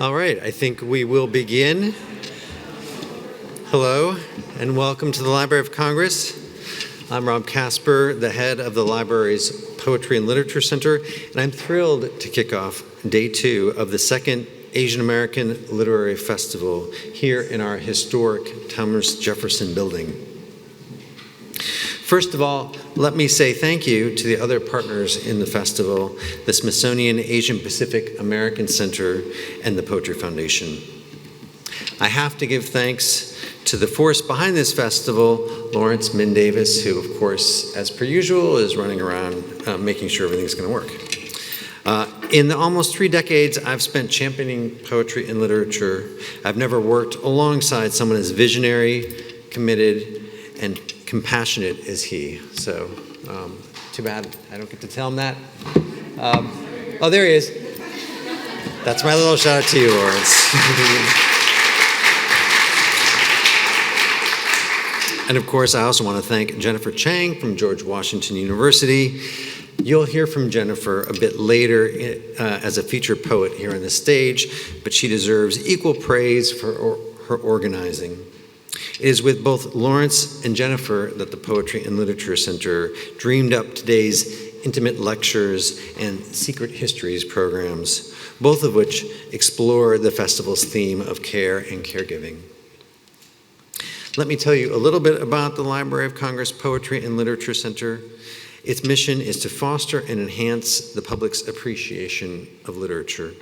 All right, I think we will begin. Hello, and welcome to the Library of Congress. I'm Rob Casper, the head of the library's Poetry and Literature Center, and I'm thrilled to kick off day 2 of the second Asian American Literary Festival here in our historic Thomas Jefferson building. First of all, let me say thank you to the other partners in the festival, the Smithsonian Asian Pacific American Center and the Poetry Foundation. I have to give thanks to the force behind this festival, Lawrence Min Davis, who, of course, as per usual, is running around making sure everything's going to work. In the almost 3 decades I've spent championing poetry and literature, I've never worked alongside someone as visionary, committed, and compassionate as he. So, too bad I don't get to tell him that. Oh, there he is. That's my little shout out to you, Lawrence. And of course, I also want to thank Jennifer Chang from George Washington University. You'll hear from Jennifer a bit later as a featured poet here on the stage, but she deserves equal praise for her organizing. It is with both Lawrence and Jennifer that the Poetry and Literature Center dreamed up today's intimate lectures and secret histories programs, both of which explore the festival's theme of care and caregiving. Let me tell you a little bit about the Library of Congress Poetry and Literature Center. Its mission is to foster and enhance the public's appreciation of literature.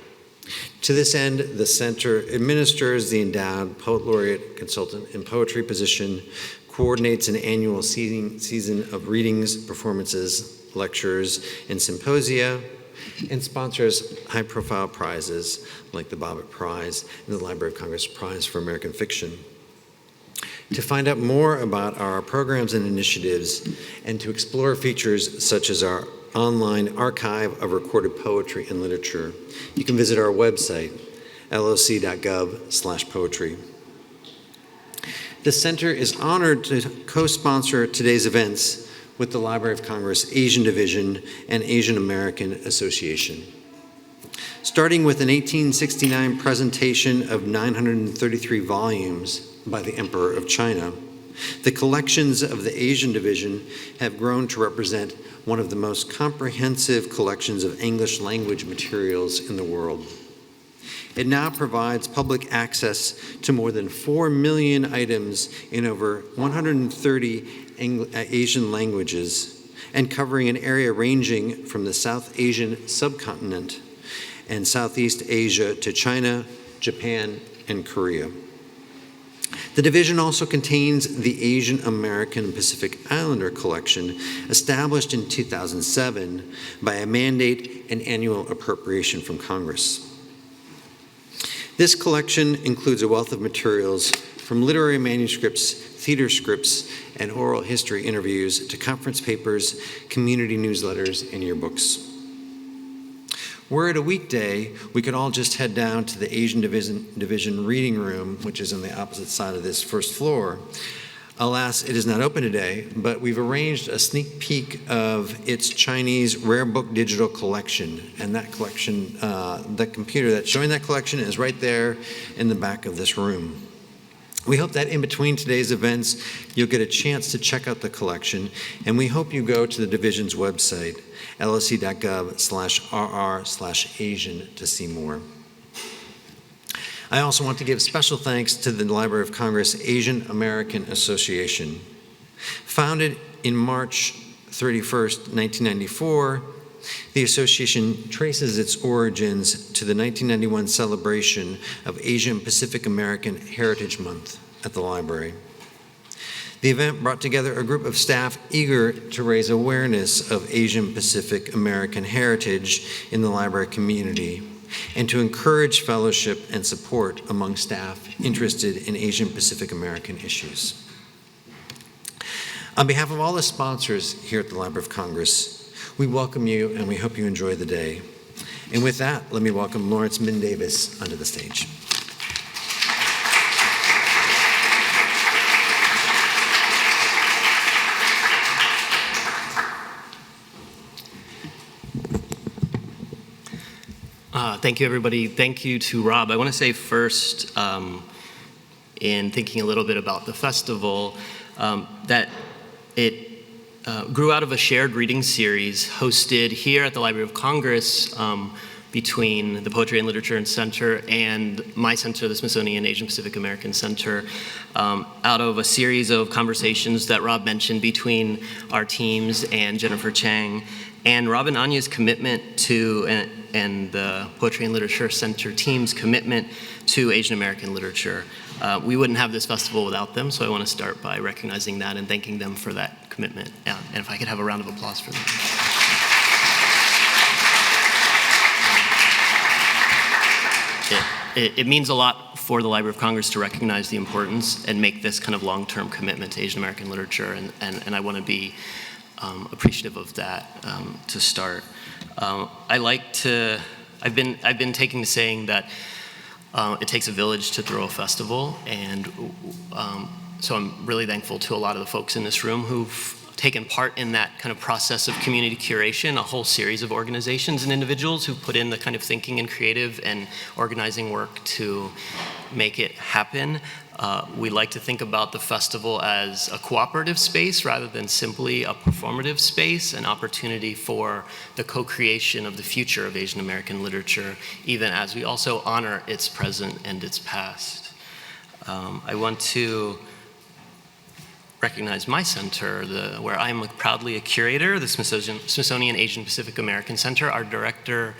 To this end, the center administers the endowed Poet Laureate Consultant in Poetry position, coordinates an annual season of readings, performances, lectures, and symposia, and sponsors high-profile prizes like the Bobbitt Prize and the Library of Congress Prize for American Fiction. To find out more about our programs and initiatives and to explore features such as our online archive of recorded poetry and literature, you can visit our website, loc.gov/poetry. The center is honored to co-sponsor today's events with the Library of Congress Asian Division and Asian American Association. Starting with an 1869 presentation of 933 volumes by the Emperor of China, the collections of the Asian Division have grown to represent one of the most comprehensive collections of English language materials in the world. It now provides public access to more than 4 million items in over 130 Asian languages and covering an area ranging from the South Asian subcontinent and Southeast Asia to China, Japan, and Korea. The division also contains the Asian American Pacific Islander collection, established in 2007 by a mandate and annual appropriation from Congress. This collection includes a wealth of materials from literary manuscripts, theater scripts, and oral history interviews to conference papers, community newsletters, and yearbooks. Were it a weekday, we could all just head down to the Asian Division reading room, which is on the opposite side of this first floor. Alas, it is not open today, but we've arranged a sneak peek of its Chinese rare book digital collection. And that collection, the computer that's showing that collection is right there in the back of this room. We hope that in between today's events, you'll get a chance to check out the collection, and we hope you go to the division's website, loc.gov/rr/Asian to see more. I also want to give special thanks to the Library of Congress Asian American Association. Founded in March 31st, 1994, the association traces its origins to the 1991 celebration of Asian Pacific American Heritage Month at the library. The event brought together a group of staff eager to raise awareness of Asian Pacific American heritage in the library community and to encourage fellowship and support among staff interested in Asian Pacific American issues. On behalf of all the sponsors here at the Library of Congress, we welcome you and we hope you enjoy the day. And with that, let me welcome Lawrence Min Davis onto the stage. Thank you, everybody. Thank you to Rob. I want to say first, in thinking a little bit about the festival, that it grew out of a shared reading series hosted here at the Library of Congress between the Poetry and Literature Center and my center, the Smithsonian Asian Pacific American Center, out of a series of conversations that Rob mentioned between our teams and Jennifer Chang. And Rob and Anya's commitment to, and the Poetry and Literature Center team's commitment to Asian American literature. We wouldn't have this festival without them, so I want to start by recognizing that and thanking them for that commitment. And if I could have a round of applause for them. It means a lot for the Library of Congress to recognize the importance and make this kind of long-term commitment to Asian American literature, and I want to be appreciative of that to start. I've been taking to saying that it takes a village to throw a festival, and so I'm really thankful to a lot of the folks in this room who've taken part in that kind of process of community curation, a whole series of organizations and individuals who've put in the kind of thinking and creative and organizing work to make it happen. We like to think about the festival as a cooperative space rather than simply a performative space, an opportunity for the co-creation of the future of Asian American literature, even as we also honor its present and its past. I want to recognize my center, where I'm proudly a curator, the Smithsonian Asian Pacific American Center. Our director,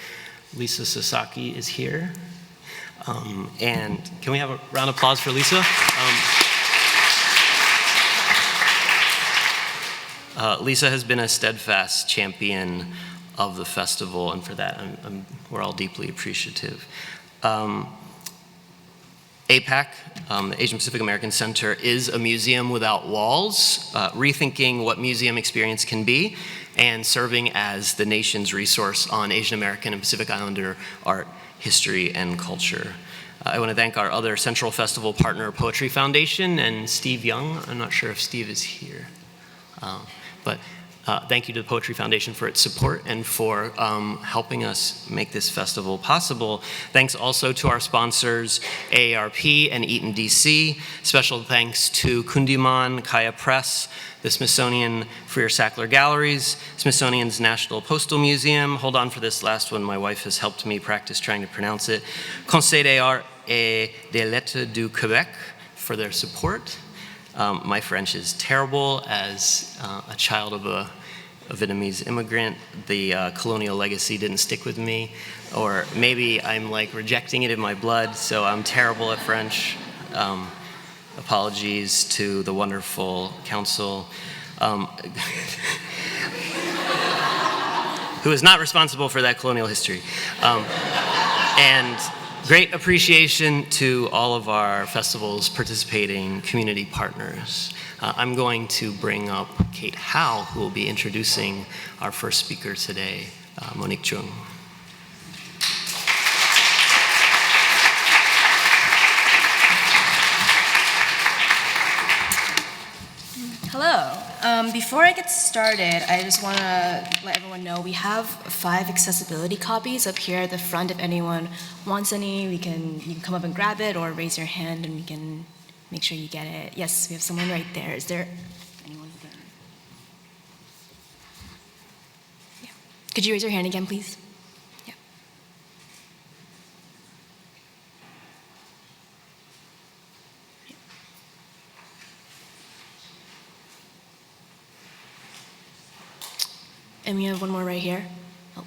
Lisa Sasaki, is here. And can we have a round of applause for Lisa? Lisa has been a steadfast champion of the festival, and for that, we're all deeply appreciative. APAC, the Asian Pacific American Center, is a museum without walls, rethinking what museum experience can be, and serving as the nation's resource on Asian American and Pacific Islander art, history, and culture. I want to thank our other Central Festival partner, Poetry Foundation, and Steve Young. I'm not sure if Steve is here, but thank you to the Poetry Foundation for its support and for helping us make this festival possible. Thanks also to our sponsors, AARP and Eaton DC. Special thanks to Kundiman, Kaya Press, the Smithsonian Freer-Sackler Galleries, Smithsonian's National Postal Museum. Hold on for this last one. My wife has helped me practice trying to pronounce it. Conseil des Arts et des Lettres du Québec for their support. My French is terrible. As a child of a Vietnamese immigrant, the colonial legacy didn't stick with me, or maybe I'm like rejecting it in my blood, so I'm terrible at French. Apologies to the wonderful council, who is not responsible for that colonial history. And great appreciation to all of our festival's participating community partners. I'm going to bring up Kate Howe, who will be introducing our first speaker today, Monique Chung. Hello. Before I get started, I just want to let everyone know we have 5 accessibility copies up here at the front. If anyone wants any, you can come up and grab it or raise your hand and we can make sure you get it. Yes, we have someone right there. Is there anyone who can? Yeah. Could you raise your hand again, please? Yeah. And we have one more right here. Oh.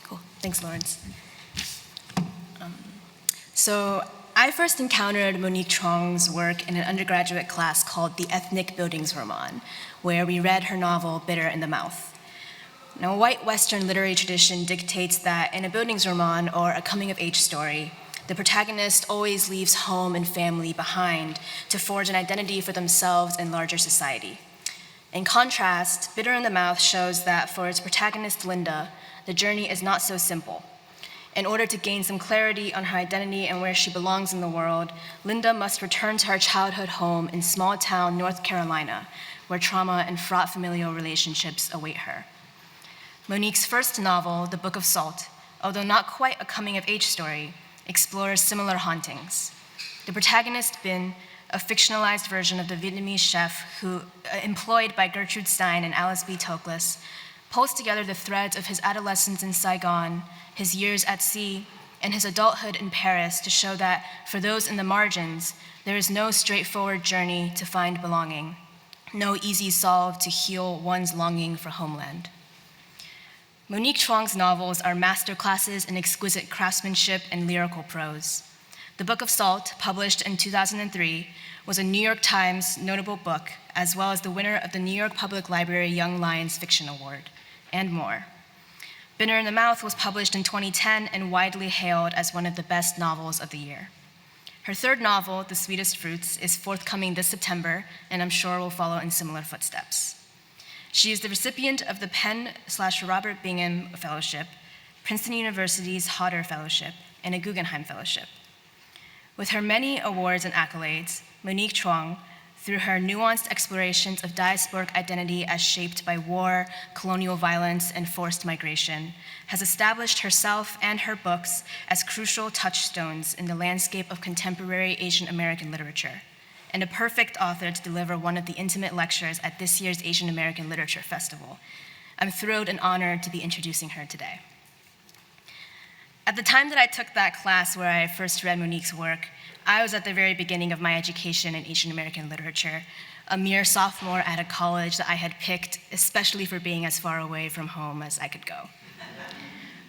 Cool. Thanks, Lawrence. So I first encountered Monique Chung's work in an undergraduate class called the Ethnic Buildings Roman, where we read her novel, Bitter in the Mouth. Now, a white Western literary tradition dictates that in a bildungsroman, or a coming-of-age story, the protagonist always leaves home and family behind to forge an identity for themselves and larger society. In contrast, Bitter in the Mouth shows that for its protagonist, Linda, the journey is not so simple. In order to gain some clarity on her identity and where she belongs in the world, Linda must return to her childhood home in small-town North Carolina, where trauma and fraught familial relationships await her. Monique's first novel, The Book of Salt, although not quite a coming-of-age story, explores similar hauntings. The protagonist, Bin, a fictionalized version of the Vietnamese chef who, employed by Gertrude Stein and Alice B. Toklas, pulls together the threads of his adolescence in Saigon, his years at sea, and his adulthood in Paris to show that for those in the margins, there is no straightforward journey to find belonging, no easy solve to heal one's longing for homeland. Monique Chuang's novels are masterclasses in exquisite craftsmanship and lyrical prose. The Book of Salt, published in 2003, was a New York Times notable book, as well as the winner of the New York Public Library Young Lions Fiction Award, and more. Bitter in the Mouth was published in 2010 and widely hailed as one of the best novels of the year. Her third novel, The Sweetest Fruits, is forthcoming this September, and I'm sure will follow in similar footsteps. She is the recipient of the Penn/Robert Bingham Fellowship, Princeton University's Hodder Fellowship, and a Guggenheim Fellowship. With her many awards and accolades, Monique Chuang, through her nuanced explorations of diasporic identity as shaped by war, colonial violence, and forced migration, has established herself and her books as crucial touchstones in the landscape of contemporary Asian American literature, and a perfect author to deliver one of the intimate lectures at this year's Asian American Literature Festival. I'm thrilled and honored to be introducing her today. At the time that I took that class where I first read Monique's work, I was at the very beginning of my education in Asian American literature, a mere sophomore at a college that I had picked especially for being as far away from home as I could go.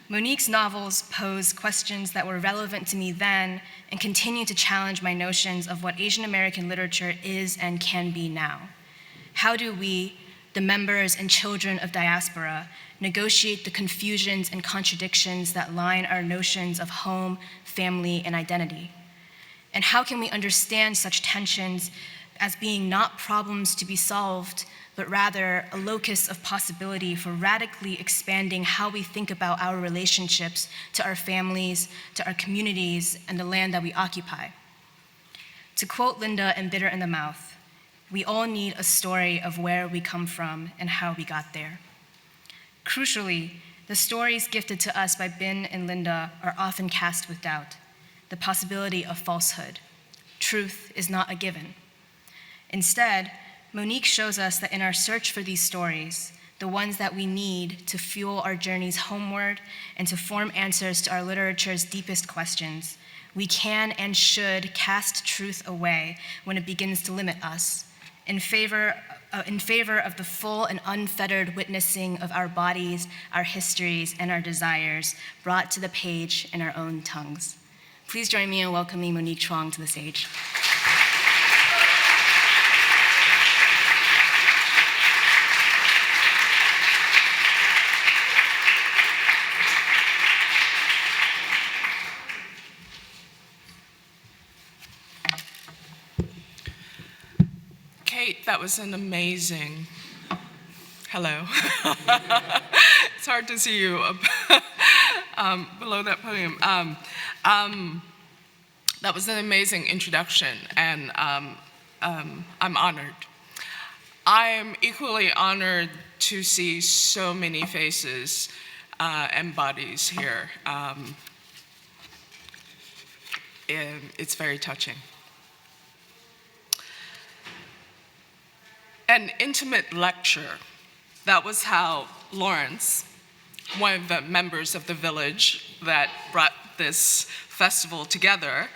Monique's novels pose questions that were relevant to me then and continue to challenge my notions of what Asian American literature is and can be now. How do we, the members and children of diaspora, negotiate the confusions and contradictions that line our notions of home, family, and identity? And how can we understand such tensions as being not problems to be solved, but rather a locus of possibility for radically expanding how we think about our relationships to our families, to our communities, and the land that we occupy? To quote Linda in Bitter in the Mouth, we all need a story of where we come from and how we got there. Crucially, the stories gifted to us by Bin and Linda are often cast with doubt, the possibility of falsehood. Truth is not a given. Instead, Monique shows us that in our search for these stories, the ones that we need to fuel our journeys homeward and to form answers to our literature's deepest questions, we can and should cast truth away when it begins to limit us, in favor of the full and unfettered witnessing of our bodies, our histories, and our desires brought to the page in our own tongues. Please join me in welcoming Monique Chuang to the stage. Kate, that was an amazing, hello. It's hard to see you below that podium. That was an amazing introduction, and I'm honored. I am equally honored to see so many faces and bodies here. It's very touching. An intimate lecture. That was how Lawrence, one of the members of the village that brought this festival together,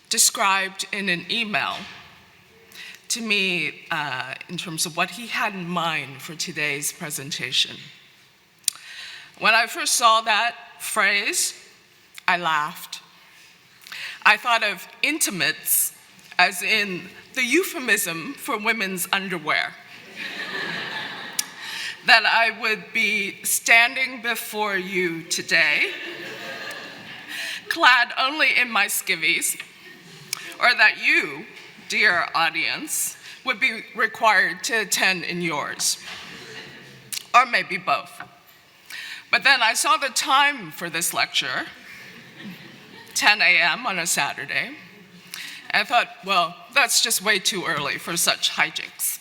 described in an email to me in terms of what he had in mind for today's presentation. When I first saw that phrase, I laughed. I thought of intimates as in the euphemism for women's underwear. That I would be standing before you today, clad only in my skivvies, or that you, dear audience, would be required to attend in yours, or maybe both. But then I saw the time for this lecture, 10 a.m. on a Saturday. And I thought, well, that's just way too early for such hijinks.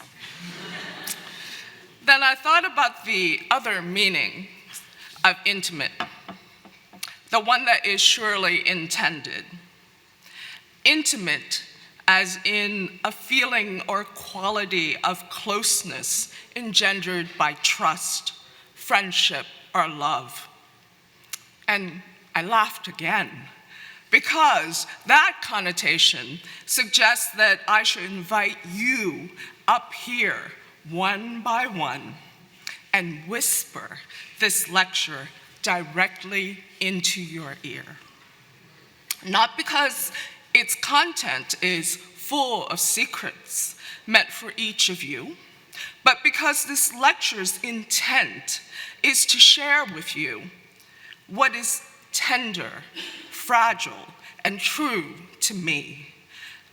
Then I thought about the other meaning of intimate, the one that is surely intended. Intimate as in a feeling or quality of closeness engendered by trust, friendship, or love. And I laughed again, because that connotation suggests that I should invite you up here one by one and whisper this lecture directly into your ear. Not because its content is full of secrets meant for each of you, but because this lecture's intent is to share with you what is tender, fragile, and true to me.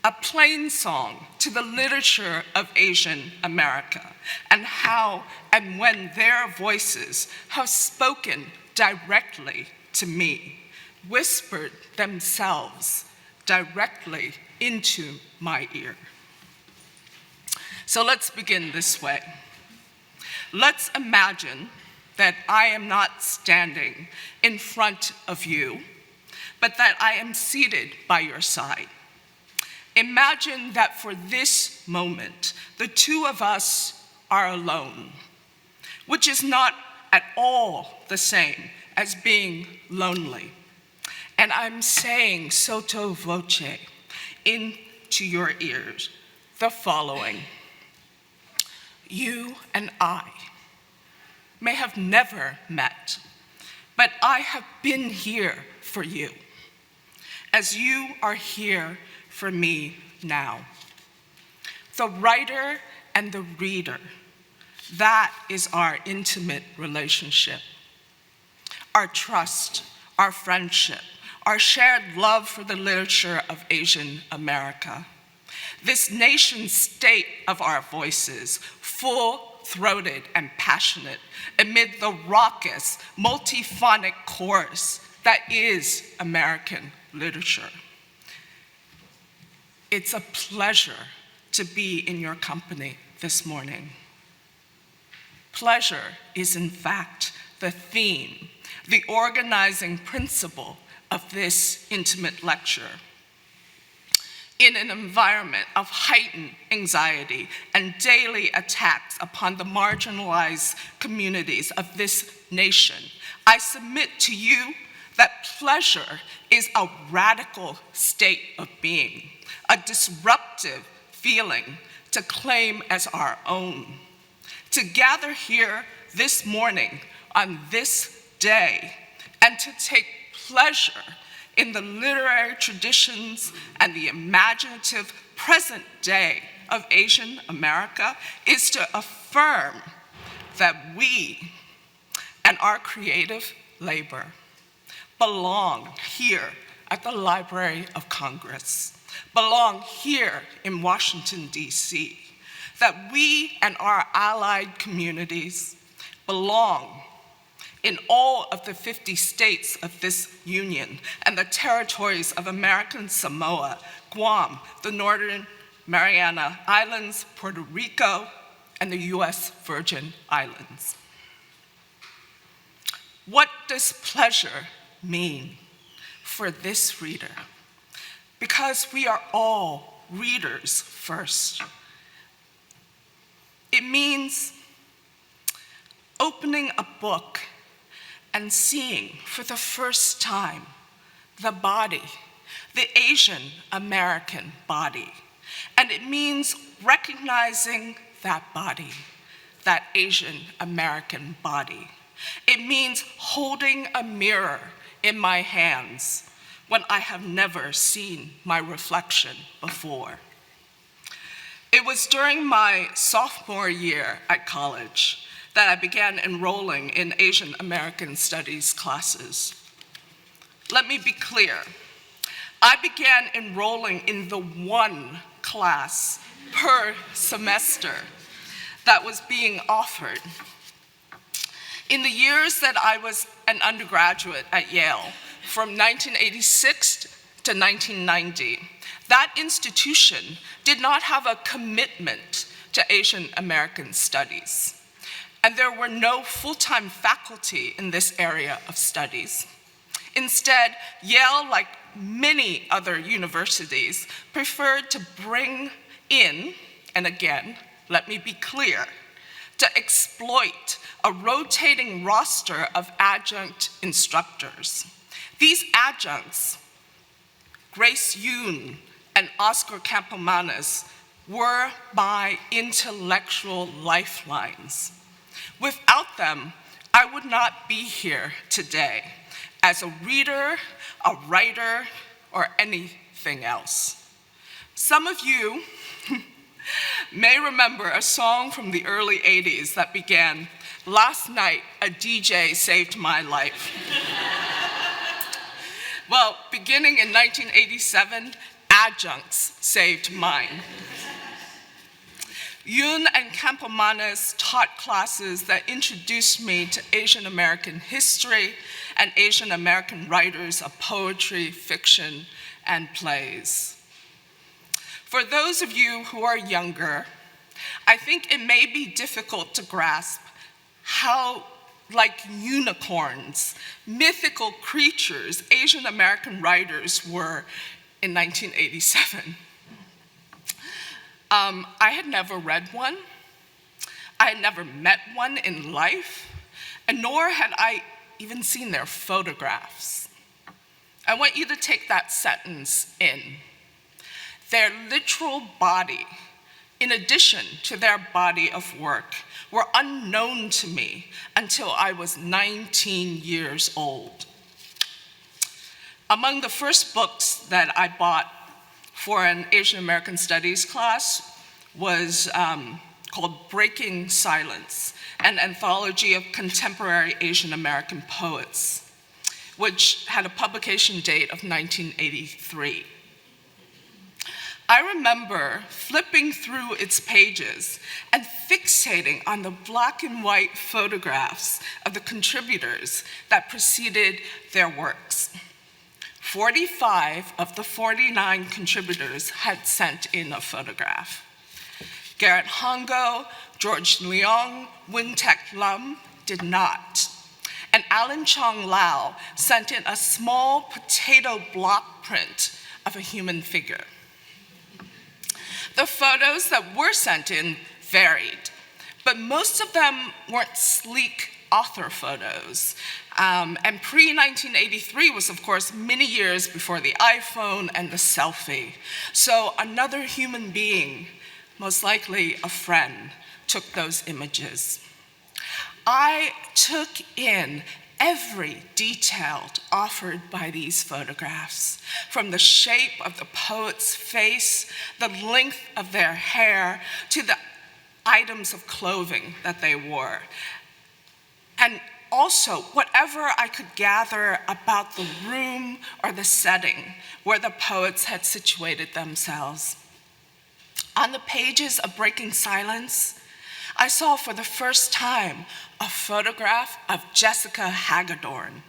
A plain song to the literature of Asian America, and how and when their voices have spoken directly to me, whispered themselves directly into my ear. So let's begin this way. Let's imagine that I am not standing in front of you, but that I am seated by your side. Imagine that for this moment, the two of us are alone, which is not at all the same as being lonely. And I'm saying sotto voce into your ears the following. You and I may have never met, but I have been here for you, as you are here for me now. The writer and the reader, that is our intimate relationship. Our trust, our friendship, our shared love for the literature of Asian America. This nation state of our voices, full-throated and passionate, amid the raucous, multiphonic chorus that is American literature. It's a pleasure to be in your company this morning. Pleasure is, in fact, the theme, the organizing principle of this intimate lecture. In an environment of heightened anxiety and daily attacks upon the marginalized communities of this nation, I submit to you that pleasure is a radical state of being, a disruptive feeling to claim as our own. To gather here this morning on this day and to take pleasure in the literary traditions and the imaginative present day of Asian America is to affirm that we and our creative labor belong here at the Library of Congress, belong here in Washington, D.C., that we and our allied communities belong in all of the 50 states of this union and the territories of American Samoa, Guam, the Northern Mariana Islands, Puerto Rico, and the US Virgin Islands. What does pleasure mean for this reader? Because we are all readers first. It means opening a book and seeing for the first time the body, the Asian American body. And it means recognizing that body, that Asian American body. It means holding a mirror in my hands when I have never seen my reflection before. It was during my sophomore year at college that I began enrolling in Asian American Studies classes. Let me be clear. I began enrolling in the one class per semester that was being offered. In the years that I was an undergraduate at Yale, from 1986 to 1990, that institution did not have a commitment to Asian American studies. And there were no full-time faculty in this area of studies. Instead, Yale, like many other universities, preferred to bring in, and again, let me be clear, to exploit a rotating roster of adjunct instructors. These adjuncts, Grace Yoon and Oscar Campomanes, were my intellectual lifelines. Without them, I would not be here today as a reader, a writer, or anything else. Some of you may remember a song from the early 80s that began, "Last night, a DJ saved my life." Well, beginning in 1987, adjuncts saved mine. Yoon and Campomanes taught classes that introduced me to Asian American history and Asian American writers of poetry, fiction, and plays. For those of you who are younger, I think it may be difficult to grasp how, like unicorns, mythical creatures, Asian American writers were in 1987. I had never read one. I had never met one in life, and nor had I even seen their photographs. I want you to take that sentence in. Their literal body, in addition to their body of work, were unknown to me until I was 19 years old. Among the first books that I bought for an Asian American Studies class was called Breaking Silence, an anthology of contemporary Asian American poets, which had a publication date of 1983. I remember flipping through its pages and fixating on the black and white photographs of the contributors that preceded their works. 45 of the 49 contributors had sent in a photograph. Garrett Hongo, George Leong, Win-Tek Lam did not. And Alan Chong Lau sent in a small potato block print of a human figure. The photos that were sent in varied, but most of them weren't sleek author photos. And pre-1983 was, of course, many years before the iPhone and the selfie. So another human being, most likely a friend, took those images. I took in every detail offered by these photographs, from the shape of the poet's face, the length of their hair, to the items of clothing that they wore. And also, whatever I could gather about the room or the setting where the poets had situated themselves. On the pages of Breaking Silence, I saw for the first time a photograph of Jessica Hagedorn.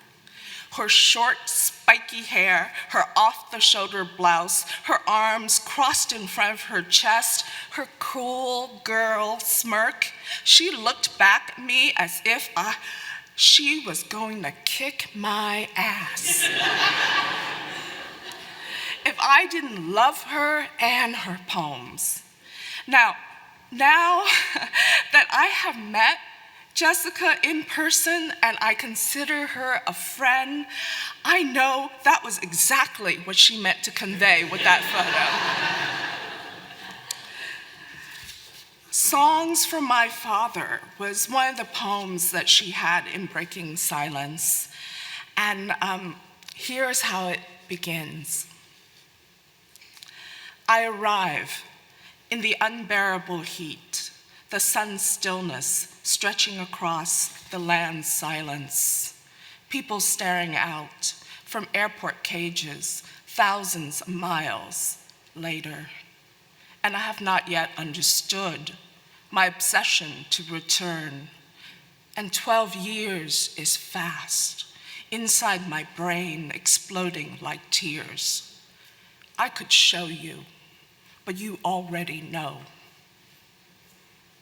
Her short, spiky hair, her off-the-shoulder blouse, her arms crossed in front of her chest, her cool girl smirk. She looked back at me as if she was going to kick my ass. If I didn't love her and her poems. Now that I have met Jessica in person and I consider her a friend, I know that was exactly what she meant to convey with that photo. Songs from My Father was one of the poems that she had in Breaking Silence. And here's how it begins. I arrive in the unbearable heat, the sun's stillness stretching across the land's silence, people staring out from airport cages thousands of miles later. And I have not yet understood my obsession to return And 12 years is fast, inside my brain exploding like tears. I could show you, but you already know.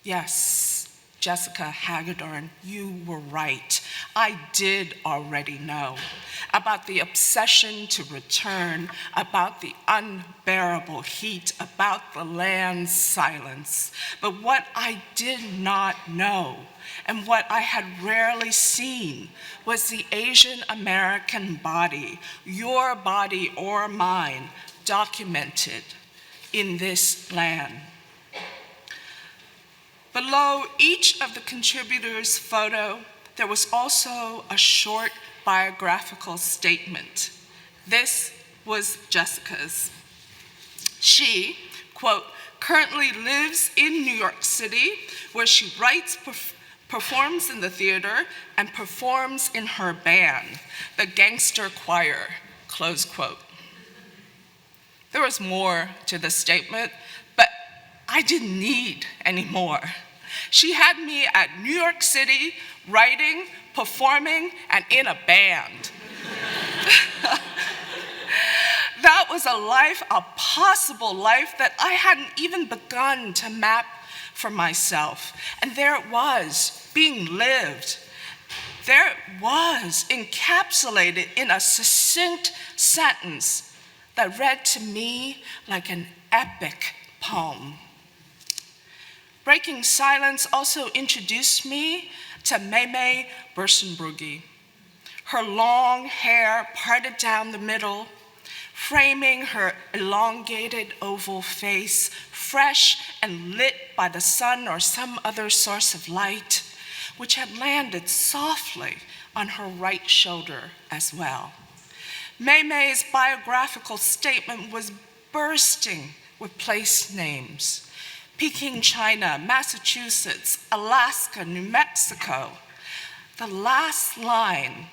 Yes, Jessica Hagedorn, you were right. I did already know about the obsession to return, about the unbearable heat, about the land's silence. But what I did not know, and what I had rarely seen, was the Asian American body, your body or mine, documented in this land. Below each of the contributors' photo, there was also a short biographical statement. This was Jessica's. She, quote, currently lives in New York City, where she writes, performs in the theater, and performs in her band, the Gangster Choir, close quote. There was more to the statement, but I didn't need any more. She had me at New York City, writing, performing, and in a band. That was a life, a possible life that I hadn't even begun to map for myself. And there it was, being lived. There it was, encapsulated in a succinct sentence that read to me like an epic poem. Breaking Silence also introduced me to Mei Bersenbrugge. Her long hair parted down the middle, framing her elongated oval face, fresh and lit by the sun or some other source of light, which had landed softly on her right shoulder as well. Mei's biographical statement was bursting with place names: Peking, China, Massachusetts, Alaska, New Mexico. The last line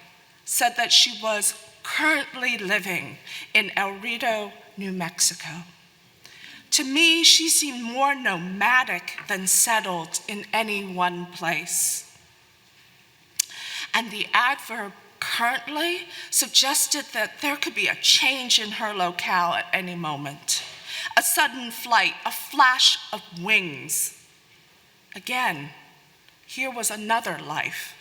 said that she was currently living in El Rito, New Mexico. To me, she seemed more nomadic than settled in any one place. And the adverb currently suggested that there could be a change in her locale at any moment. A sudden flight, a flash of wings. Again, here was another life,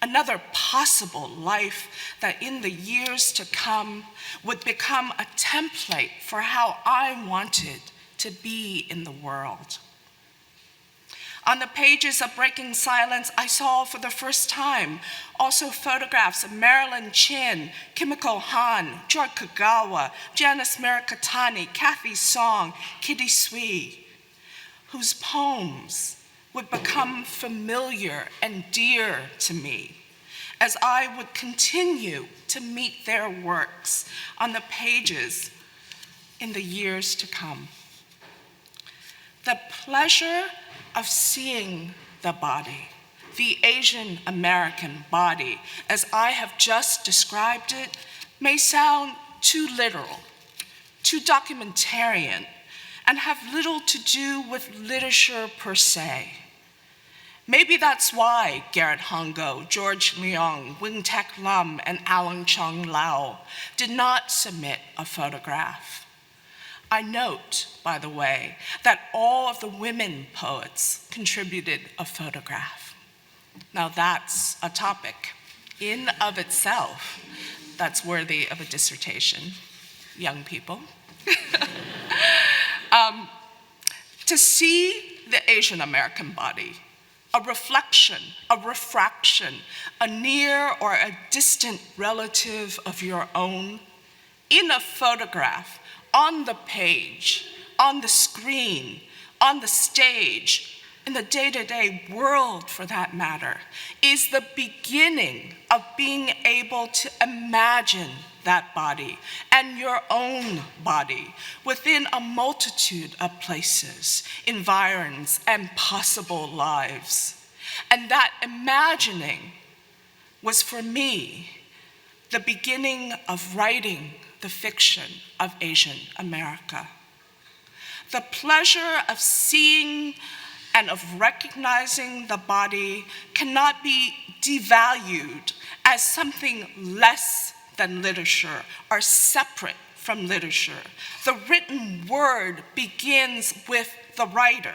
another possible life that in the years to come would become a template for how I wanted to be in the world. On the pages of Breaking Silence, I saw for the first time also photographs of Marilyn Chin, Kimiko Han, Joy Kagawa, Janice Mirikatani, Kathy Song, Kitty Sui, whose poems would become familiar and dear to me as I would continue to meet their works on the pages in the years to come. The pleasure of seeing the body, the Asian American body, as I have just described it, may sound too literal, too documentarian, and have little to do with literature per se. Maybe that's why Garrett Hongo, George Leung, Wing-Tak Lam, and Alan Chung Lau did not submit a photograph. I note, by the way, that all of the women poets contributed a photograph. Now that's a topic in of itself that's worthy of a dissertation, young people. To see the Asian American body, a reflection, a refraction, a near or a distant relative of your own, in a photograph, on the page, on the screen, on the stage, in the day-to-day world for that matter, is the beginning of being able to imagine that body and your own body within a multitude of places, environs, and possible lives. And that imagining was for me the beginning of writing the fiction of Asian America. The pleasure of seeing and of recognizing the body cannot be devalued as something less than literature or separate from literature. The written word begins with the writer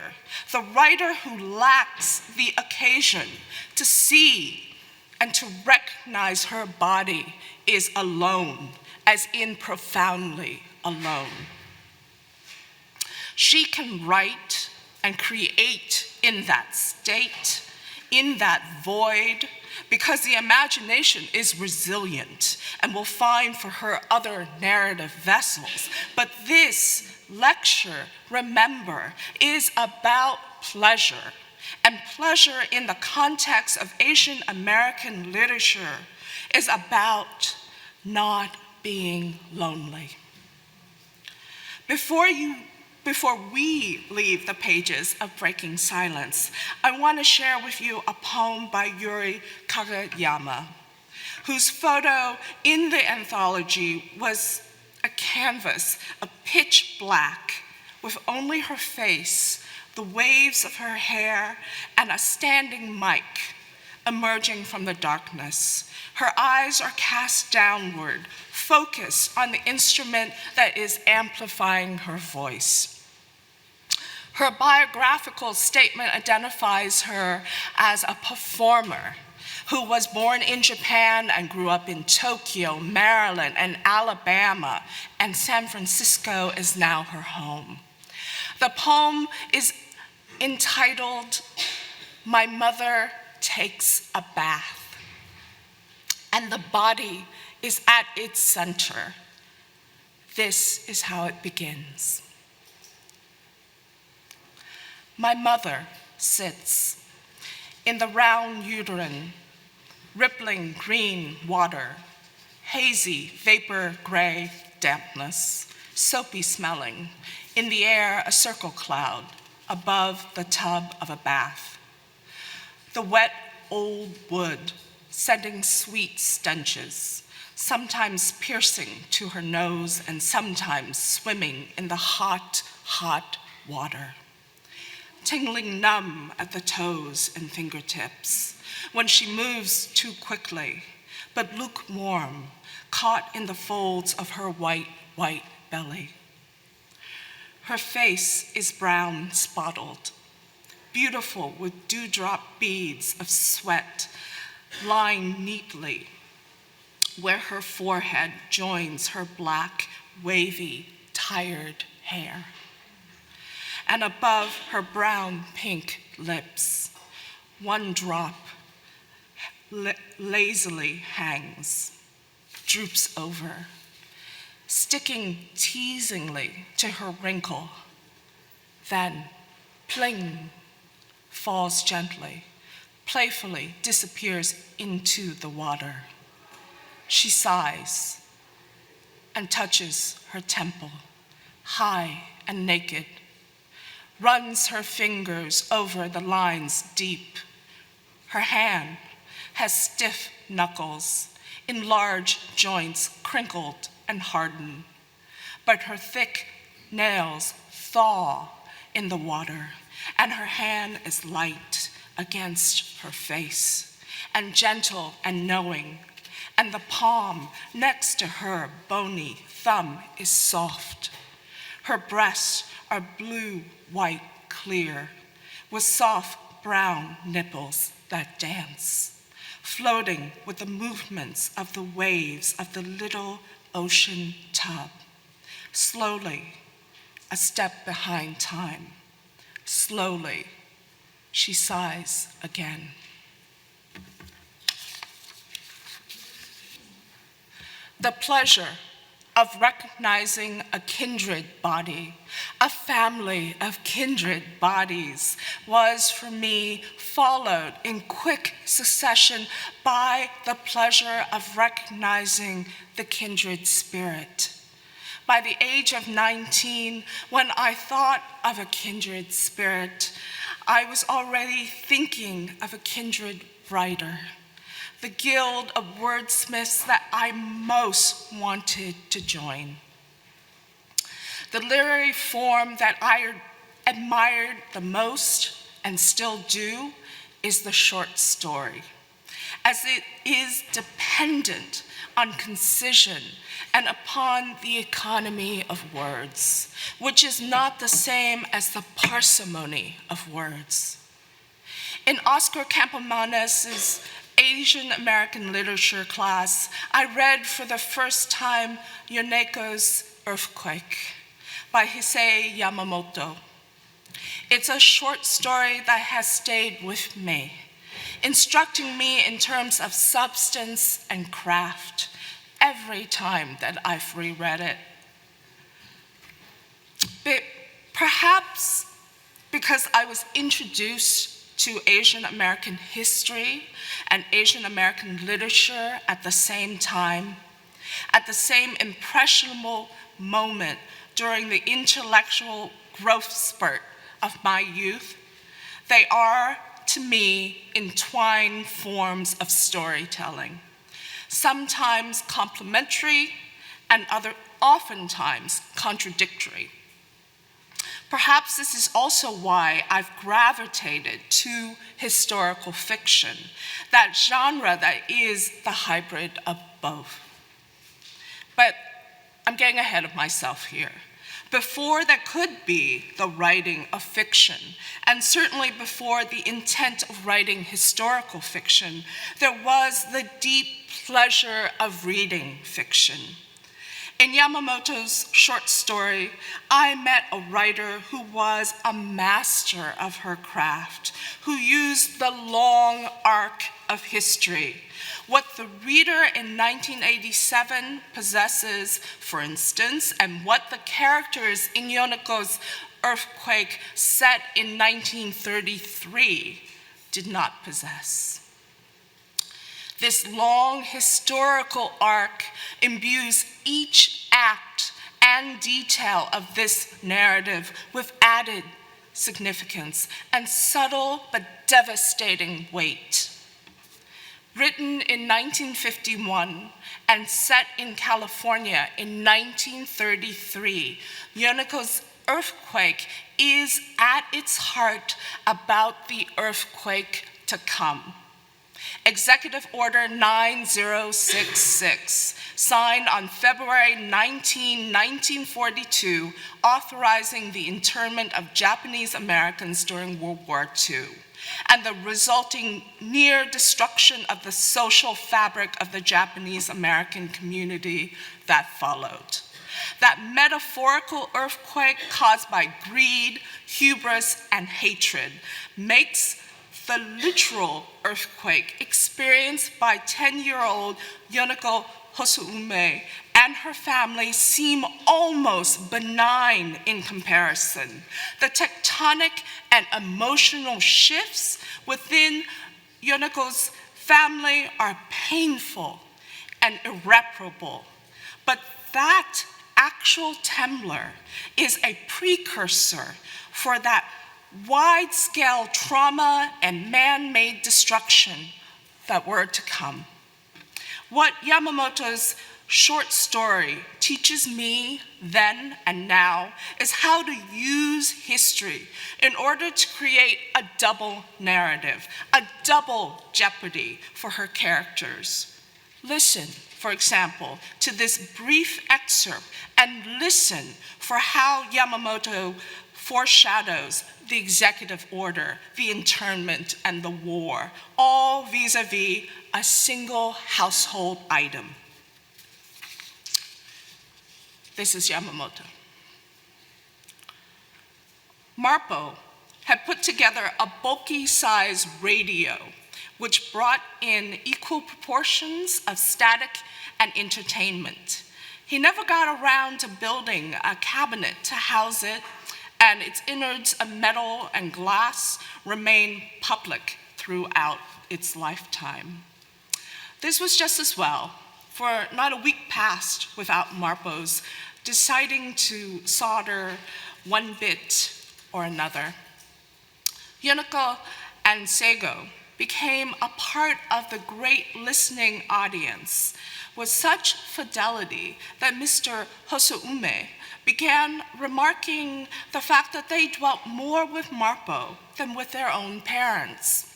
who lacks the occasion to see and to recognize her body is alone, as in profoundly alone. She can write and create in that state, in that void, because the imagination is resilient and will find for her other narrative vessels. But this lecture, remember, is about pleasure, and pleasure in the context of Asian American literature is about not being lonely. Before we leave the pages of Breaking Silence, I want to share with you a poem by Yuri Kagayama, whose photo in the anthology was a canvas of pitch black with only her face, the waves of her hair, and a standing mic emerging from the darkness. Her eyes are cast downward, focused on the instrument that is amplifying her voice. Her biographical statement identifies her as a performer who was born in Japan and grew up in Tokyo, Maryland, and Alabama, and San Francisco is now her home. The poem is entitled, "My Mother Takes a Bath," and the body is at its center. This is how it begins. My mother sits in the round uterine, rippling green water, hazy vapor gray dampness, soapy smelling, in the air a circle cloud above the tub of a bath. The wet old wood sending sweet stenches, sometimes piercing to her nose and sometimes swimming in the hot, hot water. Tingling numb at the toes and fingertips when she moves too quickly, but lukewarm, caught in the folds of her white, white belly. Her face is brown spotted, beautiful with dewdrop beads of sweat lying neatly where her forehead joins her black, wavy, tired hair. And above her brown pink lips, one drop lazily hangs, droops over, sticking teasingly to her wrinkle, then pling, falls gently, playfully disappears into the water. She sighs and touches her temple, high and naked, runs her fingers over the lines deep. Her hand has stiff knuckles in large joints crinkled and hardened, but her thick nails thaw in the water, and her hand is light against her face, and gentle and knowing, and the palm next to her bony thumb is soft. Her breasts are blue-white clear, with soft brown nipples that dance, floating with the movements of the waves of the little ocean tub. Slowly, a step behind time. Slowly, she sighs again. The pleasure of recognizing a kindred body, a family of kindred bodies, was for me followed in quick succession by the pleasure of recognizing the kindred spirit. By the age of 19, when I thought of a kindred spirit, I was already thinking of a kindred writer, the guild of wordsmiths that I most wanted to join. The literary form that I admired the most and still do, is the short story, as it is dependent on concision and upon the economy of words, which is not the same as the parsimony of words. In Oscar Campomanes' Asian American literature class, I read for the first time Yoneko's Earthquake by Hisei Yamamoto. It's a short story that has stayed with me, instructing me in terms of substance and craft every time that I've reread it. But perhaps because I was introduced to Asian American history and Asian American literature at the same time, at the same impressionable moment during the intellectual growth spurt of my youth, they are, to me, entwined forms of storytelling, sometimes complementary and oftentimes contradictory. Perhaps this is also why I've gravitated to historical fiction, that genre that is the hybrid of both. But I'm getting ahead of myself here. Before there could be the writing of fiction, and certainly before the intent of writing historical fiction, there was the deep pleasure of reading fiction. In Yamamoto's short story, I met a writer who was a master of her craft, who used the long arc of history. What the reader in 1987 possesses, for instance, and what the characters in Yoneko's Earthquake set in 1933 did not possess. This long historical arc imbues each act and detail of this narrative with added significance and subtle but devastating weight. Written in 1951 and set in California in 1933, Yoneko's Earthquake is at its heart about the earthquake to come. Executive Order 9066, signed on February 19, 1942, authorizing the internment of Japanese Americans during World War II, and the resulting near destruction of the social fabric of the Japanese American community that followed. That metaphorical earthquake caused by greed, hubris, and hatred makes the literal earthquake experienced by 10-year-old Yoneko Hosoume and her family seem almost benign in comparison. The tectonic and emotional shifts within Yoneko's family are painful and irreparable, but that actual tremor is a precursor for that wide-scale trauma and man-made destruction that were to come. What Yamamoto's short story teaches me then and now is how to use history in order to create a double narrative, a double jeopardy for her characters. Listen, for example, to this brief excerpt and listen for how Yamamoto foreshadows the executive order, the internment, and the war, all vis-a-vis a single household item. This is Yamamoto. Marpo had put together a bulky-sized radio which brought in equal proportions of static and entertainment. He never got around to building a cabinet to house it, and its innards of metal and glass remain public throughout its lifetime. This was just as well, for not a week passed without Marpo's deciding to solder one bit or another. Yoneko and Seigo became a part of the great listening audience with such fidelity that Mr. Hosoume began remarking the fact that they dwelt more with Marpo than with their own parents.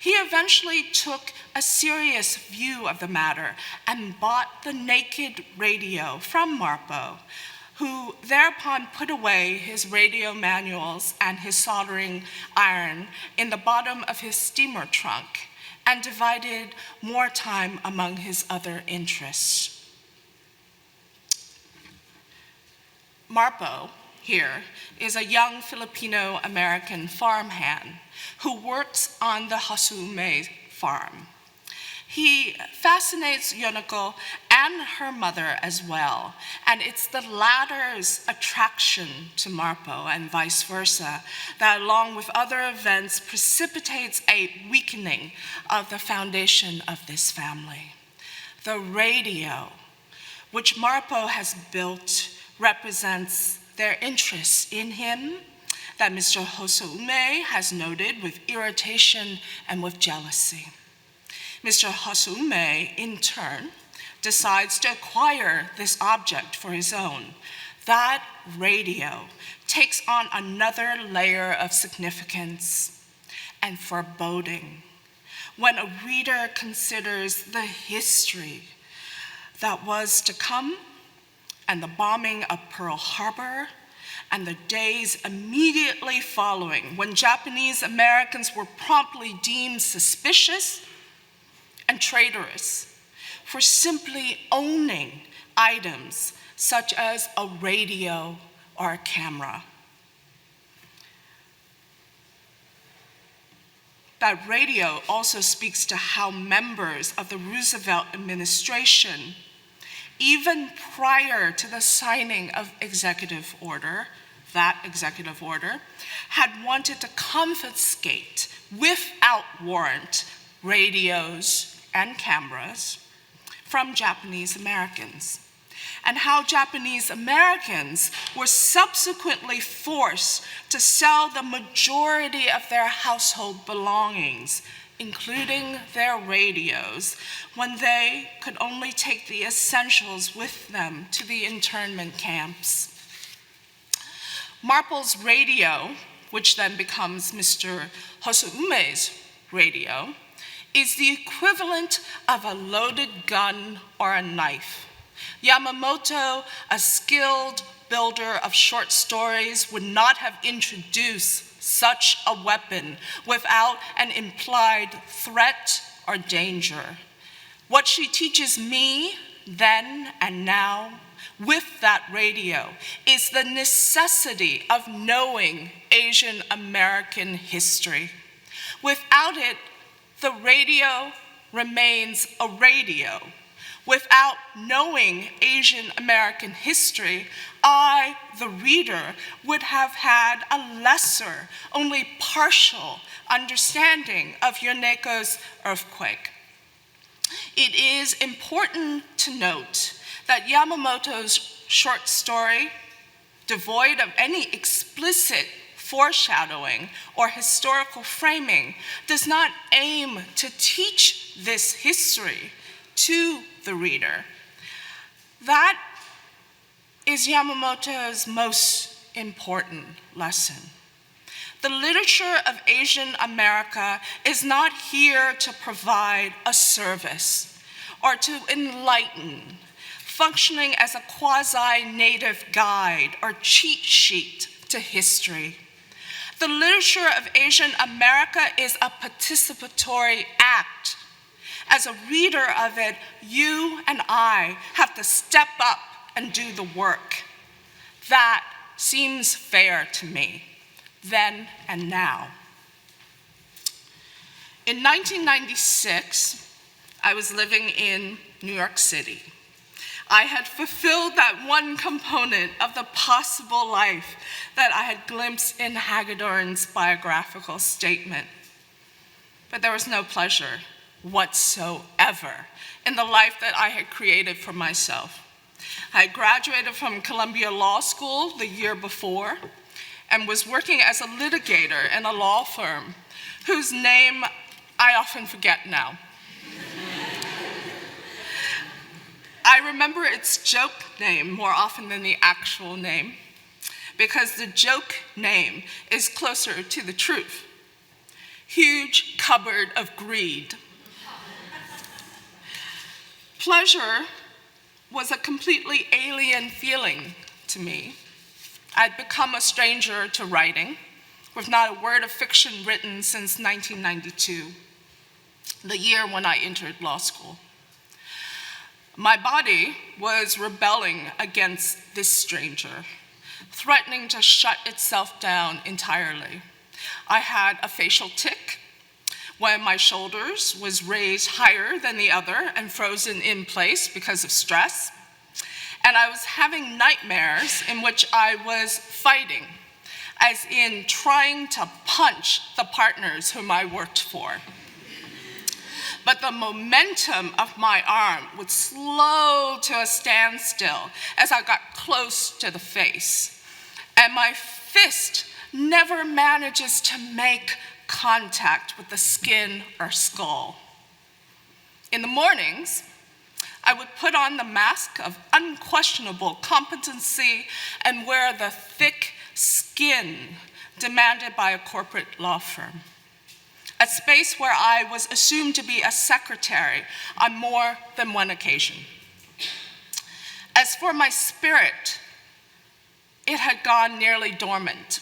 He eventually took a serious view of the matter and bought the naked radio from Marpo, who thereupon put away his radio manuals and his soldering iron in the bottom of his steamer trunk and divided more time among his other interests. Marpo here is a young Filipino-American farmhand who works on the Hosume farm. He fascinates Yoneko and her mother as well, and it's the latter's attraction to Marpo and vice versa that, along with other events, precipitates a weakening of the foundation of this family. The radio, which Marpo has built, represents their interest in him, that Mr. Hosume has noted with irritation and with jealousy. Mr. Hosume, in turn, decides to acquire this object for his own. That radio takes on another layer of significance and foreboding when a reader considers the history that was to come and the bombing of Pearl Harbor and the days immediately following when Japanese Americans were promptly deemed suspicious and traitorous for simply owning items such as a radio or a camera. That radio also speaks to how members of the Roosevelt administration, even prior to the signing of that executive order, had wanted to confiscate without warrant radios and cameras from Japanese Americans, and how Japanese Americans were subsequently forced to sell the majority of their household belongings, including their radios, when they could only take the essentials with them to the internment camps. Marpo's radio, which then becomes Mr. Hosume's radio, is the equivalent of a loaded gun or a knife. Yamamoto, a skilled builder of short stories, would not have introduced such a weapon without an implied threat or danger. What she teaches me then and now with that radio is the necessity of knowing Asian American history. Without it, the radio remains a radio. Without knowing Asian American history, I, the reader, would have had a lesser, only partial understanding of Yoneko's earthquake. It is important to note that Yamamoto's short story, devoid of any explicit foreshadowing or historical framing, does not aim to teach this history to the reader. That is Yamamoto's most important lesson. The literature of Asian America is not here to provide a service or to enlighten, functioning as a quasi-native guide or cheat sheet to history. The literature of Asian America is a participatory act. As a reader of it, you and I have to step up and do the work. That seems fair to me, then and now. In 1996, I was living in New York City. I had fulfilled that one component of the possible life that I had glimpsed in Hagedorn's biographical statement. But there was no pleasure whatsoever in the life that I had created for myself. I graduated from Columbia Law School the year before and was working as a litigator in a law firm whose name I often forget now. I I remember its joke name more often than the actual name, because the joke name is closer to the truth. Huge cupboard of greed. Pleasure was a completely alien feeling to me. I'd become a stranger to writing, with not a word of fiction written since 1992, the year when I entered law school. My body was rebelling against this stranger, threatening to shut itself down entirely. I had a facial tic. One of my shoulders was raised higher than the other and frozen in place because of stress. And I was having nightmares in which I was fighting, as in trying to punch the partners whom I worked for. But the momentum of my arm would slow to a standstill as I got close to the face. And my fist never manages to make contact with the skin or skull. In the mornings, I would put on the mask of unquestionable competency and wear the thick skin demanded by a corporate law firm, a space where I was assumed to be a secretary on more than one occasion. As for my spirit, it had gone nearly dormant,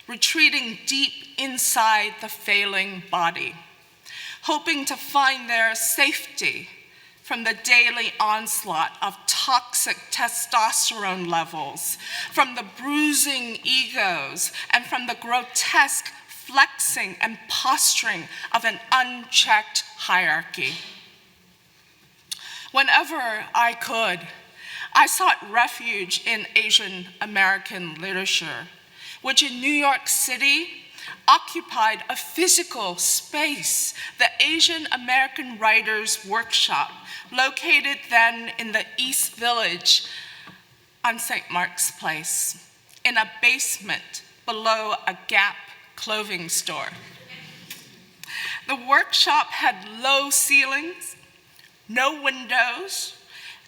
retreating deep inside the failing body, hoping to find there safety from the daily onslaught of toxic testosterone levels, from the bruising egos, and from the grotesque flexing and posturing of an unchecked hierarchy. Whenever I could, I sought refuge in Asian American literature, which in New York City occupied a physical space, the Asian American Writers Workshop, located then in the East Village on St. Mark's Place, in a basement below a Gap clothing store. The workshop had low ceilings, no windows,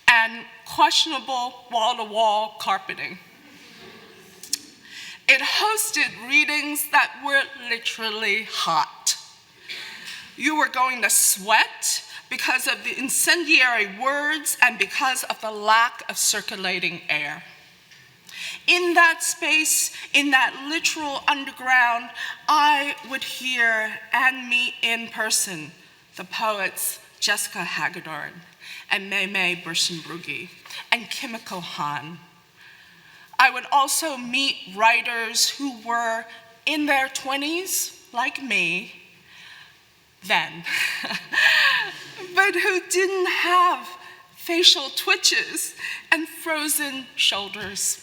and questionable wall-to-wall carpeting. It hosted readings that were literally hot. You were going to sweat because of the incendiary words and because of the lack of circulating air. In that space, in that literal underground, I would hear and meet in person the poets Jessica Hagedorn and Mei Bursenbrugge and Kimiko Han. I would also meet writers who were in their 20s, like me, then, but who didn't have facial twitches and frozen shoulders.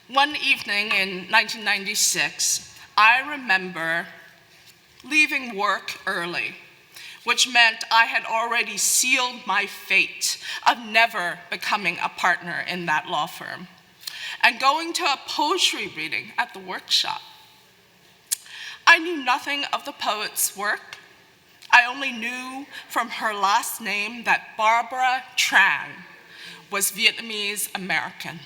One evening in 1996, I remember leaving work early, which meant I had already sealed my fate of never becoming a partner in that law firm, and going to a poetry reading at the workshop. I knew nothing of the poet's work. I only knew from her last name that Barbara Tran was Vietnamese American.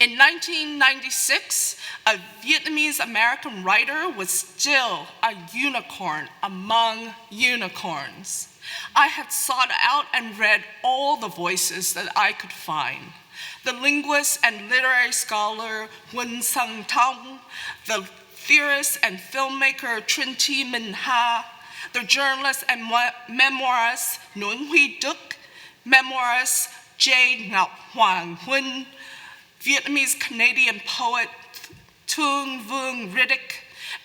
In 1996, a Vietnamese American writer was still a unicorn among unicorns. I had sought out and read all the voices that I could find. The linguist and literary scholar Nguyen Sang Thong, the theorist and filmmaker Trinh Thi Minh Ha, the journalist and memoirist Nguyen Huy Duc, memoirist J. Ngọc Hoàng Huynh, Vietnamese-Canadian poet Thun Vuong Riddick,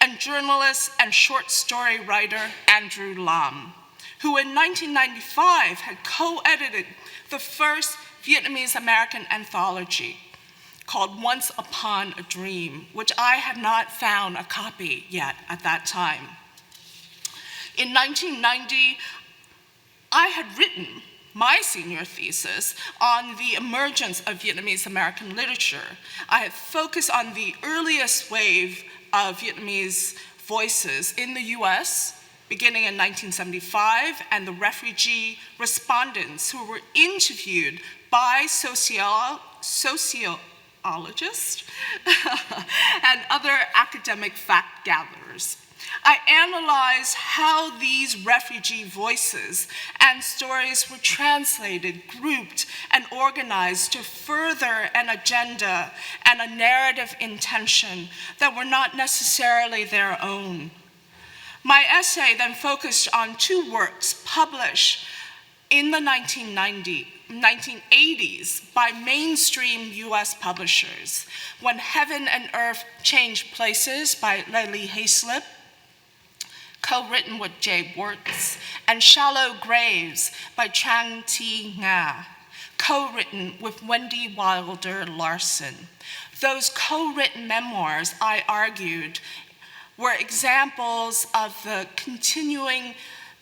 and journalist and short story writer Andrew Lam, who in 1995 had co-edited the first Vietnamese-American anthology called Once Upon a Dream, which I had not found a copy yet at that time. In 1990, I had written my senior thesis on the emergence of Vietnamese American literature. I had focused on the earliest wave of Vietnamese voices in the US, beginning in 1975, and the refugee respondents who were interviewed by sociologists and other academic fact gatherers. I analyze how these refugee voices and stories were translated, grouped, and organized to further an agenda and a narrative intention that were not necessarily their own. My essay then focused on two works published in the 1980s by mainstream US publishers: When Heaven and Earth Change Places by Layli Haislip, co-written with Jay Wertz, and Shallow Graves by Trang Thi Nga, co-written with Wendy Wilder Larson. Those co-written memoirs, I argued, were examples of the continuing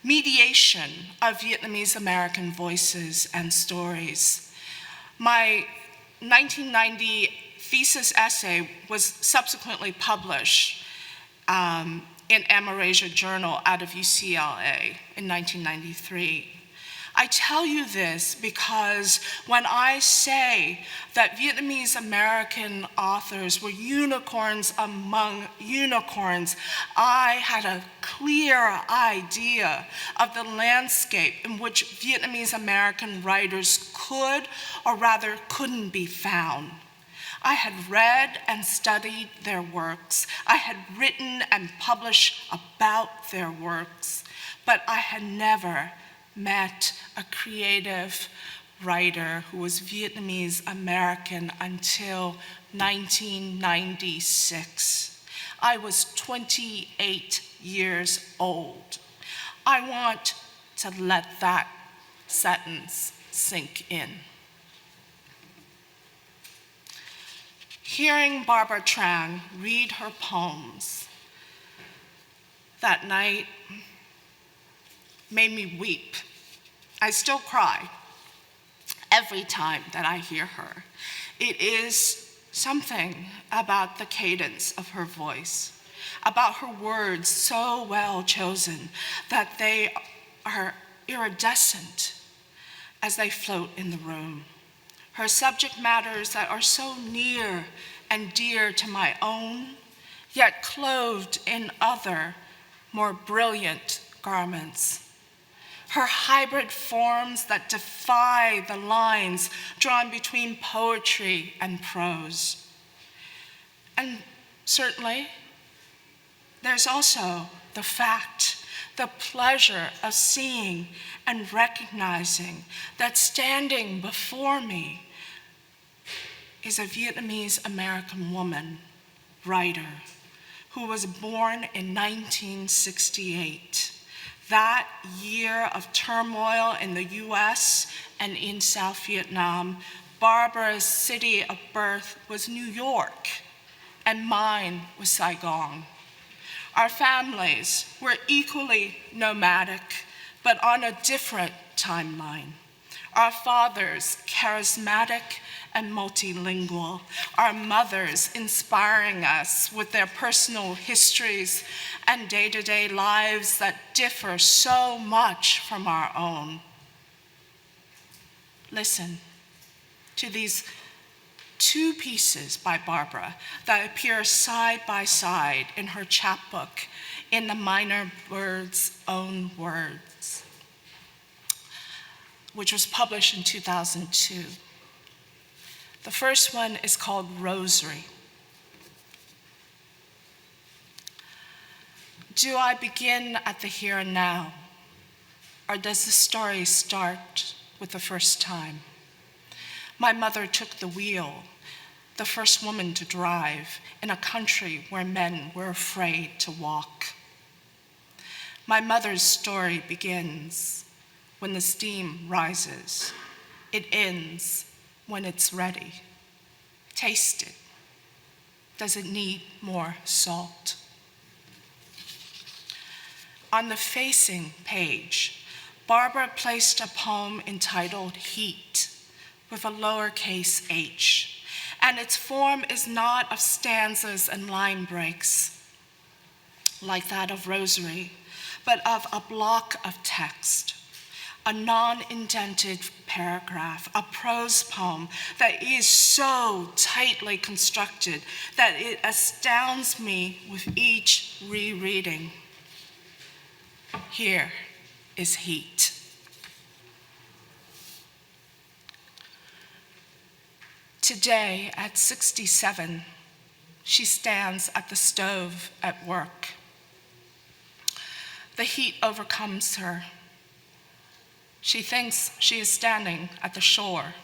mediation of Vietnamese American voices and stories. My 1990 thesis essay was subsequently published in Amerasia Journal out of UCLA in 1993. I tell you this because when I say that Vietnamese American authors were unicorns among unicorns, I had a clear idea of the landscape in which Vietnamese American writers could, or rather couldn't, be found. I had read and studied their works. I had written and published about their works, but I had never met a creative writer who was Vietnamese American until 1996. I was 28 years old. I want to let that sentence sink in. Hearing Barbara Trang read her poems that night made me weep. I still cry every time that I hear her. It is something about the cadence of her voice, about her words so well chosen that they are iridescent as they float in the room. Her subject matters that are so near and dear to my own, yet clothed in other, more brilliant garments. Her hybrid forms that defy the lines drawn between poetry and prose. And certainly, there's also the fact, the pleasure of seeing and recognizing that standing before me is a Vietnamese American woman, writer, who was born in 1968. That year of turmoil in the US and in South Vietnam, Barbara's city of birth was New York, and mine was Saigon. Our families were equally nomadic, but on a different timeline. Our fathers, charismatic and multilingual. Our mothers, inspiring us with their personal histories and day-to-day lives that differ so much from our own. Listen to these two pieces by Barbara that appear side by side in her chapbook, In the Minor Bird's Own Words, which was published in 2002. The first one is called Rosary. Do I begin at the here and now, or does the story start with the first time? My mother took the wheel, the first woman to drive in a country where men were afraid to walk. My mother's story begins when the steam rises. It ends when it's ready. Taste it. Does it need more salt? On the facing page, Barbara placed a poem entitled Heat with a lowercase h, and its form is not of stanzas and line breaks like that of Rosary, but of a block of text, a non-indented paragraph, a prose poem that is so tightly constructed that it astounds me with each rereading. Here is heat. Today, at 67, she stands at the stove at work. The heat overcomes her. She thinks she is standing at the shore.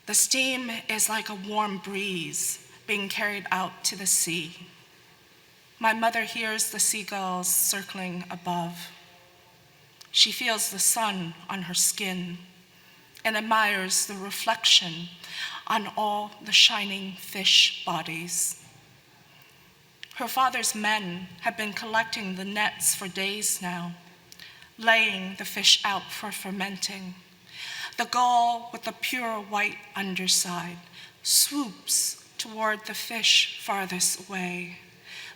The steam is like a warm breeze being carried out to the sea. My mother hears the seagulls circling above. She feels the sun on her skin and admires the reflection on all the shining fish bodies. Her father's men have been collecting the nets for days now, laying the fish out for fermenting. The gull with the pure white underside swoops toward the fish farthest away,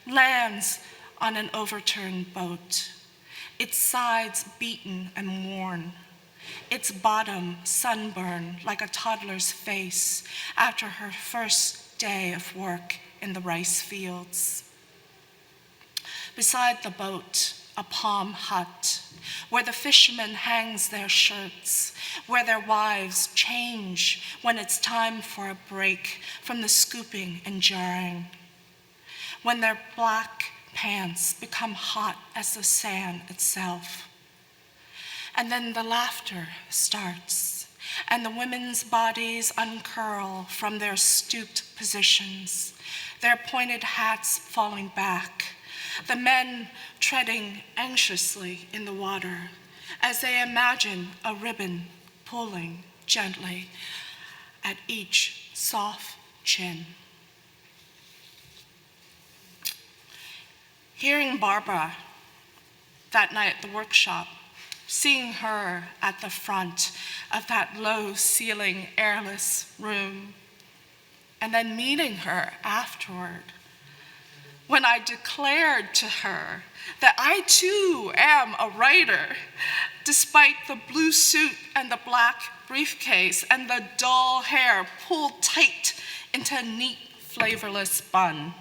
lands on an overturned boat, its sides beaten and worn, its bottom sunburned like a toddler's face after her first day of work in the rice fields. Beside the boat, a palm hut, where the fishermen hangs their shirts, where their wives change when it's time for a break from the scooping and jarring, when their black pants become hot as the sand itself. And then the laughter starts, and the women's bodies uncurl from their stooped positions, their pointed hats falling back, the men treading anxiously in the water as they imagine a ribbon pulling gently at each soft chin. Hearing Barbara that night at the workshop, seeing her at the front of that low-ceiling, airless room, and then meeting her afterward, when I declared to her that I too am a writer, despite the blue suit and the black briefcase and the dull hair pulled tight into a neat, flavorless bun.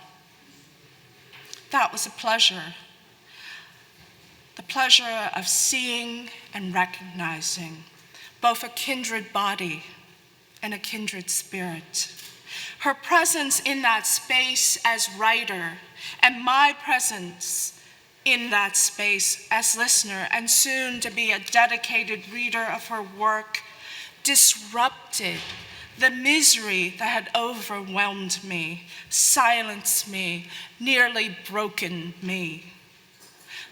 That was a pleasure. The pleasure of seeing and recognizing both a kindred body and a kindred spirit. Her presence in that space as writer and my presence in that space as listener and soon to be a dedicated reader of her work disrupted the misery that had overwhelmed me, silenced me, nearly broken me.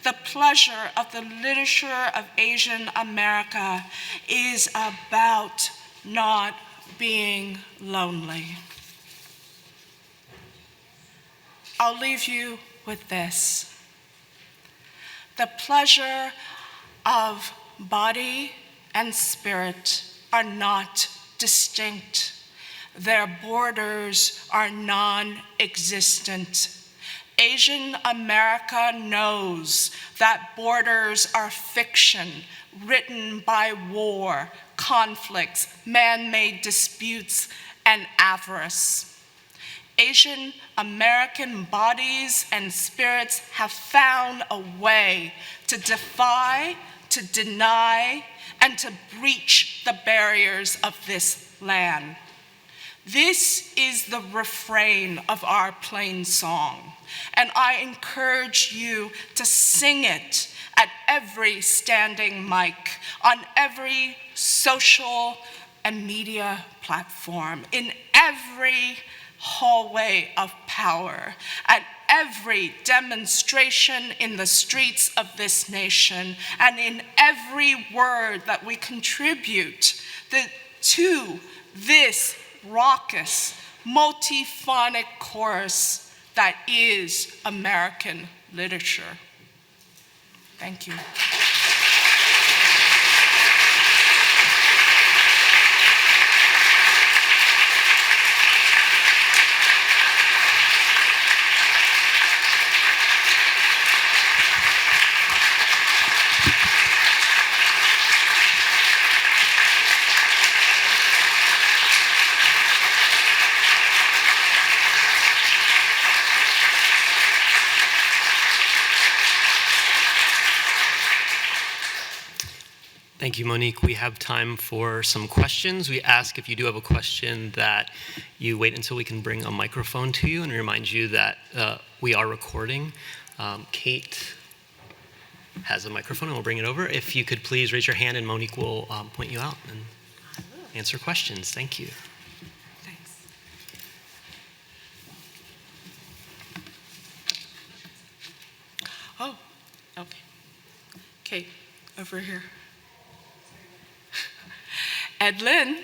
The pleasure of the literature of Asian America is about not being lonely. I'll leave you with this. The pleasure of body and spirit are not distinct. Their borders are non-existent. Asian America knows that borders are fiction, written by war, conflicts, man-made disputes, and avarice. Asian American bodies and spirits have found a way to defy, to deny, and to breach the barriers of this land. This is the refrain of our plain song, and I encourage you to sing it at every standing mic, on every social and media platform, in every hallway of power, at every demonstration in the streets of this nation, and in every word that we contribute to this raucous, multiphonic chorus that is American literature. Thank you. Thank you, Monique. We have time for some questions. We ask if you do have a question that you wait until we can bring a microphone to you, and remind you that we are recording. Kate has a microphone and we'll bring it over. If you could please raise your hand and Monique will point you out and answer questions. Thank you. Thanks. Oh, okay. Kate, over here. Ed Lin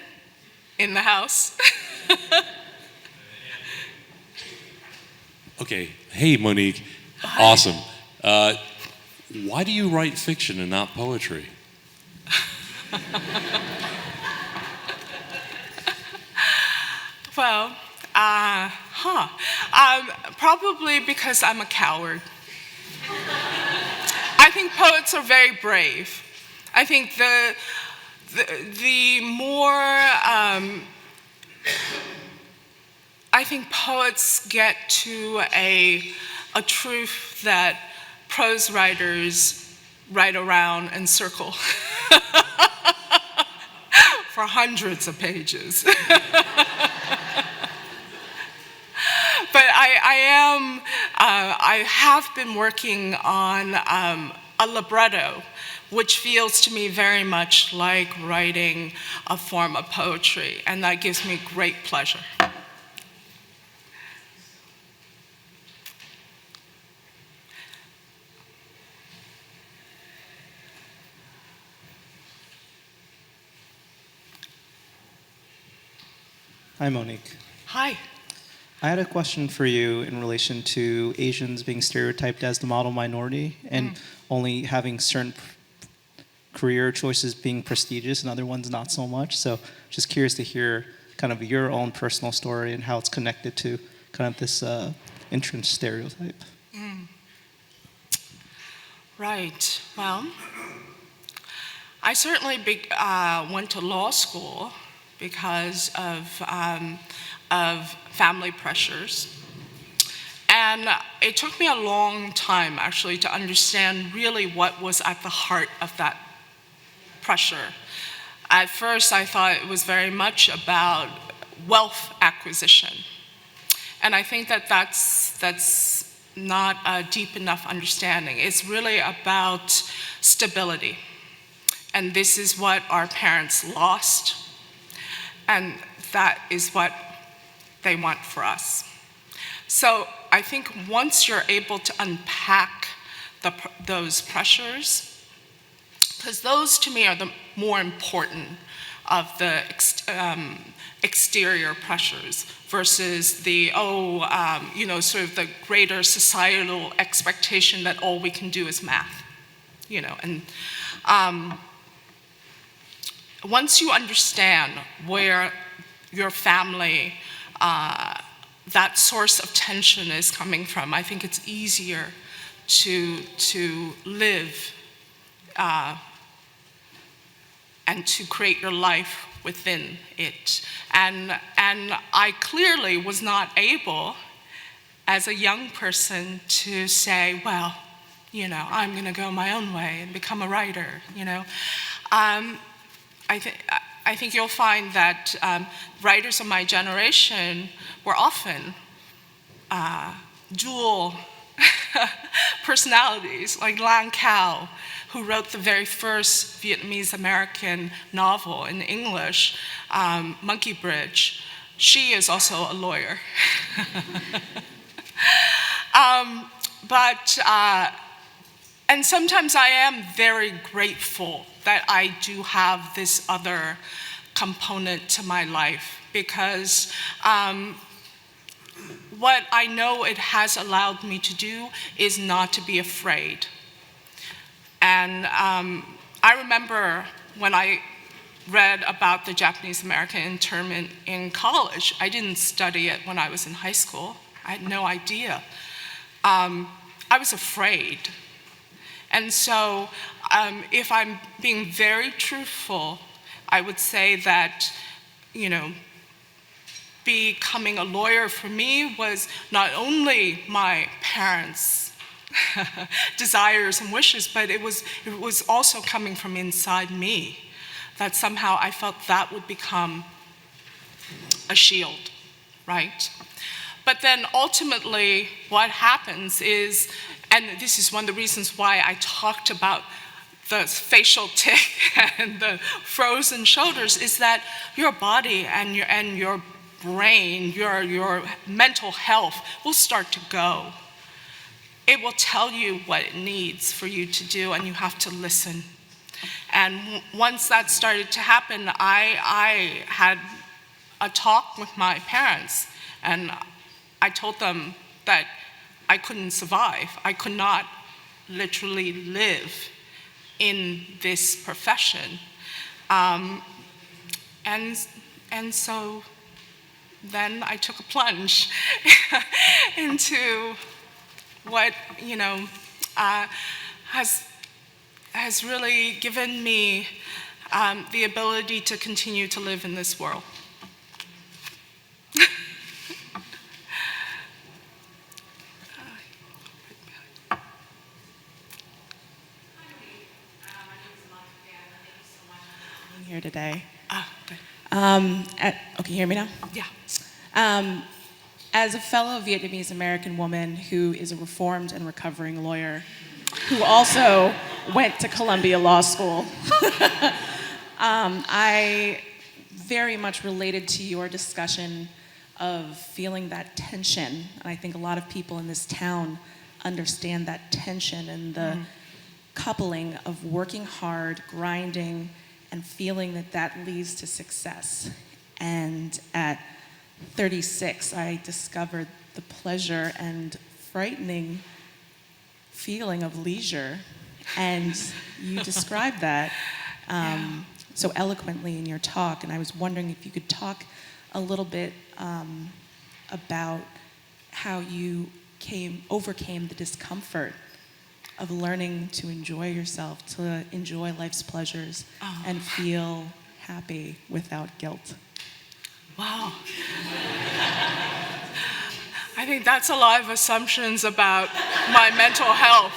in the house. Okay. Hey, Monique. Awesome. Why do you write fiction and not poetry? Well, probably because I'm a coward. I think poets are very brave. I think the more I think poets get to a truth that prose writers write around and circle for hundreds of pages. But I have been working on a libretto, which feels to me very much like writing a form of poetry, and that gives me great pleasure. Hi, Monique. Hi. I had a question for you in relation to Asians being stereotyped as the model minority and only having certain career choices being prestigious and other ones not so much. So just curious to hear kind of your own personal story and how it's connected to kind of this entrance stereotype. Right. Well, I certainly went to law school because of family pressures. And it took me a long time, actually, to understand really what was at the heart of that pressure. At first, I thought it was very much about wealth acquisition. And I think that that's not a deep enough understanding. It's really about stability. And this is what our parents lost. And that is what they want for us. So I think once you're able to unpack those pressures, because those to me are the more important of the exterior pressures versus the, sort of the greater societal expectation that all we can do is math, and once you understand where your family, that source of tension is coming from, I think it's easier to live and to create your life within it. And I clearly was not able, as a young person, to say, well, I'm gonna go my own way and become a writer, I think you'll find that writers of my generation were often dual personalities, like Lan Cao, who wrote the very first Vietnamese-American novel in English, Monkey Bridge. She is also a lawyer. And sometimes I am very grateful that I do have this other component to my life, because what I know it has allowed me to do is not to be afraid. And I remember when I read about the Japanese-American internment in college. I didn't study it when I was in high school. I had no idea. I was afraid. And so if I'm being very truthful, I would say that, becoming a lawyer for me was not only my parents' desires and wishes, but it was also coming from inside me, that somehow I felt that would become a shield, right? But then ultimately what happens is, and this is one of the reasons why I talked about the facial tic and the frozen shoulders, is that your body and your brain, your mental health will start to go. It will tell you what it needs for you to do, and you have to listen. And once that started to happen, I had a talk with my parents, and I told them that I couldn't survive. I could not literally live in this profession. And so then I took a plunge into what, has really given me the ability to continue to live in this world. Here today. Good. Okay, you hear me now? Yeah. As a fellow Vietnamese American woman who is a reformed and recovering lawyer, who also went to Columbia Law School, I very much related to your discussion of feeling that tension. And I think a lot of people in this town understand that tension and the coupling of working hard, grinding, and feeling that that leads to success. And at 36, I discovered the pleasure and frightening feeling of leisure. And you described that so eloquently in your talk. And I was wondering if you could talk a little bit about how you overcame the discomfort of learning to enjoy yourself, to enjoy life's pleasures, and feel happy without guilt. Wow. I think that's a lot of assumptions about my mental health.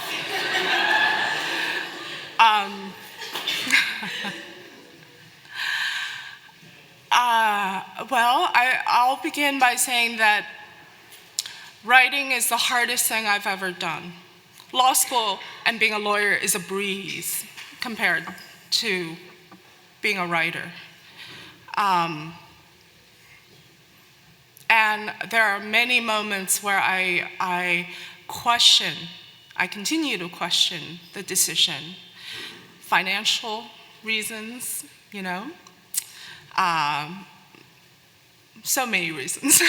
Well, I'll begin by saying that writing is the hardest thing I've ever done. Law school and being a lawyer is a breeze compared to being a writer. And there are many moments where I continue to question the decision. Financial reasons, so many reasons.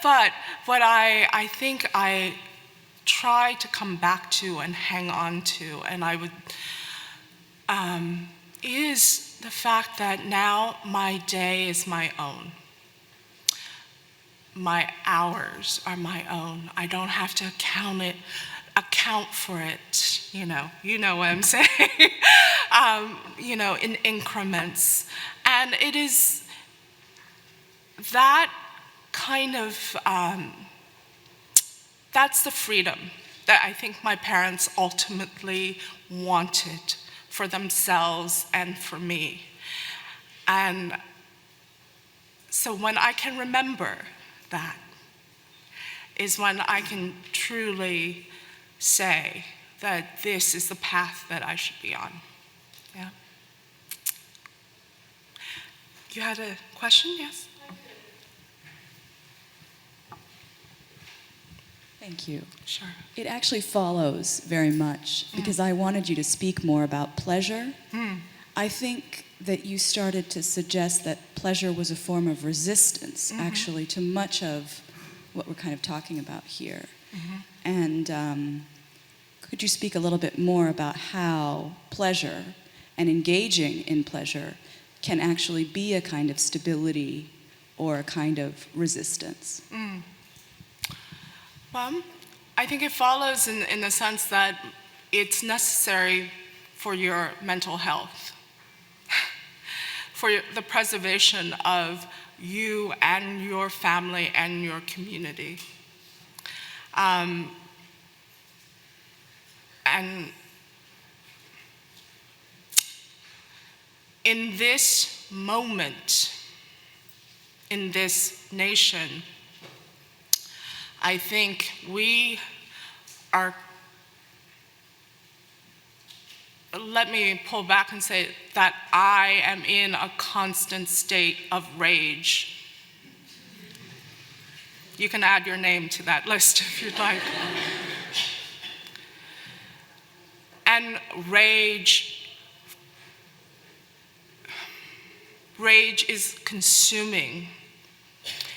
But what I think I try to come back to and hang on to, and I would, is the fact that now my day is my own. My hours are my own. I don't have to account for it, you know what I'm saying, in increments. And it is that kind of, that's the freedom that I think my parents ultimately wanted for themselves and for me. And so when I can remember that is when I can truly say that this is the path that I should be on. Yeah. You had a question, yes? Thank you. Sure. It actually follows very much because I wanted you to speak more about pleasure. I think that you started to suggest that pleasure was a form of resistance, actually, to much of what we're kind of talking about here. And could you speak a little bit more about how pleasure and engaging in pleasure can actually be a kind of stability or a kind of resistance? Well, I think it follows in the sense that it's necessary for your mental health, for the preservation of you and your family and your community. And in this moment, in this nation, I think we are, let me pull back and say that I am in a constant state of rage. You can add your name to that list if you'd like. And rage is consuming.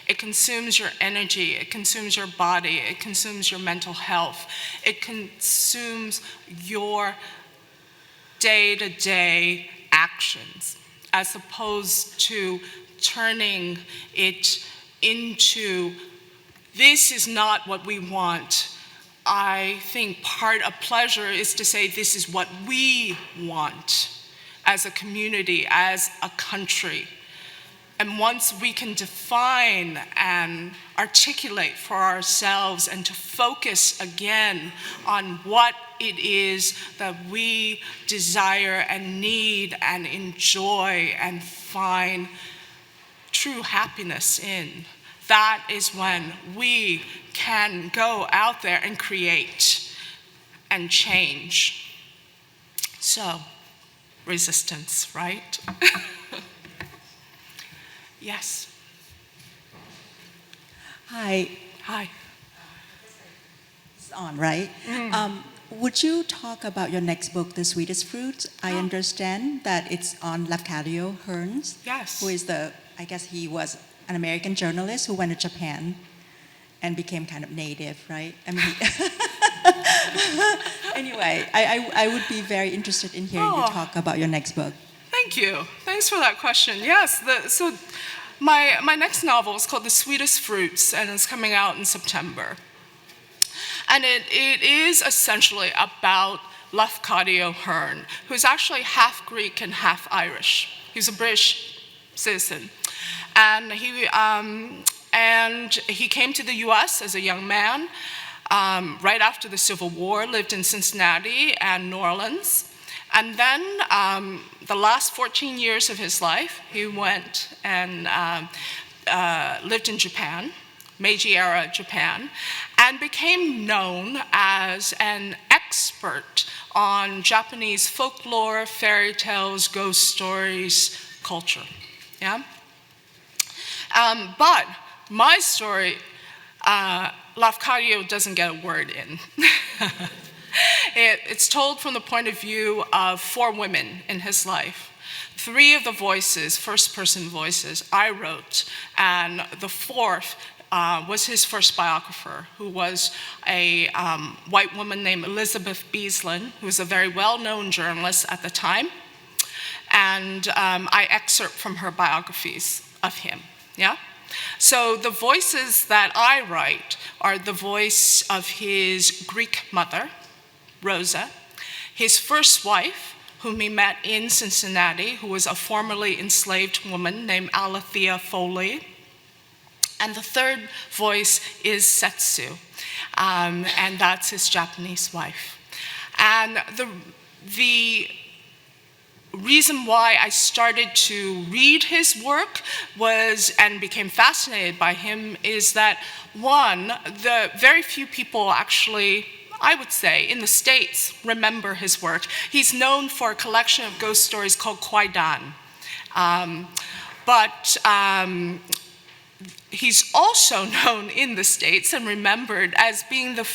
It consumes your energy, it consumes your body, it consumes your mental health, it consumes your day-to-day actions, as opposed to turning it into, this is not what we want. I think part of pleasure is to say this is what we want as a community, as a country. And once we can define and articulate for ourselves and to focus again on what it is that we desire and need and enjoy and find true happiness in, that is when we can go out there and create and change. So, resistance, right? Yes. Hi. Hi. It's on, right? Would you talk about your next book, The Sweetest Fruits? I understand that it's on Lafcadio Hearns. Yes. Who is I guess he was an American journalist who went to Japan and became kind of native, right? I mean, anyway, I would be very interested in hearing you talk about your next book. Thank you. Thanks for that question. Yes, so my next novel is called The Sweetest Fruits, and it's coming out in September. And it is essentially about Lafcadio Hearn, who's actually half Greek and half Irish. He's a British citizen. And he came to the US as a young man right after the Civil War, lived in Cincinnati and New Orleans. And then the last 14 years of his life, he went and lived in Japan, Meiji era Japan, and became known as an expert on Japanese folklore, fairy tales, ghost stories, culture. Yeah? But my story, Lafcadio doesn't get a word in. It's told from the point of view of 4 women in his life. 3 of the voices, first-person voices, I wrote, and the 4th was his first biographer, who was a white woman named Elizabeth Beaslin, who was a very well-known journalist at the time. And I excerpt from her biographies of him, yeah? So the voices that I write are the voice of his Greek mother, Rosa, his first wife, whom he met in Cincinnati, who was a formerly enslaved woman named Alethea Foley. And the third voice is Setsu, and that's his Japanese wife. And the reason why I started to read his work and became fascinated by him is that, one, the very few people actually, I would say, in the States remember his work. He's known for a collection of ghost stories called Kwaidan. But he's also known in the States and remembered as being the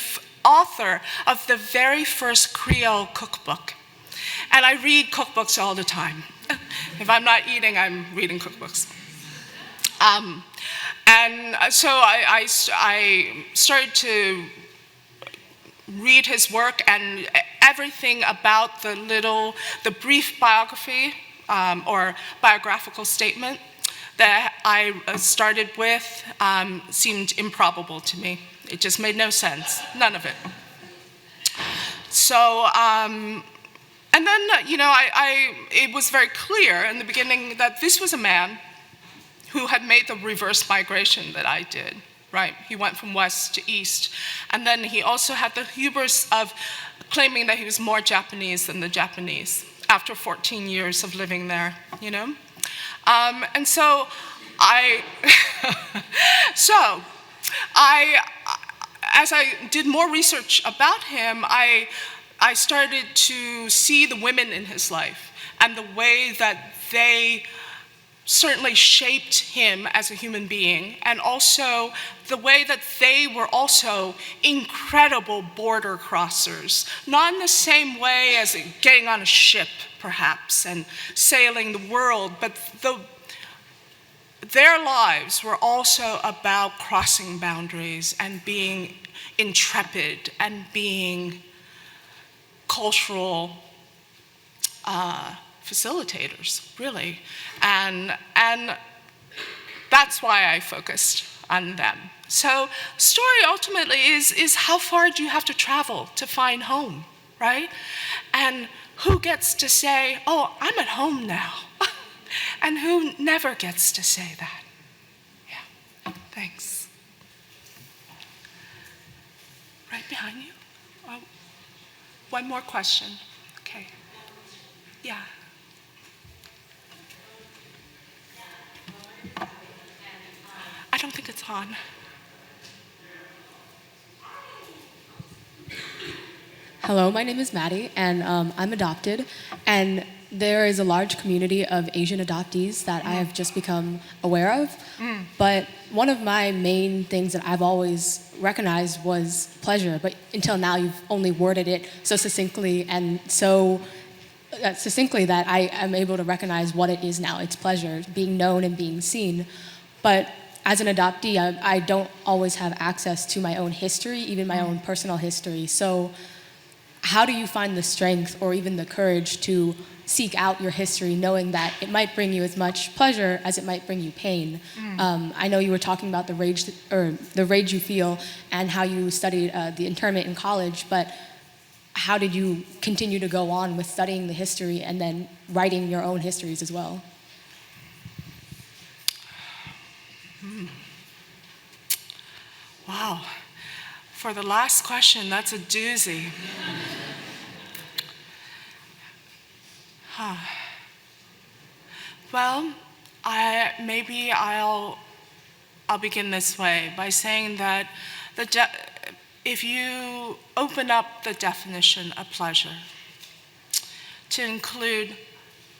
author of the very first Creole cookbook. And I read cookbooks all the time. If I'm not eating, I'm reading cookbooks. And so I started to read his work, and everything about the brief biography or biographical statement that I started with seemed improbable to me. It just made no sense, none of it. So, and then, it was very clear in the beginning that this was a man who had made the reverse migration that I did. right? He went from west to east. And then he also had the hubris of claiming that he was more Japanese than the Japanese after 14 years of living there, you know? And so as I did more research about him, I started to see the women in his life and the way that they certainly shaped him as a human being, and also the way that they were also incredible border crossers, not in the same way as getting on a ship, perhaps, and sailing the world, but their lives were also about crossing boundaries and being intrepid and being cultural facilitators, really. And that's why I focused on them. So story ultimately is how far do you have to travel to find home, right? And who gets to say, oh, I'm at home now? And who never gets to say that? Yeah, thanks. Right behind you? Oh, one more question. Okay. Yeah. I don't think it's on. Hello, my name is Maddie, and I'm adopted. And there is a large community of Asian adoptees that I have just become aware of. But one of my main things that I've always recognized was pleasure. But until now, you've only worded it so succinctly and so succinctly that I am able to recognize what it is now. It's pleasure, being known and being seen. But as an adoptee, I don't always have access to my own history, even my own personal history. So how do you find the strength or even the courage to seek out your history, knowing that it might bring you as much pleasure as it might bring you pain? I know you were talking about the rage you feel and how you studied the internment in college, but how did you continue to go on with studying the history and then writing your own histories as well? Wow. For the last question, that's a doozy. Well, I'll begin this way by saying that if you open up the definition of pleasure to include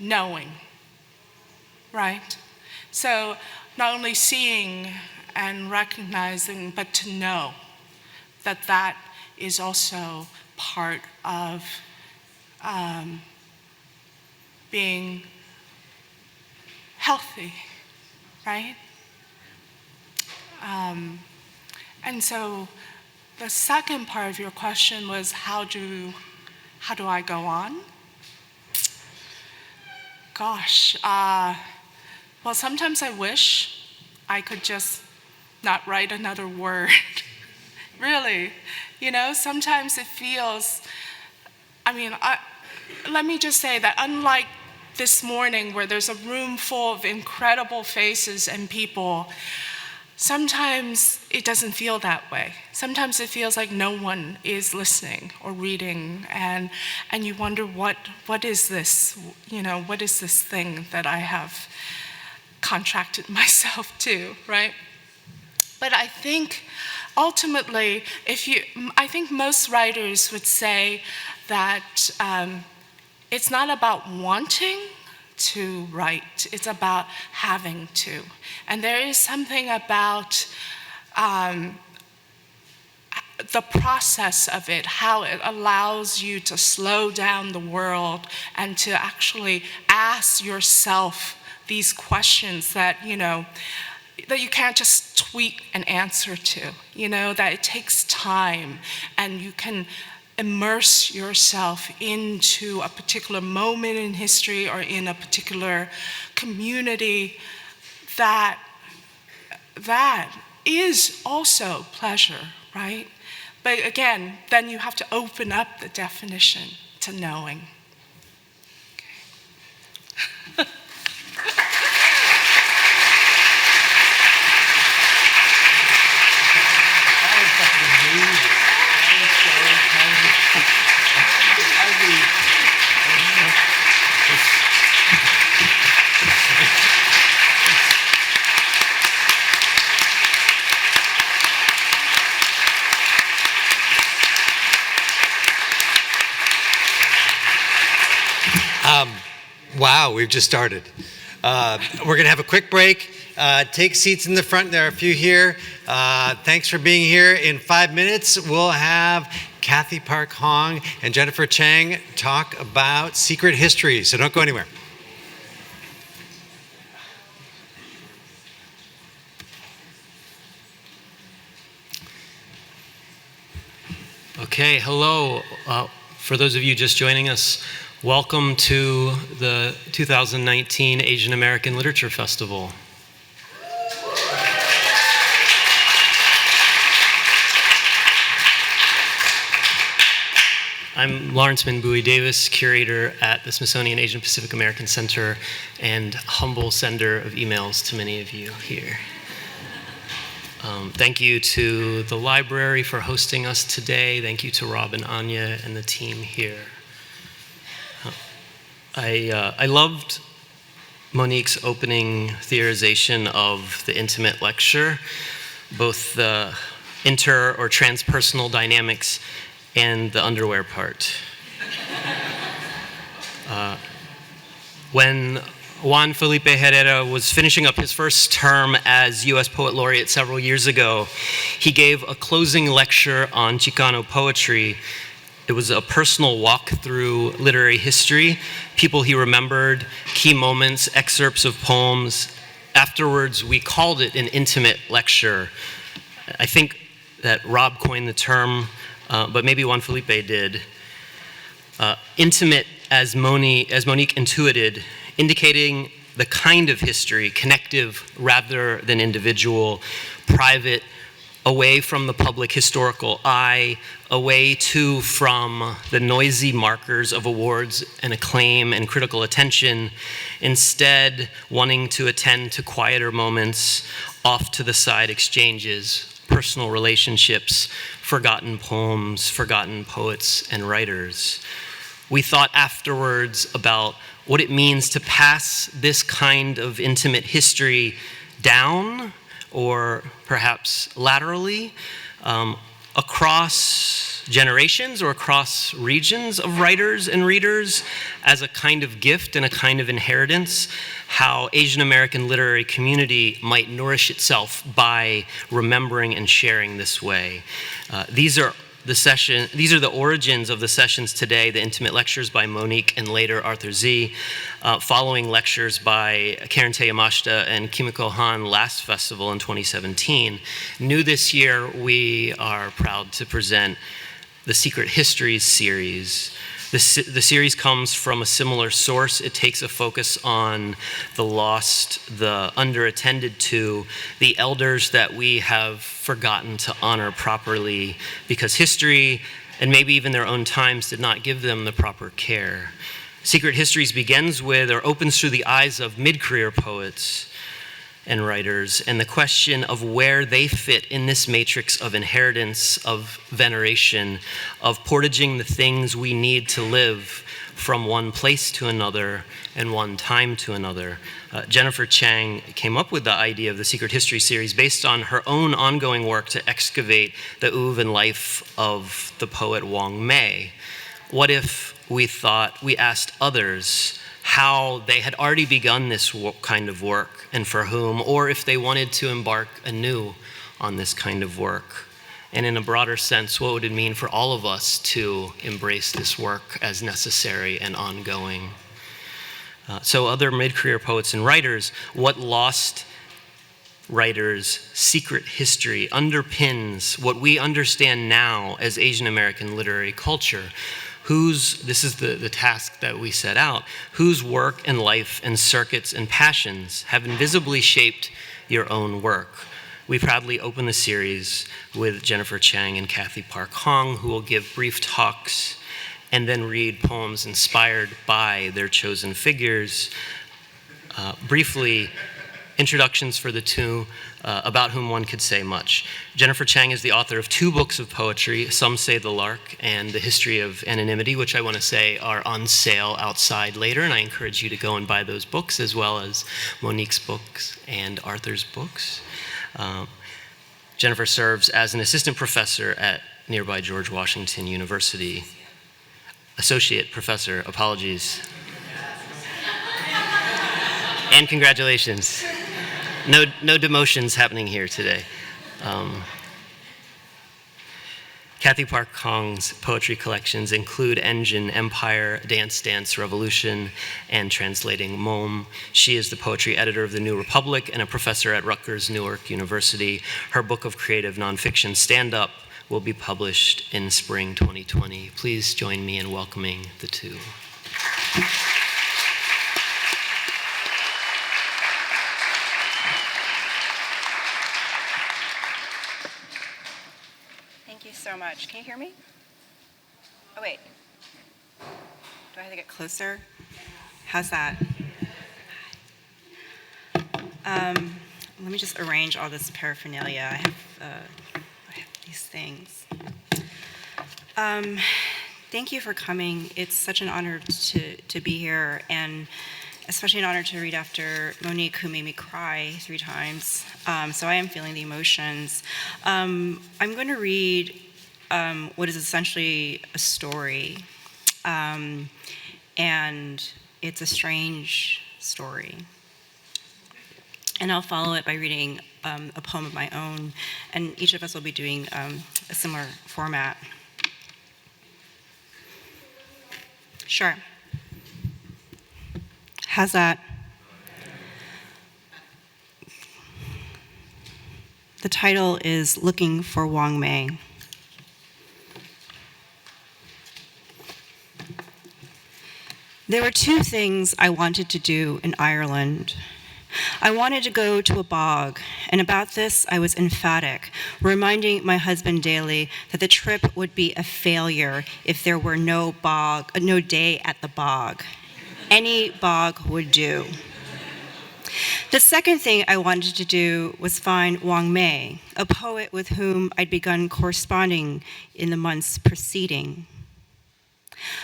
knowing, right? So not only seeing and recognizing, but to know that that is also part of being healthy, right? And so the second part of your question was how do I go on? Gosh, well, sometimes I wish I could just not write another word. Really, you know, sometimes it feels, let me just say that unlike this morning where there's a room full of incredible faces and people, sometimes it doesn't feel that way. Sometimes it feels like no one is listening or reading, and you wonder what is this, you know, what is this thing that I have contracted myself to, right? But I think ultimately, I think most writers would say that it's not about wanting to write, it's about having to. And there is something about the process of it, how it allows you to slow down the world and to actually ask yourself these questions that, you know, that you can't just tweet an answer to, you know, that it takes time and you can immerse yourself into a particular moment in history or in a particular community that is also pleasure, right? But again, then you have to open up the definition to knowing. Okay. Wow, we've just started. We're going to have a quick break. Take seats in the front. There are a few here. Thanks for being here. In 5 minutes, we'll have Kathy Park Hong and Jennifer Chang talk about secret history. So don't go anywhere. Okay, hello. For those of you just joining us, welcome to the 2019 Asian American Literature Festival. I'm Lawrence Minbui Davis, curator at the Smithsonian Asian Pacific American Center and humble sender of emails to many of you here. Thank you to the library for hosting us today. Thank you to Rob and Anya and the team here. I loved Monique's opening theorization of the intimate lecture, both the inter or transpersonal dynamics and the underwear part. When Juan Felipe Herrera was finishing up his first term as U.S. Poet Laureate several years ago, he gave a closing lecture on Chicano poetry. It was a personal walk through literary history, people he remembered, key moments, excerpts of poems. Afterwards, we called it an intimate lecture. I think that Rob coined the term, but maybe Juan Felipe did. Intimate, as Monique intuited, indicating the kind of history, connective rather than individual, private, away from the public historical eye, away too from the noisy markers of awards and acclaim and critical attention, instead wanting to attend to quieter moments, off to the side exchanges, personal relationships, forgotten poems, forgotten poets and writers. We thought afterwards about what it means to pass this kind of intimate history down, or perhaps laterally, across generations or across regions of writers and readers as a kind of gift and a kind of inheritance, how Asian American literary community might nourish itself by remembering and sharing this way. These are the origins of the sessions today, the intimate lectures by Monique and later Arthur Z, following lectures by Karen Tae Yamashita and Kimiko Han last festival in 2017. New this year, we are proud to present the Secret Histories series. The series comes from a similar source. It takes a focus on the lost, the underattended to, the elders that we have forgotten to honor properly because history and maybe even their own times did not give them the proper care. Secret Histories begins with or opens through the eyes of mid-career poets and writers, and the question of where they fit in this matrix of inheritance, of veneration, of portaging the things we need to live from one place to another and one time to another. Jennifer Chang came up with the idea of the Secret History series based on her own ongoing work to excavate the oeuvre and life of the poet Wang Mei. What if we asked others how they had already begun this kind of work and for whom, or if they wanted to embark anew on this kind of work? And in a broader sense, what would it mean for all of us to embrace this work as necessary and ongoing? So other mid-career poets and writers, what lost writers' secret history underpins what we understand now as Asian American literary culture? This is the task that we set out, whose work and life and circuits and passions have invisibly shaped your own work? We proudly open the series with Jennifer Chang and Kathy Park Hong, who will give brief talks and then read poems inspired by their chosen figures. Briefly, introductions for the two, about whom one could say much. Jennifer Chang is the author of 2 books of poetry, Some Say the Lark and The History of Anonymity, which I want to say are on sale outside later, and I encourage you to go and buy those books, as well as Monique's books and Arthur's books. Jennifer serves as an assistant professor at nearby George Washington University. Associate professor, apologies. And congratulations. No demotions happening here today. Kathy Park Hong's poetry collections include Engine, Empire, Dance Dance, Revolution, and translating Mom. She is the poetry editor of The New Republic and a professor at Rutgers Newark University. Her book of creative nonfiction, Stand Up, will be published in spring 2020. Please join me in welcoming the two. Thank you so much. Can you hear me? Oh, wait. Do I have to get closer? How's that? Let me just arrange all this paraphernalia. I have these things. Thank you for coming. It's such an honor to be here, and especially an honor to read after Monique, who made me cry 3 times. So I am feeling the emotions. I'm going to read what is essentially a story, and it's a strange story. And I'll follow it by reading a poem of my own, and each of us will be doing a similar format. Sure. How's that? The title is Looking for Wang Mei. There were 2 things I wanted to do in Ireland. I wanted to go to a bog, and about this I was emphatic, reminding my husband daily that the trip would be a failure if there were no day at the bog. Any bog would do. The second thing I wanted to do was find Wang Mei, a poet with whom I'd begun corresponding in the months preceding.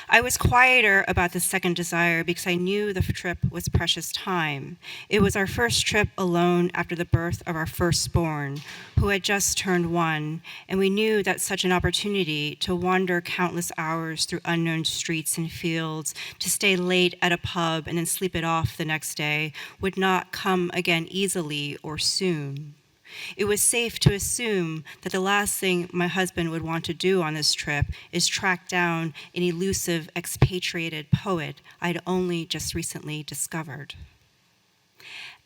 I was quieter about the second desire because I knew the trip was precious time. It was our first trip alone after the birth of our firstborn, who had just turned 1, and we knew that such an opportunity to wander countless hours through unknown streets and fields, to stay late at a pub and then sleep it off the next day, would not come again easily or soon. It was safe to assume that the last thing my husband would want to do on this trip is track down an elusive expatriated poet I'd only just recently discovered.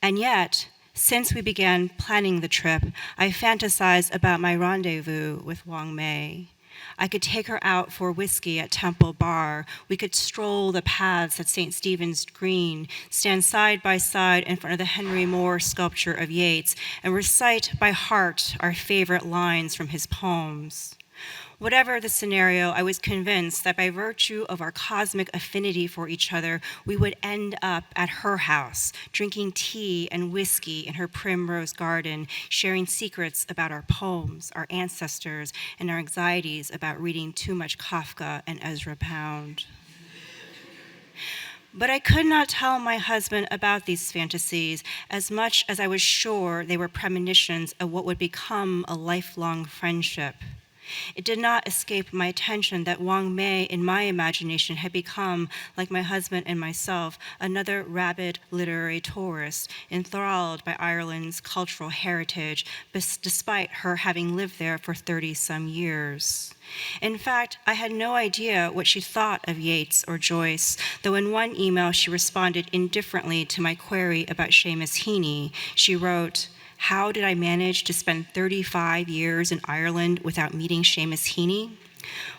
And yet, since we began planning the trip, I fantasized about my rendezvous with Wang Mei. I could take her out for whiskey at Temple Bar. We could stroll the paths at St. Stephen's Green, stand side by side in front of the Henry Moore sculpture of Yeats, and recite by heart our favorite lines from his poems. Whatever the scenario, I was convinced that by virtue of our cosmic affinity for each other, we would end up at her house, drinking tea and whiskey in her primrose garden, sharing secrets about our poems, our ancestors, and our anxieties about reading too much Kafka and Ezra Pound. But I could not tell my husband about these fantasies as much as I was sure they were premonitions of what would become a lifelong friendship. It did not escape my attention that Wang Mei, in my imagination, had become, like my husband and myself, another rabid literary tourist, enthralled by Ireland's cultural heritage, despite her having lived there for 30-some years. In fact, I had no idea what she thought of Yeats or Joyce, though in one email she responded indifferently to my query about Seamus Heaney. She wrote, "How did I manage to spend 35 years in Ireland without meeting Seamus Heaney?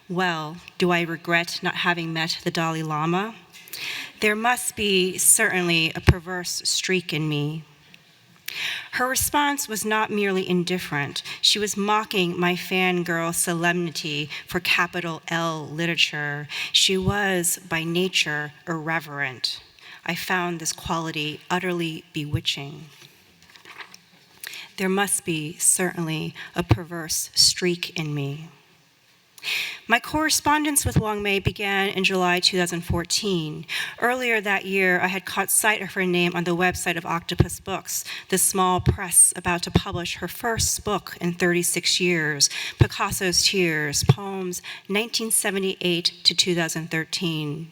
Well, do I regret not having met the Dalai Lama? There must be certainly a perverse streak in me." Her response was not merely indifferent. She was mocking my fangirl solemnity for capital L literature. She was, by nature, irreverent. I found this quality utterly bewitching. There must be, certainly, a perverse streak in me. My correspondence with Wang Mei began in July 2014. Earlier that year, I had caught sight of her name on the website of Octopus Books, the small press about to publish her first book in 36 years, Picasso's Tears, Poems 1978 to 2013.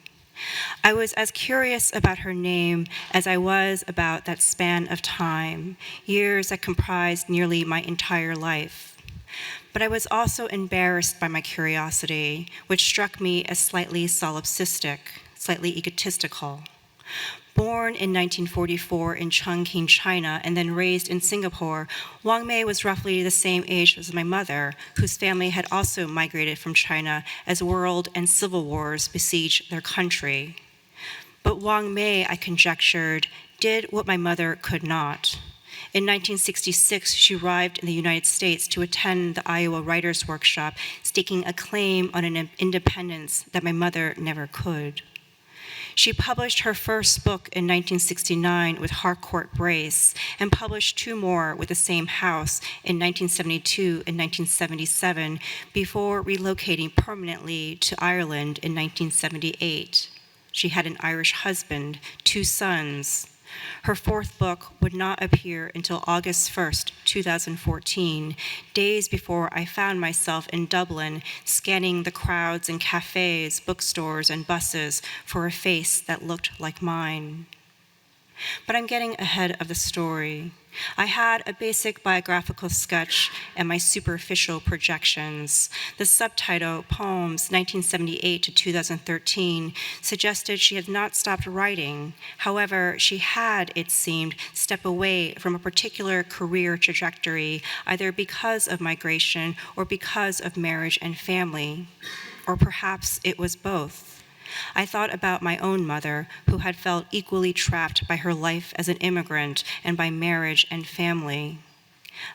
I was as curious about her name as I was about that span of time, years that comprised nearly my entire life. But I was also embarrassed by my curiosity, which struck me as slightly solipsistic, slightly egotistical. Born in 1944 in Chongqing, China, and then raised in Singapore, Wang Mei was roughly the same age as my mother, whose family had also migrated from China as world and civil wars besieged their country. But Wang Mei, I conjectured, did what my mother could not. In 1966, she arrived in the United States to attend the Iowa Writers' Workshop, staking a claim on an independence that my mother never could. She published her first book in 1969 with Harcourt Brace, and published 2 more with the same house in 1972 and 1977, before relocating permanently to Ireland in 1978. She had an Irish husband, 2 sons. Her 4th book would not appear until August 1st, 2014, days before I found myself in Dublin scanning the crowds in cafes, bookstores, and buses for a face that looked like mine. But I'm getting ahead of the story. I had a basic biographical sketch and my superficial projections. The subtitle, Poems 1978 to 2013, suggested she had not stopped writing. However, she had, it seemed, stepped away from a particular career trajectory, either because of migration or because of marriage and family. Or perhaps it was both. I thought about my own mother, who had felt equally trapped by her life as an immigrant and by marriage and family.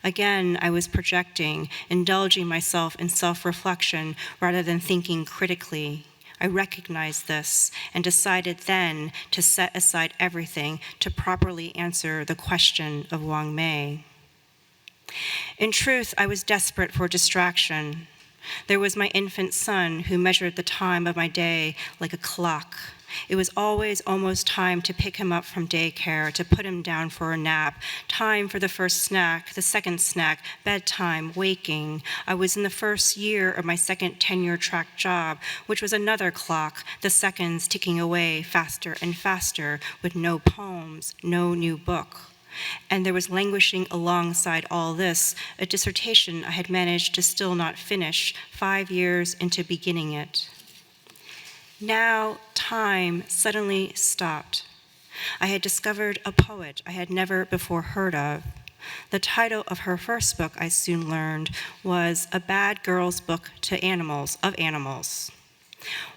Again, I was projecting, indulging myself in self-reflection rather than thinking critically. I recognized this and decided then to set aside everything to properly answer the question of Wang Mei. In truth, I was desperate for distraction. There was my infant son who measured the time of my day like a clock. It was always almost time to pick him up from daycare, to put him down for a nap, time for the first snack, the second snack, bedtime, waking. I was in the first year of my second tenure-track job, which was another clock, the seconds ticking away faster and faster, with no poems, no new book. And there was languishing alongside all this a dissertation I had managed to still not finish 5 years into beginning it. Now time suddenly stopped. I had discovered a poet I had never before heard of. The title of her first book, I soon learned, was A Bad Girl's Book to Animals, of Animals.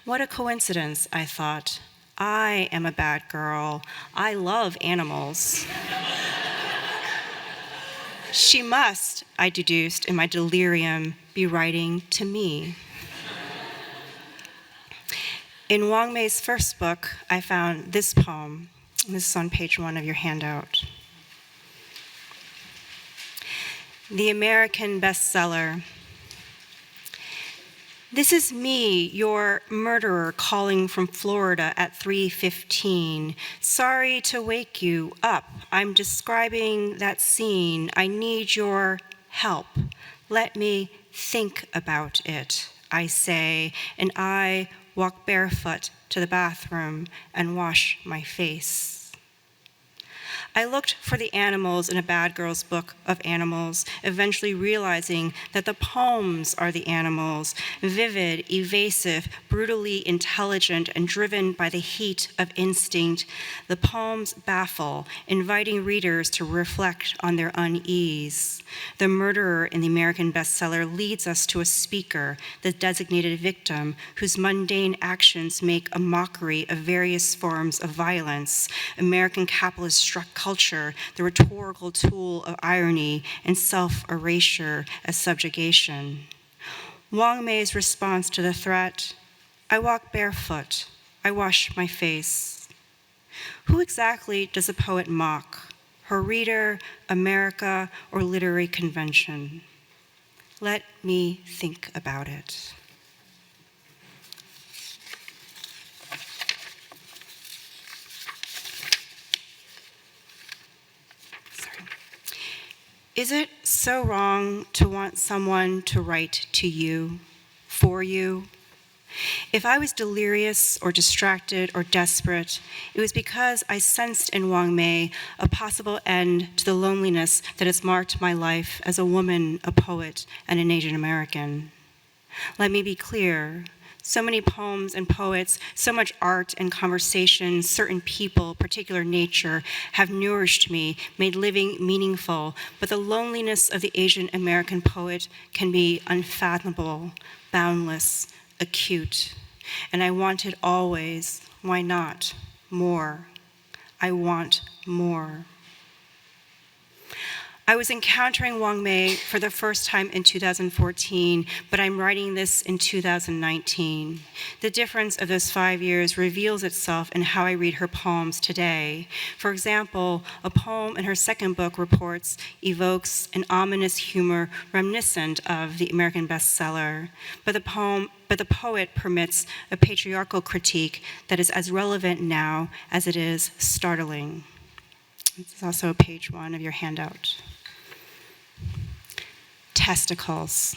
What a coincidence, I thought. I am a bad girl. I love animals. She must, I deduced in my delirium, be writing to me. In Wang Mei's first book, I found this poem. This is on page 1 of your handout. The American bestseller. This is me, your murderer, calling from Florida at 3:15. Sorry to wake you up. I'm describing that scene. I need your help. Let me think about it, I say, and I walk barefoot to the bathroom and wash my face. I looked for the animals in A Bad Girl's Book of Animals, eventually realizing that the poems are the animals, vivid, evasive, brutally intelligent, and driven by the heat of instinct. The poems baffle, inviting readers to reflect on their unease. The murderer in the American bestseller leads us to a speaker, the designated victim, whose mundane actions make a mockery of various forms of violence. American capitalist struck culture, the rhetorical tool of irony and self-erasure as subjugation. Wang Mei's response to the threat, I walk barefoot, I wash my face. Who exactly does the poet mock? Her reader, America, or literary convention? Let me think about it. Is it so wrong to want someone to write to you, for you? If I was delirious or distracted or desperate, it was because I sensed in Wang Mei a possible end to the loneliness that has marked my life as a woman, a poet, and an Asian American. Let me be clear. So many poems and poets, so much art and conversation, certain people, particular nature, have nourished me, made living meaningful, but the loneliness of the Asian American poet can be unfathomable, boundless, acute. And I wanted always, why not, more. I want more. I was encountering Wang Mei for the first time in 2014, but I'm writing this in 2019. The difference of those 5 years reveals itself in how I read her poems today. For example, a poem in her second book, Reports, evokes an ominous humor reminiscent of the American bestseller, but the poet permits a patriarchal critique that is as relevant now as it is startling. This is also page 1 of your handout. Testicles.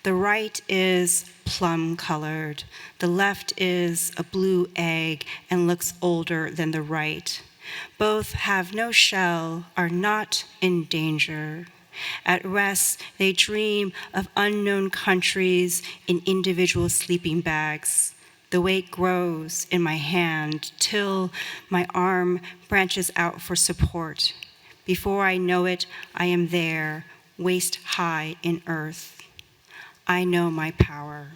The right is plum-colored. The left is a blue egg and looks older than the right. Both have no shell, are not in danger. At rest, they dream of unknown countries in individual sleeping bags. The weight grows in my hand till my arm branches out for support. Before I know it, I am there, waist high in earth. I know my power.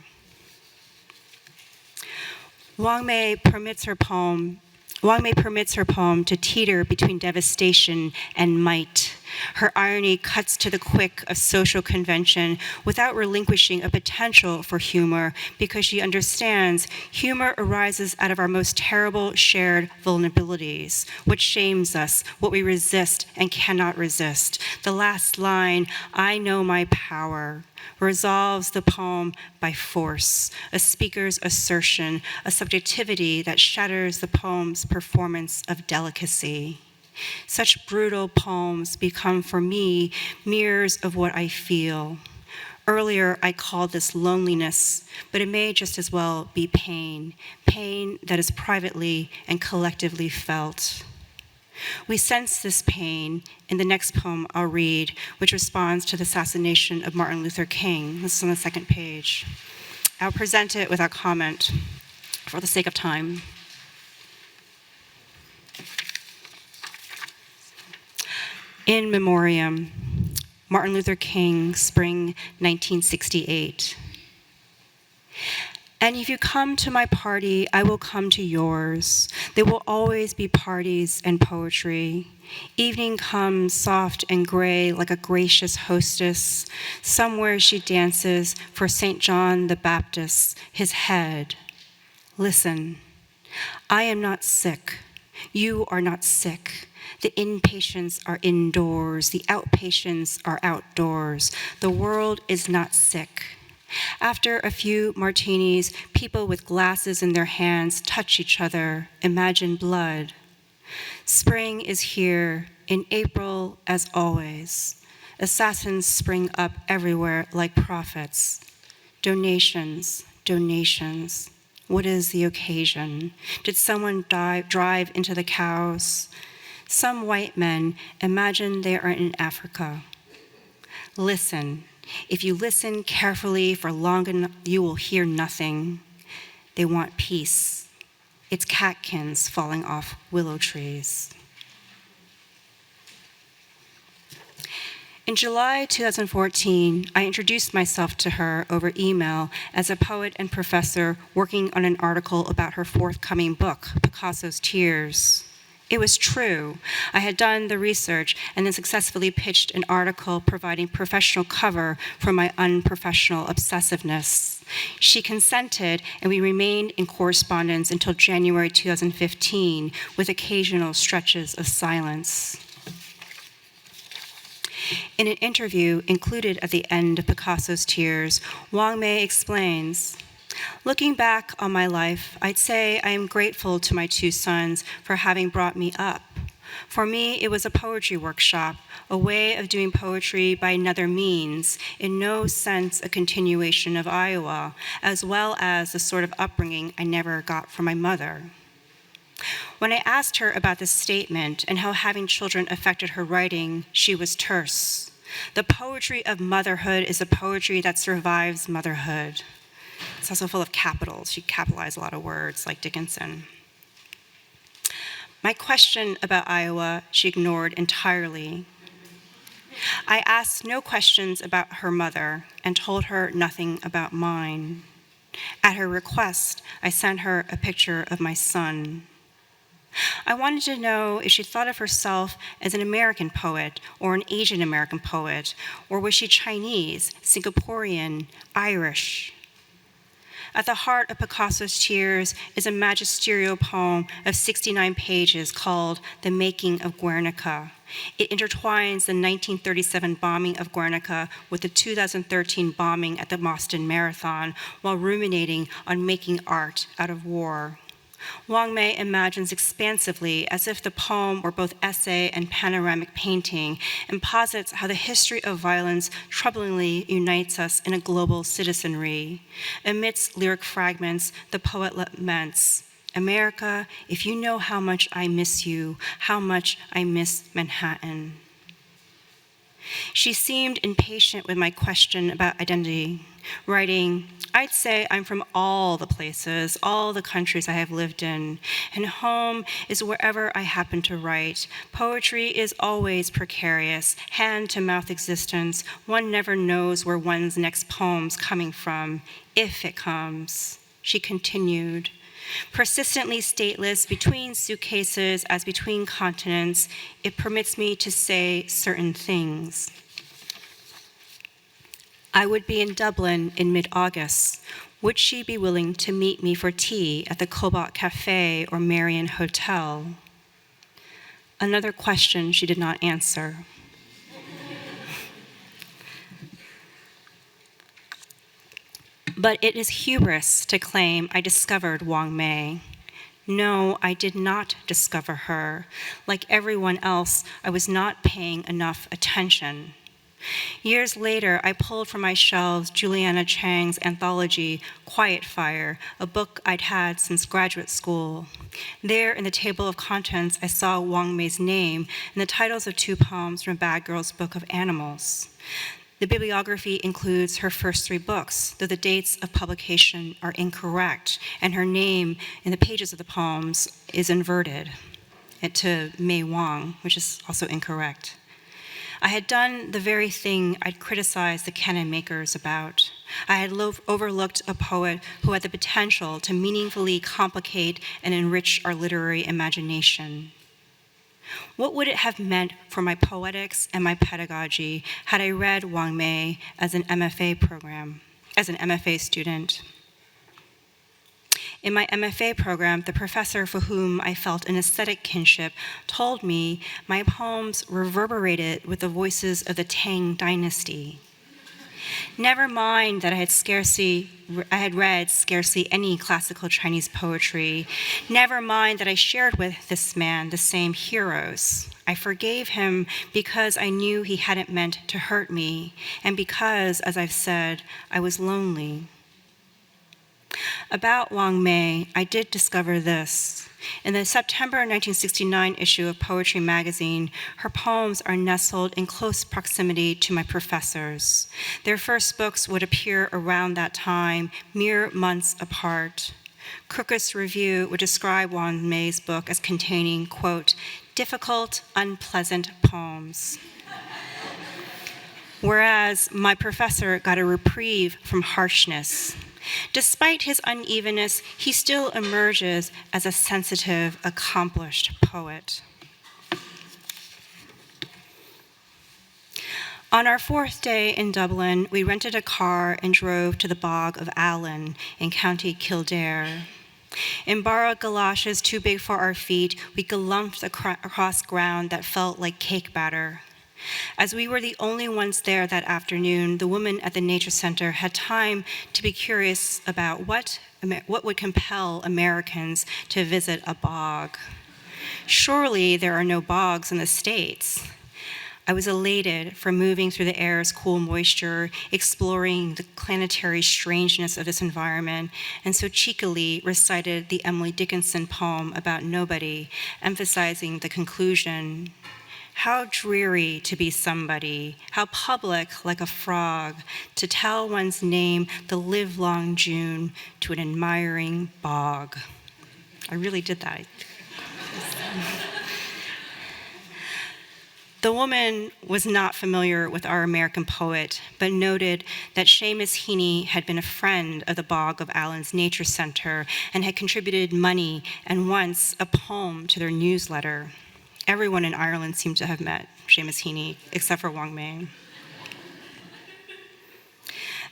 Wang Mei permits her poem to teeter between devastation and might. Her irony cuts to the quick of social convention without relinquishing a potential for humor, because she understands humor arises out of our most terrible shared vulnerabilities, what shames us, what we resist and cannot resist. The last line, I know my power, resolves the poem by force, a speaker's assertion, a subjectivity that shatters the poem's performance of delicacy. Such brutal poems become for me mirrors of what I feel. Earlier, I called this loneliness, but it may just as well be pain, pain that is privately and collectively felt. We sense this pain in the next poem I'll read, which responds to the assassination of Martin Luther King. This is on the second page. I'll present it without comment for the sake of time. In Memoriam, Martin Luther King, spring 1968. And if you come to my party, I will come to yours. There will always be parties and poetry. Evening comes soft and gray like a gracious hostess. Somewhere she dances for St. John the Baptist, his head. Listen, I am not sick. You are not sick. The inpatients are indoors. The outpatients are outdoors. The world is not sick. After a few martinis, people with glasses in their hands touch each other, imagine blood. Spring is here, in April as always. Assassins spring up everywhere like prophets. Donations, donations. What is the occasion? Did someone drive into the cows? Some white men imagine they are in Africa. Listen. If you listen carefully for long enough, you will hear nothing. They want peace. It's catkins falling off willow trees. In July 2014, I introduced myself to her over email as a poet and professor working on an article about her forthcoming book, Picasso's Tears. It was true. I had done the research and then successfully pitched an article providing professional cover for my unprofessional obsessiveness. She consented, and we remained in correspondence until January 2015, with occasional stretches of silence. In an interview included at the end of Picasso's Tears, Wang Mei explains, looking back on my life, I'd say I am grateful to my two sons for having brought me up. For me, it was a poetry workshop, a way of doing poetry by another means, in no sense a continuation of Iowa, as well as the sort of upbringing I never got from my mother. When I asked her about this statement and how having children affected her writing, she was terse. The poetry of motherhood is a poetry that survives motherhood. It's also full of capitals. She capitalized a lot of words, like Dickinson. My question about Iowa, she ignored entirely. I asked no questions about her mother and told her nothing about mine. At her request, I sent her a picture of my son. I wanted to know if she thought of herself as an American poet or an Asian American poet, or was she Chinese, Singaporean, Irish? At the heart of Picasso's Tears is a magisterial poem of 69 pages called The Making of Guernica. It intertwines the 1937 bombing of Guernica with the 2013 bombing at the Boston Marathon while ruminating on making art out of war. Wang Mei imagines expansively, as if the poem were both essay and panoramic painting, and posits how the history of violence troublingly unites us in a global citizenry. Amidst lyric fragments, the poet laments, "America, if you know how much I miss you, how much I miss Manhattan." She seemed impatient with my question about identity, writing, "I'd say I'm from all the places, all the countries I have lived in, and home is wherever I happen to write. Poetry is always precarious, hand-to-mouth existence. One never knows where one's next poem's coming from, if it comes." She continued, "Persistently stateless, between suitcases as between continents, it permits me to say certain things. I would be in Dublin in mid-August. Would she be willing to meet me for tea at the Cobalt Cafe or Marion Hotel?" Another question she did not answer. But it is hubris to claim I discovered Wang Mei. No, I did not discover her. Like everyone else, I was not paying enough attention. Years later, I pulled from my shelves Juliana Chang's anthology, Quiet Fire, a book I'd had since graduate school. There, in the table of contents, I saw Wang Mei's name and the titles of 2 poems from a Bad Girls Book of Animals. The bibliography includes her first 3 books, though the dates of publication are incorrect, and her name in the pages of the poems is inverted to Mei Wang, which is also incorrect. I had done the very thing I'd criticized the canon makers about. I had overlooked a poet who had the potential to meaningfully complicate and enrich our literary imagination. What would it have meant for my poetics and my pedagogy had I read Wang Mei as an MFA student? In my MFA program, the professor for whom I felt an aesthetic kinship told me my poems reverberated with the voices of the Tang Dynasty. Never mind that I had read scarcely any classical Chinese poetry. Never mind that I shared with this man the same heroes. I forgave him because I knew he hadn't meant to hurt me, and because, as I've said, I was lonely. About Wang Mei, I did discover this. In the September 1969 issue of Poetry magazine, her poems are nestled in close proximity to my professors. Their first books would appear around that time, mere months apart. Crookus Review would describe Wang Mei's book as containing, quote, "difficult, unpleasant poems." Whereas my professor got a reprieve from harshness. Despite his unevenness, he still emerges as a sensitive, accomplished poet. On our 4th day in Dublin, we rented a car and drove to the bog of Allen in County Kildare. In borrowed galoshes too big for our feet, we galumphed across ground that felt like cake batter. As we were the only ones there that afternoon, the woman at the nature center had time to be curious about what would compel Americans to visit a bog. Surely there are no bogs in the States. I was elated from moving through the air's cool moisture, exploring the planetary strangeness of this environment, and so cheekily recited the Emily Dickinson poem about nobody, emphasizing the conclusion. How dreary to be somebody, how public like a frog, to tell one's name the livelong June to an admiring bog. I really did that. The woman was not familiar with our American poet, but noted that Seamus Heaney had been a friend of the Bog of Allen's Nature Center and had contributed money and once a poem to their newsletter. Everyone in Ireland seemed to have met Seamus Heaney, except for Wang Mei.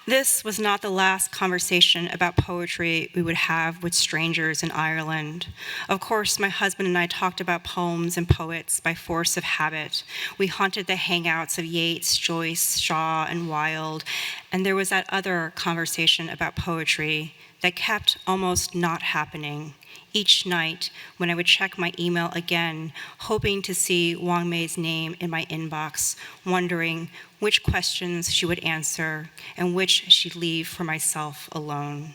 This was not the last conversation about poetry we would have with strangers in Ireland. Of course, my husband and I talked about poems and poets by force of habit. We haunted the hangouts of Yeats, Joyce, Shaw, and Wilde, and there was that other conversation about poetry that kept almost not happening. Each night, when I would check my email again, hoping to see Wang Mei's name in my inbox, wondering which questions she would answer and which she'd leave for myself alone.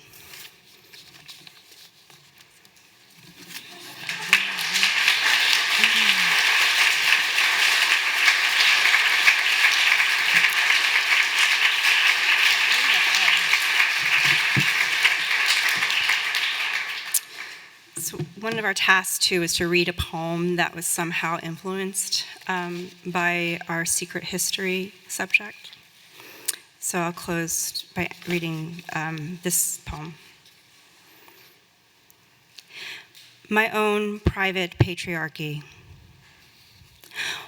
So one of our tasks, too, is to read a poem that was somehow influenced by our secret history subject. So I'll close by reading this poem. My own private patriarchy.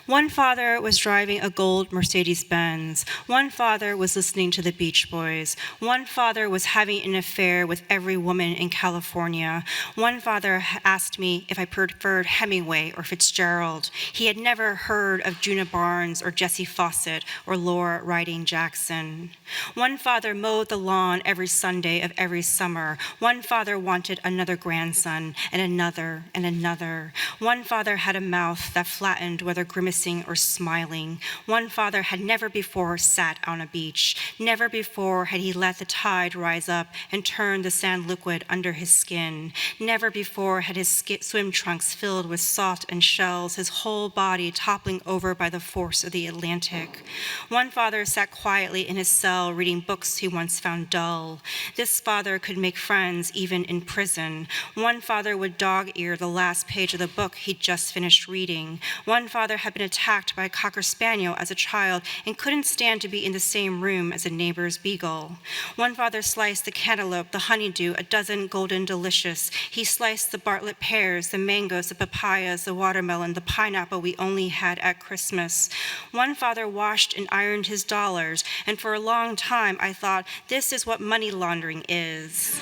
One father was driving a gold Mercedes-Benz. One father was listening to the Beach Boys. One father was having an affair with every woman in California. One father asked me if I preferred Hemingway or Fitzgerald. He had never heard of Juna Barnes or Jessie Fawcett or Laura Riding Jackson. One father mowed the lawn every Sunday of every summer. One father wanted another grandson and another and another. One father had a mouth that flattened whether grimacing or smiling. One father had never before sat on a beach. Never before had he let the tide rise up and turn the sand liquid under his skin. Never before had his swim trunks filled with salt and shells, his whole body toppling over by the force of the Atlantic. One father sat quietly in his cell reading books he once found dull. This father could make friends even in prison. One father would dog-ear the last page of the book he'd just finished reading. One father had been attacked by a Cocker Spaniel as a child and couldn't stand to be in the same room as a neighbor's beagle. One father sliced the cantaloupe, the honeydew, a dozen golden delicious. He sliced the Bartlett pears, the mangoes, the papayas, the watermelon, the pineapple we only had at Christmas. One father washed and ironed his dollars, and for a long time I thought, this is what money laundering is.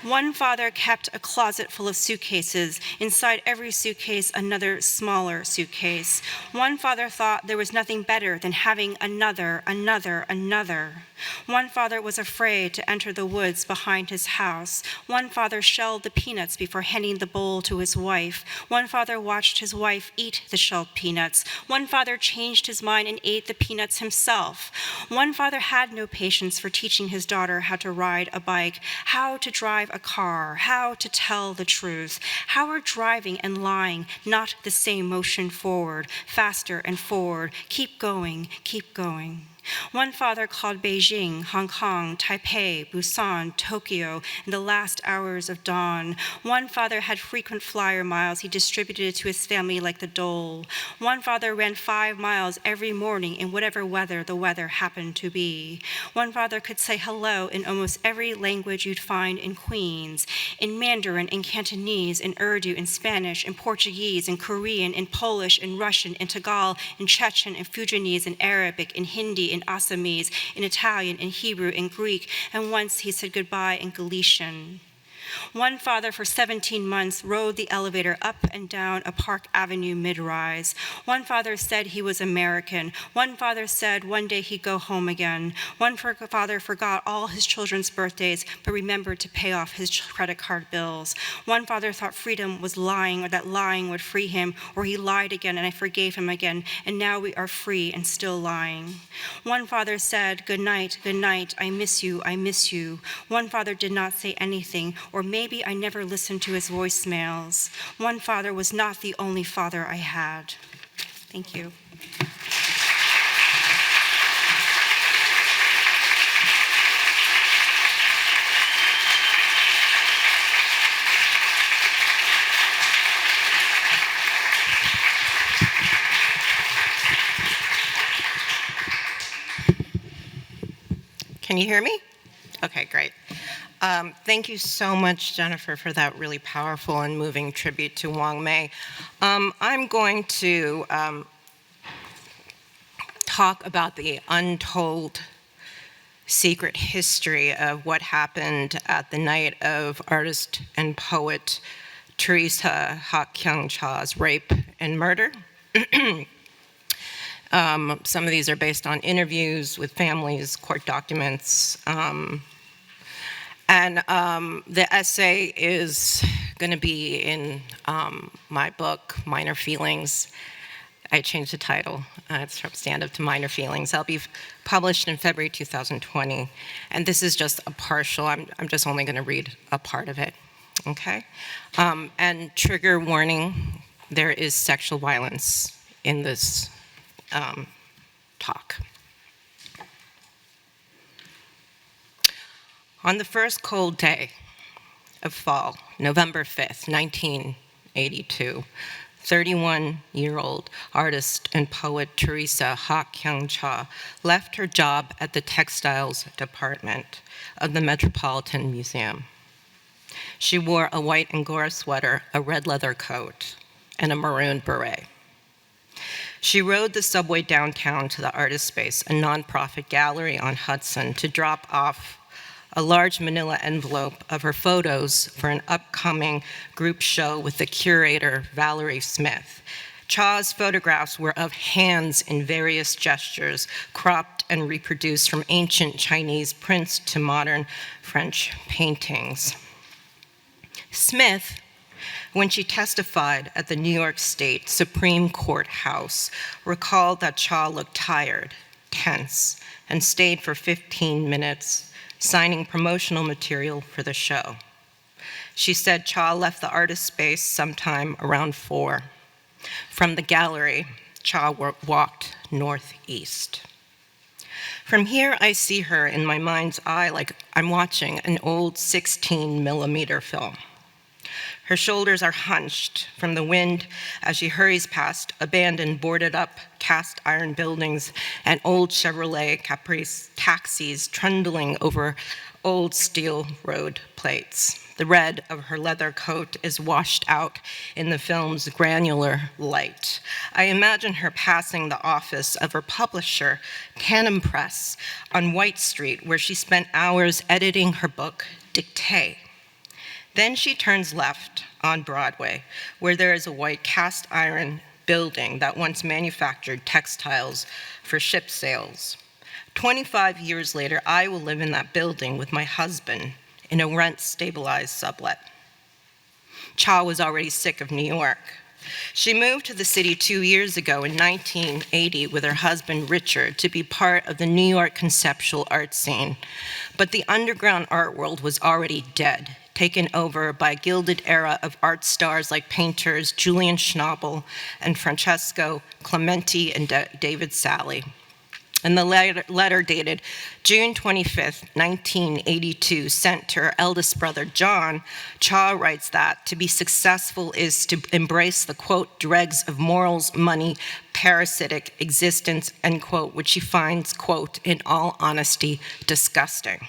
One father kept a closet full of suitcases. Inside every suitcase, another smaller suitcase. One father thought there was nothing better than having another. One father was afraid to enter the woods behind his house. One father shelled the peanuts before handing the bowl to his wife. One father watched his wife eat the shelled peanuts. One father changed his mind and ate the peanuts himself. One father had no patience for teaching his daughter how to ride a bike, how to drive a car, how to tell the truth. How are driving and lying not the same motion forward, faster and forward? Keep going, keep going. One father called Beijing, Hong Kong, Taipei, Busan, Tokyo in the last hours of dawn. One father had frequent flyer miles he distributed to his family like the dole. One father ran 5 miles every morning in whatever weather the weather happened to be. One father could say hello in almost every language you'd find in Queens, in Mandarin, in Cantonese, in Urdu, in Spanish, in Portuguese, in Korean, in Polish, in Russian, in Tagalog, in Chechen, in Fujianese, in Arabic, in Hindi, in Assamese, in Italian, in Hebrew, in Greek, and once he said goodbye in Galician. One father for 17 months rode the elevator up and down a Park Avenue mid-rise. One father said he was American. One father said one day he'd go home again. One father forgot all his children's birthdays, but remembered to pay off his credit card bills. One father thought freedom was lying, or that lying would free him, or he lied again and I forgave him again, and now we are free and still lying. One father said, good night, I miss you, I miss you. One father did not say anything, or maybe I never listened to his voicemails. One father was not the only father I had. Thank you. Can you hear me? Okay, great. Thank you so much, Jennifer, for that really powerful and moving tribute to Wang Mei. I'm going to talk about the untold secret history of what happened at the night of artist and poet Teresa Ha Kyung Cha's rape and murder. Some of these are based on interviews with families, court documents, and the essay is going to be in my book, Minor Feelings. I changed the title. It's from Stand Up to Minor Feelings. I'll be published in February 2020, and this is just a partial. I'm just only going to read a part of it, okay? And trigger warning, there is sexual violence in this talk. On the first cold day of fall, November 5th, 1982, 31-year-old artist and poet Teresa Ha Kyung Cha left her job at the textiles department of the Metropolitan Museum. She wore a white Angora sweater, a red leather coat, and a maroon beret. She rode the subway downtown to the Artist Space, a nonprofit gallery on Hudson, to drop off a large manila envelope of her photos for an upcoming group show with the curator, Valerie Smith. Cha's photographs were of hands in various gestures, cropped and reproduced from ancient Chinese prints to modern French paintings. Smith, when she testified at the New York State Supreme Court House, recalled that Cha looked tired, tense, and stayed for 15 minutes, signing promotional material for the show. She said Cha left the Artist Space sometime around 4. From the gallery, Cha walked northeast. From here, I see her in my mind's eye like I'm watching an old 16mm film. Her shoulders are hunched from the wind as she hurries past abandoned, boarded-up cast iron buildings and old Chevrolet Caprice taxis trundling over old steel road plates. The red of her leather coat is washed out in the film's granular light. I imagine her passing the office of her publisher, Tandem Press, on White Street, where she spent hours editing her book, Dictée. Then she turns left on Broadway, where there is a white cast iron building that once manufactured textiles for ship sales. 25 years later, I will live in that building with my husband in a rent-stabilized sublet. Cha was already sick of New York. She moved to the city 2 years ago in 1980 with her husband, Richard, to be part of the New York conceptual art scene. But the underground art world was already dead, taken over by a gilded era of art stars like painters Julian Schnabel and Francesco Clementi and David Sally. In the letter dated June 25th, 1982, sent to her eldest brother, John, Cha writes that to be successful is to embrace the, quote, dregs of morals, money, parasitic existence, end quote, which she finds, quote, in all honesty, disgusting.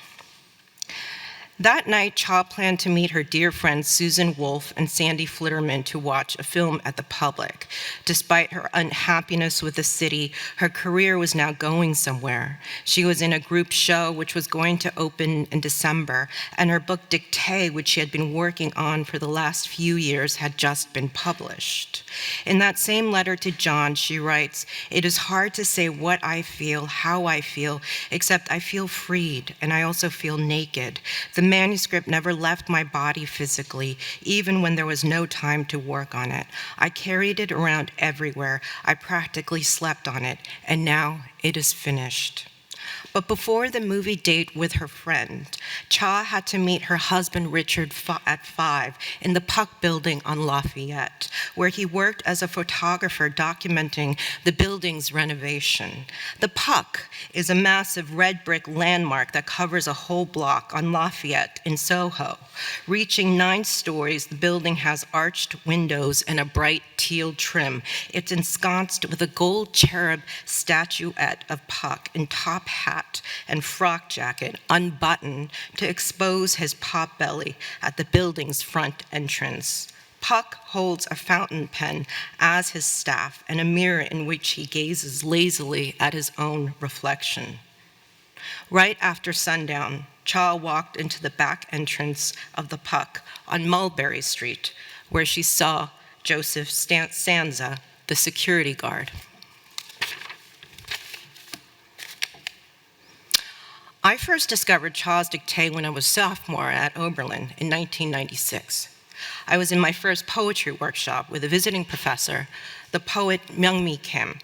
That night, Cha planned to meet her dear friends Susan Wolf and Sandy Flitterman to watch a film at the Public. Despite her unhappiness with the city, her career was now going somewhere. She was in a group show which was going to open in December, and her book Dictée, which she had been working on for the last few years, had just been published. In that same letter to John, she writes, "It is hard to say what I feel, how I feel, except I feel freed, and I also feel naked. The manuscript never left my body physically, even when there was no time to work on it. I carried it around everywhere. I practically slept on it, and now it is finished." But before the movie date with her friend, Cha had to meet her husband Richard at 5 in the Puck building on Lafayette, where he worked as a photographer documenting the building's renovation. The Puck is a massive red brick landmark that covers a whole block on Lafayette in Soho. Reaching 9 stories, the building has arched windows and a bright teal trim. It's ensconced with a gold cherub statuette of Puck in top hat and frock jacket unbuttoned to expose his pot belly at the building's front entrance. Puck holds a fountain pen as his staff and a mirror in which he gazes lazily at his own reflection. Right after sundown, Cha walked into the back entrance of the Puck on Mulberry Street, where she saw Joseph Sanza, the security guard. I first discovered Cha's Dictée when I was a sophomore at Oberlin in 1996. I was in my first poetry workshop with a visiting professor, the poet Myung-Mi Kim.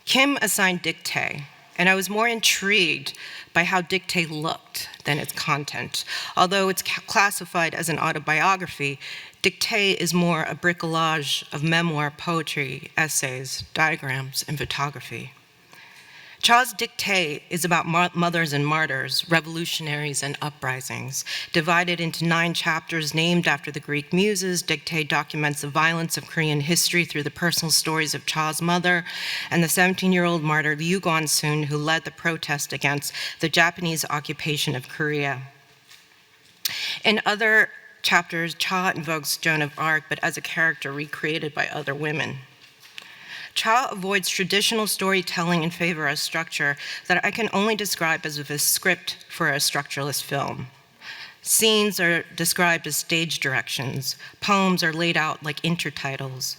Kim assigned Dictée, and I was more intrigued by how Dictée looked than its content. Although it's classified as an autobiography, Dictée is more a bricolage of memoir, poetry, essays, diagrams, and photography. Cha's Dictée is about mothers and martyrs, revolutionaries and uprisings. Divided into 9 chapters named after the Greek muses, Dictée documents the violence of Korean history through the personal stories of Cha's mother and the 17-year-old martyr Liu Guansun, who led the protest against the Japanese occupation of Korea. In other chapters, Cha invokes Joan of Arc, but as a character recreated by other women. Cha avoids traditional storytelling in favor of structure that I can only describe as a script for a structuralist film. Scenes are described as stage directions. Poems are laid out like intertitles.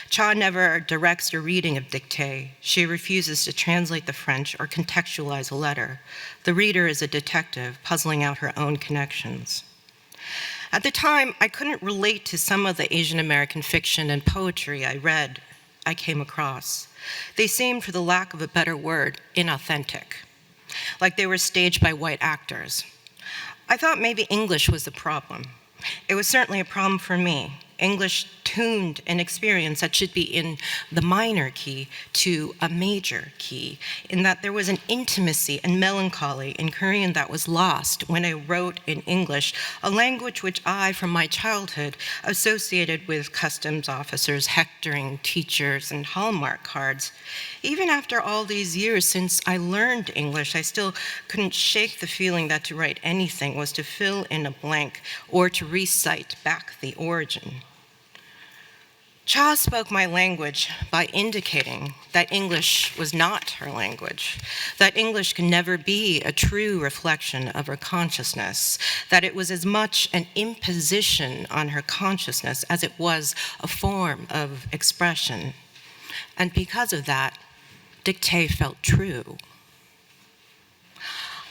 Cha never directs your reading of Dictée. She refuses to translate the French or contextualize a letter. The reader is a detective, puzzling out her own connections. At the time, I couldn't relate to some of the Asian American fiction and poetry I came across. They seemed, for the lack of a better word, inauthentic, like they were staged by white actors. I thought maybe English was the problem. It was certainly a problem for me. English tuned an experience that should be in the minor key to a major key, in that there was an intimacy and melancholy in Korean that was lost when I wrote in English, a language which I, from my childhood, associated with customs officers, hectoring teachers, and Hallmark cards. Even after all these years since I learned English, I still couldn't shake the feeling that to write anything was to fill in a blank or to recite back the origin. Cha spoke my language by indicating that English was not her language, that English can never be a true reflection of her consciousness, that it was as much an imposition on her consciousness as it was a form of expression. And because of that, Dictée felt true.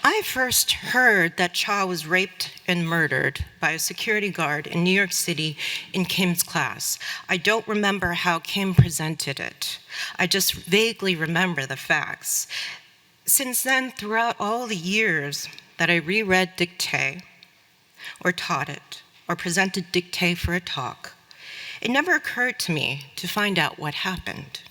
I first heard that Cha was raped and murdered by a security guard in New York City in Kim's class. I don't remember how Kim presented it. I just vaguely remember the facts. Since then, throughout all the years that I reread Dictée, or taught it, or presented Dictée for a talk, it never occurred to me to find out what happened.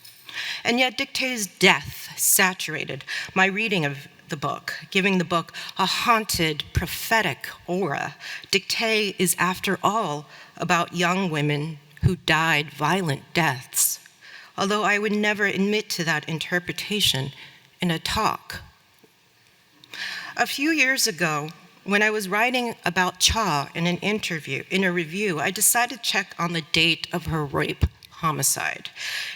And yet Dictée's death saturated my reading of the book, giving the book a haunted, prophetic aura. Dictée is, after all, about young women who died violent deaths, although I would never admit to that interpretation in a talk. A few years ago, When I was writing about Cha in a review, I decided to check on the date of her rape homicide.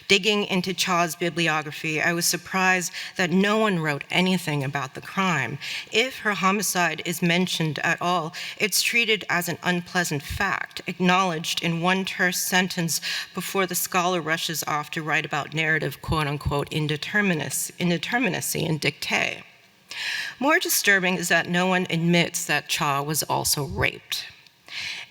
Digging into Cha's bibliography, I was surprised that no one wrote anything about the crime. If her homicide is mentioned at all, it's treated as an unpleasant fact, acknowledged in one terse sentence before the scholar rushes off to write about narrative, quote-unquote, indeterminacy and dictate. More disturbing is that no one admits that Cha was also raped.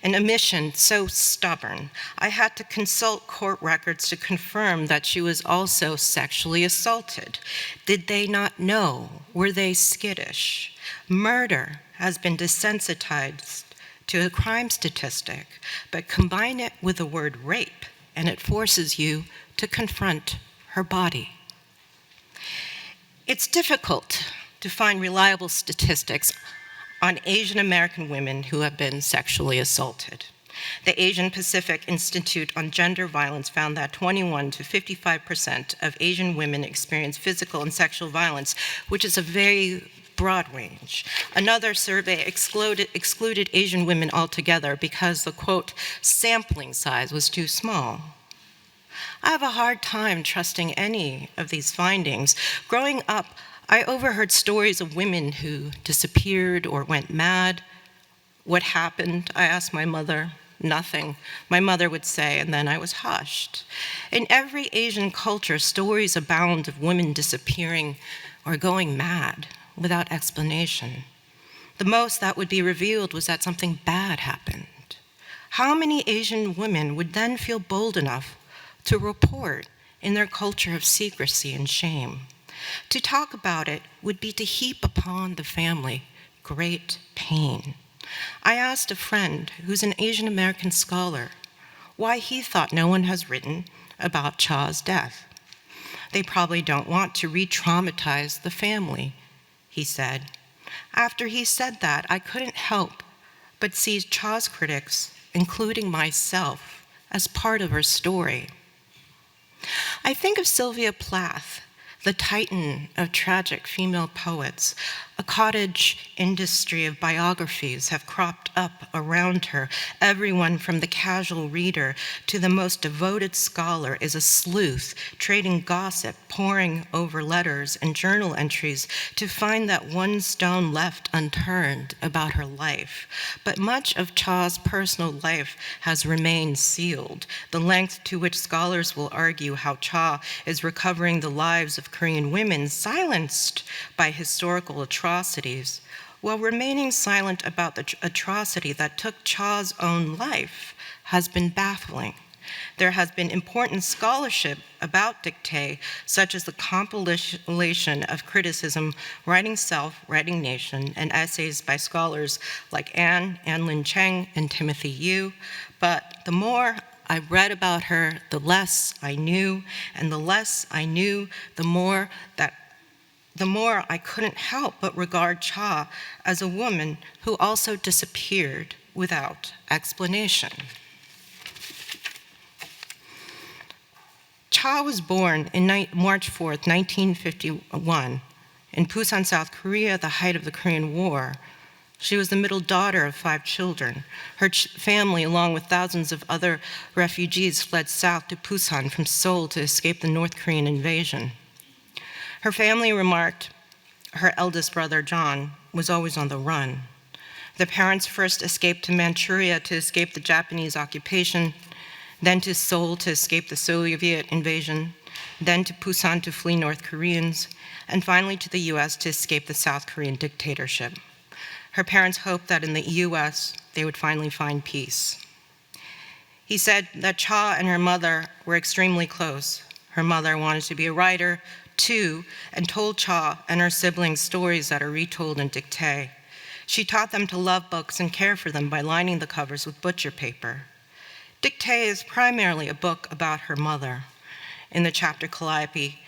An omission so stubborn, I had to consult court records to confirm that she was also sexually assaulted. Did they not know? Were they skittish? Murder has been desensitized to a crime statistic, but combine it with the word rape, and it forces you to confront her body. It's difficult to find reliable statistics on Asian American women who have been sexually assaulted. The Asian Pacific Institute on Gender Violence found that 21 to 55% of Asian women experience physical and sexual violence, which is a very broad range. Another survey excluded Asian women altogether because the, quote, sampling size was too small. I have a hard time trusting any of these findings. Growing up, I overheard stories of women who disappeared or went mad. What happened? I asked my mother. Nothing, my mother would say, and then I was hushed. In every Asian culture, stories abound of women disappearing or going mad without explanation. The most that would be revealed was that something bad happened. How many Asian women would then feel bold enough to report in their culture of secrecy and shame? To talk about it would be to heap upon the family great pain. I asked a friend who's an Asian American scholar why he thought no one has written about Cha's death. They probably don't want to re-traumatize the family, he said. After he said that, I couldn't help but see Cha's critics, including myself, as part of her story. I think of Sylvia Plath, the titan of tragic female poets. A cottage industry of biographies have cropped up around her. Everyone from the casual reader to the most devoted scholar is a sleuth, trading gossip, poring over letters and journal entries to find that one stone left unturned about her life. But much of Cha's personal life has remained sealed, the length to which scholars will argue how Cha is recovering the lives of Korean women silenced by historical atrocities, while remaining silent about the atrocity that took Cha's own life, has been baffling. There has been important scholarship about dictate, such as the compilation of criticism, Writing Self, Writing Nation, and essays by scholars like Ann Lin Cheng, and Timothy Yu. But the more I read about her, the less I knew, and the less I knew, the more I couldn't help but regard Cha as a woman who also disappeared without explanation. Cha was born on March 4th, 1951, in Busan, South Korea, at the height of the Korean War. She was the middle daughter of 5 children. Her family, along with thousands of other refugees, fled south to Busan from Seoul to escape the North Korean invasion. Her family remarked her eldest brother, John, was always on the run. The parents first escaped to Manchuria to escape the Japanese occupation, then to Seoul to escape the Soviet invasion, then to Busan to flee North Koreans, and finally to the US to escape the South Korean dictatorship. Her parents hoped that in the US, they would finally find peace. He said that Cha and her mother were extremely close. Her mother wanted to be a writer, too, and told Cha and her siblings stories that are retold in dictate. She taught them to love books and care for them by lining the covers with butcher paper. Dictate is primarily a book about her mother. In the chapter Calliope,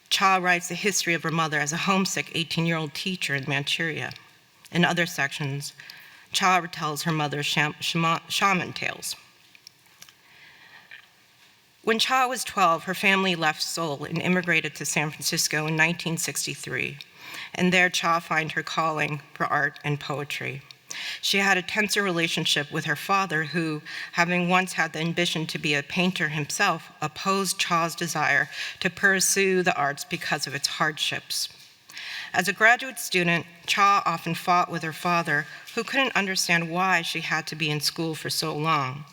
Cha writes the history of her mother as a homesick 18-year-old teacher in Manchuria. In other sections, Cha retells her mother's shaman tales. When Cha was 12, her family left Seoul and immigrated to San Francisco in 1963. And there, Cha found her calling for art and poetry. She had a tenser relationship with her father, who, having once had the ambition to be a painter himself, opposed Cha's desire to pursue the arts because of its hardships. As a graduate student, Cha often fought with her father, who couldn't understand why she had to be in school for so long.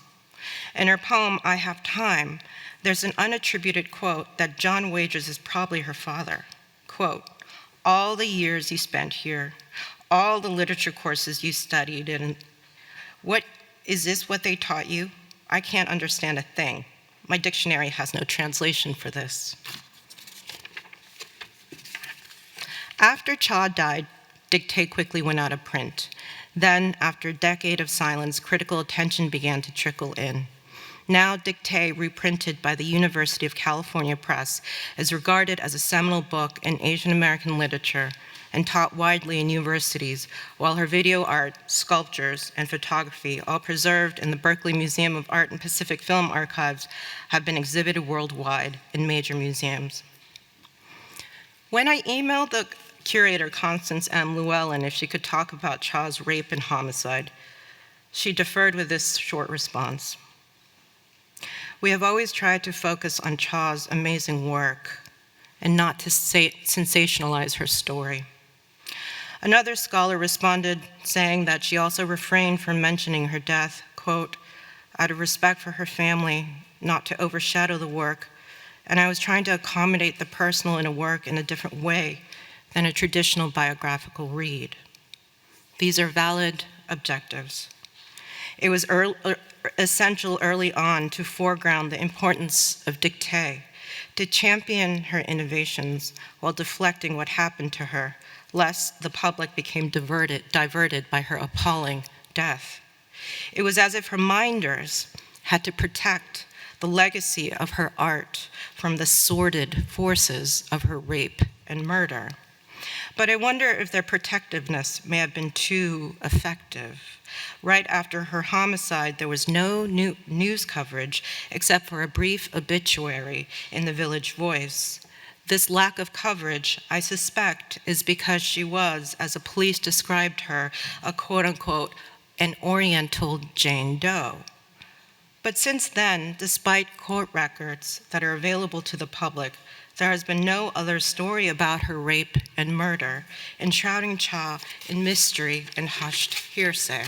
In her poem, I Have Time, there's an unattributed quote that John wagers is probably her father. Quote, "All the years you spent here, all the literature courses you studied, and is this what they taught you? I can't understand a thing. My dictionary has no translation for this." After Cha died, Dictée quickly went out of print. Then, after a decade of silence, critical attention began to trickle in. Now, Dictée, reprinted by the University of California Press, is regarded as a seminal book in Asian American literature and taught widely in universities, while her video art, sculptures, and photography, all preserved in the Berkeley Museum of Art and Pacific Film Archives, have been exhibited worldwide in major museums. When I emailed the curator, Constance M. Llewellyn, if she could talk about Cha's rape and homicide, she deferred with this short response. "We have always tried to focus on Cha's amazing work and not to sensationalize her story." Another scholar responded, saying that she also refrained from mentioning her death, quote, "out of respect for her family, not to overshadow the work, and I was trying to accommodate the personal in a work in a different way than a traditional biographical read." These are valid objectives. It was essential early on to foreground the importance of Dictée, to champion her innovations while deflecting what happened to her, lest the public became diverted by her appalling death. It was as if her minders had to protect the legacy of her art from the sordid forces of her rape and murder. But I wonder if their protectiveness may have been too effective. Right after her homicide, there was no news coverage except for a brief obituary in the Village Voice. This lack of coverage, I suspect, is because she was, as the police described her, a quote-unquote, an Oriental Jane Doe. But since then, despite court records that are available to the public, there has been no other story about her rape and murder, enshrouding Cha in mystery and hushed hearsay.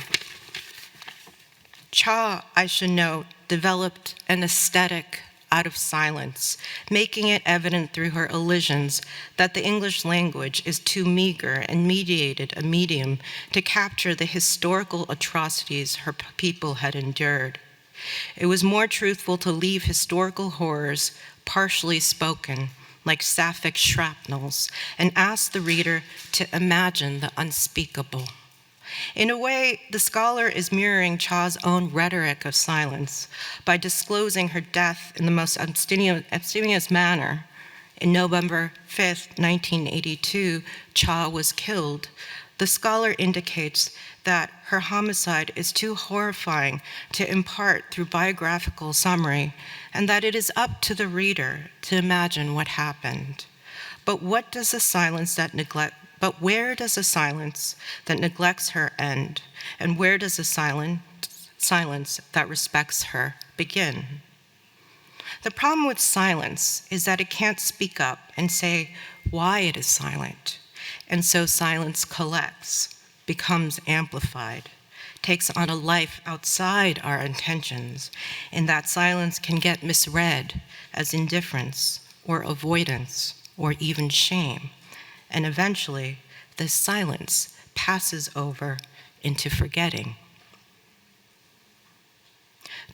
Cha, I should note, developed an aesthetic out of silence, making it evident through her elisions that the English language is too meager and mediated a medium to capture the historical atrocities her people had endured. It was more truthful to leave historical horrors partially spoken, like sapphic shrapnels, and ask the reader to imagine the unspeakable. In a way, the scholar is mirroring Cha's own rhetoric of silence by disclosing her death in the most abstemious manner. In November 5th, 1982, Cha was killed. The scholar indicates that her homicide is too horrifying to impart through biographical summary, and that it is up to the reader to imagine what happened. But where does the silence that neglects her end? And where does the silence that respects her begin? The problem with silence is that it can't speak up and say why it is silent. And so silence collects, becomes amplified, takes on a life outside our intentions, and that silence can get misread as indifference or avoidance or even shame. And eventually, this silence passes over into forgetting.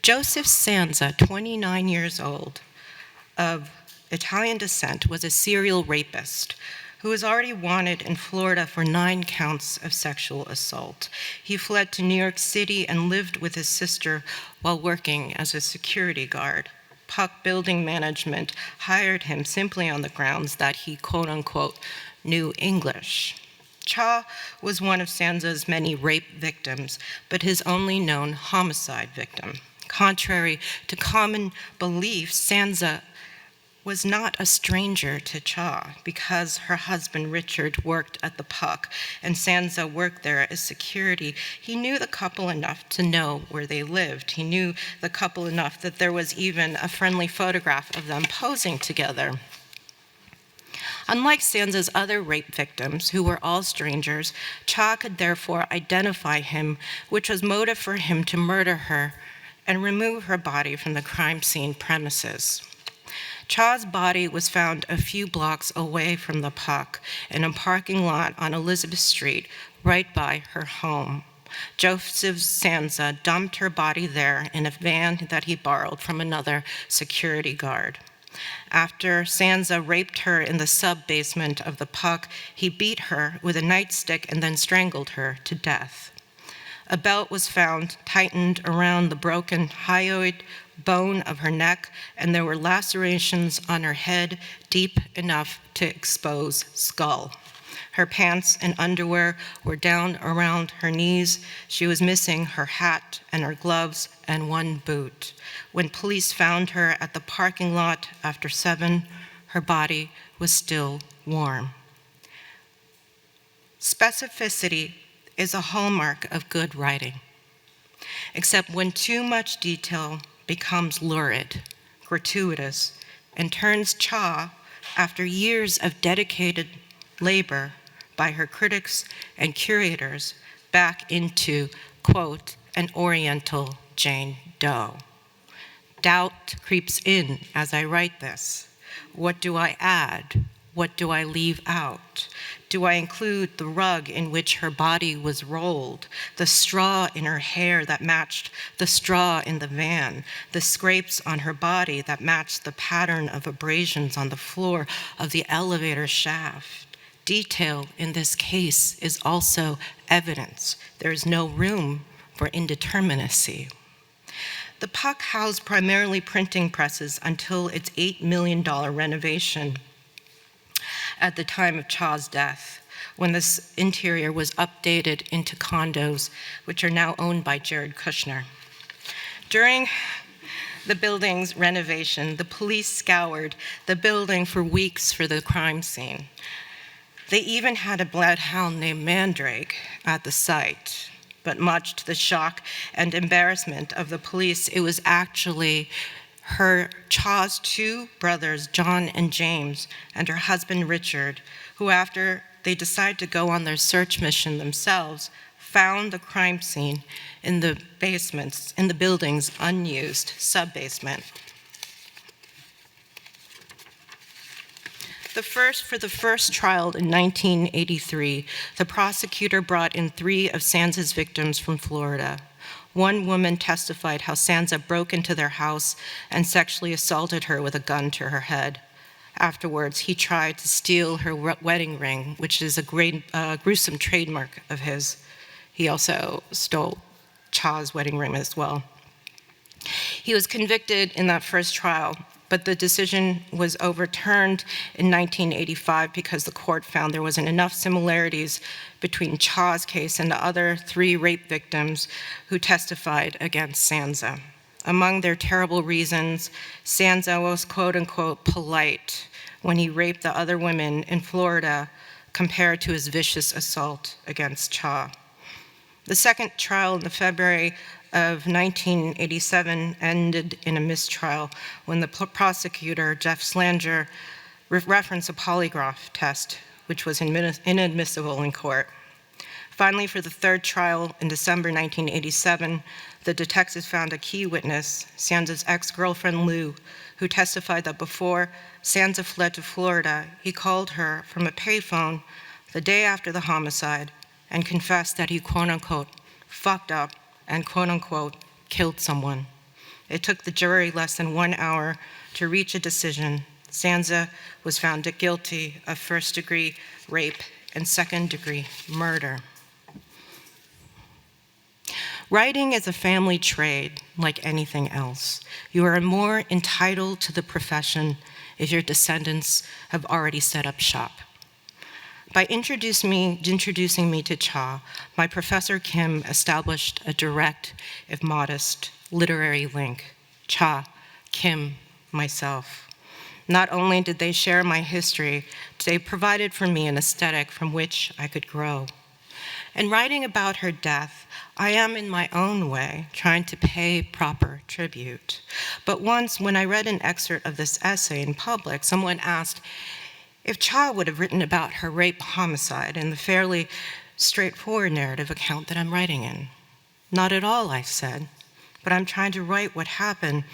Joseph Sanza, 29 years old, of Italian descent, was a serial rapist who was already wanted in Florida for 9 counts of sexual assault. He fled to New York City and lived with his sister while working as a security guard. Puck Building Management hired him simply on the grounds that he, quote unquote, knew English. Cha was one of Sanza's many rape victims, but his only known homicide victim. Contrary to common belief, Sanza was not a stranger to Cha because her husband Richard worked at the Puck and Sansa worked there as security. He knew the couple enough to know where they lived. He knew the couple enough that there was even a friendly photograph of them posing together. Unlike Sansa's other rape victims, who were all strangers, Cha could therefore identify him, which was motive for him to murder her and remove her body from the crime scene premises. Cha's body was found a few blocks away from the Puck in a parking lot on Elizabeth Street, right by her home. Joseph Sansa dumped her body there in a van that he borrowed from another security guard. After Sansa raped her in the sub-basement of the Puck, he beat her with a nightstick and then strangled her to death. A belt was found tightened around the broken hyoid bone of her neck, and there were lacerations on her head deep enough to expose skull. Her pants and underwear were down around her knees. She was missing her hat and her gloves and one boot. When police found her at the parking lot after 7, her body was still warm. Specificity is a hallmark of good writing, except when too much detail becomes lurid, gratuitous, and turns Cha, after years of dedicated labor by her critics and curators, back into, quote, an Oriental Jane Doe. Doubt creeps in as I write this. What do I add? What do I leave out? Do I include the rug in which her body was rolled, the straw in her hair that matched the straw in the van, the scrapes on her body that matched the pattern of abrasions on the floor of the elevator shaft? Detail in this case is also evidence. There is no room for indeterminacy. The Puck housed primarily printing presses until its $8 million renovation at the time of Cha's death, when this interior was updated into condos, which are now owned by Jared Kushner. During the building's renovation, the police scoured the building for weeks for the crime scene. They even had a bloodhound named Mandrake at the site, but much to the shock and embarrassment of the police, it was actually Cha's 2 brothers, John and James, and her husband, Richard, who after they decided to go on their search mission themselves, found the crime scene in the basements, in the building's unused sub-basement. For the first trial in 1983, the prosecutor brought in 3 of Sansa's victims from Florida. One woman testified how Sansa broke into their house and sexually assaulted her with a gun to her head. Afterwards, he tried to steal her wedding ring, which is a gruesome trademark of his. He also stole Cha's wedding ring as well. He was convicted in that first trial, but the decision was overturned in 1985 because the court found there wasn't enough similarities between Cha's case and the other 3 rape victims who testified against Sansa. Among their terrible reasons, Sansa was quote-unquote polite when he raped the other women in Florida compared to his vicious assault against Cha. The second trial in February of 1987 ended in a mistrial when the prosecutor, Jeff Slanger, referenced a polygraph test, which was inadmissible in court. Finally, for the third trial in December 1987, the detectives found a key witness, Sansa's ex-girlfriend Lou, who testified that before Sansa fled to Florida, he called her from a payphone the day after the homicide and confessed that he quote-unquote fucked up and quote-unquote killed someone. It took the jury less than 1 hour to reach a decision. Sansa was found guilty of first-degree rape and second-degree murder. Writing is a family trade like anything else. You are more entitled to the profession if your descendants have already set up shop. By introducing me to Cha, my Professor Kim established a direct, if modest, literary link. Cha, Kim, myself. Not only did they share my history, they provided for me an aesthetic from which I could grow. In writing about her death, I am in my own way trying to pay proper tribute. But once, when I read an excerpt of this essay in public, someone asked if Cha would have written about her rape homicide in the fairly straightforward narrative account that I'm writing in. Not at all, I said, but I'm trying to write what happened.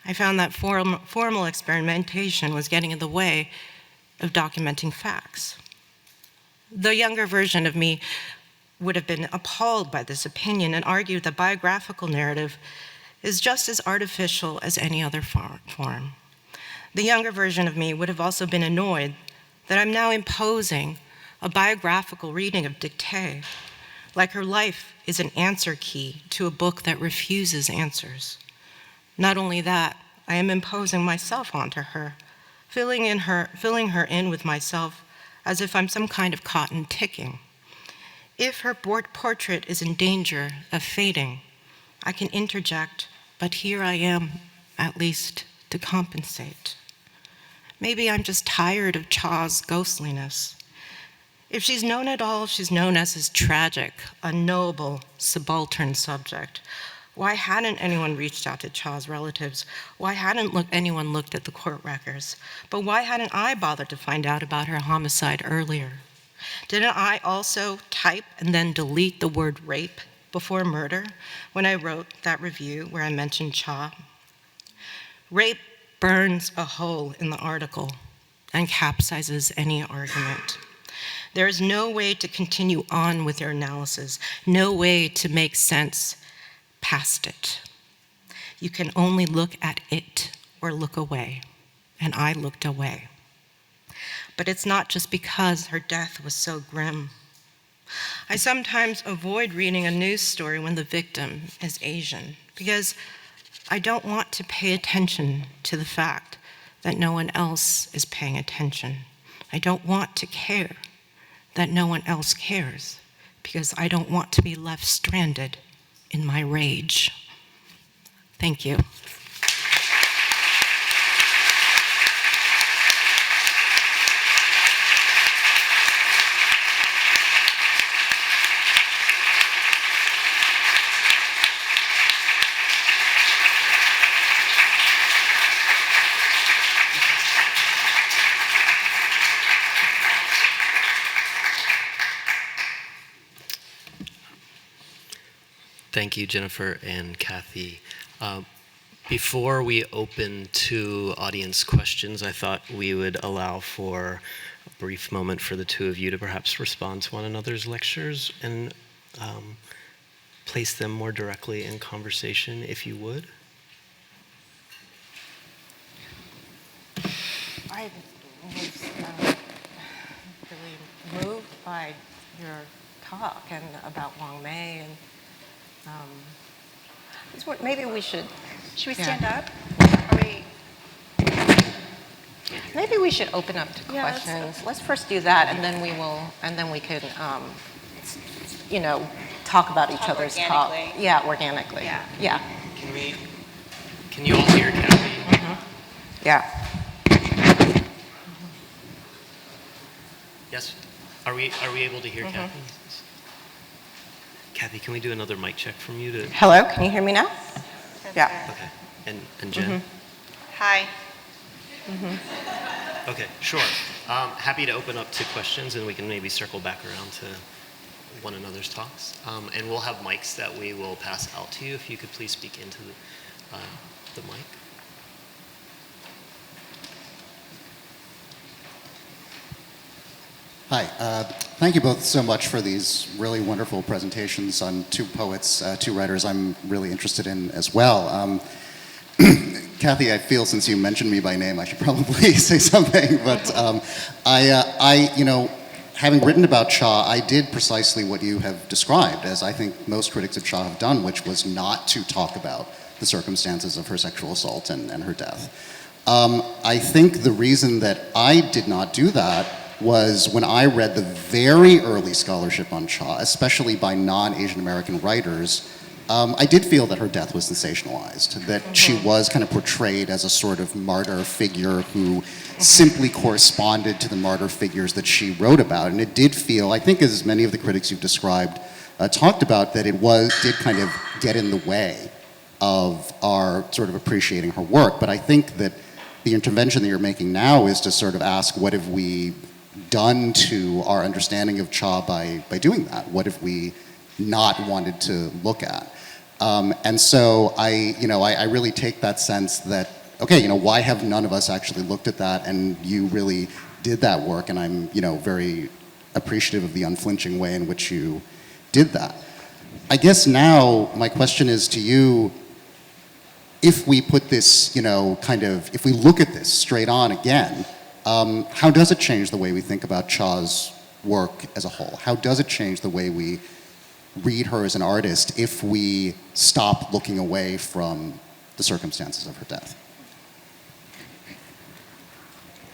I found that formal experimentation was getting in the way of documenting facts. The younger version of me would have been appalled by this opinion and argued that biographical narrative is just as artificial as any other form. The younger version of me would have also been annoyed that I'm now imposing a biographical reading of dictée, like her life is an answer key to a book that refuses answers. Not only that, I am imposing myself onto her, filling her in with myself as if I'm some kind of cotton ticking. If her portrait is in danger of fading, I can interject, but here I am, at least, to compensate. Maybe I'm just tired of Cha's ghostliness. If she's known at all, she's known as his tragic, unknowable, subaltern subject. Why hadn't anyone reached out to Cha's relatives? Why hadn't anyone looked at the court records? But why hadn't I bothered to find out about her homicide earlier? Didn't I also type and then delete the word rape before murder when I wrote that review where I mentioned Cha? Rape burns a hole in the article and capsizes any argument. There is no way to continue on with your analysis, no way to make sense past it. You can only look at it or look away, and I looked away. But it's not just because her death was so grim. I sometimes avoid reading a news story when the victim is Asian because I don't want to pay attention to the fact that no one else is paying attention. I don't want to care that no one else cares because I don't want to be left stranded in my rage. Thank you. Thank you, Jennifer and Kathy. Before we open to audience questions, I thought we would allow for a brief moment for the two of you to perhaps respond to one another's lectures and place them more directly in conversation, if you would. I was really moved by your talk and about Wang Mei and maybe we should we stand up? Maybe we should open up to questions. Let's first do that, and then we can, talk about each other's talk. Yeah, organically. Yeah. Can you all hear Kathy? Mm-hmm. Yeah. Yes. Are we able to hear Kathy? Kathy, can we do another mic check from you to? Hello, can you hear me now? Yeah. Okay. And Jen? Hi. Okay, sure. Happy to open up to questions, and we can maybe circle back around to one another's talks. And we'll have mics that we will pass out to you. If you could please speak into the mic. Hi, thank you both so much for these really wonderful presentations on two poets, two writers I'm really interested in as well. Kathy, I feel since you mentioned me by name, I should probably say something, but having written about Cha, I did precisely what you have described, as I think most critics of Cha have done, which was not to talk about the circumstances of her sexual assault and her death. I think the reason that I did not do that was when I read the very early scholarship on Cha, especially by non-Asian American writers, I did feel that her death was sensationalized, that she was kind of portrayed as a sort of martyr figure who simply corresponded to the martyr figures that she wrote about. And it did feel, I think as many of the critics you've described talked about, that it did kind of get in the way of our sort of appreciating her work. But I think that the intervention that you're making now is to sort of ask, what have we done to our understanding of Cha by doing that? What have we not wanted to look at? And so I really take that sense that, okay, why have none of us actually looked at that, and you really did that work, and I'm, very appreciative of the unflinching way in which you did that. I guess now my question is to you, if we put this, if we look at this straight on again, how does it change the way we think about Cha's work as a whole? How does it change the way we read her as an artist if we stop looking away from the circumstances of her death?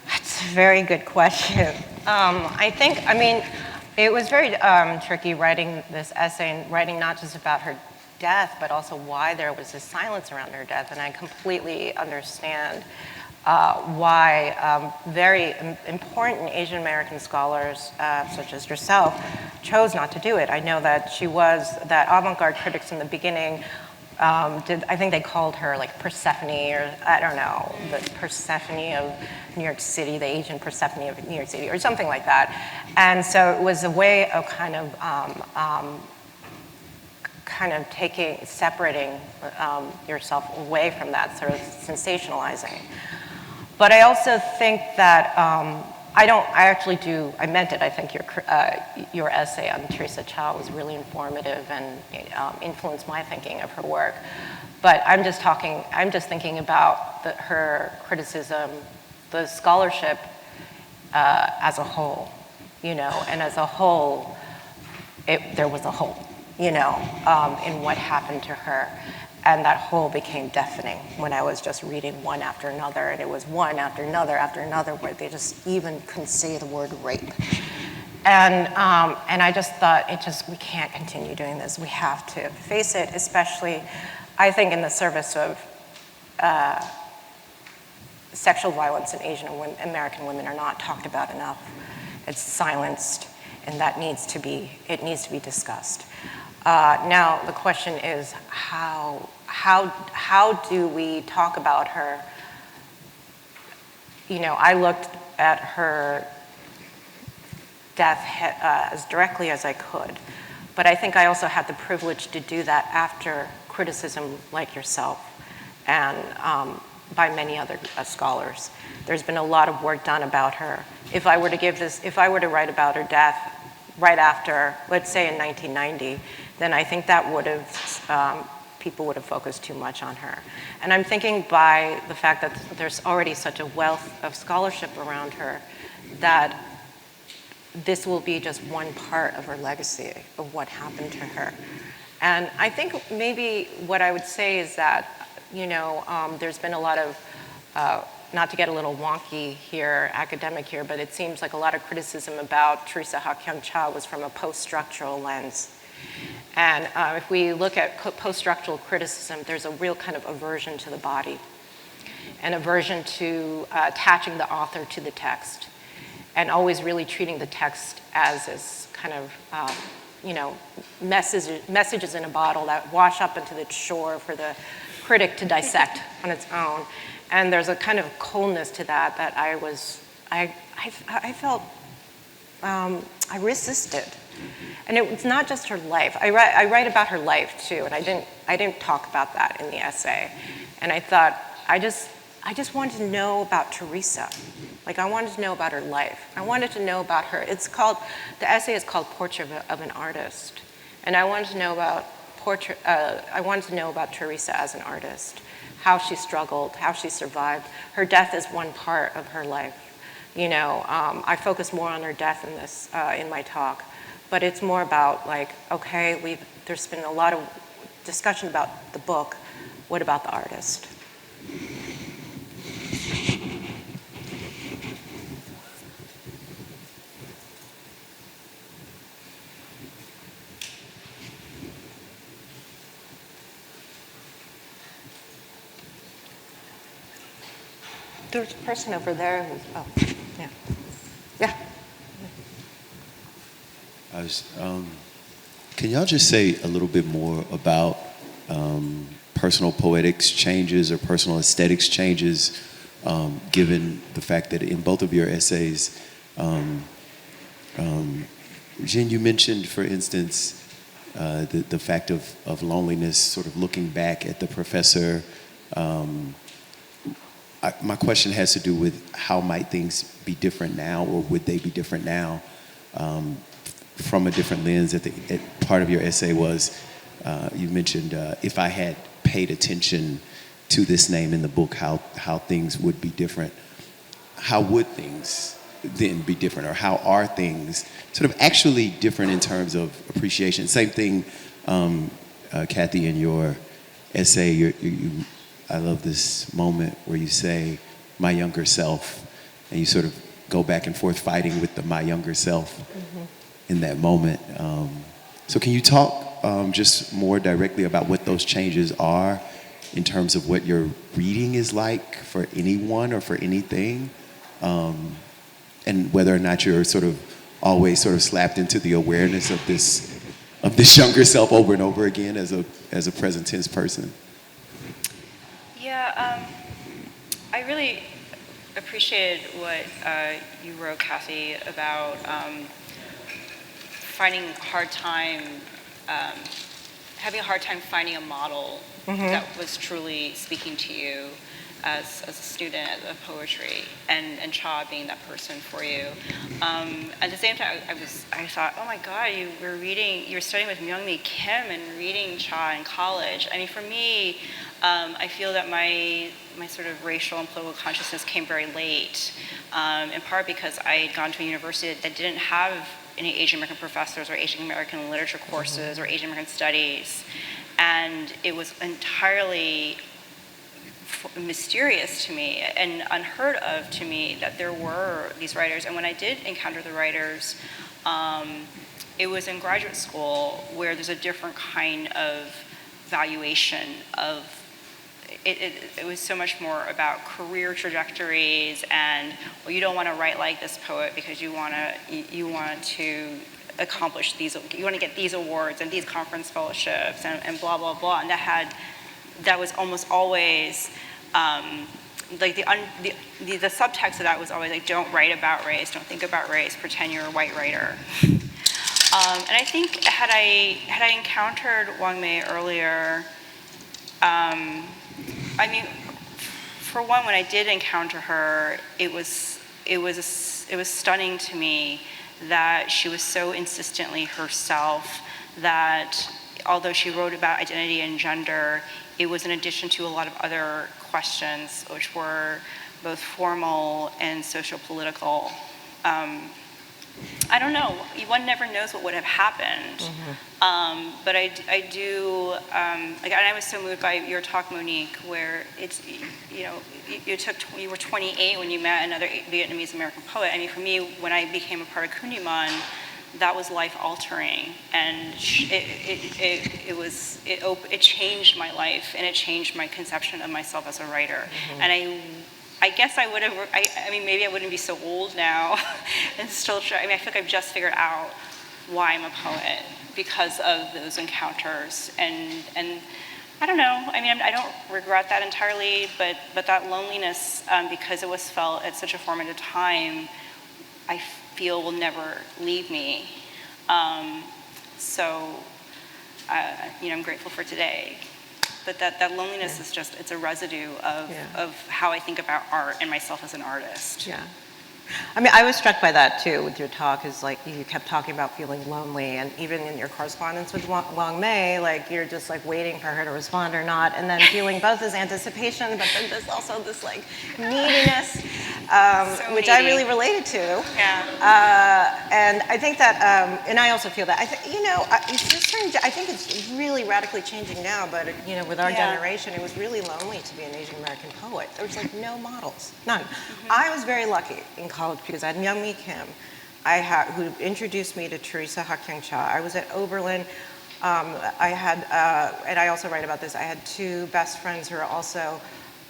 That's a very good question. It was very tricky writing this essay and writing not just about her death, but also why there was this silence around her death. And I completely understand why very important Asian American scholars, such as yourself, chose not to do it. I know that that avant-garde critics in the beginning I think they called her like Persephone, or I don't know, the Persephone of New York City, the Asian Persephone of New York City, or something like that. And so it was a way of kind of separating yourself away from that sort of sensationalizing. But I also think that I meant it. I think your essay on Teresa Cha was really informative and influenced my thinking of her work. But I'm just thinking about her criticism, the scholarship as a whole, and as a whole, there was a hole, in what happened to her. And that hole became deafening when I was just reading one after another, and it was one after another, where they just even couldn't say the word rape. And I just thought, we can't continue doing this. We have to face it, especially, I think, in the service of sexual violence in Asian American women are not talked about enough. It's silenced, and it needs to be discussed. Now the question is, how do we talk about her? I looked at her death as directly as I could, but I think I also had the privilege to do that after criticism like yourself and by many other scholars. There's been a lot of work done about her. If I were to write about her death right after, let's say in 1990, then I think that people would have focused too much on her. And I'm thinking by the fact that there's already such a wealth of scholarship around her, that this will be just one part of her legacy of what happened to her. And I think maybe what I would say is that, there's been a lot of, not to get a little wonky here, academic here, but it seems like a lot of criticism about Teresa Ha-Kyung Cha was from a post-structural lens. And if we look at post-structural criticism, there's a real kind of aversion to the body, an aversion to attaching the author to the text, and always really treating the text as this kind of, messages in a bottle that wash up into the shore for the critic to dissect on its own. And there's a kind of coldness to that I felt, I resisted. And it's not just her life. I write about her life too, and I didn't talk about that in the essay. And I thought, I just wanted to know about Teresa. Like, I wanted to know about her life. I wanted to know about her. The essay is called Portrait of an Artist. And I wanted to know about Teresa as an artist, how she struggled, how she survived. Her death is one part of her life. I focus more on her death in this, in my talk, but it's more about there's been a lot of discussion about the book. What about the artist? There's a person over there who's, oh, yeah. Yeah. Can y'all just say a little bit more about personal poetics changes or personal aesthetics changes, given the fact that in both of your essays, Jen, you mentioned, for instance, the fact of loneliness, sort of looking back at the professor. My question has to do with how might things be different now, or would they be different now, from a different lens. Part of your essay was, you mentioned, if I had paid attention to this name in the book, how things would be different. How would things then be different, or how are things sort of actually different in terms of appreciation? Same thing, Kathy, in your essay, I love this moment where you say, my younger self, and you sort of go back and forth fighting with the my younger self in that moment. So can you talk just more directly about what those changes are in terms of what your reading is like for anyone or for anything? And whether or not you're sort of always sort of slapped into the awareness of this younger self over and over again as a present tense person. Yeah, I really appreciated what you wrote, Kathy, about having a hard time finding a model that was truly speaking to you as a student of poetry, and Cha being that person for you. At the same time, I thought, oh my God, you were studying with Myung-Mi Kim and reading Cha in college. I mean, for me, I feel that my sort of racial and political consciousness came very late, in part because I had gone to a university that didn't have any Asian American professors or Asian American literature courses or Asian American studies, and it was entirely mysterious to me and unheard of to me that there were these writers. And when I did encounter the writers, it was in graduate school, where there's a different kind of valuation of it was so much more about career trajectories, and, well, you don't want to write like this poet because you want to accomplish these, you want to get these awards and these conference fellowships and blah blah blah. And that was almost always like the subtext of that was always like, don't write about race, don't think about race, pretend you're a white writer. And I think had I encountered Wang Mei earlier, I mean, for one, when I did encounter her, it was stunning to me that she was so insistently herself, that although she wrote about identity and gender, it was in addition to a lot of other questions, which were both formal and socio-political. I don't know. One never knows what would have happened. But I do, and I was so moved by your talk, Monique, where it's, you were 28 when you met another Vietnamese American poet. I mean, for me, when I became a part of Kundiman, that was life altering, and it changed my life, and it changed my conception of myself as a writer. And I guess I would have, I mean, maybe I wouldn't be so old now and still try. I mean, I feel like I've just figured out why I'm a poet because of those encounters. And I don't know, I mean, I don't regret that entirely, but that loneliness, because it was felt at such a formative time, I feel will never leave me. So, I'm grateful for today. But that loneliness is just, it's a residue of how I think about art and myself as an artist. Yeah. I mean, I was struck by that too with your talk, is like you kept talking about feeling lonely, and even in your correspondence with Wang Mei, like you're just like waiting for her to respond or not, and then feeling both this anticipation, but then there's also this like neediness, which I really related to. Yeah. And I think that, and I also feel that, I think it's really radically changing now, but with our generation, it was really lonely to be an Asian American poet. There was like no models, none. I was very lucky in college because I had Myung-Mi Kim, who introduced me to Teresa Ha-Kyung Cha. I was at Oberlin. I had, and I also write about this, I had two best friends who are also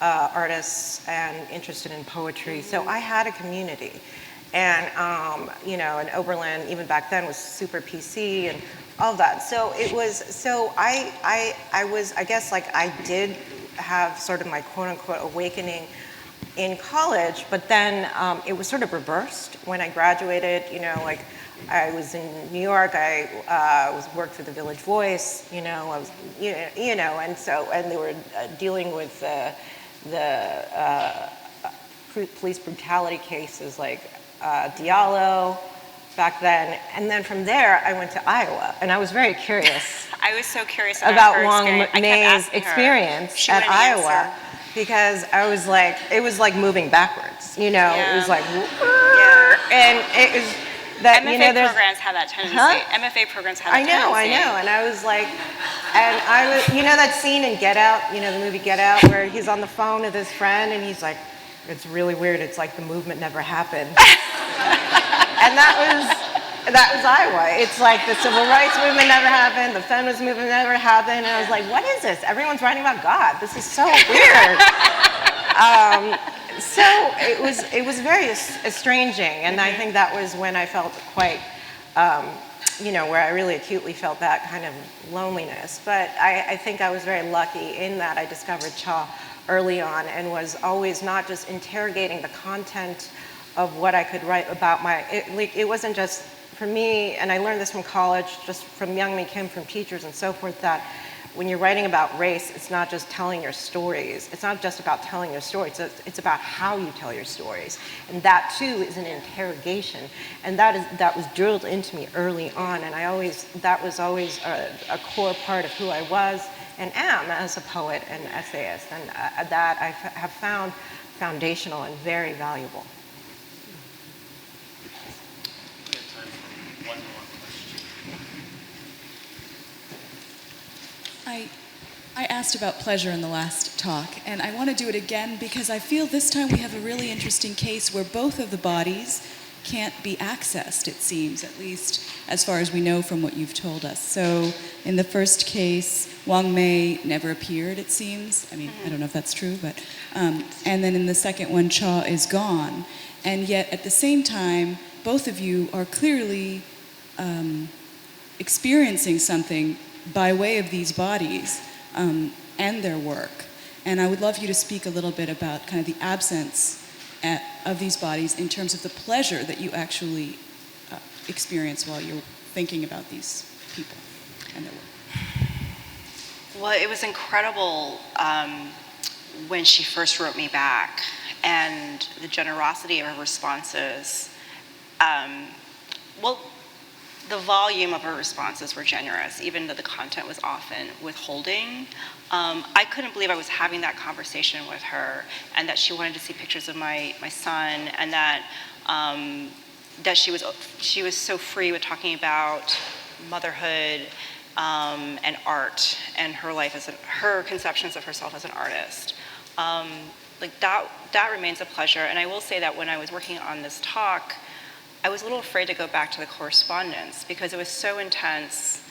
artists and interested in poetry. So I had a community. And, and Oberlin, even back then, was super PC and all of that. So it was, so I was, I guess, like I did have sort of my quote unquote awakening in college, but then it was sort of reversed when I graduated. Like I was in New York, I worked for the Village Voice, I was, and they were dealing with the police brutality cases like Diallo back then, and then from there I went to Iowa, and I was very curious. I was so curious about her Wong experience. May's experience at Iowa, because I was like, it was like moving backwards, It was like, and it was that, MFA programs have that tendency. MFA programs have that tendency. I know, and I was like, and I was, that scene in Get Out, the movie Get Out, where he's on the phone with his friend, and he's like, it's really weird, it's like the movement never happened. And that was Iowa. It's like the civil rights movement never happened, the feminist movement never happened, and I was like, what is this? Everyone's writing about God. This is so weird. So it was very estranging, and I think that was when I felt quite, where I really acutely felt that kind of loneliness. But I think I was very lucky in that I discovered Cha early on and was always not just interrogating the content of what I could write about it wasn't just for me, and I learned this from college, just from Youngmi Kim, from teachers and so forth, that when you're writing about race, it's not just telling your stories. It's not just about telling your stories. It's about how you tell your stories. And that too is an interrogation. And that was drilled into me early on. And that was always a core part of who I was and am as a poet and essayist. And that I have found foundational and very valuable. I asked about pleasure in the last talk, and I want to do it again because I feel this time we have a really interesting case where both of the bodies can't be accessed, it seems, at least as far as we know from what you've told us. So in the first case, Wang Mei never appeared, it seems. I mean, I don't know if that's true, but... and then in the second one, Cha is gone. And yet, at the same time, both of you are clearly experiencing something by way of these bodies and their work. And I would love you to speak a little bit about kind of the absence of these bodies in terms of the pleasure that you actually experience while you're thinking about these people and their work. Well, it was incredible when she first wrote me back, and the generosity of her responses. The volume of her responses were generous, even though the content was often withholding. I couldn't believe I was having that conversation with her, and that she wanted to see pictures of my son, and that she was so free with talking about motherhood and art and her life her conceptions of herself as an artist. That remains a pleasure. And I will say that when I was working on this talk, I was a little afraid to go back to the correspondence because it was so intense.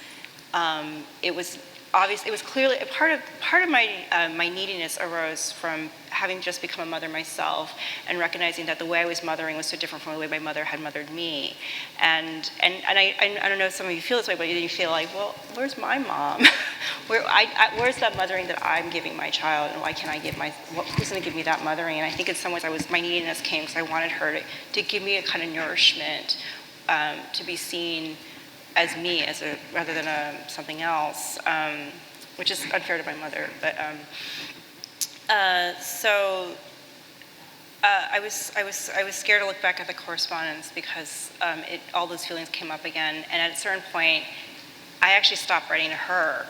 It was obvious. It was clearly part of my neediness arose from having just become a mother myself and recognizing that the way I was mothering was so different from the way my mother had mothered me. And I don't know if some of you feel this way, but you feel like, well, where's my mom? Where's that mothering that I'm giving my child, and why can't I give who's going to give me that mothering? And I think in some ways my neediness came because I wanted her to give me a kind of nourishment, to be seen as me, rather than something else, which is unfair to my mother. But I was scared to look back at the correspondence because all those feelings came up again. And at a certain point, I actually stopped writing to her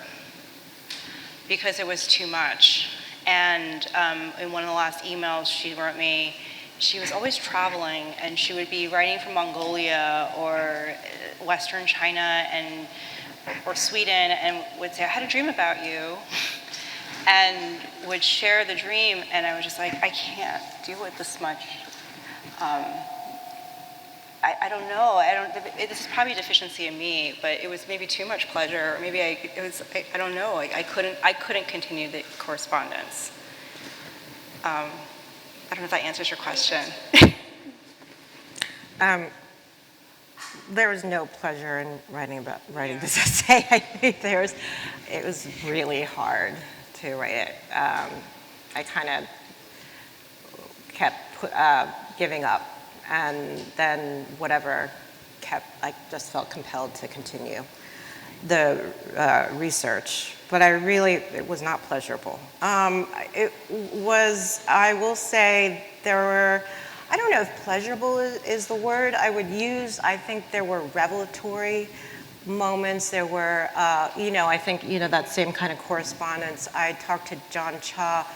because it was too much. And in one of the last emails she wrote me, she was always traveling, and she would be writing from Mongolia or Western China or Sweden, and would say, I had a dream about you, and would share the dream, and I was just like, I can't deal with this much. I don't know. This is probably a deficiency in me, but it was maybe too much pleasure, or maybe I don't know. I couldn't continue the correspondence. I don't know if that answers your question. There was no pleasure in writing this essay. I think it was really hard to write it. I kind of kept giving up, and then whatever I just felt compelled to continue the research. But it was not pleasurable. It was, I will say, there were, I don't know if pleasurable is the word I would use. I think there were revelatory moments. There were, I think, that same kind of correspondence. I talked to John Cha,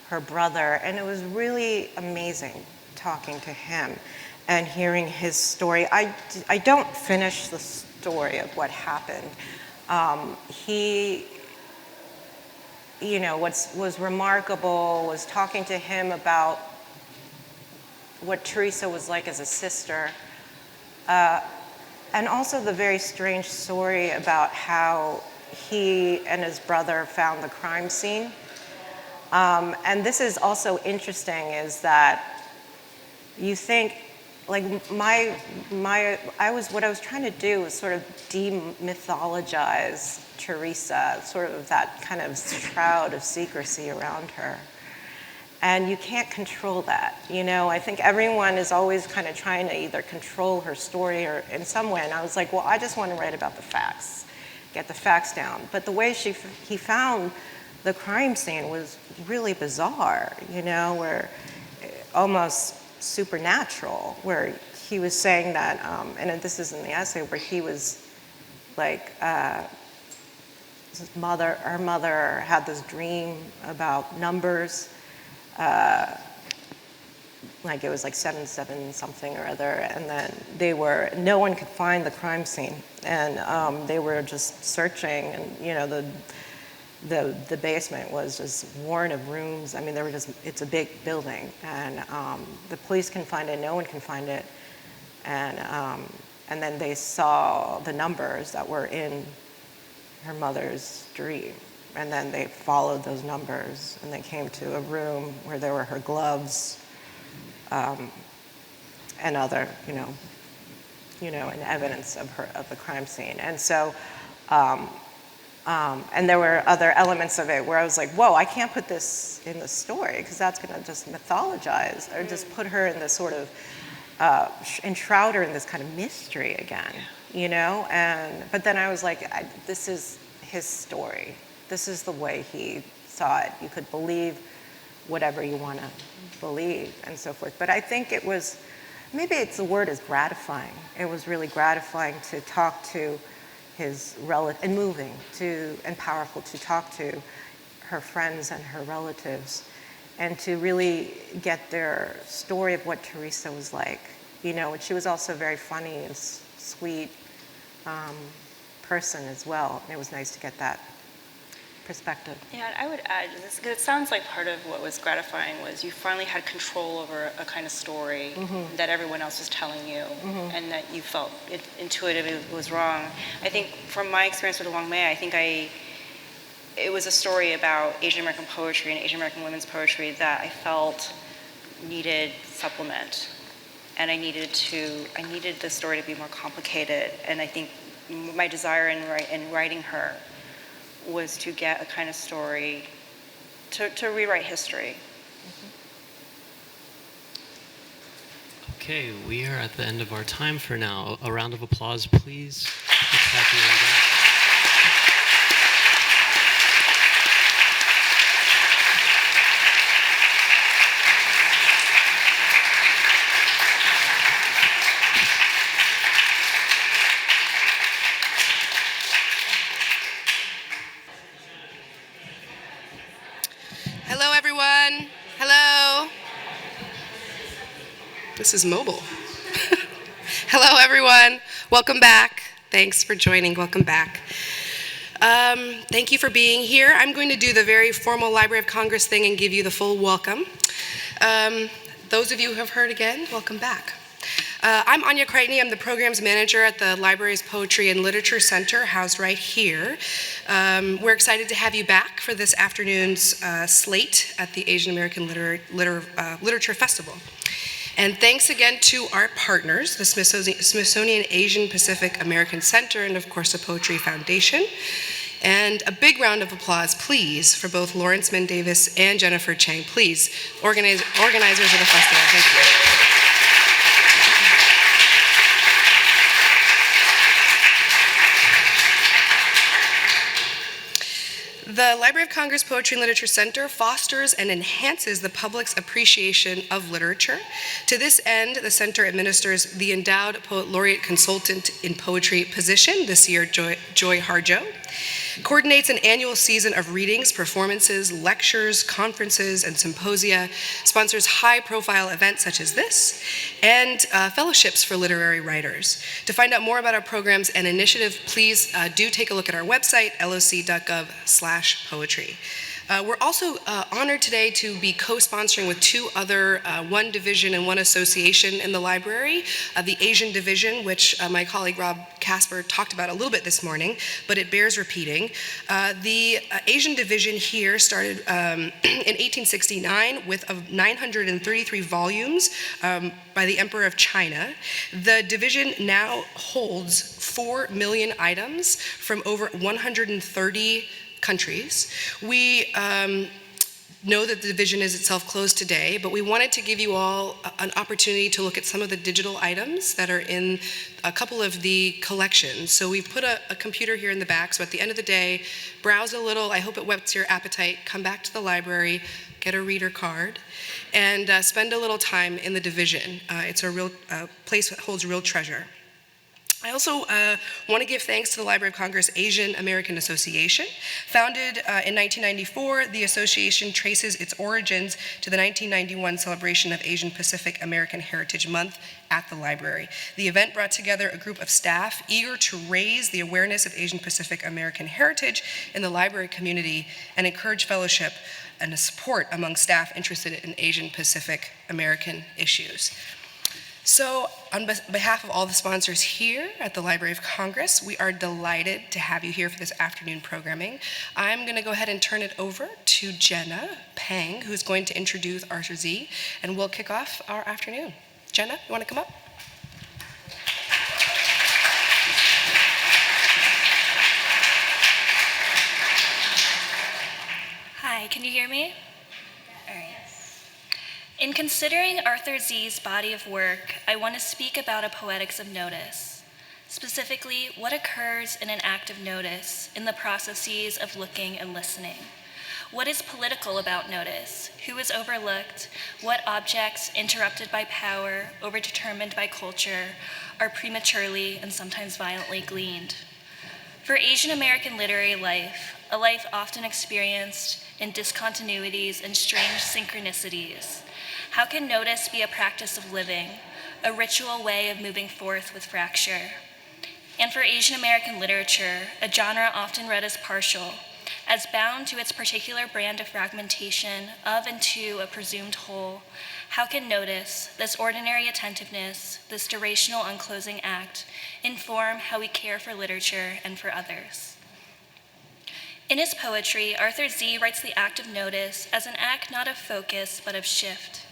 her brother, and it was really amazing talking to him and hearing his story. I don't finish the story of what happened. He, what was remarkable was talking to him about what Teresa was like as a sister, and also the very strange story about how he and his brother found the crime scene. And this is also interesting, is that you think, like what I was trying to do was sort of demythologize Teresa, sort of that kind of shroud of secrecy around her. And you can't control that, I think everyone is always kind of trying to either control her story or in some way, and I was like, well, I just want to write about the facts, get the facts down. But the way he found the crime scene was really bizarre, where almost supernatural, where he was saying that, and this is in the essay, where he was like, her mother had this dream about numbers, like it was like 7 something or other, and then no one could find the crime scene, and they were just searching, and the basement was just worn of rooms. I mean, it's a big building, and the police can find it, no one can find it, and then they saw the numbers that were in her mother's dream. And then they followed those numbers, and they came to a room where there were her gloves and other, and evidence of the crime scene. And so, and there were other elements of it where I was like, whoa, I can't put this in the story because that's going to just mythologize or just put her in this sort of enshroud her in this kind of mystery again, But then I was like, this is his story. This is the way he saw it. You could believe whatever you want to believe and so forth. But I think it was, maybe the word is gratifying. It was really gratifying to talk to his relative, and moving and powerful to talk to her friends and her relatives, and to really get their story of what Teresa was like. And she was also a very funny and sweet person as well. And it was nice to get that perspective. Yeah, and I would add this, because it sounds like part of what was gratifying was you finally had control over a kind of story that everyone else was telling you, and that you felt intuitively was wrong. I think from my experience with Wang Mei, I think it was a story about Asian American poetry and Asian American women's poetry that I felt needed supplement, and I needed the story to be more complicated. And I think my desire in writing her was to get a kind of story, to rewrite history. Okay, we are at the end of our time for now. A round of applause, please. Let's have you again. Hello, everyone. Hello. This is mobile. Hello, everyone. Welcome back. Thanks for joining. Welcome back. Thank you for being here. I'm going to do the very formal Library of Congress thing and give you the full welcome. Those of you who have heard again, welcome back. I'm Anya Kreitney. I'm the programs manager at the library's Poetry and Literature Center, housed right here. We're excited to have you back for this afternoon's slate at the Asian American Literature Festival. And thanks again to our partners, the Smithsonian Asian Pacific American Center, and of course the Poetry Foundation. And a big round of applause, please, for both Lawrence Mendavis and Jennifer Chang, please, organizers of the festival. Thank you. The Library of Congress Poetry and Literature Center fosters and enhances the public's appreciation of literature. To this end, the center administers the Endowed Poet Laureate Consultant in Poetry position, this year Joy Harjo, coordinates an annual season of readings, performances, lectures, conferences, and symposia, sponsors high-profile events such as this, and fellowships for literary writers. To find out more about our programs and initiative, please do take a look at our website, loc.gov/poetry. We're also honored today to be co-sponsoring with two other, one division and one association in the library, the Asian Division, which my colleague Rob Casper talked about a little bit this morning, but it bears repeating. The Asian Division here started in 1869 with 933 volumes by the Emperor of China. The division now holds 4 million items from over 130 countries. We know that the division is itself closed today, but we wanted to give you all an opportunity to look at some of the digital items that are in a couple of the collections. So we've put a computer here in the back, so at the end of the day, browse a little. I hope it whets your appetite. Come back to the library, get a reader card, and spend a little time in the division. It's a real place that holds real treasure. I also want to give thanks to the Library of Congress Asian American Association. Founded in 1994, the association traces its origins to the 1991 celebration of Asian Pacific American Heritage Month at the library. The event brought together a group of staff eager to raise the awareness of Asian Pacific American heritage in the library community and encourage fellowship and support among staff interested in Asian Pacific American issues. So, on behalf of all the sponsors here at the Library of Congress, we are delighted to have you here for this afternoon programming. I'm going to go ahead and turn it over to Jenna Pang, who's going to introduce Arthur Z, and we'll kick off our afternoon. Jenna, you want to come up? Hi, can you hear me? All right. In considering Arthur Z's body of work, I want to speak about a poetics of notice. Specifically, what occurs in an act of notice in the processes of looking and listening. What is political about notice? Who is overlooked? What objects, interrupted by power, overdetermined by culture, are prematurely and sometimes violently gleaned? For Asian American literary life, a life often experienced in discontinuities and strange synchronicities, how can notice be a practice of living, a ritual way of moving forth with fracture? And for Asian American literature, a genre often read as partial, as bound to its particular brand of fragmentation of and to a presumed whole, how can notice, this ordinary attentiveness, this durational unclosing act, inform how we care for literature and for others? In his poetry, Arthur Z writes the act of notice as an act not of focus, but of shift.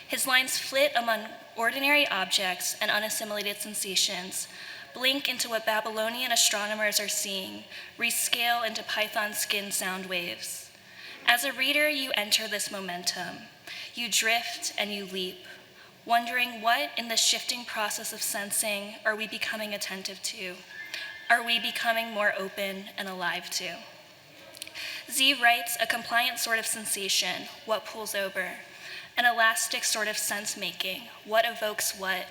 His lines flit among ordinary objects and unassimilated sensations, blink into what Babylonian astronomers are seeing, rescale into python-skinned sound waves. As a reader, you enter this momentum. You drift and you leap, wondering what in the shifting process of sensing are we becoming attentive to? Are we becoming more open and alive to? Z writes a compliant sort of sensation, what pulls over, an elastic sort of sense-making, what evokes what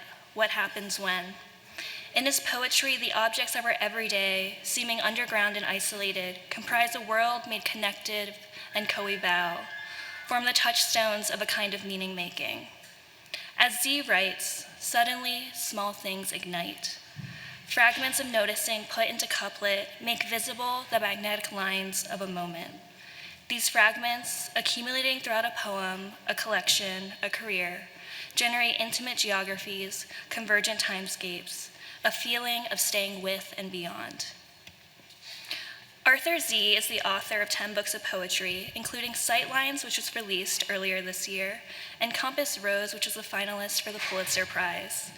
happens when. In his poetry, the objects of our everyday, seeming underground and isolated, comprise a world made connected and coeval, form the touchstones of a kind of meaning-making. As Z writes, suddenly small things ignite. Fragments of noticing put into couplet make visible the magnetic lines of a moment. These fragments, accumulating throughout a poem, a collection, a career, generate intimate geographies, convergent timescapes, a feeling of staying with and beyond. Arthur Z is the author of 10 books of poetry, including Sightlines, which was released earlier this year, and Compass Rose, which was a finalist for the Pulitzer Prize.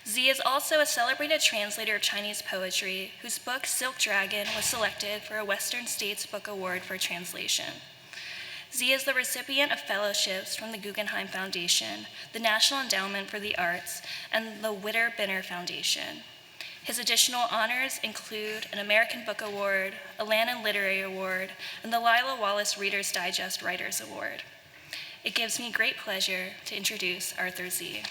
Z is also a celebrated translator of Chinese poetry, whose book Silk Dragon was selected for a Western States Book Award for translation. Z is the recipient of fellowships from the Guggenheim Foundation, the National Endowment for the Arts, and the Witter Binner Foundation. His additional honors include an American Book Award, a Lannan Literary Award, and the Lila Wallace Reader's Digest Writers Award. It gives me great pleasure to introduce Arthur Z.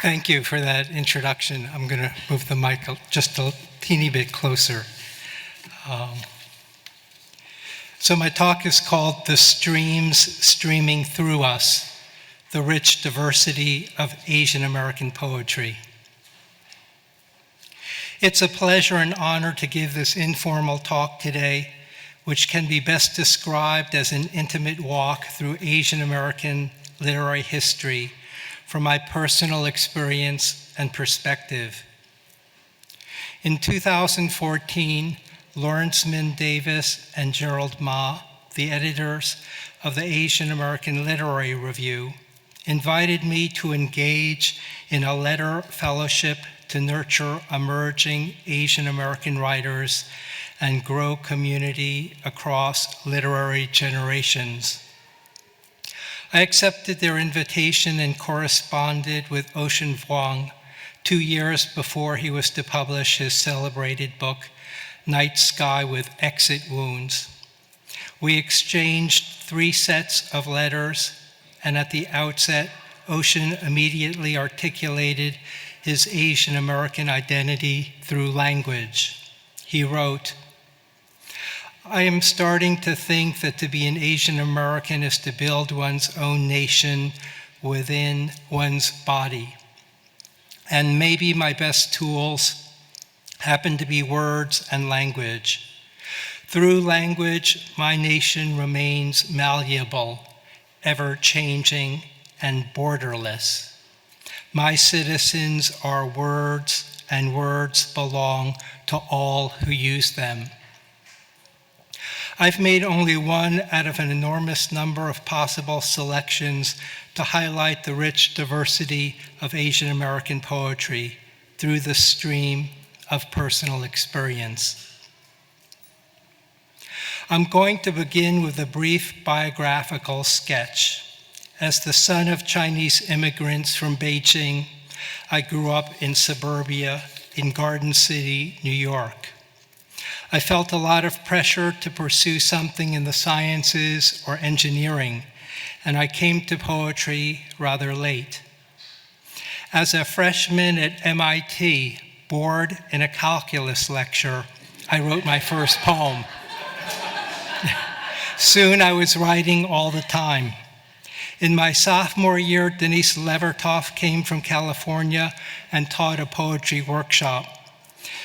Thank you for that introduction. I'm going to move the mic just a teeny bit closer. So my talk is called The Streams Streaming Through Us, the Rich Diversity of Asian American Poetry. It's a pleasure and honor to give this informal talk today, which can be best described as an intimate walk through Asian American literary history from my personal experience and perspective. In 2014, Lawrence Min Davis and Gerald Ma, the editors of the Asian American Literary Review, invited me to engage in a letter fellowship to nurture emerging Asian American writers and grow community across literary generations. I accepted their invitation and corresponded with Ocean Vuong 2 years before he was to publish his celebrated book, Night Sky with Exit Wounds. We exchanged 3 sets of letters, and at the outset, Ocean immediately articulated his Asian American identity through language. He wrote, "I am starting to think that to be an Asian American is to build one's own nation within one's body. And maybe my best tools happen to be words and language. Through language, my nation remains malleable, ever-changing, and borderless. My citizens are words, and words belong to all who use them. I've made only one out of an enormous number of possible selections to highlight the rich diversity of Asian American poetry through the stream of personal experience. I'm going to begin with a brief biographical sketch. As the son of Chinese immigrants from Beijing, I grew up in suburbia in Garden City, New York. I felt a lot of pressure to pursue something in the sciences or engineering, and I came to poetry rather late. As a freshman at MIT, bored in a calculus lecture, I wrote my first poem. Soon I was writing all the time. In my sophomore year, Denise Levertov came from California and taught a poetry workshop.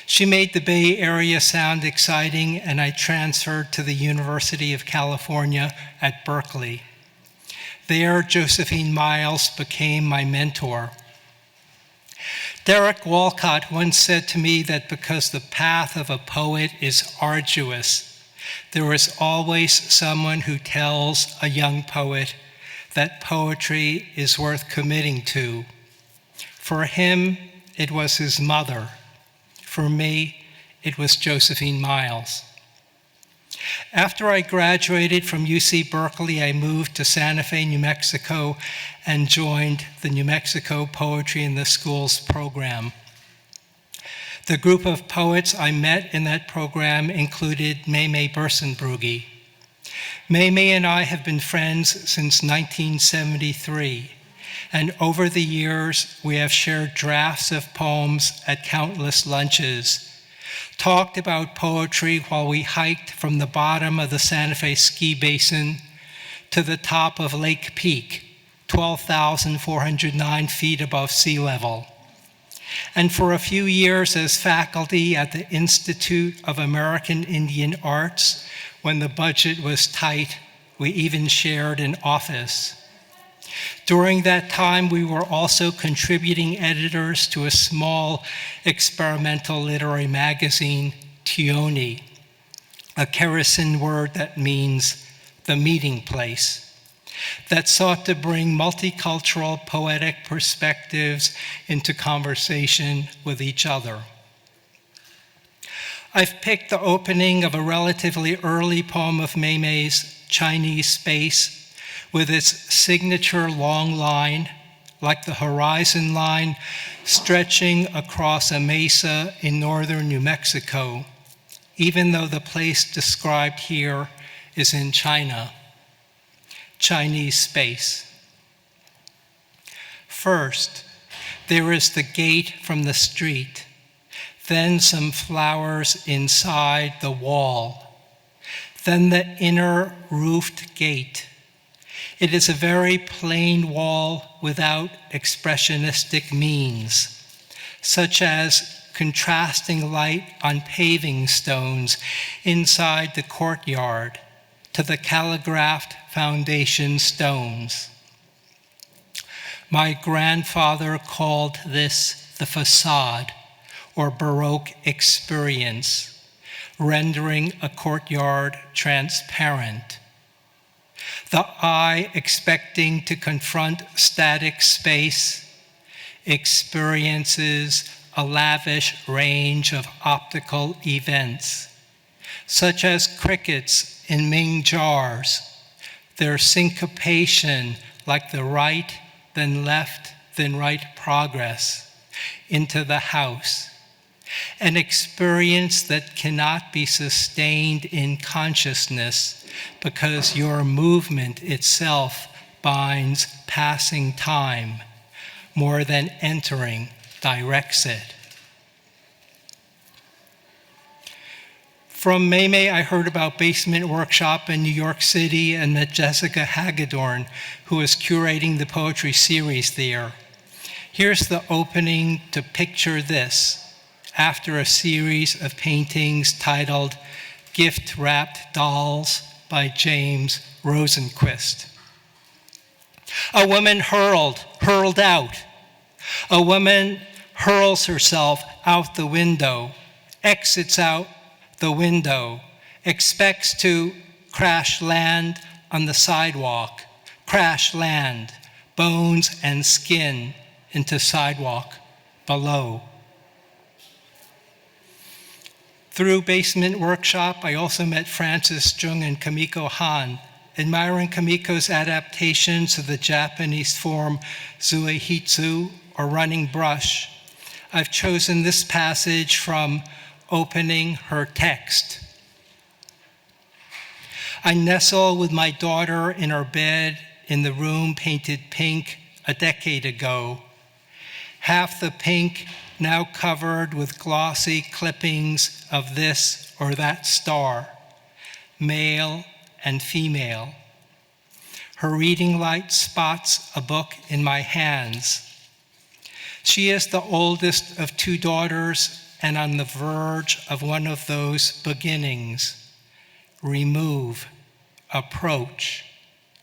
She made the Bay Area sound exciting, and I transferred to the University of California at Berkeley. There, Josephine Miles became my mentor. Derek Walcott once said to me that because the path of a poet is arduous, there is always someone who tells a young poet that poetry is worth committing to. For him, it was his mother. For me, it was Josephine Miles. After I graduated from UC Berkeley, I moved to Santa Fe, New Mexico, and joined the New Mexico Poetry in the Schools program. The group of poets I met in that program included Maymay Bersenbrugge. Maymay and I have been friends since 1973, and over the years, we have shared drafts of poems at countless lunches, talked about poetry while we hiked from the bottom of the Santa Fe ski basin to the top of Lake Peak, 12,409 feet above sea level. And for a few years as faculty at the Institute of American Indian Arts, when the budget was tight, we even shared an office. During that time, we were also contributing editors to a small experimental literary magazine, Tioni, a Kerasin word that means the meeting place, that sought to bring multicultural poetic perspectives into conversation with each other. I've picked the opening of a relatively early poem of Mei's, Chinese Space, with its signature long line, like the horizon line stretching across a mesa in northern New Mexico, even though the place described here is in China. Chinese Space. First, there is the gate from the street, then some flowers inside the wall, then the inner roofed gate. It is a very plain wall without expressionistic means, such as contrasting light on paving stones inside the courtyard to the calligraphed foundation stones. My grandfather called this the facade, or Baroque experience, rendering a courtyard transparent. The eye expecting to confront static space experiences a lavish range of optical events, such as crickets in Ming jars, their syncopation like the right, then left, then right progress into the house, an experience that cannot be sustained in consciousness because your movement itself binds passing time more than entering directs it. From Mei, I heard about Basement Workshop in New York City and met Jessica Hagedorn, who is curating the poetry series there. Here's the opening to Picture This, after a series of paintings titled Gift Wrapped Dolls by James Rosenquist. A woman hurled out. A woman hurls herself out the window, exits out the window, expects to crash land on the sidewalk, crash land, bones and skin into sidewalk below. Through Basement Workshop, I also met Francis Jung and Kamiko Han, admiring Kamiko's adaptations of the Japanese form zuehitsu, or running brush. I've chosen this passage from Opening Her Text. I nestle with my daughter in her bed in the room painted pink a decade ago. Half the pink now covered with glossy clippings of this or that star, male and female. Her reading light spots a book in my hands. She is the oldest of two daughters and on the verge of one of those beginnings. Remove, approach,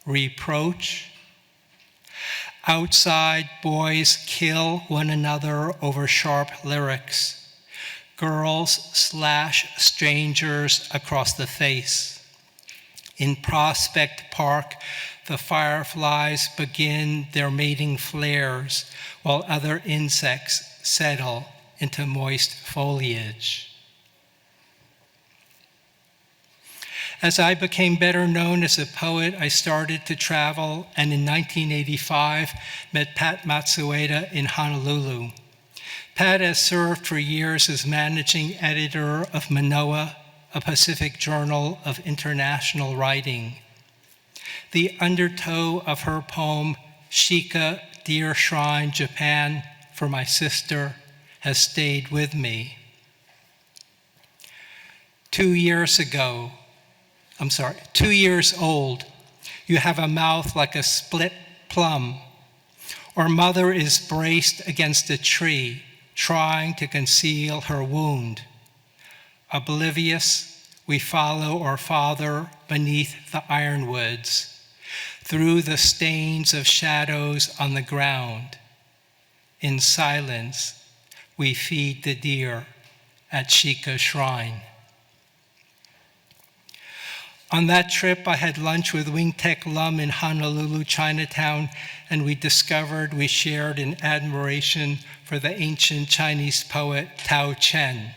reproach. Outside, boys kill one another over sharp lyrics. Girls slash strangers across the face. In Prospect Park, the fireflies begin their mating flares while other insects settle into moist foliage. As I became better known as a poet, I started to travel, and in 1985 met Pat Matsueda in Honolulu. Pat has served for years as managing editor of Manoa, a Pacific Journal of International Writing. The undertow of her poem, Shika, Deer Shrine, Japan, for my sister, has stayed with me. 2 years old, You have a mouth like a split plum. Or mother is braced against a tree, trying to conceal her wound. Oblivious, we follow our father beneath the ironwoods, through the stains of shadows on the ground. In silence, we feed the deer at Shika Shrine. On that trip, I had lunch with Wing Tek Lum in Honolulu, Chinatown, and we discovered we shared an admiration for the ancient Chinese poet Tao Chen.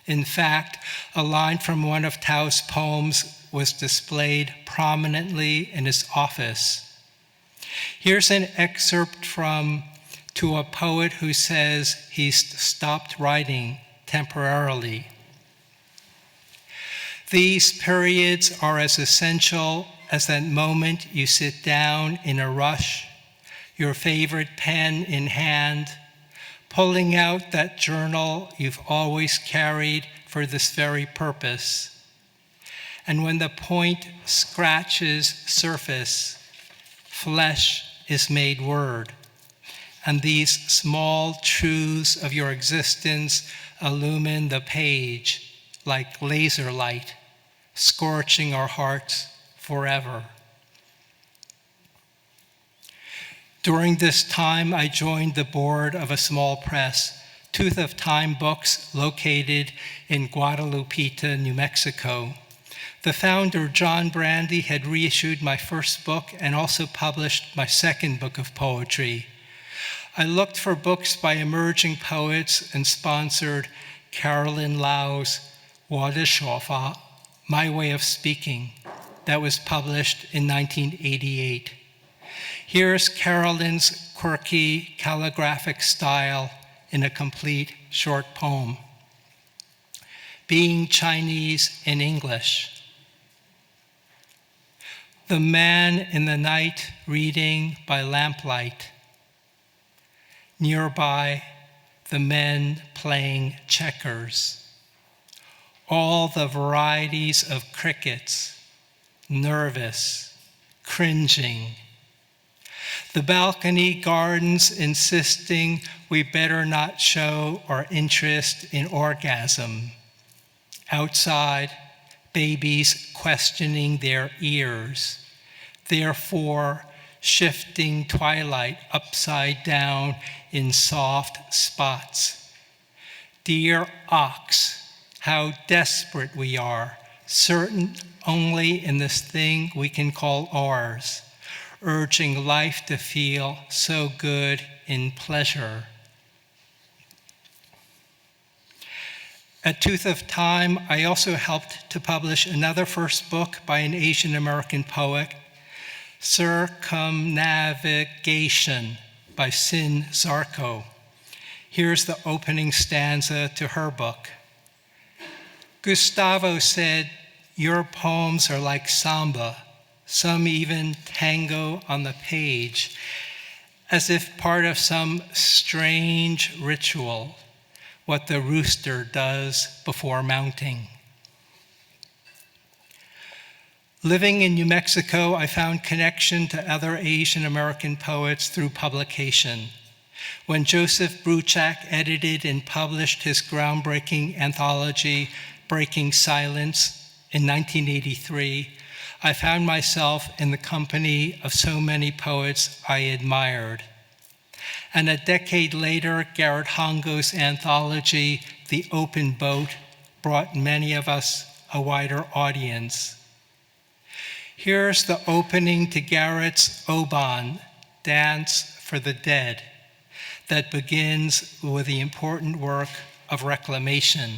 In fact, a line from one of Tao's poems was displayed prominently in his office. Here's an excerpt from To a Poet Who Says He's Stopped Writing Temporarily. These periods are as essential as that moment you sit down in a rush, your favorite pen in hand, pulling out that journal you've always carried for this very purpose. And when the point scratches surface, flesh is made word, and these small truths of your existence illumine the page like laser light, scorching our hearts forever. During this time, I joined the board of a small press, Tooth of Time Books, located in Guadalupita, New Mexico. The founder, John Brandy, had reissued my first book and also published my second book of poetry. I looked for books by emerging poets and sponsored Carolyn Lau's 我的说法, My Way of Speaking, that was published in 1988. Here's Carolyn's quirky calligraphic style in a complete short poem. Being Chinese in English. The man in the night reading by lamplight. Nearby, the men playing checkers. All the varieties of crickets, nervous, cringing. The balcony gardens insisting we better not show our interest in orgasm. Outside, babies questioning their ears. Therefore, shifting twilight upside down in soft spots. Dear ox, how desperate we are, certain only in this thing we can call ours, urging life to feel so good in pleasure. At Tooth of Time, I also helped to publish another first book by an Asian American poet, Circumnavigation by Sin Zarko. Here's the opening stanza to her book. Gustavo said, your poems are like samba, some even tango on the page, as if part of some strange ritual, what the rooster does before mounting. Living in New Mexico, I found connection to other Asian American poets through publication. When Joseph Bruchac edited and published his groundbreaking anthology, Breaking Silence, in 1983, I found myself in the company of so many poets I admired. And a decade later, Garrett Hongo's anthology, The Open Boat, brought many of us a wider audience. Here's the opening to Garrett's Oban, Dance for the Dead, that begins with the important work of reclamation.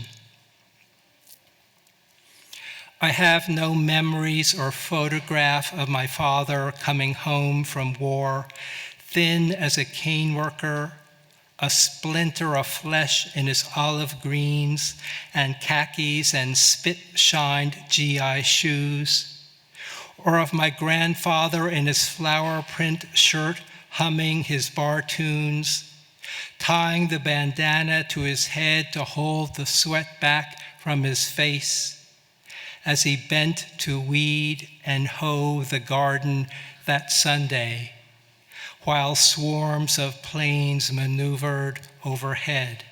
I have no memories or photograph of my father coming home from war, thin as a cane worker, a splinter of flesh in his olive greens and khakis and spit-shined GI shoes, or of my grandfather in his flower print shirt humming his bar tunes, tying the bandana to his head to hold the sweat back from his face, as he bent to weed and hoe the garden that Sunday, while swarms of planes maneuvered overhead.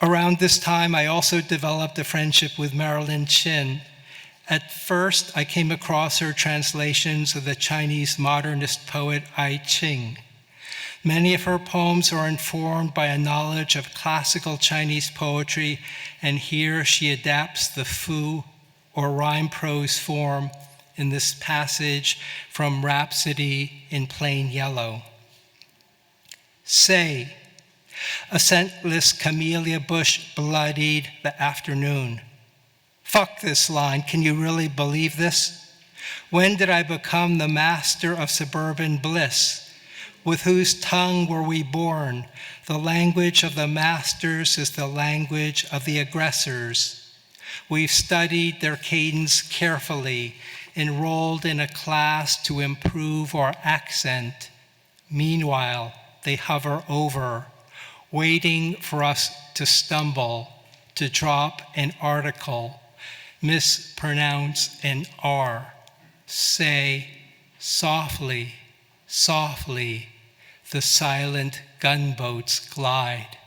Around this time, I also developed a friendship with Marilyn Chin. At first, I came across her translations of the Chinese modernist poet Ai Qing. Many of her poems are informed by a knowledge of classical Chinese poetry, and here she adapts the fu, or rhyme prose form, in this passage from Rhapsody in Plain Yellow. Say, a scentless camellia bush bloodied the afternoon. Fuck this line, can you really believe this? When did I become the master of suburban bliss? With whose tongue were we born? The language of the masters is the language of the aggressors. We've studied their cadence carefully, enrolled in a class to improve our accent. Meanwhile, they hover over, waiting for us to stumble, to drop an article, mispronounce an R. Say, softly, softly, the silent gunboats glide.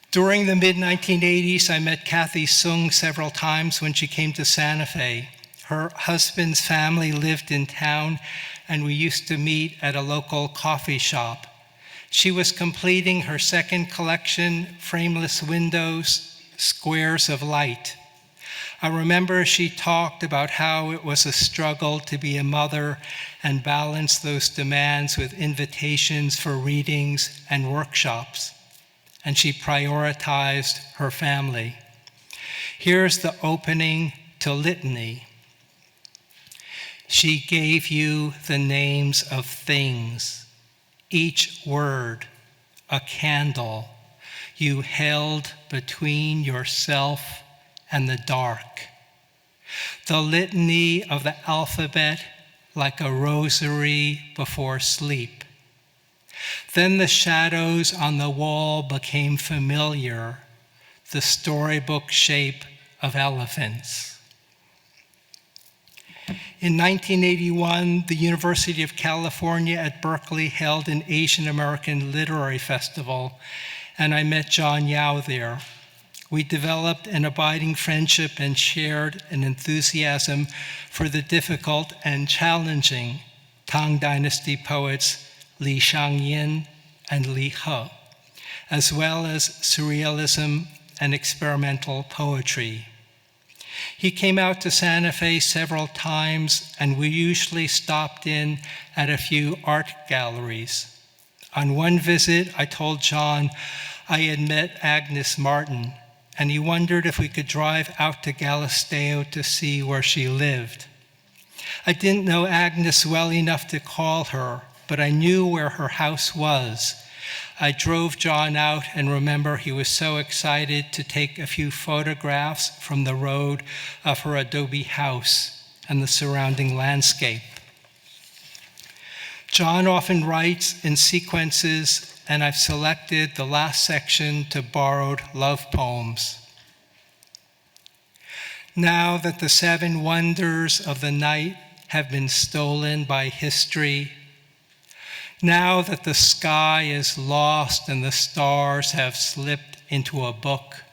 During the mid-1980s, I met Kathy Sung several times when she came to Santa Fe. Her husband's family lived in town, and we used to meet at a local coffee shop. She was completing her second collection, Frameless Windows, Squares of Light. I remember she talked about how it was a struggle to be a mother and balance those demands with invitations for readings and workshops, and she prioritized her family. Here's the opening to Litany. She gave you the names of things, each word a candle you held between yourself and the dark. The litany of the alphabet like a rosary before sleep. Then the shadows on the wall became familiar, the storybook shape of elephants. In 1981, the University of California at Berkeley held an Asian American Literary Festival, and I met John Yao there. We developed an abiding friendship and shared an enthusiasm for the difficult and challenging Tang Dynasty poets Li Shangyin and Li He, as well as surrealism and experimental poetry. He came out to Santa Fe several times, and we usually stopped in at a few art galleries. On one visit, I told John I had met Agnes Martin, and he wondered if we could drive out to Galisteo to see where she lived. I didn't know Agnes well enough to call her, but I knew where her house was. I drove John out and remember he was so excited to take a few photographs from the road of her adobe house and the surrounding landscape. John often writes in sequences, and I've selected the last section to borrowed love poems. Now that the 7 wonders of the night have been stolen by history, now that the sky is lost and the stars have slipped into a book,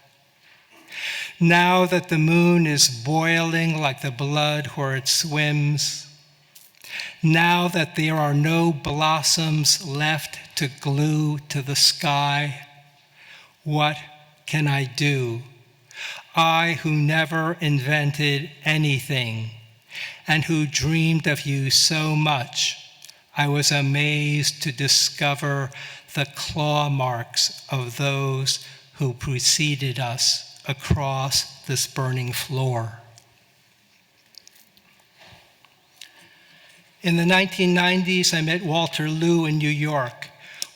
now that the moon is boiling like the blood where it swims, now that there are no blossoms left to glue to the sky, what can I do? I who never invented anything and who dreamed of you so much, I was amazed to discover the claw marks of those who preceded us across this burning floor. In the 1990s, I met Walter Liu in New York.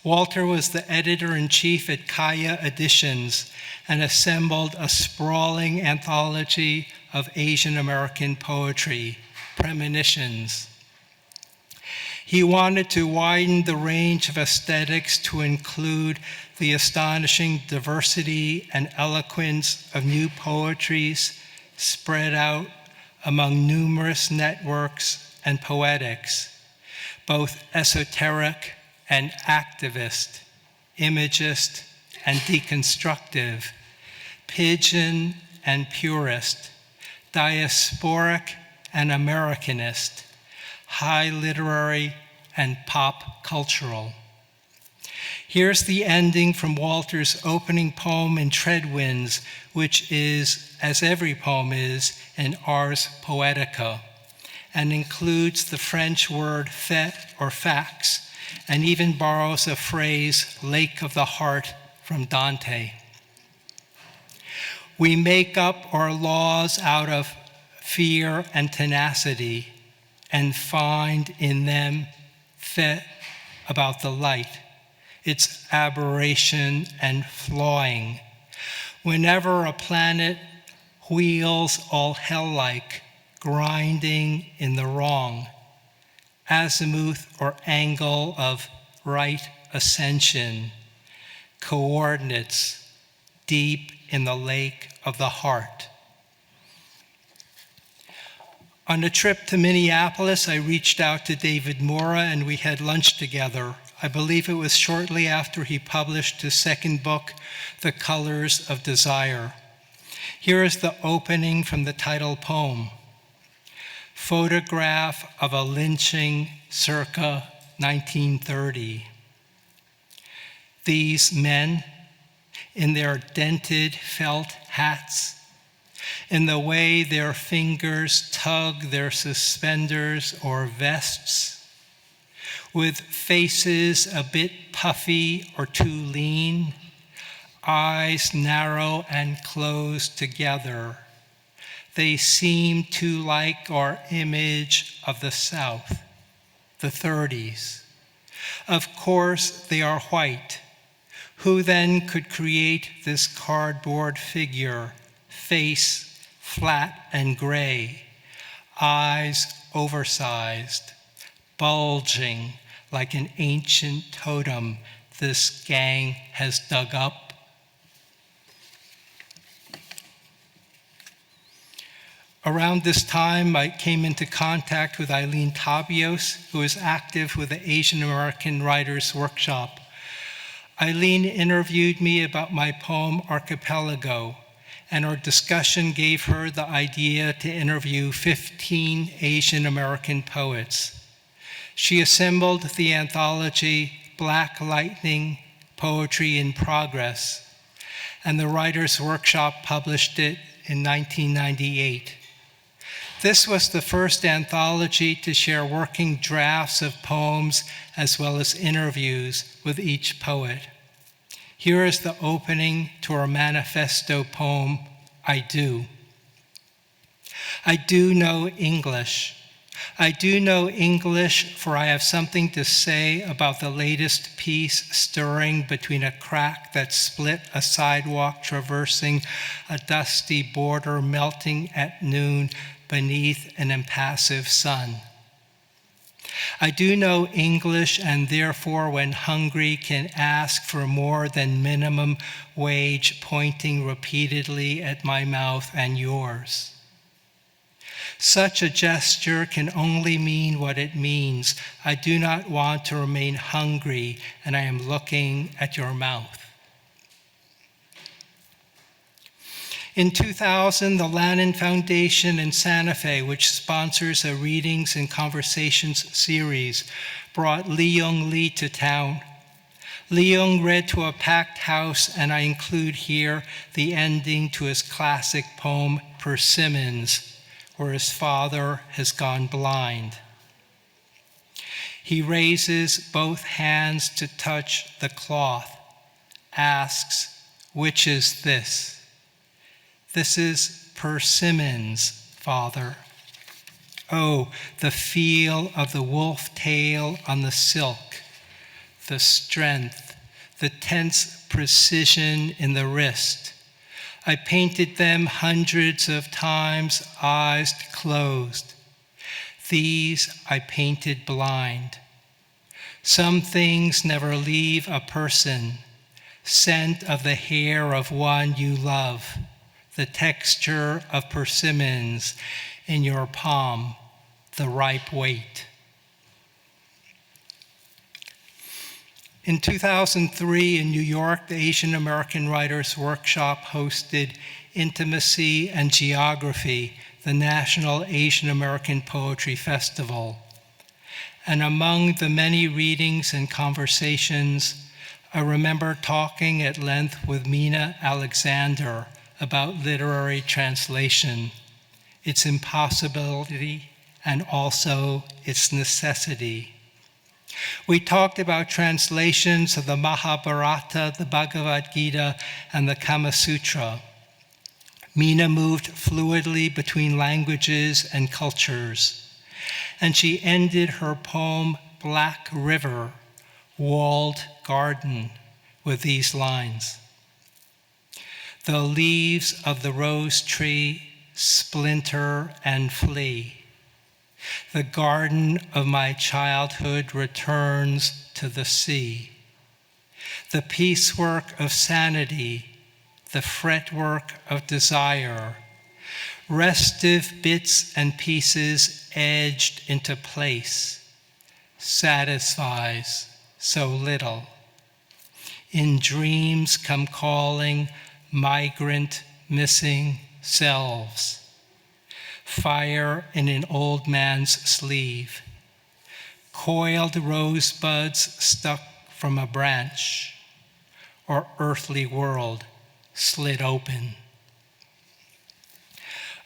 Walter was the editor-in-chief at Kaya Editions and assembled a sprawling anthology of Asian American poetry, Premonitions. He wanted to widen the range of aesthetics to include the astonishing diversity and eloquence of new poetries spread out among numerous networks and poetics, both esoteric and activist, imagist and deconstructive, pidgin and purist, diasporic and Americanist, high literary and pop cultural. Here's the ending from Walter's opening poem in Treadwinds, which is, as every poem is, an ars poetica, and includes the French word fait or fax, and even borrows a phrase, lake of the heart, from Dante. We make up our laws out of fear and tenacity, and find in them fait about the light, its aberration and flawing. Whenever a planet wheels all hell-like, grinding in the wrong, azimuth or angle of right ascension, coordinates deep in the lake of the heart. On a trip to Minneapolis, I reached out to David Mura and we had lunch together. I believe it was shortly after he published his second book, The Colors of Desire. Here is the opening from the title poem. Photograph of a lynching circa 1930. These men, in their dented felt hats, in the way their fingers tug their suspenders or vests, with faces a bit puffy or too lean, eyes narrow and closed together. They seem too like our image of the South, the 30s. Of course, they are white. Who then could create this cardboard figure, face flat and gray, eyes oversized, bulging like an ancient totem this gang has dug up? Around this time, I came into contact with Eileen Tabios, who is active with the Asian American Writers Workshop. Eileen interviewed me about my poem Archipelago, and our discussion gave her the idea to interview 15 Asian American poets. She assembled the anthology Black Lightning, Poetry in Progress, and the Writers' Workshop published it in 1998. This was the first anthology to share working drafts of poems as well as interviews with each poet. Here is the opening to our manifesto poem, I Do. I do know English. I do know English, for I have something to say about the latest piece stirring between a crack that split a sidewalk traversing a dusty border melting at noon beneath an impassive sun. I do know English, and therefore when hungry can ask for more than minimum wage, pointing repeatedly at my mouth and yours. Such a gesture can only mean what it means. I do not want to remain hungry, and I am looking at your mouth. In 2000, the Lannan Foundation in Santa Fe, which sponsors a Readings and Conversations series, brought Lee-Young Lee to town. Lee-Young read to a packed house, and I include here the ending to his classic poem, Persimmons, where his father has gone blind. He raises both hands to touch the cloth, asks, which is this? This is persimmons, Father. Oh, the feel of the wolf tail on the silk, the strength, the tense precision in the wrist. I painted them hundreds of times, eyes closed. These I painted blind. Some things never leave a person. Scent of the hair of one you love, the texture of persimmons in your palm, the ripe weight. In 2003 in New York, the Asian American Writers Workshop hosted Intimacy and Geography, the National Asian American Poetry Festival. And among the many readings and conversations, I remember talking at length with Mina Alexander about literary translation, its impossibility and also its necessity. We talked about translations of the Mahabharata, the Bhagavad Gita, and the Kama Sutra. Mina moved fluidly between languages and cultures, and she ended her poem, Black River, Walled Garden, with these lines. The leaves of the rose tree splinter and flee. The garden of my childhood returns to the sea. The piecework of sanity, the fretwork of desire, restive bits and pieces edged into place, satisfies so little. In dreams come calling migrant missing selves. Fire in an old man's sleeve, coiled rosebuds stuck from a branch, or earthly world slid open.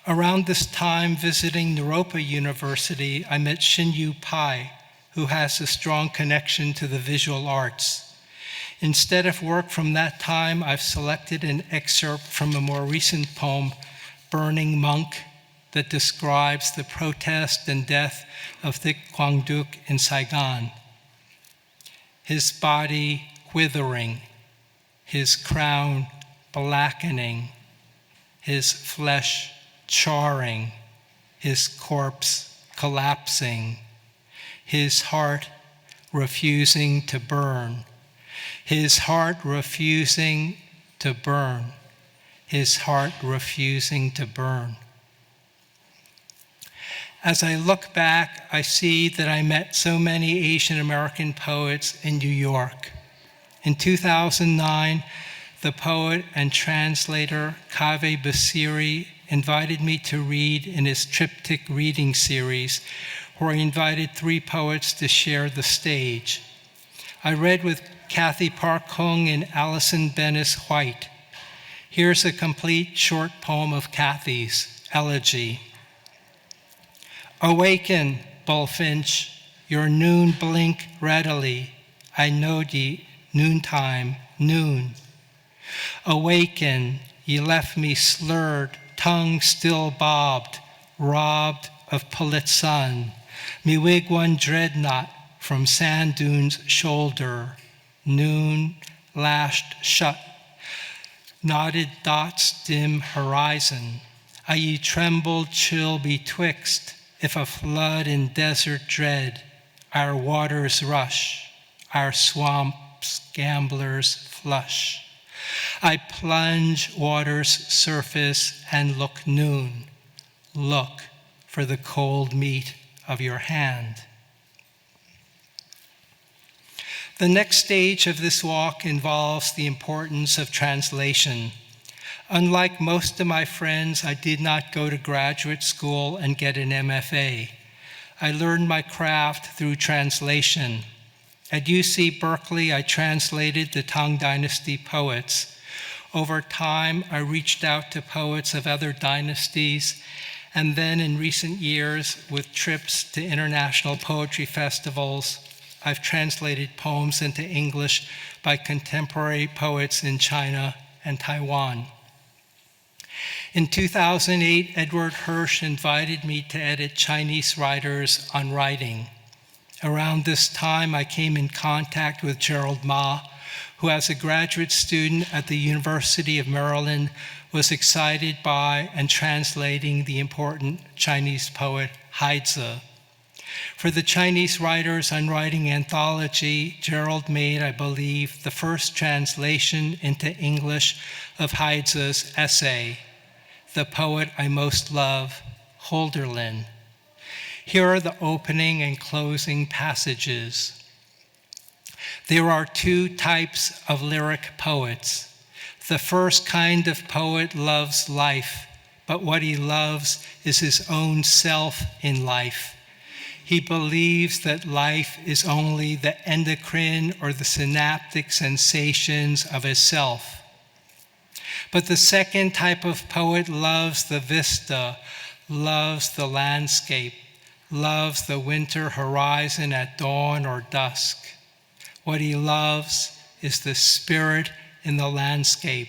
Around this time, visiting Naropa University, I met Shin-Yu Pai, who has a strong connection to the visual arts. Instead of work from that time, I've selected an excerpt from a more recent poem, Burning Monk, that describes the protest and death of Thich Quang Duc in Saigon. His body withering, his crown blackening, his flesh charring, his corpse collapsing, his heart refusing to burn, his heart refusing to burn, his heart refusing to burn. As I look back, I see that I met so many Asian American poets in New York. In 2009, the poet and translator Kaveh Basiri invited me to read in his triptych reading series, where he invited 3 poets to share the stage. I read with Kathy Park Hung and Allison Bennis White. Here's a complete short poem of Kathy's, Elegy. Awaken, bullfinch, your noon blink readily. I know ye, noontime, noon. Awaken, ye left me slurred, tongue still bobbed, robbed of pullet sun. Me wigwam dreadnought from sand dune's shoulder. Noon lashed shut, knotted dots dim horizon. I ye trembled chill betwixt, if a flood in desert dread, our waters rush, our swamps gamblers flush. I plunge water's surface and look noon, look for the cold meat of your hand. The next stage of this walk involves the importance of translation. Unlike most of my friends, I did not go to graduate school and get an MFA. I learned my craft through translation. At UC Berkeley, I translated the Tang Dynasty poets. Over time, I reached out to poets of other dynasties, and then in recent years, with trips to international poetry festivals, I've translated poems into English by contemporary poets in China and Taiwan. In 2008, Edward Hirsch invited me to edit Chinese writers on writing. Around this time, I came in contact with Gerald Ma, who as a graduate student at the University of Maryland was excited by and translating the important Chinese poet Haizi. For the Chinese Writers on Writing anthology, Gerald made, I believe, the first translation into English of Heidze's essay, The Poet I Most Love, Holderlin. Here are the opening and closing passages. There are two types of lyric poets. The first kind of poet loves life, but what he loves is his own self in life. He believes that life is only the endocrine or the synaptic sensations of his self. But the second type of poet loves the vista, loves the landscape, loves the winter horizon at dawn or dusk. What he loves is the spirit in the landscape,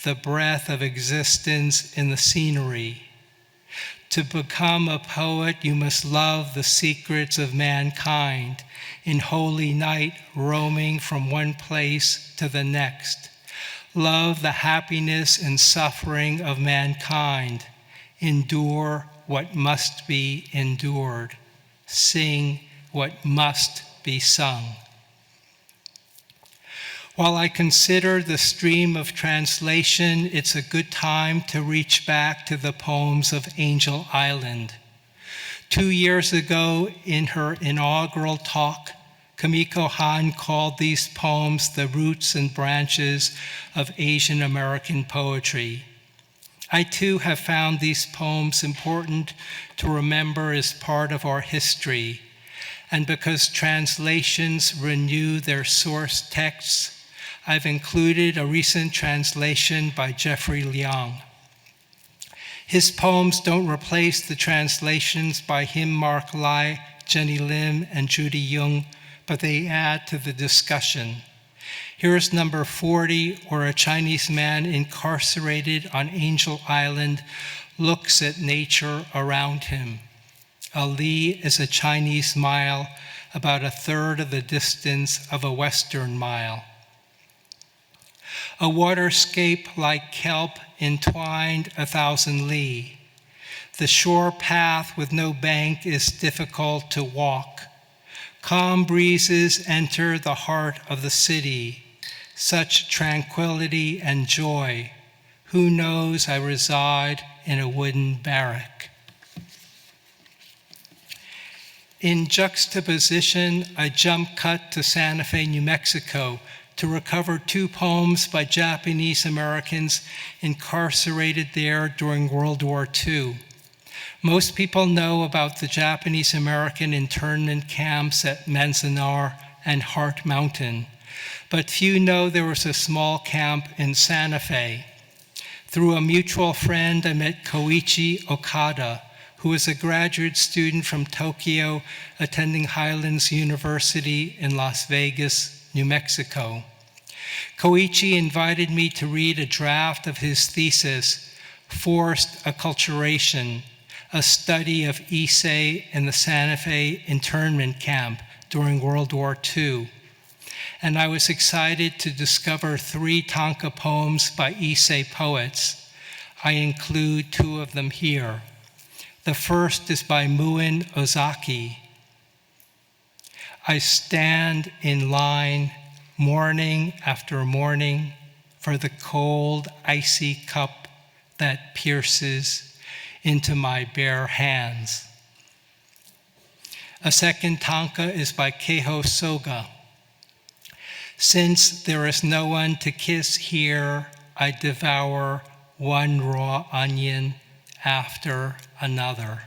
the breath of existence in the scenery. To become a poet, you must love the secrets of mankind, in holy night roaming from one place to the next. Love the happiness and suffering of mankind. Endure what must be endured. Sing what must be sung. While I consider the stream of translation, it's a good time to reach back to the poems of Angel Island. 2 years ago, in her inaugural talk, Kamiko Han called these poems the roots and branches of Asian American poetry. I too have found these poems important to remember as part of our history, and because translations renew their source texts, I've included a recent translation by Jeffrey Liang. His poems don't replace the translations by him, Mark Lai, Jenny Lim, and Judy Jung, but they add to the discussion. Here's number 40, where a Chinese man incarcerated on Angel Island looks at nature around him. A li is a Chinese mile, about a third of the distance of a Western mile. A waterscape like kelp entwined 1,000 li. The shore path with no bank is difficult to walk. Calm breezes enter the heart of the city. Such tranquility and joy. Who knows I reside in a wooden barrack? In juxtaposition, I jump cut to Santa Fe, New Mexico, to recover 2 poems by Japanese Americans incarcerated there during World War II. Most people know about the Japanese American internment camps at Manzanar and Hart Mountain, but few know there was a small camp in Santa Fe. Through a mutual friend, I met Koichi Okada, who is a graduate student from Tokyo attending Highlands University in Las Vegas, New Mexico. Koichi invited me to read a draft of his thesis, Forced Acculturation, a study of Issei in the Santa Fe internment camp during World War II. And I was excited to discover 3 tanka poems by Issei poets. I include 2 of them here. The first is by Muen Ozaki. I stand in line morning after morning for the cold, icy cup that pierces into my bare hands. A second tanka is by Keiho Soga. Since there is no one to kiss here, I devour one raw onion after another.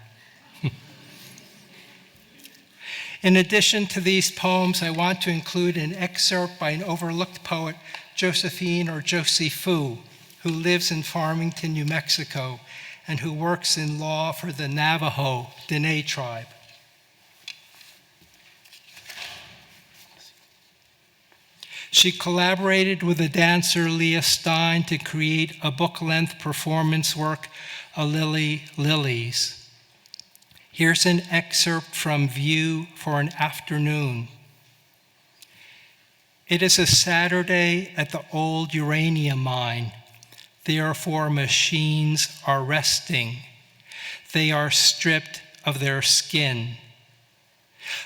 In addition to these poems, I want to include an excerpt by an overlooked poet, Josephine or Josie Fu, who lives in Farmington, New Mexico, and who works in law for the Navajo Dene tribe. She collaborated with the dancer Leah Stein to create a book-length performance work, A Lily Lilies. Here's an excerpt from View for an Afternoon. It is a Saturday at the old uranium mine. Therefore, machines are resting. They are stripped of their skin.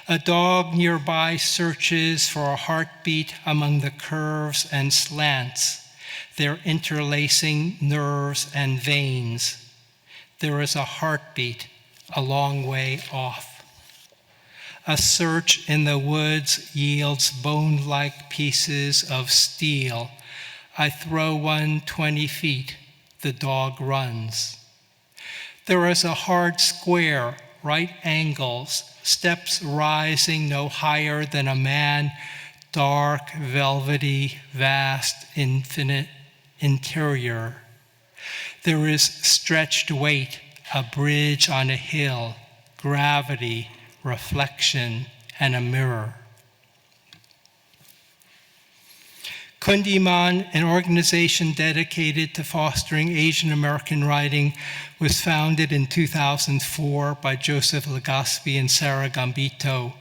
A dog nearby searches for a heartbeat among the curves and slants, their interlacing nerves and veins. There is a heartbeat a long way off. A search in the woods yields bone-like pieces of steel. I throw one 20 feet. The dog runs. There is a hard square, right angles, steps rising no higher than a man, dark, velvety, vast, infinite interior. There is stretched weight, a bridge on a hill, gravity, reflection, and a mirror. Kundiman, an organization dedicated to fostering Asian American writing, was founded in 2004 by Joseph Legaspi and Sarah Gambito.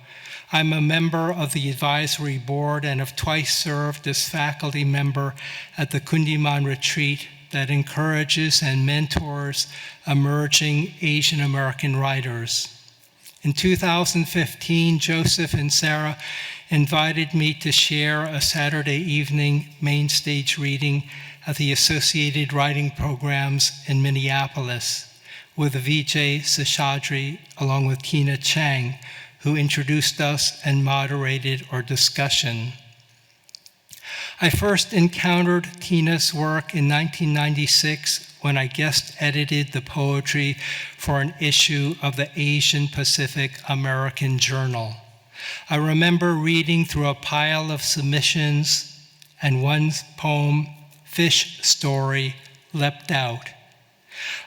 I'm a member of the advisory board and have twice served as faculty member at the Kundiman Retreat that encourages and mentors emerging Asian American writers. In 2015, Joseph and Sarah invited me to share a Saturday evening main stage reading at the Associated Writing Programs in Minneapolis with Vijay Seshadri along with Tina Chang, who introduced us and moderated our discussion. I first encountered Tina's work in 1996 when I guest edited the poetry for an issue of the Asian Pacific American Journal. I remember reading through a pile of submissions, and one poem, Fish Story, leapt out.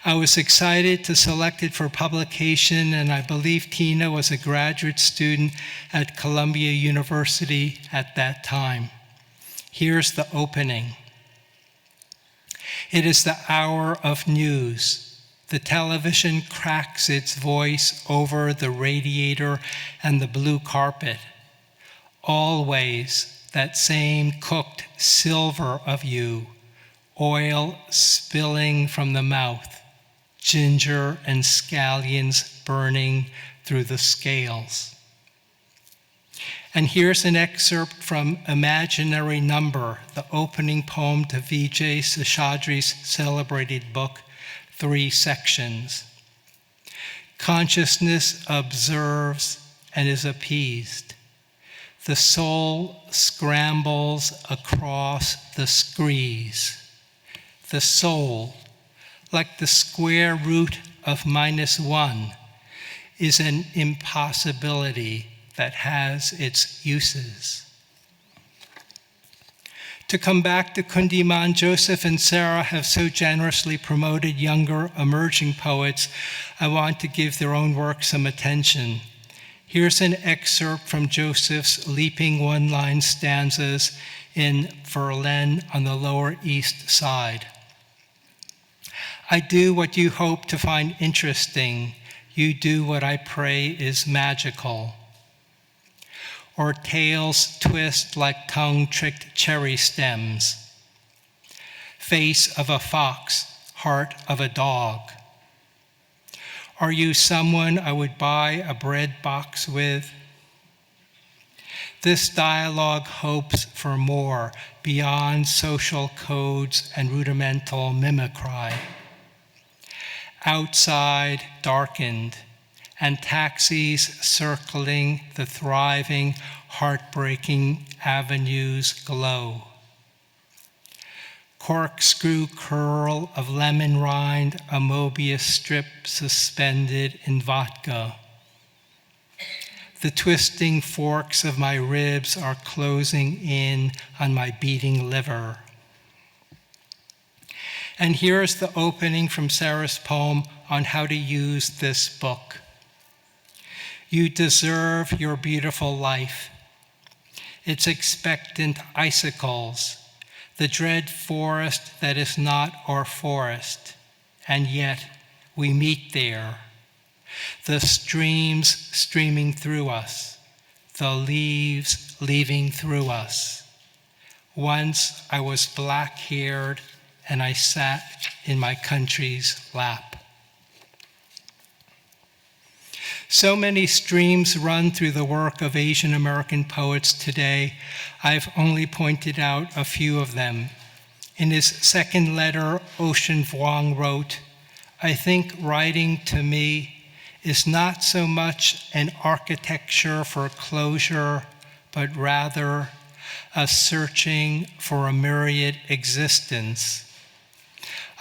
I was excited to select it for publication, and I believe Tina was a graduate student at Columbia University at that time. Here's the opening. It is the hour of news. The television cracks its voice over the radiator and the blue carpet. Always that same cooked silver of you, oil spilling from the mouth, ginger and scallions burning through the scales. And here's an excerpt from Imaginary Number, the opening poem to Vijay Seshadri's celebrated book, 3 sections. Consciousness observes and is appeased. The soul scrambles across the screes. The soul, like the square root of -1, is an impossibility that has its uses. To come back to Kundiman, Joseph and Sarah have so generously promoted younger, emerging poets. I want to give their own work some attention. Here's an excerpt from Joseph's leaping one-line stanzas in Verlaine on the Lower East Side. I do what you hope to find interesting. You do what I pray is magical. Or tales twist like tongue-tricked cherry stems. Face of a fox, heart of a dog. Are you someone I would buy a bread box with? This dialogue hopes for more beyond social codes and rudimental mimicry. Outside, darkened, and taxis circling the thriving, heartbreaking avenues glow. Corkscrew curl of lemon rind, a Mobius strip suspended in vodka. The twisting forks of my ribs are closing in on my beating liver. And here's the opening from Sarah's poem on how to use this book. You deserve your beautiful life. Its expectant icicles, the dread forest that is not our forest, and yet we meet there. The streams streaming through us, the leaves leaving through us. Once I was black-haired and I sat in my country's lap. So many streams run through the work of Asian American poets today. I've only pointed out a few of them. In his second letter, Ocean Vuong wrote, "I think writing to me is not so much an architecture for closure, but rather a searching for a myriad existence."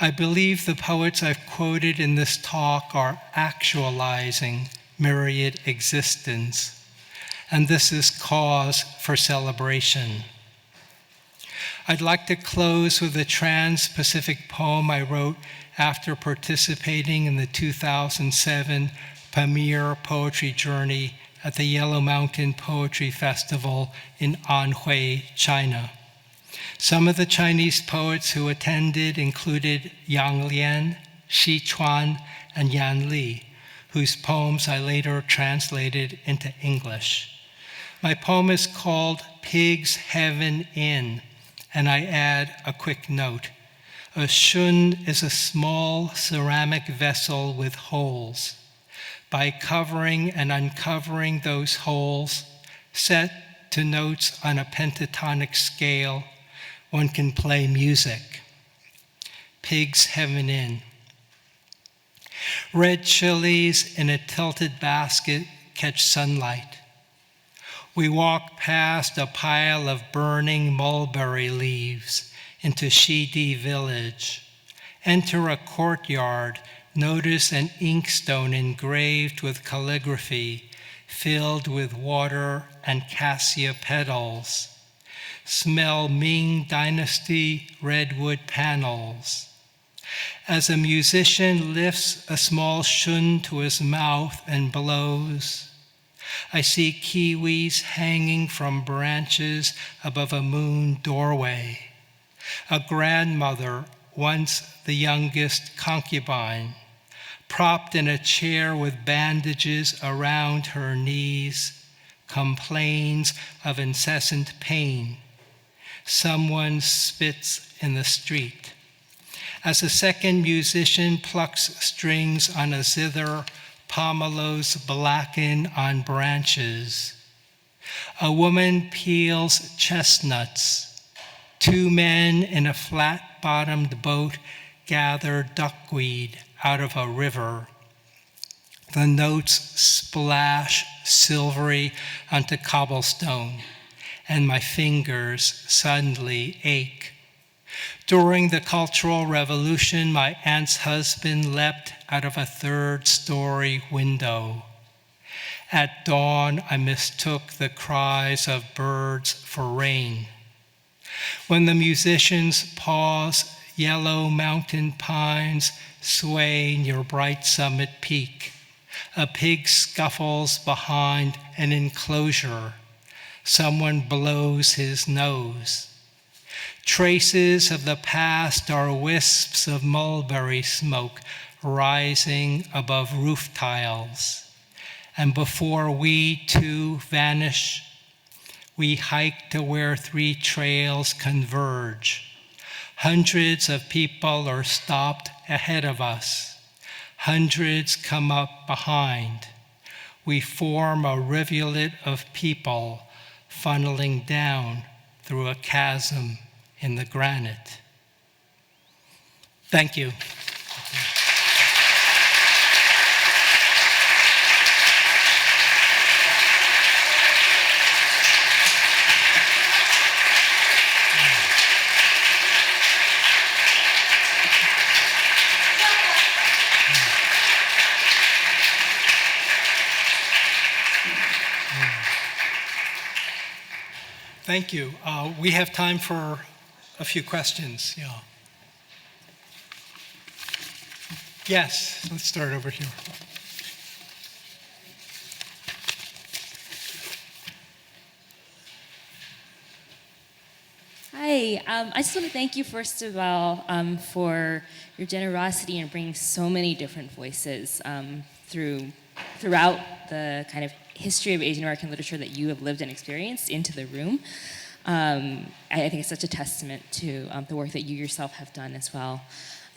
I believe the poets I've quoted in this talk are actualizing myriad existence, and this is cause for celebration. I'd like to close with a trans-Pacific poem I wrote after participating in the 2007 Pamir Poetry Journey at the Yellow Mountain Poetry Festival in Anhui, China. Some of the Chinese poets who attended included Yang Lian, Xi Chuan, and Yan Li, whose poems I later translated into English. My poem is called Pig's Heaven Inn, and I add a quick note. A shun is a small ceramic vessel with holes. By covering and uncovering those holes, set to notes on a pentatonic scale, one can play music. Pig's Heaven Inn. Red chilies in a tilted basket catch sunlight. We walk past a pile of burning mulberry leaves into Shidi village. Enter a courtyard, notice an inkstone engraved with calligraphy, filled with water and cassia petals. Smell Ming Dynasty redwood panels. As a musician lifts a small shun to his mouth and blows, I see kiwis hanging from branches above a moon doorway. A grandmother, once the youngest concubine, propped in a chair with bandages around her knees, complains of incessant pain. Someone spits in the street. As a second musician plucks strings on a zither, pomelos blacken on branches. A woman peels chestnuts. Two men in a flat-bottomed boat gather duckweed out of a river. The notes splash silvery onto cobblestone, and my fingers suddenly ache. During the Cultural Revolution, my aunt's husband leapt out of a third-story window. At dawn, I mistook the cries of birds for rain. When the musicians pause, yellow mountain pines sway near Bright Summit Peak. A pig scuffles behind an enclosure. Someone blows his nose. Traces of the past are wisps of mulberry smoke rising above roof tiles. And before we too vanish, we hike to where three trails converge. Hundreds of people are stopped ahead of us. Hundreds come up behind. We form a rivulet of people funneling down through a chasm in the granite. Thank you. Thank you. We have time for a few questions. Yeah. Yes, let's start over here. Hi, I just want to thank you first of all for your generosity in bringing so many different voices throughout the kind of history of Asian American literature that you have lived and experienced into the room. I think it's such a testament to the work that you yourself have done as well.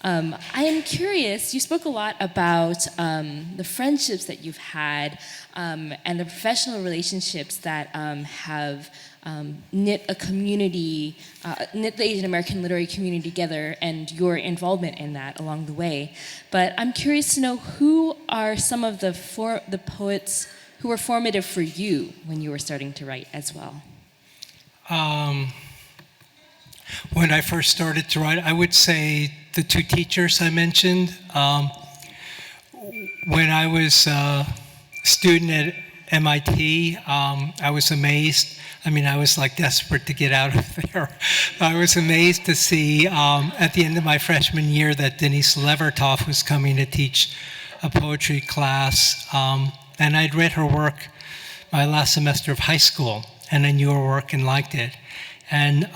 I am curious, you spoke a lot about the friendships that you've had and the professional relationships that have knit a community, knit the Asian American literary community together, and your involvement in that along the way. But I'm curious to know, who are some of the poets who were formative for you when you were starting to write as well? When I first started to write, I would say the two teachers I mentioned. When I was a student at MIT, I was amazed. I mean, I was like desperate to get out of there. I was amazed to see at the end of my freshman year that Denise Levertov was coming to teach a poetry class. And I'd read her work my last semester of high school, and I knew her work and liked it. And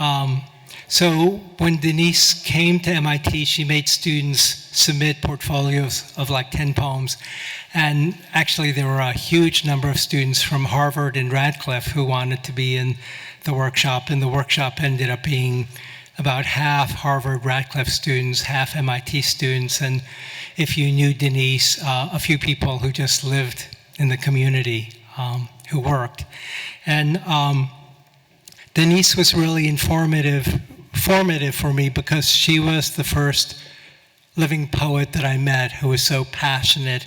so when Denise came to MIT, she made students submit portfolios of like 10 poems. And actually, there were a huge number of students from Harvard and Radcliffe who wanted to be in the workshop. And the workshop ended up being about half Harvard, Radcliffe students, half MIT students. And if you knew Denise, a few people who just lived in the community who worked. And Denise was really formative for me because she was the first living poet that I met who was so passionate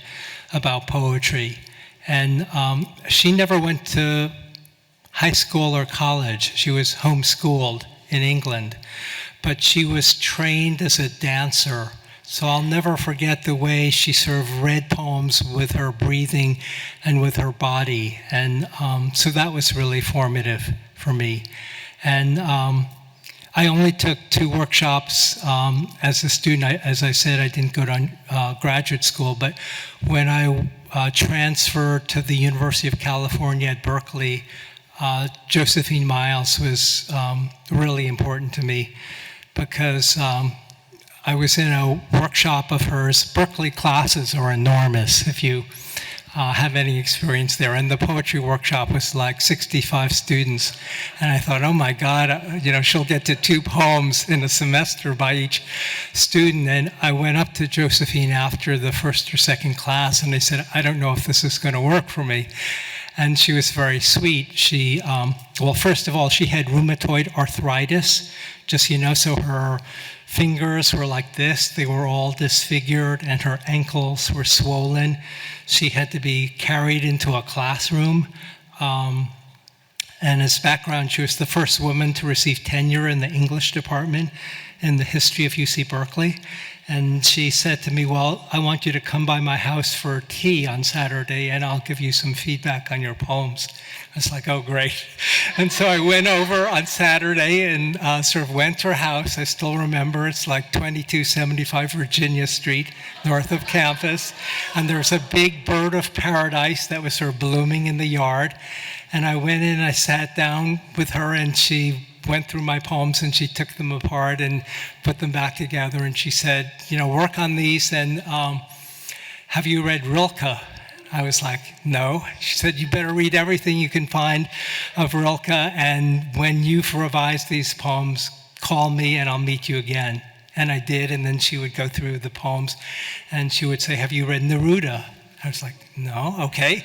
about poetry. And she never went to high school or college. She was homeschooled in England, but she was trained as a dancer. So I'll never forget the way she sort of read poems with her breathing and with her body. And so that was really formative for me. And I only took 2 workshops as a student. As I said, I didn't go to graduate school, but when I transferred to the University of California at Berkeley, Josephine Miles was really important to me because I was in a workshop of hers. Berkeley classes are enormous if you have any experience there. And the poetry workshop was like 65 students. And I thought, oh my God, she'll get to 2 poems in a semester by each student. And I went up to Josephine after the first or second class and I said, I don't know if this is going to work for me. And she was very sweet. She, well, first of all, she had rheumatoid arthritis, just, so her fingers were like this. They were all disfigured and her ankles were swollen. She had to be carried into a classroom. And as background, she was the first woman to receive tenure in the English department in the history of UC Berkeley. And she said to me, well, I want you to come by my house for tea on Saturday and I'll give you some feedback on your poems. I was like, oh, great. And so I went over on Saturday and sort of went to her house. I still remember it's like 2275 Virginia Street, north of campus. And there was a big bird of paradise that was sort of blooming in the yard. And I went in and I sat down with her and she went through my poems and she took them apart and put them back together. And she said, work on these and have you read Rilke? I was like, no. She said, you better read everything you can find of Rilke, and when you've revised these poems, call me and I'll meet you again. And I did, and then she would go through the poems and she would say, have you read Neruda? I was like, no, okay.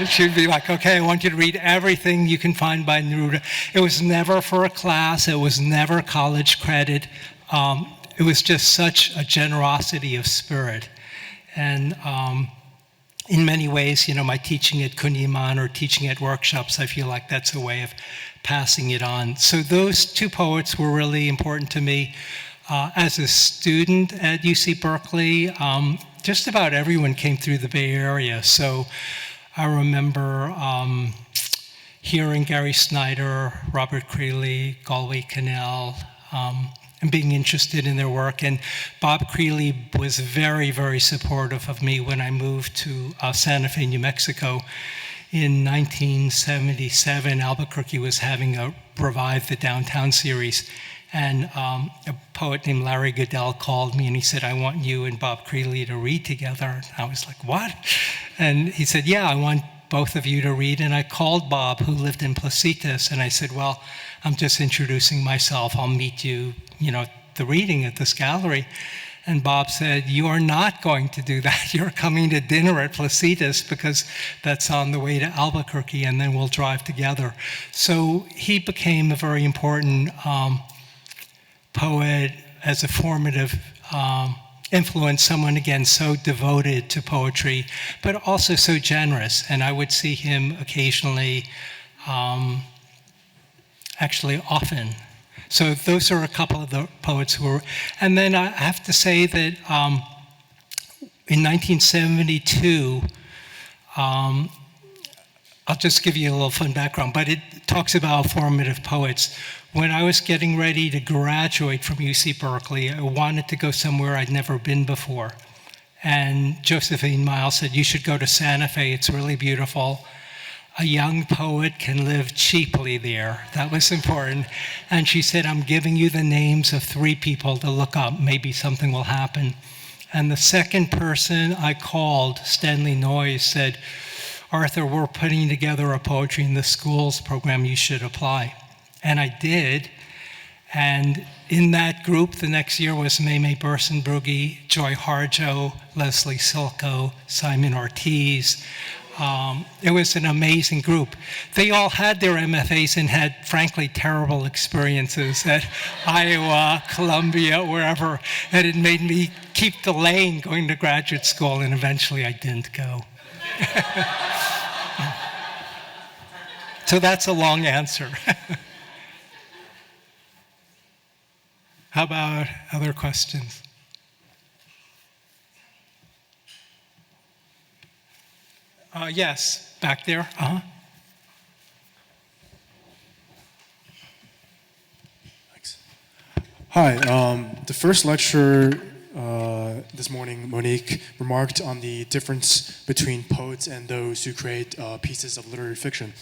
She'd be like, okay, I want you to read everything you can find by Neruda. It was never for a class. It was never college credit. It was just such a generosity of spirit. And in many ways, my teaching at Kundiman or teaching at workshops, I feel like that's a way of passing it on. So those 2 poets were really important to me. As a student at UC Berkeley, just about everyone came through the Bay Area. So I remember hearing Gary Snyder, Robert Creeley, Galway Cannell, and being interested in their work. And Bob Creeley was very, very supportive of me when I moved to Santa Fe, New Mexico. In 1977, Albuquerque was having a Revive the Downtown series. And a poet named Larry Goodell called me and he said, I want you and Bob Creeley to read together. And I was like, what? And he said, yeah, I want both of you to read. And I called Bob, who lived in Placitas, and I said, well, I'm just introducing myself. I'll meet you, the reading at this gallery. And Bob said, "You are not going to do that. You're coming to dinner at Placitas because that's on the way to Albuquerque, and then we'll drive together." So he became a very important poet as a formative influence, someone, again, so devoted to poetry, but also so generous. And I would see him occasionally, actually often. So those are a couple of the poets who were, and then I have to say that in 1972, I'll just give you a little fun background, but it talks about formative poets. When I was getting ready to graduate from UC Berkeley, I wanted to go somewhere I'd never been before. And Josephine Miles said, "You should go to Santa Fe, it's really beautiful. A young poet can live cheaply there." That was important. And she said, "I'm giving you the names of 3 people to look up. Maybe something will happen." And the second person I called, Stanley Noyes, said, "Arthur, we're putting together a Poetry in the Schools program. You should apply." And I did. And in that group, the next year was Maymay Bersenbrugge, Joy Harjo, Leslie Silko, Simon Ortiz. It was an amazing group. They all had their MFAs and had, frankly, terrible experiences at Iowa, Columbia, wherever. And it made me keep delaying going to graduate school, and eventually I didn't go. So that's a long answer. How about other questions? Yes, back there. Thanks. Hi. The first lecture this morning, Monique remarked on the difference between poets and those who create pieces of literary fiction.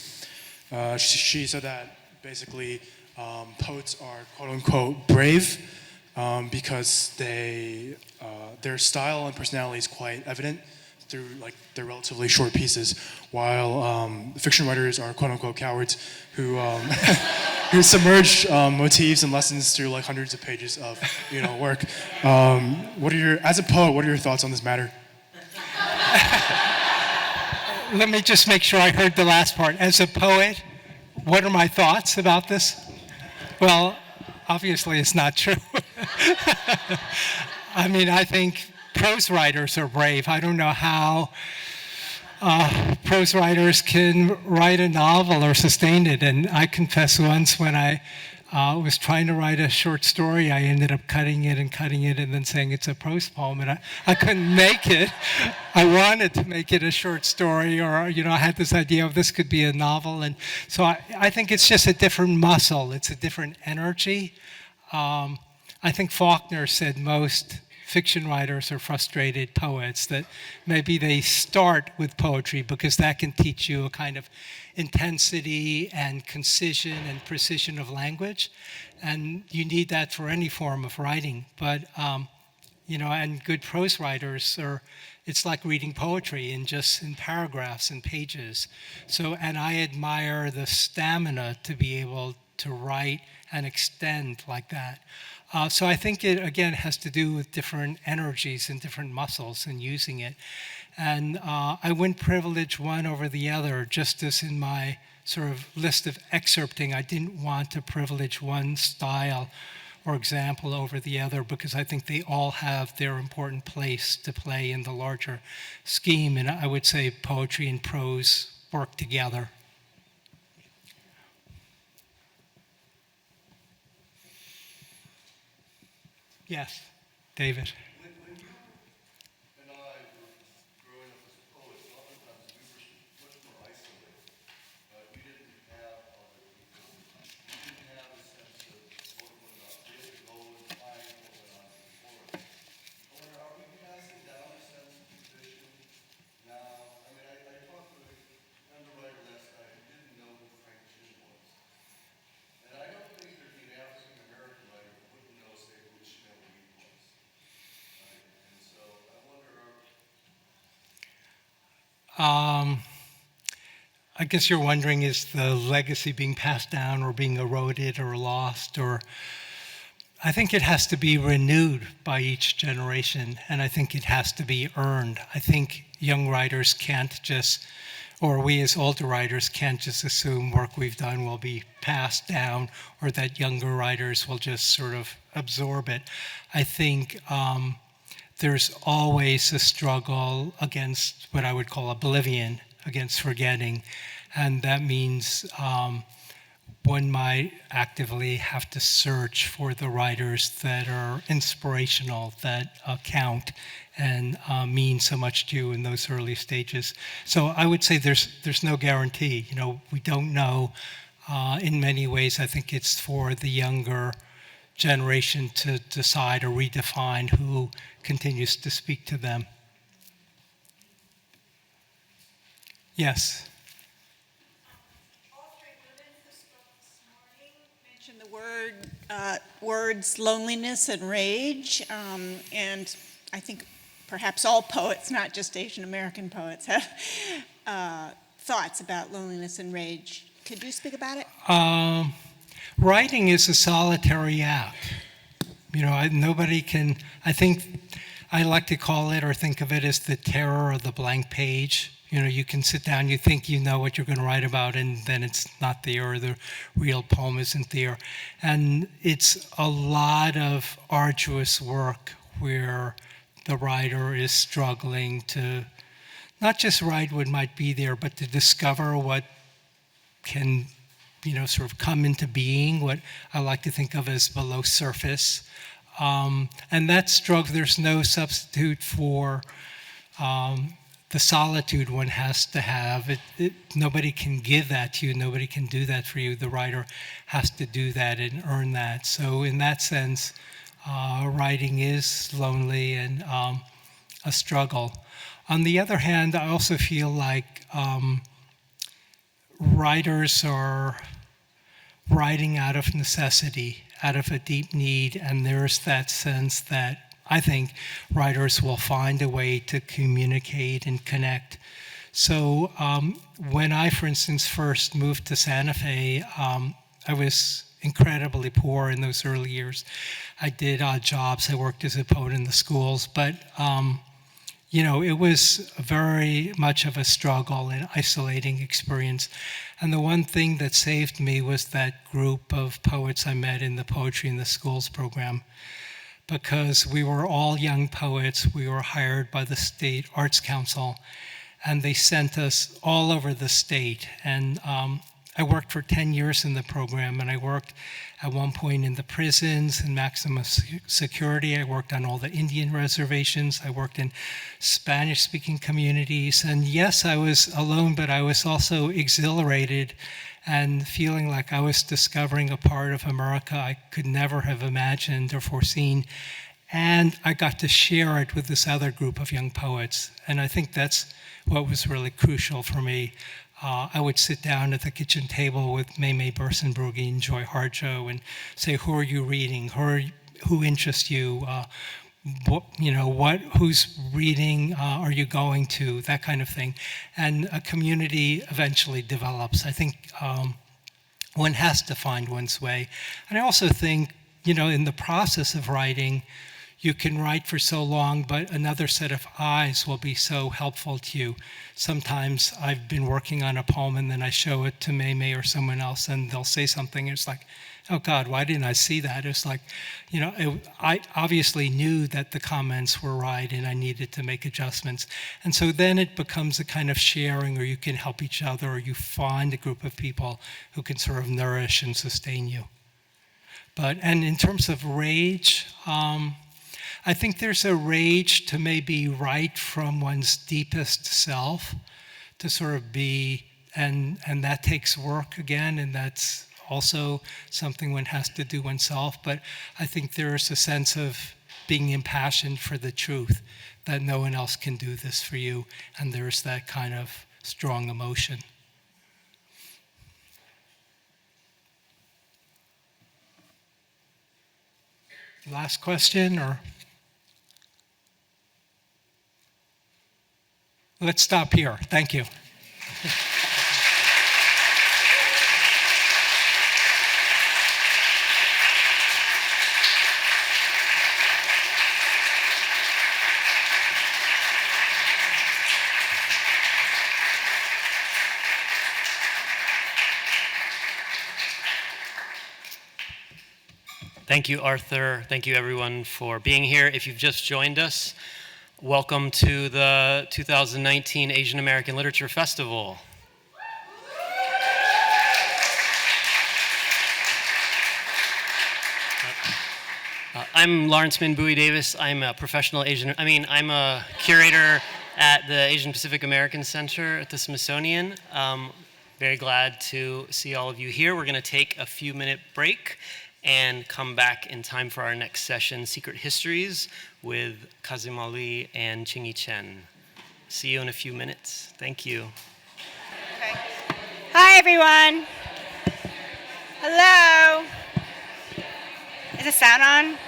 She said that basically poets are quote unquote brave because their style and personality is quite evident through like their relatively short pieces, while fiction writers are quote unquote cowards who who submerge motifs and lessons through like hundreds of pages of work. As a poet, what are your thoughts on this matter? Let me just make sure I heard the last part. As a poet, what are my thoughts about this? Well, obviously it's not true. I mean, I think prose writers are brave. I don't know how prose writers can write a novel or sustain it. And I confess once when I was trying to write a short story, I ended up cutting it and then saying it's a prose poem, and I couldn't make it. I wanted to make it a short story, or I had this idea of this could be a novel, and so I think it's just a different muscle. It's a different energy. I think Faulkner said most fiction writers are frustrated poets, that maybe they start with poetry because that can teach you a kind of intensity and concision and precision of language, and you need that for any form of writing. But and good prose writers it's like reading poetry in paragraphs and pages. So, and I admire the stamina to be able to write and extend like that. So I think it, again, has to do with different energies and different muscles and using it. And I wouldn't privilege one over the other, just as in my sort of list of excerpting, I didn't want to privilege one style or example over the other, because I think they all have their important place to play in the larger scheme. And I would say poetry and prose work together. Yes, David. I guess you're wondering, is the legacy being passed down or being eroded or lost? Or I think it has to be renewed by each generation, and I think it has to be earned. I think young writers can't just, or we as older writers can't just assume work we've done will be passed down, or that younger writers will just sort of absorb it. I think there's always a struggle against what I would call oblivion, against forgetting, and that means one might actively have to search for the writers that are inspirational, that count, and mean so much to you in those early stages. So I would say there's no guarantee. You know, we don't know. In many ways, I think it's for the younger generation to decide or redefine who continues to speak to them. Yes. The words loneliness and rage, and I think perhaps all poets, not just Asian American poets, have thoughts about loneliness and rage. Could you speak about it? Writing is a solitary act. You know, nobody can, I think I like to call it or think of it as the terror of the blank page. You know, you can sit down, you think you know what you're going to write about, and then it's not there, or the real poem isn't there. And it's a lot of arduous work where the writer is struggling to not just write what might be there, but to discover what can, you know, sort of come into being, what I like to think of as below surface. And that struggle, there's no substitute for the solitude one has to have. Nobody can give that to you. Nobody can do that for you. The writer has to do that and earn that. So in that sense, writing is lonely and a struggle. On the other hand, I also feel like writers are writing out of necessity, out of a deep need, and there's that sense that I think writers will find a way to communicate and connect. So when I, for instance, first moved to Santa Fe, I was incredibly poor in those early years. I did odd jobs. I worked as a poet in the schools, but you know, it was very much of a struggle and isolating experience. And the one thing that saved me was that group of poets I met in the Poetry in the Schools program, because we were all young poets. We were hired by the State Arts Council, and they sent us all over the state. And I worked for 10 years in the program, and I worked at one point in the prisons and maximum security. I worked on all the Indian reservations. I worked in Spanish-speaking communities. And yes, I was alone, but I was also exhilarated and feeling like I was discovering a part of America I could never have imagined or foreseen. And I got to share it with this other group of young poets. And I think that's what was really crucial for me. I would sit down at the kitchen table with May Bersenbrugge and Joy Harjo and say, who are you reading? Who interests you? Whose reading are you going to? That kind of thing. And a community eventually develops. I think one has to find one's way. And I also think, you know, in the process of writing, you can write for so long, but another set of eyes will be so helpful to you. Sometimes I've been working on a poem and then I show it to May or someone else and they'll say something and it's like, oh God, why didn't I see that? It's like, you know, I obviously knew that the comments were right and I needed to make adjustments. And so then it becomes a kind of sharing, or you can help each other, or you find a group of people who can sort of nourish and sustain you. And in terms of rage, I think there's a rage to maybe write from one's deepest self, to sort of be, and that takes work again, and that's also something one has to do oneself. But I think there's a sense of being impassioned for the truth, that no one else can do this for you, and there's that kind of strong emotion. Last question, or? Let's stop here. Thank you. Thank you, Arthur. Thank you, everyone, for being here. If you've just joined us, welcome to the 2019 Asian American Literature Festival. I'm Lawrence Min Bowie Davis. I'm a professional I'm a curator at the Asian Pacific American Center at the Smithsonian. Very glad to see all of you here. We're going to take a few-minute break and come back in time for our next session, Secret Histories, with Kazim Ali and Ching-Yi Chen. See you in a few minutes. Thank you. Okay. Hi, everyone. Hello. Is the sound on?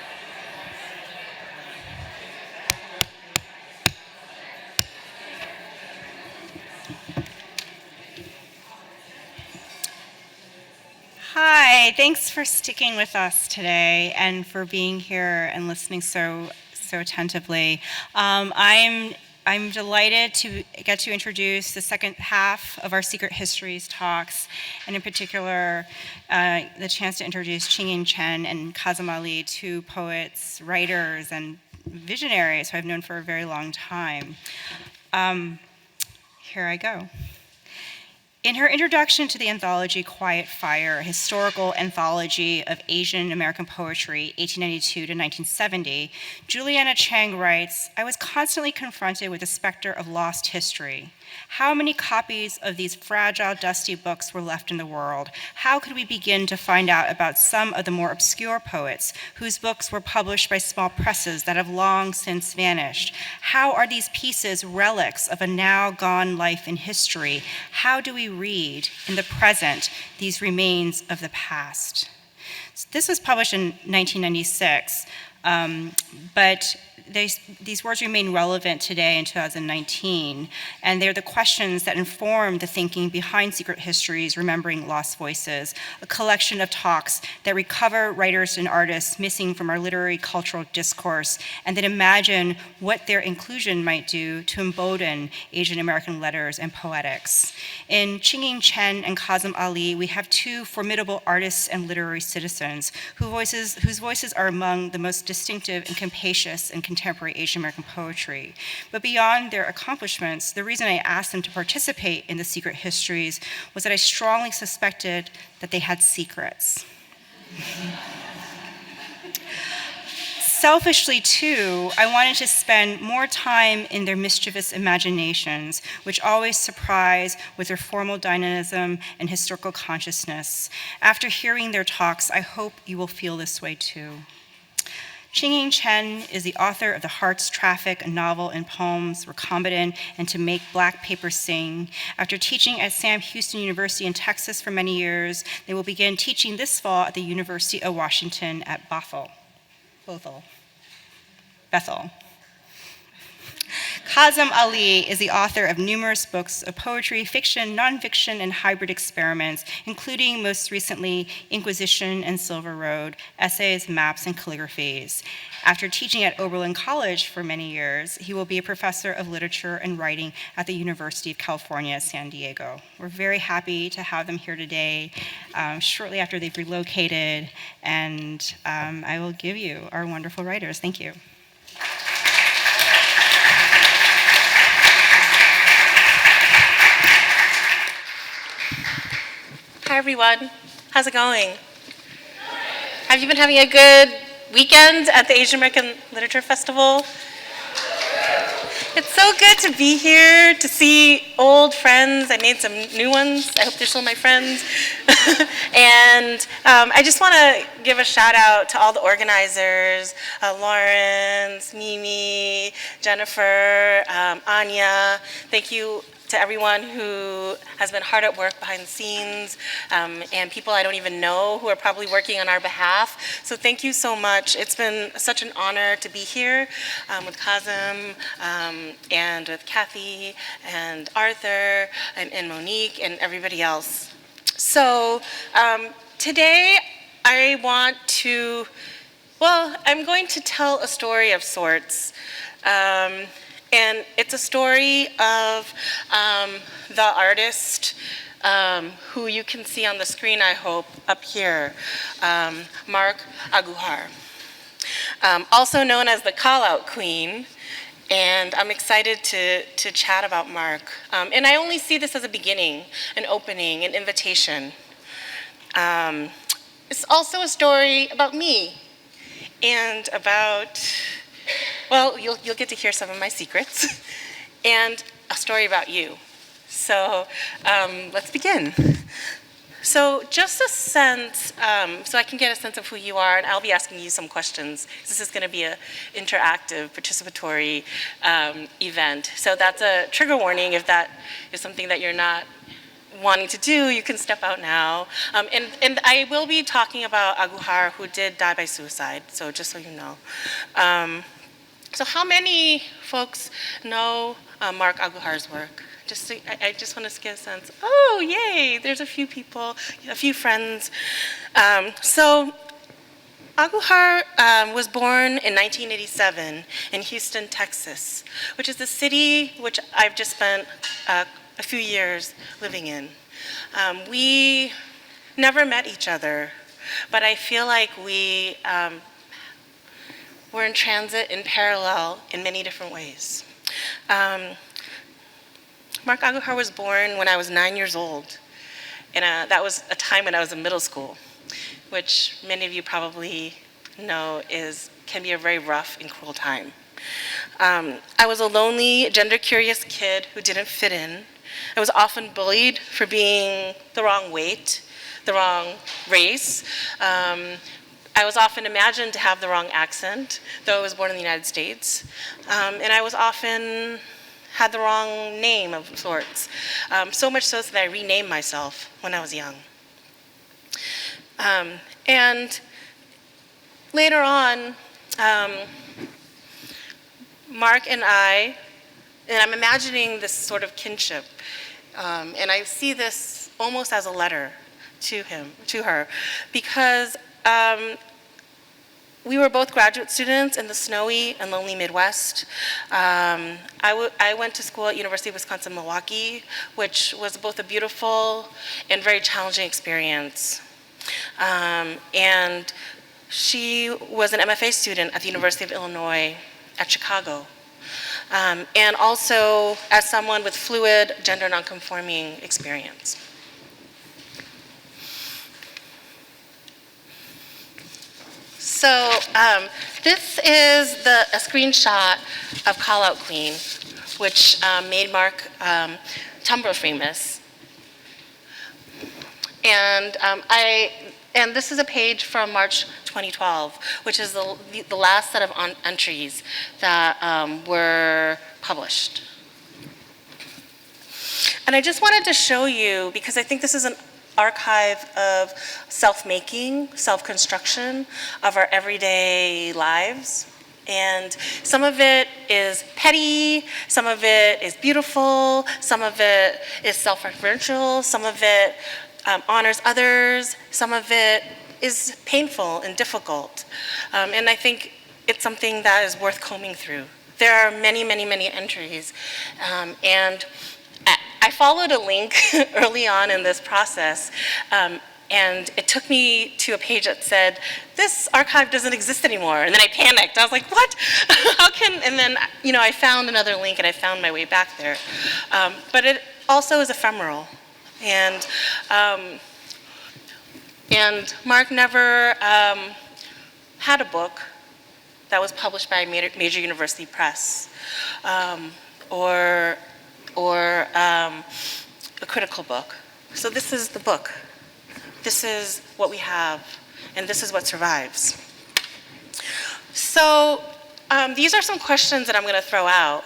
Hi, thanks for sticking with us today and for being here and listening so attentively. I'm delighted to get to introduce the second half of our Secret Histories talks, and in particular, the chance to introduce Ching-Yi Chen and Kazim Ali, two poets, writers, and visionaries who I've known for a very long time. Here I go. In her introduction to the anthology Quiet Fire, a historical anthology of Asian American poetry, 1892 to 1970, Juliana Chang writes, "I was constantly confronted with the specter of lost history. How many copies of these fragile, dusty books were left in the world? How could we begin to find out about some of the more obscure poets whose books were published by small presses that have long since vanished? How are these pieces relics of a now gone life in history? How do we read in the present these remains of the past?" This was published in 1996, but these words remain relevant today in 2019, and they're the questions that inform the thinking behind Secret Histories, Remembering Lost Voices, a collection of talks that recover writers and artists missing from our literary cultural discourse, and that imagine what their inclusion might do to embolden Asian American letters and poetics. In Ching-Yi Chen and Kazim Ali, we have two formidable artists and literary citizens whose voices are among the most distinctive and capacious and contemporary Asian American poetry. But beyond their accomplishments, the reason I asked them to participate in the Secret Histories was that I strongly suspected that they had secrets. Selfishly, too, I wanted to spend more time in their mischievous imaginations, which always surprise with their formal dynamism and historical consciousness. After hearing their talks, I hope you will feel this way, too. Ching-Yi Chen is the author of The Heart's Traffic, a novel and poems, Recombinant, and To Make Black Paper Sing. After teaching at Sam Houston University in Texas for many years, they will begin teaching this fall at the University of Washington at Bethel. Kazim Ali is the author of numerous books of poetry, fiction, nonfiction, and hybrid experiments, including most recently Inquisition and Silver Road, essays, maps, and calligraphies. After teaching at Oberlin College for many years, he will be a professor of literature and writing at the University of California, San Diego. We're very happy to have them here today, shortly after they've relocated, and I will give you our wonderful writers. Thank you. Hi, everyone. How's it going? Have you been having a good weekend at the Asian American Literature Festival? It's so good to be here, to see old friends. I made some new ones. I hope they're still my friends. And I just want to give a shout out to all the organizers, Lawrence, Mimi, Jennifer, Anya. Thank you to everyone who has been hard at work behind the scenes, and people I don't even know who are probably working on our behalf. So thank you so much. It's been such an honor to be here with Kazim and with Kathy and Arthur and Monique and everybody else. So today I want to, I'm going to tell a story of sorts. And it's a story of the artist who you can see on the screen, I hope, up here, Mark Aguhar, also known as the Call-Out Queen. And I'm excited to chat about Mark. And I only see this as a beginning, an opening, an invitation. It's also a story about me and about, well, you'll get to hear some of my secrets, and a story about you. So let's begin. So just a sense, so I can get a sense of who you are, and I'll be asking you some questions. This is going to be an interactive, participatory event. So that's a trigger warning. If that is something that you're not wanting to do, you can step out now. And I will be talking about Aguhar, who did die by suicide, so just so you know. So how many folks know Mark Aguhar's work? I just want to get a sense. Oh, yay, there's a few people, a few friends. So Aguhar was born in 1987 in Houston, Texas, which is the city which I've just spent a few years living in. We never met each other, but I feel like we were in transit in parallel in many different ways. Mark Aguhar was born when I was 9 years old, and that was a time when I was in middle school, which many of you probably know can be a very rough and cruel time. I was a lonely, gender-curious kid who didn't fit in. I was often bullied for being the wrong weight, the wrong race. I was often imagined to have the wrong accent, though I was born in the United States. And I was often had the wrong name of sorts, so much so that I renamed myself when I was young. And later on, Mark and I'm imagining this sort of kinship, and I see this almost as a letter to her, because we were both graduate students in the snowy and lonely Midwest. I went to school at University of Wisconsin-Milwaukee, which was both a beautiful and very challenging experience. And she was an MFA student at the University of Illinois at Chicago. And also as someone with fluid gender nonconforming experience. So this is a screenshot of Call Out Queen, which made Mark Tumblr famous. And this is a page from March 2012, which is the last set of entries that were published. And I just wanted to show you, because I think this is an archive of self-making, self-construction of our everyday lives. And some of it is petty, some of it is beautiful, some of it is self-referential, some of it honors others, some of it is painful and difficult. And I think it's something that is worth combing through. There are many, many, many entries. And I followed a link early on in this process, and it took me to a page that said, this archive doesn't exist anymore. And then I panicked. I was like, what? And then, I found another link and I found my way back there. But it also is ephemeral. And Mark never had a book that was published by a major university press, or a critical book. So this is the book. This is what we have, and this is what survives. So these are some questions that I'm going to throw out,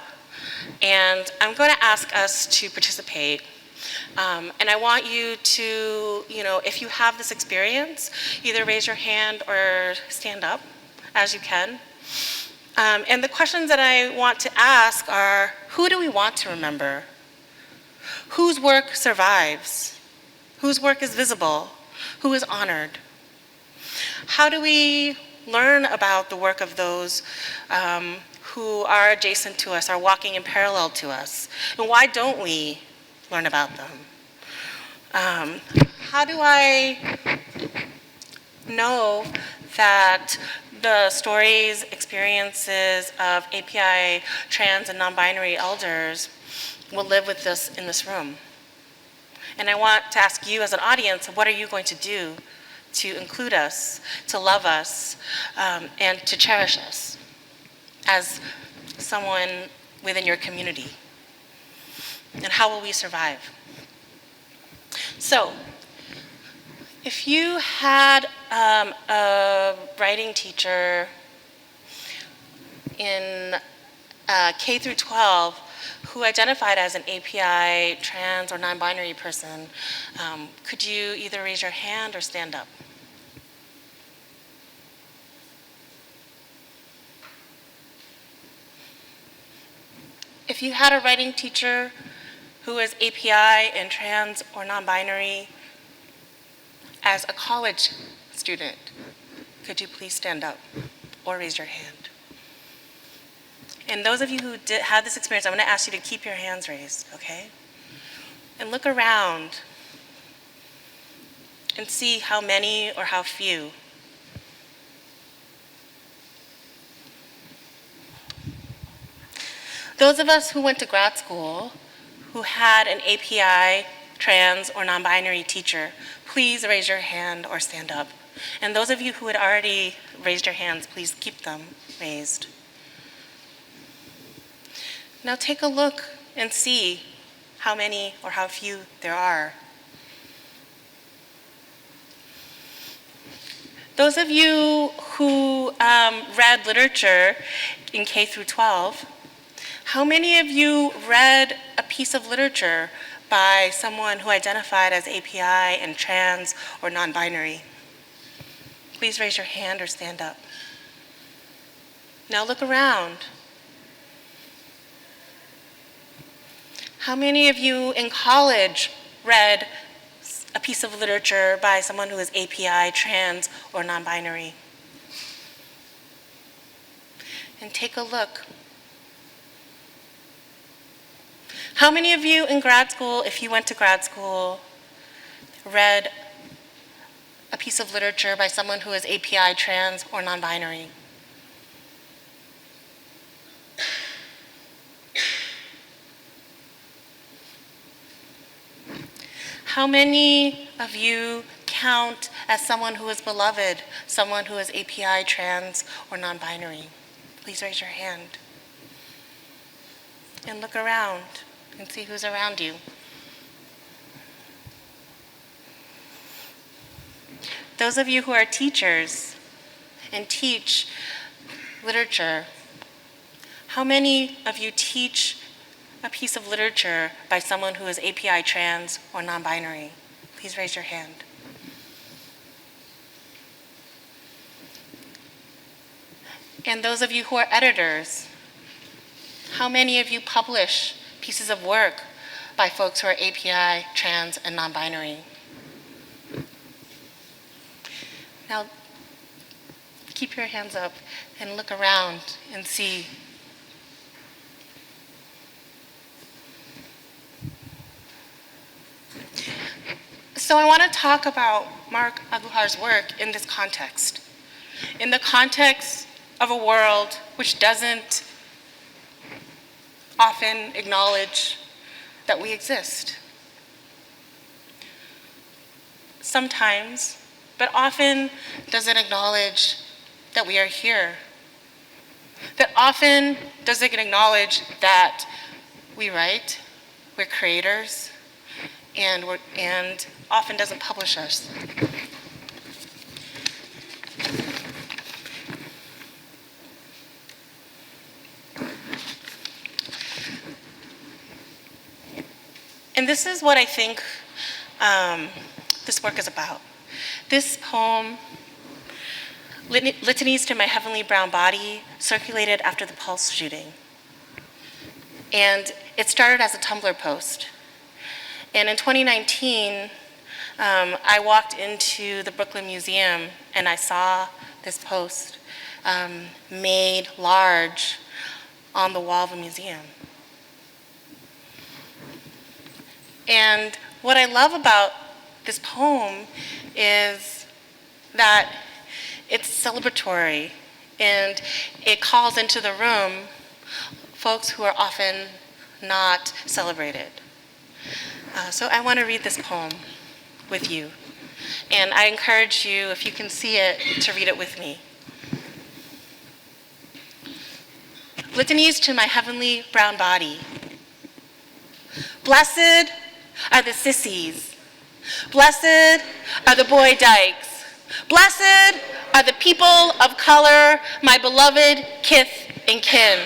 and I'm going to ask us to participate. And I want you to, if you have this experience, either raise your hand or stand up as you can. And the questions that I want to ask are, who do we want to remember? Whose work survives? Whose work is visible? Who is honored? How do we learn about the work of those who are adjacent to us, are walking in parallel to us? And why don't we learn about them? How do I know that the stories, experiences of API trans and non-binary elders will live with this in this room? And I want to ask you as an audience, what are you going to do to include us, to love us, and to cherish us as someone within your community? And how will we survive? So, if you had a writing teacher in K through 12 who identified as an API, trans, or non-binary person, could you either raise your hand or stand up? If you had a writing teacher who is API and trans or non-binary as a college student, could you please stand up or raise your hand? And those of you who had this experience, I'm going to ask you to keep your hands raised, okay? And look around and see how many or how few. Those of us who went to grad school who had an API, trans, or non-binary teacher, please raise your hand or stand up. And those of you who had already raised your hands, please keep them raised. Now take a look and see how many or how few there are. Those of you who read literature in K through 12, how many of you read a piece of literature by someone who identified as API and trans or non-binary? Please raise your hand or stand up. Now look around. How many of you in college read a piece of literature by someone who is API, trans, or non-binary? And take a look. How many of you in grad school, if you went to grad school, read a piece of literature by someone who is API, trans, or non-binary? How many of you count as someone who is beloved, someone who is API, trans, or non-binary? Please raise your hand. And look around and see who's around you. Those of you who are teachers and teach literature, how many of you teach a piece of literature by someone who is API, trans, or non-binary? Please raise your hand. And those of you who are editors, how many of you publish pieces of work by folks who are API, trans, and non-binary? Now, keep your hands up and look around and see. So I want to talk about Mark Agujar's work in this context, in the context of a world which doesn't often acknowledge that we exist. Sometimes, but often doesn't acknowledge that we are here. That often doesn't acknowledge that we write, we're creators, and often doesn't publish us. And this is what I think this work is about. This poem, Litanies to My Heavenly Brown Body, circulated after the Pulse shooting. And it started as a Tumblr post. And in 2019, I walked into the Brooklyn Museum and I saw this post made large on the wall of a museum. And what I love about this poem is that it's celebratory and it calls into the room folks who are often not celebrated. So I want to read this poem with you. And I encourage you, if you can see it, to read it with me. Litanies to my heavenly brown body. Blessed are the sissies. Blessed are the boy dykes. Blessed are the people of color, my beloved kith and kin.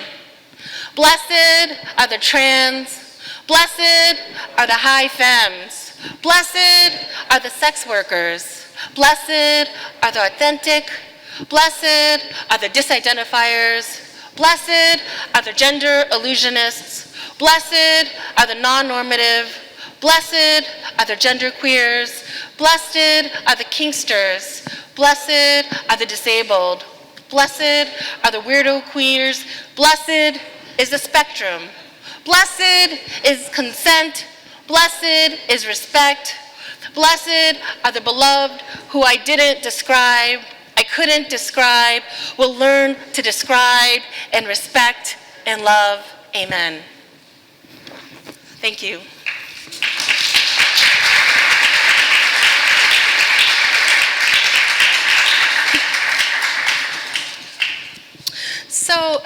Blessed are the trans. Blessed are the high femmes. Blessed are the sex workers. Blessed are the authentic. Blessed are the disidentifiers. Blessed are the gender illusionists. Blessed are the non-normative. Blessed are the genderqueers. Blessed are the kinksters. Blessed are the disabled. Blessed are the weirdo queers. Blessed is the spectrum. Blessed is consent. Blessed is respect. Blessed are the beloved who I didn't describe, I couldn't describe, will learn to describe and respect and love. Amen. Thank you. So,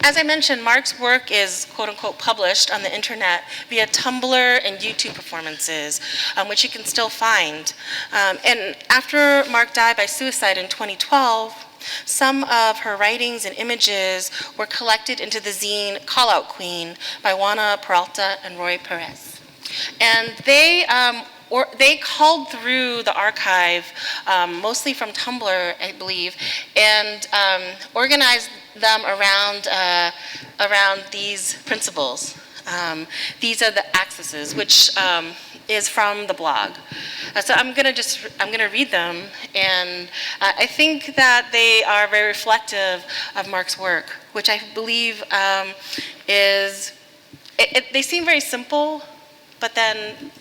as I mentioned, Mark's work is quote-unquote published on the internet via Tumblr and YouTube performances, which you can still find. And after Mark died by suicide in 2012, some of her writings and images were collected into the zine Call Out Queen by Juana Peralta and Roy Perez. And they culled through the archive, mostly from Tumblr, I believe, and organized them around these principles. These are the axes, which is from the blog. So I'm gonna read them, and I think that they are very reflective of Mark's work, which I believe they seem very simple, but then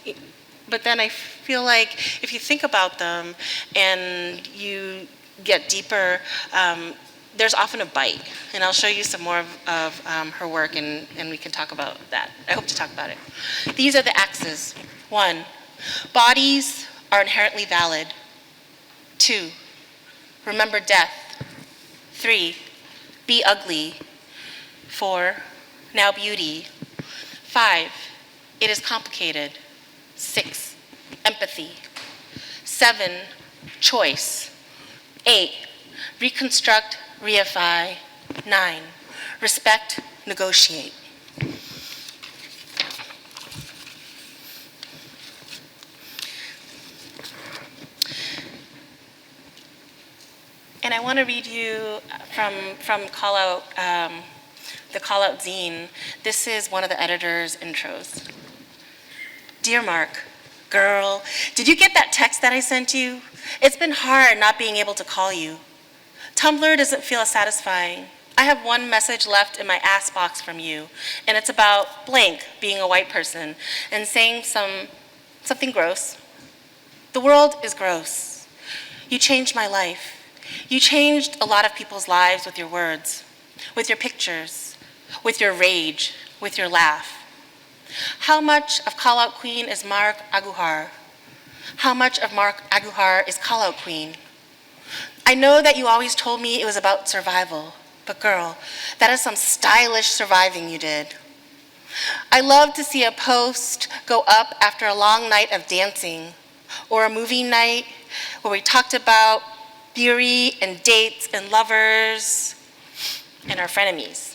I feel like if you think about them and you get deeper, there's often a bite. And I'll show you some more of her work, and we can talk about that. I hope to talk about it. These are the axes. 1, bodies are inherently valid. 2, remember death. 3, be ugly. 4, now beauty. 5, it is complicated. 6, empathy. 7, choice. 8, reconstruct, reify. 9, respect, negotiate. And I want to read you from Call Out, the Call Out zine. This is one of the editor's intros. Dear Mark, girl, did you get that text that I sent you? It's been hard not being able to call you. Tumblr doesn't feel as satisfying. I have one message left in my ass box from you, and it's about blank being a white person and saying something gross. The world is gross. You changed my life. You changed a lot of people's lives with your words, with your pictures, with your rage, with your laugh. How much of Call Out Queen is Mark Aguilar? How much of Mark Aguilar is Call Out Queen? I know that you always told me it was about survival, but girl, that is some stylish surviving you did. I love to see a post go up after a long night of dancing, or a movie night where we talked about theory and dates and lovers and our frenemies.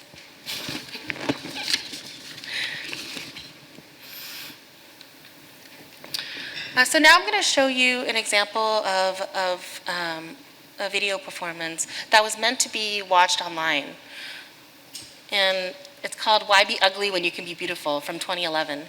So now I'm going to show you an example of a video performance that was meant to be watched online. And it's called Why Be Ugly When You Can Be Beautiful from 2011.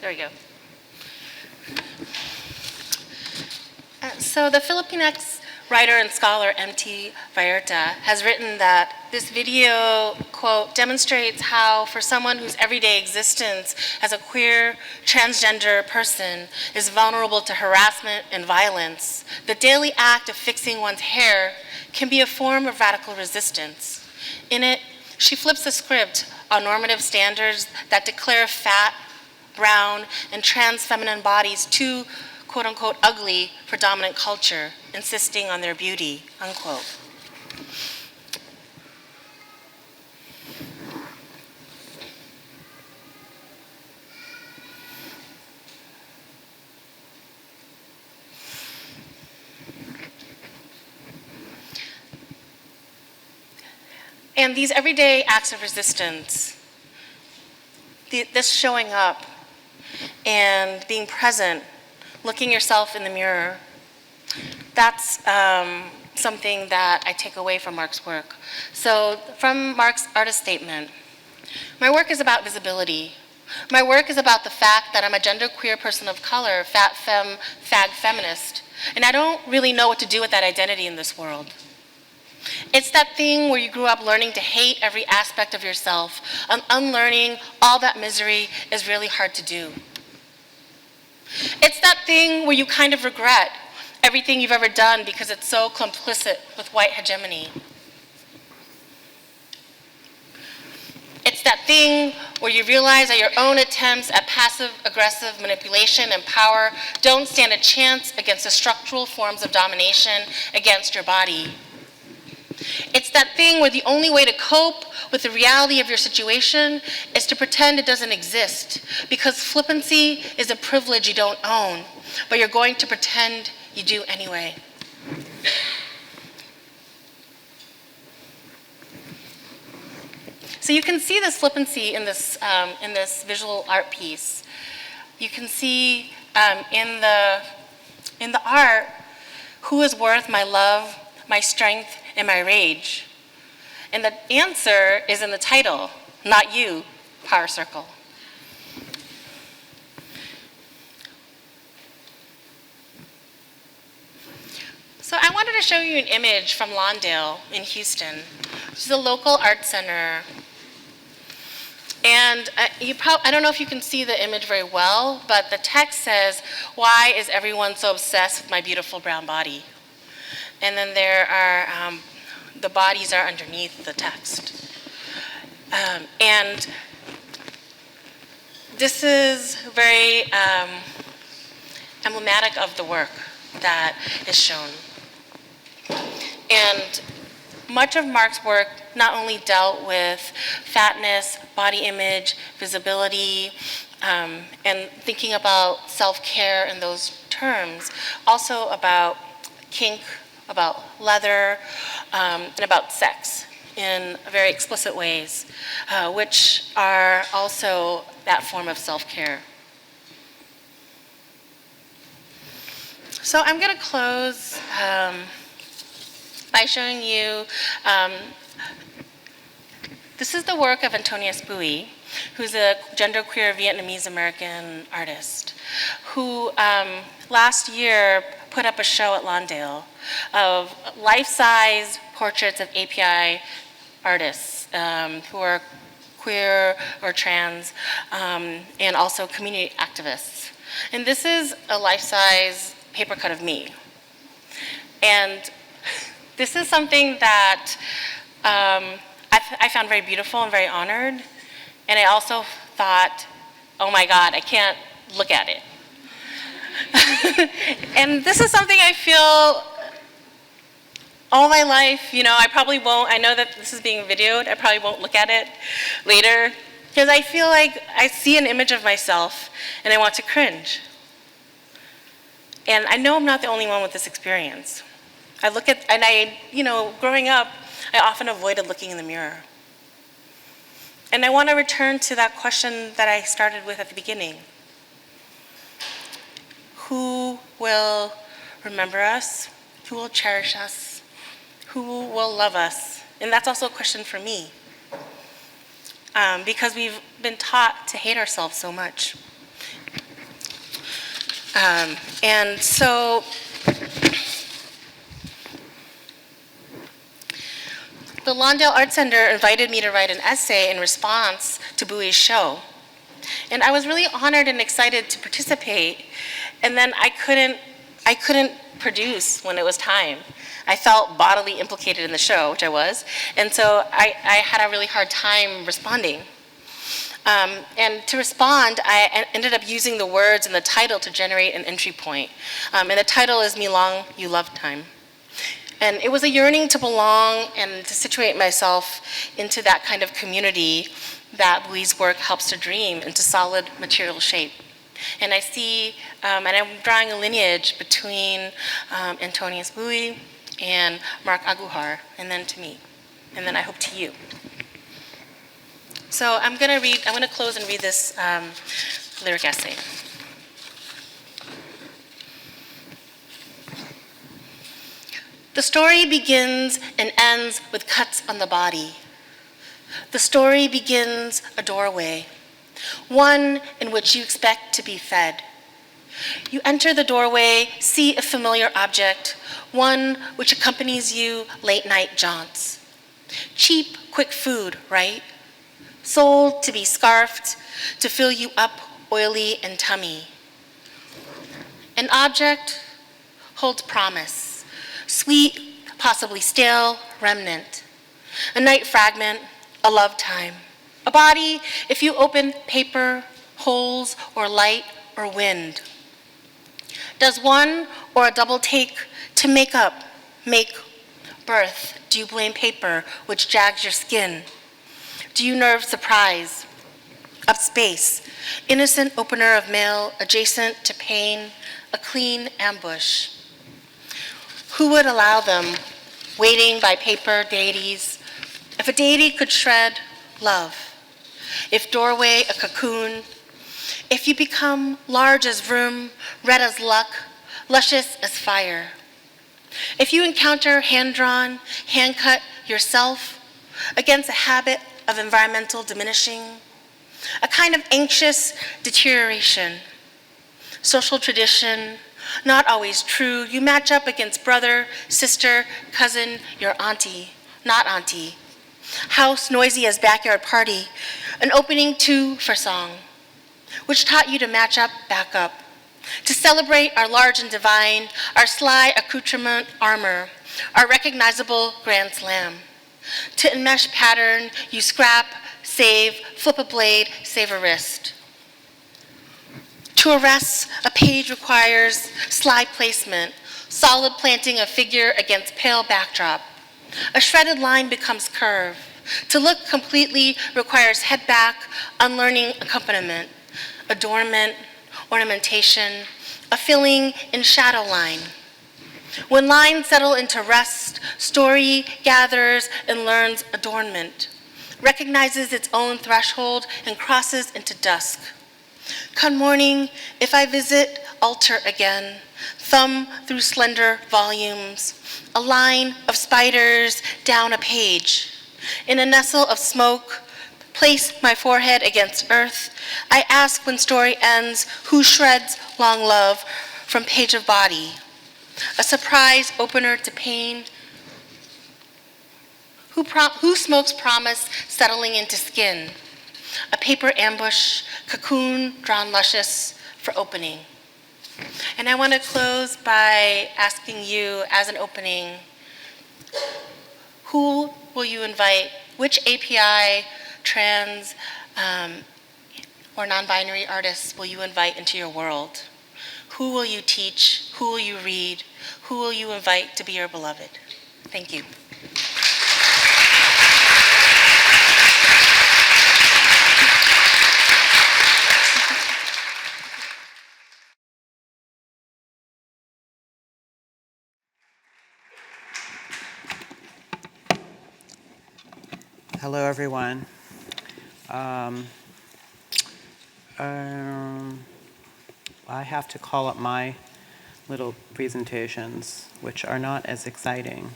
There we go. So the Filipinx writer and scholar M.T. Vallarta has written that this video, quote, demonstrates how for someone whose everyday existence as a queer, transgender person is vulnerable to harassment and violence, the daily act of fixing one's hair can be a form of radical resistance. In it, she flips the script on normative standards that declare fat, brown, and trans feminine bodies too, quote unquote, ugly for dominant culture, insisting on their beauty, unquote. And these everyday acts of resistance, this showing up and being present, looking yourself in the mirror, that's something that I take away from Mark's work. So from Mark's artist statement, my work is about visibility. My work is about the fact that I'm a genderqueer person of color, fat femme, fag feminist, and I don't really know what to do with that identity in this world. It's that thing where you grew up learning to hate every aspect of yourself, and unlearning all that misery is really hard to do. It's that thing where you kind of regret everything you've ever done because it's so complicit with white hegemony. It's that thing where you realize that your own attempts at passive-aggressive manipulation and power don't stand a chance against the structural forms of domination against your body. It's that thing where the only way to cope with the reality of your situation is to pretend it doesn't exist, because flippancy is a privilege you don't own, but you're going to pretend you do anyway. So you can see this flippancy in this visual art piece. You can see in the art, who is worth my love, my strength, and my rage? And the answer is in the title, Not You, Power Circle. So I wanted to show you an image from Lawndale in Houston, which is a local art center. And I don't know if you can see the image very well, but the text says, "Why is everyone so obsessed with my beautiful brown body?" And then there are, the bodies are underneath the text. And this is very emblematic of the work that is shown. And much of Mark's work not only dealt with fatness, body image, visibility, and thinking about self-care in those terms, also about kink, about leather, and about sex in very explicit ways, which are also that form of self-care. So I'm going to close by showing you, this is the work of Antonius Bui, who's a genderqueer Vietnamese American artist, who last year put up a show at Lawndale of life-size portraits of API artists who are queer or trans, and also community activists. And this is a life-size paper cut of me. And this is something that I found very beautiful and very honored. And I also thought, oh my God, I can't look at it. And this is something I feel all my life, you know, I probably won't, I know that this is being videoed, I probably won't look at it later, because I feel like I see an image of myself and I want to cringe. And I know I'm not the only one with this experience. I look at, and I, you know, growing up, I often avoided looking in the mirror. And I want to return to that question that I started with at the beginning. Who will remember us? Who will cherish us? Who will love us? And that's also a question for me. Because we've been taught to hate ourselves so much. And so, the Lawndale Art Center invited me to write an essay in response to Bui's show. And I was really honored and excited to participate. And then I couldn't produce when it was time. I felt bodily implicated in the show, which I was. And so I had a really hard time responding. And to respond, I ended up using the words in the title to generate an entry point. And the title is Me Long You Love Time. And it was a yearning to belong and to situate myself into that kind of community that Bui's work helps to dream into solid material shape. And I see, and I'm drawing a lineage between Antonius Bui and Mark Aguilar, and then to me, and then I hope to you. So I'm gonna close and read this lyric essay. The story begins and ends with cuts on the body. The story begins a doorway, one in which you expect to be fed. You enter the doorway, see a familiar object, one which accompanies you late night jaunts. Cheap, quick food, right? Sold to be scarfed, to fill you up oily and tummy. An object holds promise, sweet, possibly stale, remnant. A night fragment, a love time. A body, if you open paper, holes, or light, or wind. Does one or a double take to make up, make birth? Do you blame paper, which jags your skin? Do you nerve surprise? Up space, innocent opener of mail, adjacent to pain, a clean ambush. Who would allow them, waiting by paper deities? If a deity could shred love, if doorway a cocoon, if you become large as room, red as luck, luscious as fire. If you encounter hand-drawn, hand-cut yourself against a habit of environmental diminishing, a kind of anxious deterioration, social tradition, not always true, you match up against brother, sister, cousin, your auntie, not auntie. House noisy as backyard party, an opening too for song, which taught you to match up, back up, to celebrate our large and divine, our sly accoutrement armor, our recognizable grand slam. To enmesh pattern, you scrap, save, flip a blade, save a wrist. To arrest, a page requires slide placement, solid planting a figure against pale backdrop. A shredded line becomes curve. To look completely requires head back, unlearning accompaniment, adornment, ornamentation, a filling in shadow line. When lines settle into rest, story gathers and learns adornment, recognizes its own threshold and crosses into dusk. Come morning, if I visit altar again, thumb through slender volumes, a line of spiders down a page. In a nestle of smoke, place my forehead against earth. I ask when story ends, who shreds long love from page of body? A surprise opener to pain. Who smokes promise settling into skin? A paper ambush, cocoon drawn luscious for opening. And I want to close by asking you, as an opening, who will you invite? Which API, trans, or non-binary artists will you invite into your world? Who will you teach? Who will you read? Who will you invite to be your beloved? Thank you. Hello, everyone. I have to call up my little presentations, which are not as exciting.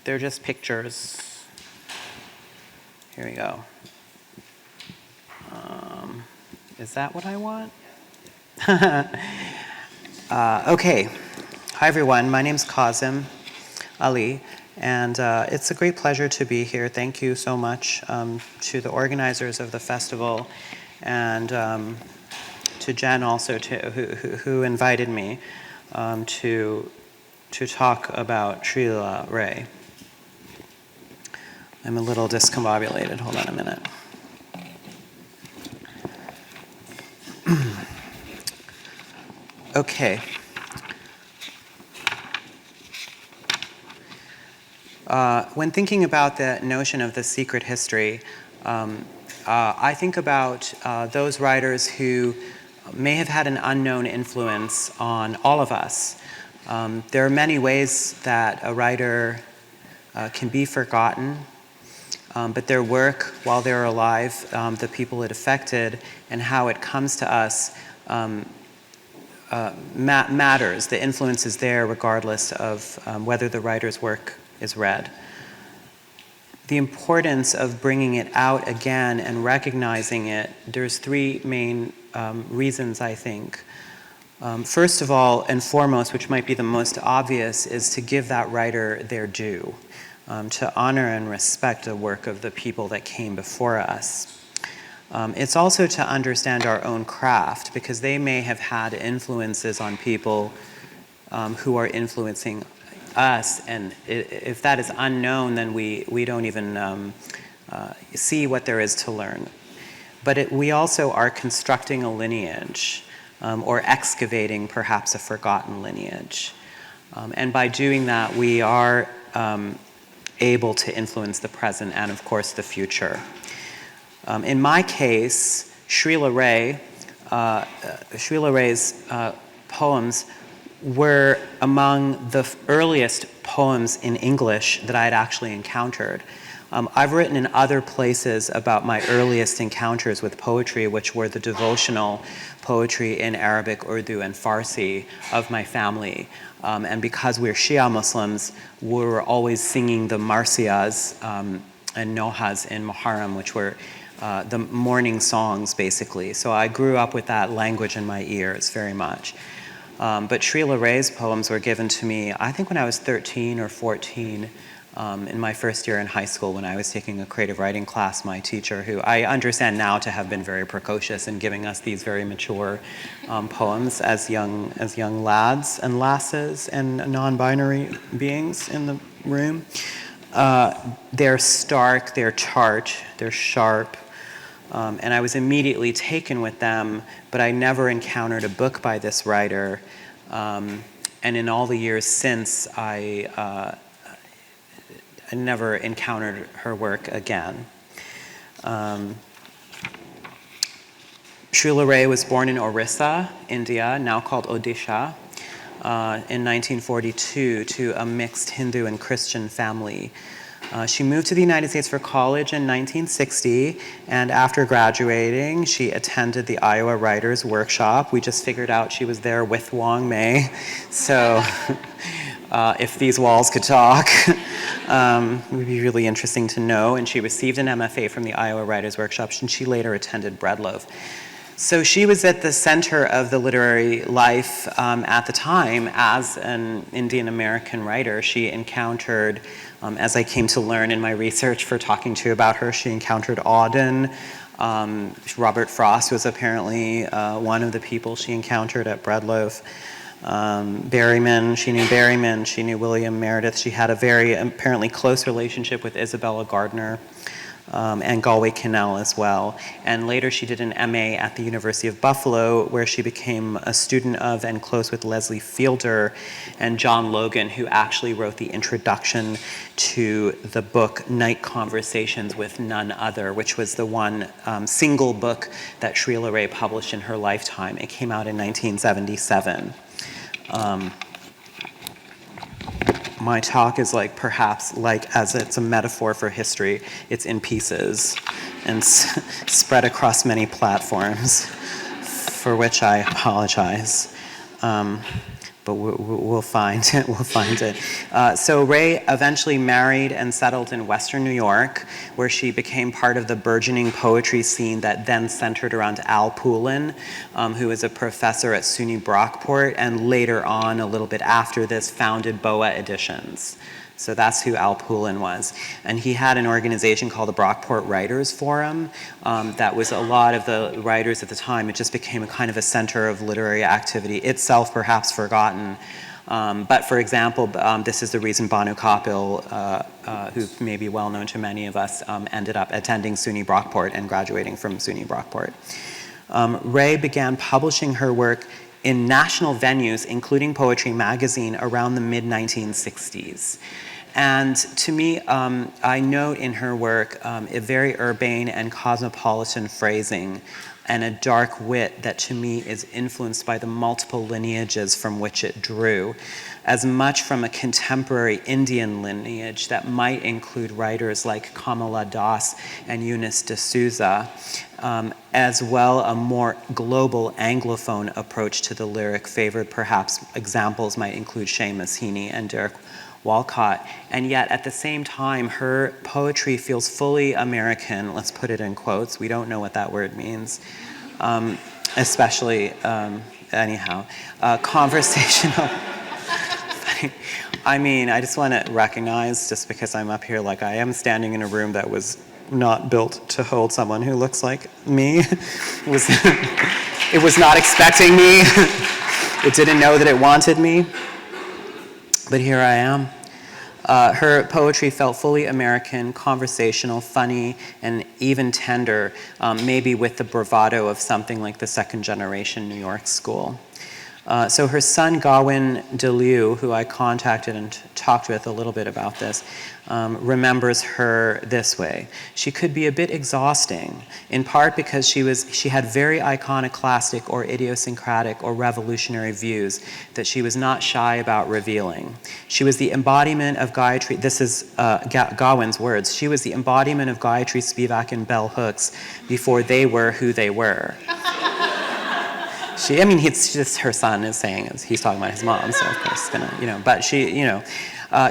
They're just pictures. Here we go. Is that what I want? Okay. Hi, everyone. My name's Kazim Ali. And it's a great pleasure to be here. Thank you so much to the organizers of the festival and to Jen also who invited me to talk about Srila Ray. I'm a little discombobulated. Hold on a minute. Okay. When thinking about the notion of the secret history, I think about those writers who may have had an unknown influence on all of us. There are many ways that a writer can be forgotten, but their work while they're alive, the people it affected, and how it comes to us matters. The influence is there regardless of whether the writer's work is read. The importance of bringing it out again and recognizing it, there's three main reasons, I think. First of all and foremost, which might be the most obvious, is to give that writer their due, to honor and respect the work of the people that came before us. It's also to understand our own craft, because they may have had influences on people who are influencing us, and if that is unknown, then we don't even see what there is to learn. But we also are constructing a lineage, or excavating perhaps a forgotten lineage. And by doing that, we are able to influence the present and, of course, the future. In my case, Srila Ray's poems were among the earliest poems in English that I had actually encountered. I've written in other places about my earliest encounters with poetry, which were the devotional poetry in Arabic, Urdu, and Farsi of my family. And because we're Shia Muslims, we were always singing the marsiyas and nohas in Muharram, which were the morning songs, basically. So I grew up with that language in my ears very much. But Srila Ray's poems were given to me, I think when I was 13 or 14, in my first year in high school when I was taking a creative writing class. My teacher, who I understand now to have been very precocious in giving us these very mature poems as young lads and lasses and non-binary beings in the room. They're stark, they're tart, they're sharp, and I was immediately taken with them, but I never encountered a book by this writer. And in all the years since, I never encountered her work again. Srila Ray was born in Orissa, India, now called Odisha, in 1942 to a mixed Hindu and Christian family. She moved to the United States for college in 1960, and after graduating, she attended the Iowa Writers Workshop. We just figured out she was there with Wong Mei, so if these walls could talk, it would be really interesting to know. And she received an MFA from the Iowa Writers Workshop, and she later attended Breadloaf. So she was at the center of the literary life at the time as an Indian American writer. She encountered, as I came to learn in my research for talking to you about her, she encountered Auden. Robert Frost was apparently one of the people she encountered at Breadloaf. Berryman, she knew William Meredith. She had a very apparently close relationship with Isabella Gardner. And Galway Kinnell as well. And later she did an MA at the University of Buffalo, where she became a student of and close with Leslie Fielder and John Logan, who actually wrote the introduction to the book Night Conversations with None Other, which was the one single book that Srila Ray published in her lifetime. It came out in 1977. My talk is perhaps as it's a metaphor for history, it's in pieces and spread across many platforms, for which I apologize. But we'll find it, we'll find it. So Ray eventually married and settled in Western New York, where she became part of the burgeoning poetry scene that then centered around Al Poulin, who was a professor at SUNY Brockport, and later on, a little bit after this, founded BOA Editions. So that's who Al Poulin was. And he had an organization called the Brockport Writers Forum that was a lot of the writers at the time. It just became a kind of a center of literary activity, itself perhaps forgotten. But for example, this is the reason Banu Kapil, who may be well known to many of us, ended up attending SUNY Brockport and graduating from SUNY Brockport. Ray began publishing her work in national venues, including Poetry Magazine, around the mid-1960s. And to me, I note in her work a very urbane and cosmopolitan phrasing and a dark wit that to me is influenced by the multiple lineages from which it drew, as much from a contemporary Indian lineage that might include writers like Kamala Das and Eunice D'Souza, as well a more global Anglophone approach to the lyric favored. Perhaps examples might include Seamus Heaney and Derek Walcott. And yet at the same time, her poetry feels fully American, let's put it in quotes, we don't know what that word means, especially, anyhow, conversational. I mean, I just want to recognize, just because I'm up here, I am standing in a room that was not built to hold someone who looks like me. It was not expecting me. It didn't know that it wanted me. But here I am. Her poetry felt fully American, conversational, funny, and even tender, maybe with the bravado of something like the second generation New York school. So her son, Gawain DeLiu, who I contacted and talked with a little bit about this, remembers her this way. She could be a bit exhausting, in part because she had very iconoclastic or idiosyncratic or revolutionary views that she was not shy about revealing. She was the embodiment of Gayatri, this is Gawain's words, she was the embodiment of Gayatri Spivak and Bell Hooks before they were who they were. It's just her son is saying, he's talking about his mom, so of course, but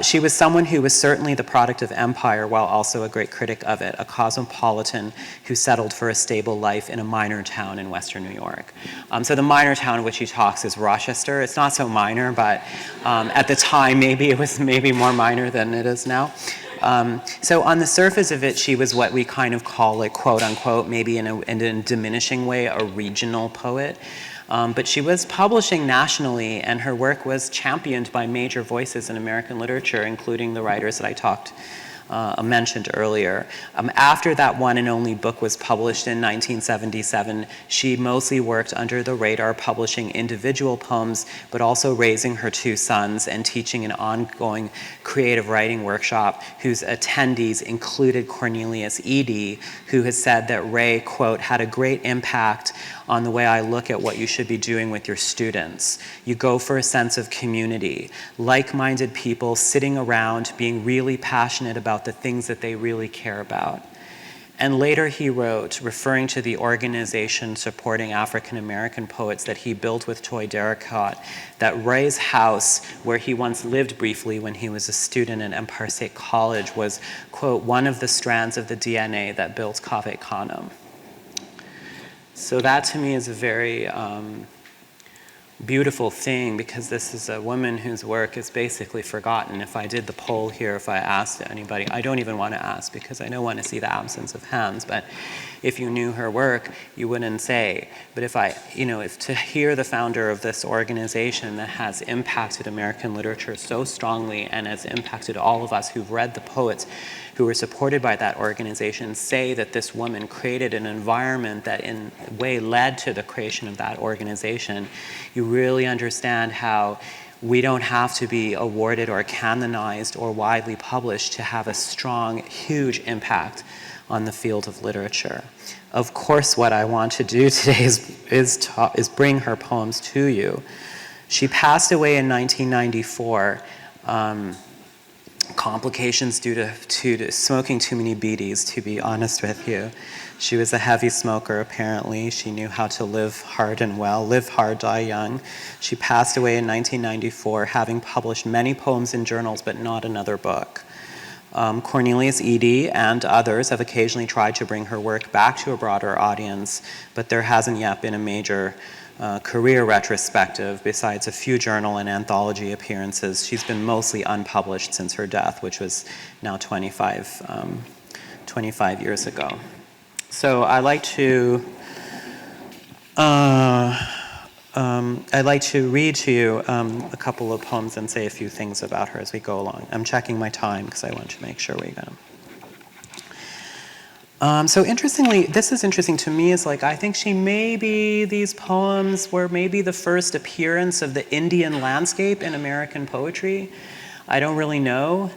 she was someone who was certainly the product of empire while also a great critic of it, a cosmopolitan who settled for a stable life in a minor town in Western New York. So the minor town in which he talks is Rochester. It's not so minor, but at the time, maybe it was more minor than it is now. So on the surface of it, she was what we kind of call, quote unquote, maybe in a diminishing way, a regional poet. But she was publishing nationally, and her work was championed by major voices in American literature, including the writers that I mentioned earlier. After that one and only book was published in 1977, she mostly worked under the radar, publishing individual poems, but also raising her two sons and teaching an ongoing creative writing workshop whose attendees included Cornelius Eady, who has said that Ray, quote, had a great impact on the way I look at what you should be doing with your students. You go for a sense of community, like-minded people sitting around being really passionate about about the things that they really care about. And later he wrote, referring to the organization supporting African American poets that he built with Toy Derricotte, that Ray's house, where he once lived briefly when he was a student at Empire State College, was, quote, one of the strands of the DNA that built Cave Canem. So that to me is a very beautiful thing, because this is a woman whose work is basically forgotten. If I did the poll here, if I asked anybody, I don't even want to ask because I don't want to see the absence of hands, but if you knew her work, you wouldn't say. But if to hear the founder of this organization that has impacted American literature so strongly and has impacted all of us who've read the poets who were supported by that organization say that this woman created an environment that in a way led to the creation of that organization, you really understand how we don't have to be awarded or canonized or widely published to have a strong, huge impact on the field of literature. Of course, what I want to do today is bring her poems to you. She passed away in 1994. Complications due to smoking too many bidis, to be honest with you. She was a heavy smoker, apparently. She knew how to live hard and well, live hard, die young. She passed away in 1994, having published many poems in journals, but not another book. Cornelius Eady and others have occasionally tried to bring her work back to a broader audience, but there hasn't yet been a major career retrospective. Besides a few journal and anthology appearances, she's been mostly unpublished since her death, which was now 25 years ago. So I'd like to read to you a couple of poems and say a few things about her as we go along. I'm checking my time because I want to make sure we get them. So interestingly, this is interesting to me, is like, I think these poems were maybe the first appearance of the Indian landscape in American poetry. I don't really know.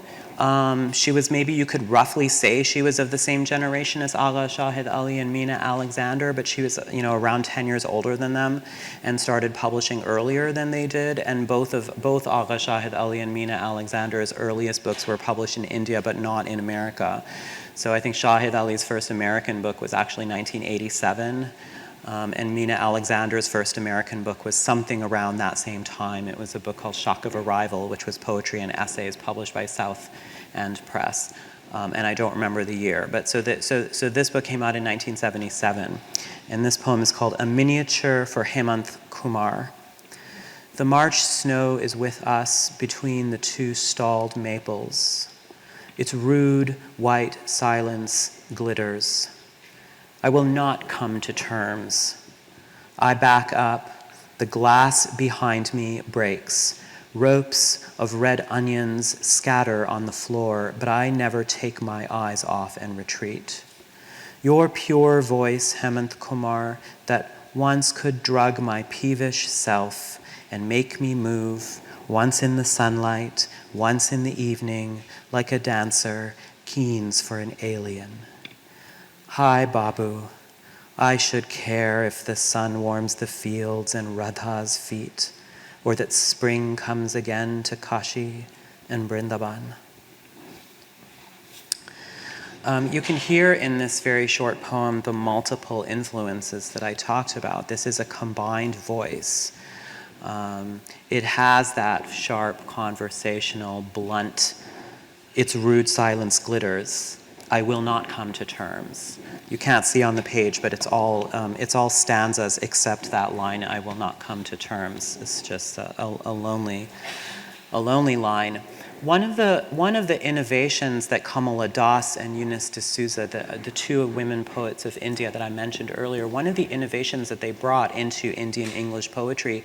She was, maybe you could roughly say she was of the same generation as Agha Shahid Ali and Mina Alexander, but she was, around 10 years older than them and started publishing earlier than they did. And both Agha Shahid Ali and Mina Alexander's earliest books were published in India, but not in America. So I think Shahid Ali's first American book was actually 1987. And Mina Alexander's first American book was something around that same time. It was a book called Shock of Arrival, which was poetry and essays published by South End Press. And I don't remember the year. But so this book came out in 1977. And this poem is called A Miniature for Hemant Kumar. The March snow is with us between the two stalled maples. Its rude, white silence glitters. I will not come to terms. I back up. The glass behind me breaks. Ropes of red onions scatter on the floor, but I never take my eyes off and retreat. Your pure voice, Hemant Kumar, that once could drug my peevish self and make me move, once in the sunlight, once in the evening, like a dancer, keens for an alien. Hi, Babu. I should care if the sun warms the fields and Radha's feet, or that spring comes again to Kashi and Vrindavan. You can hear in this very short poem the multiple influences that I talked about. This is a combined voice. It has that sharp, conversational, blunt, its rude silence glitters. I will not come to terms. You can't see on the page, but it's all stanzas except that line, I will not come to terms. It's just a lonely line. One of the innovations that Kamala Das and Eunice D'Souza, the two women poets of India that I mentioned earlier, one of the innovations that they brought into Indian English poetry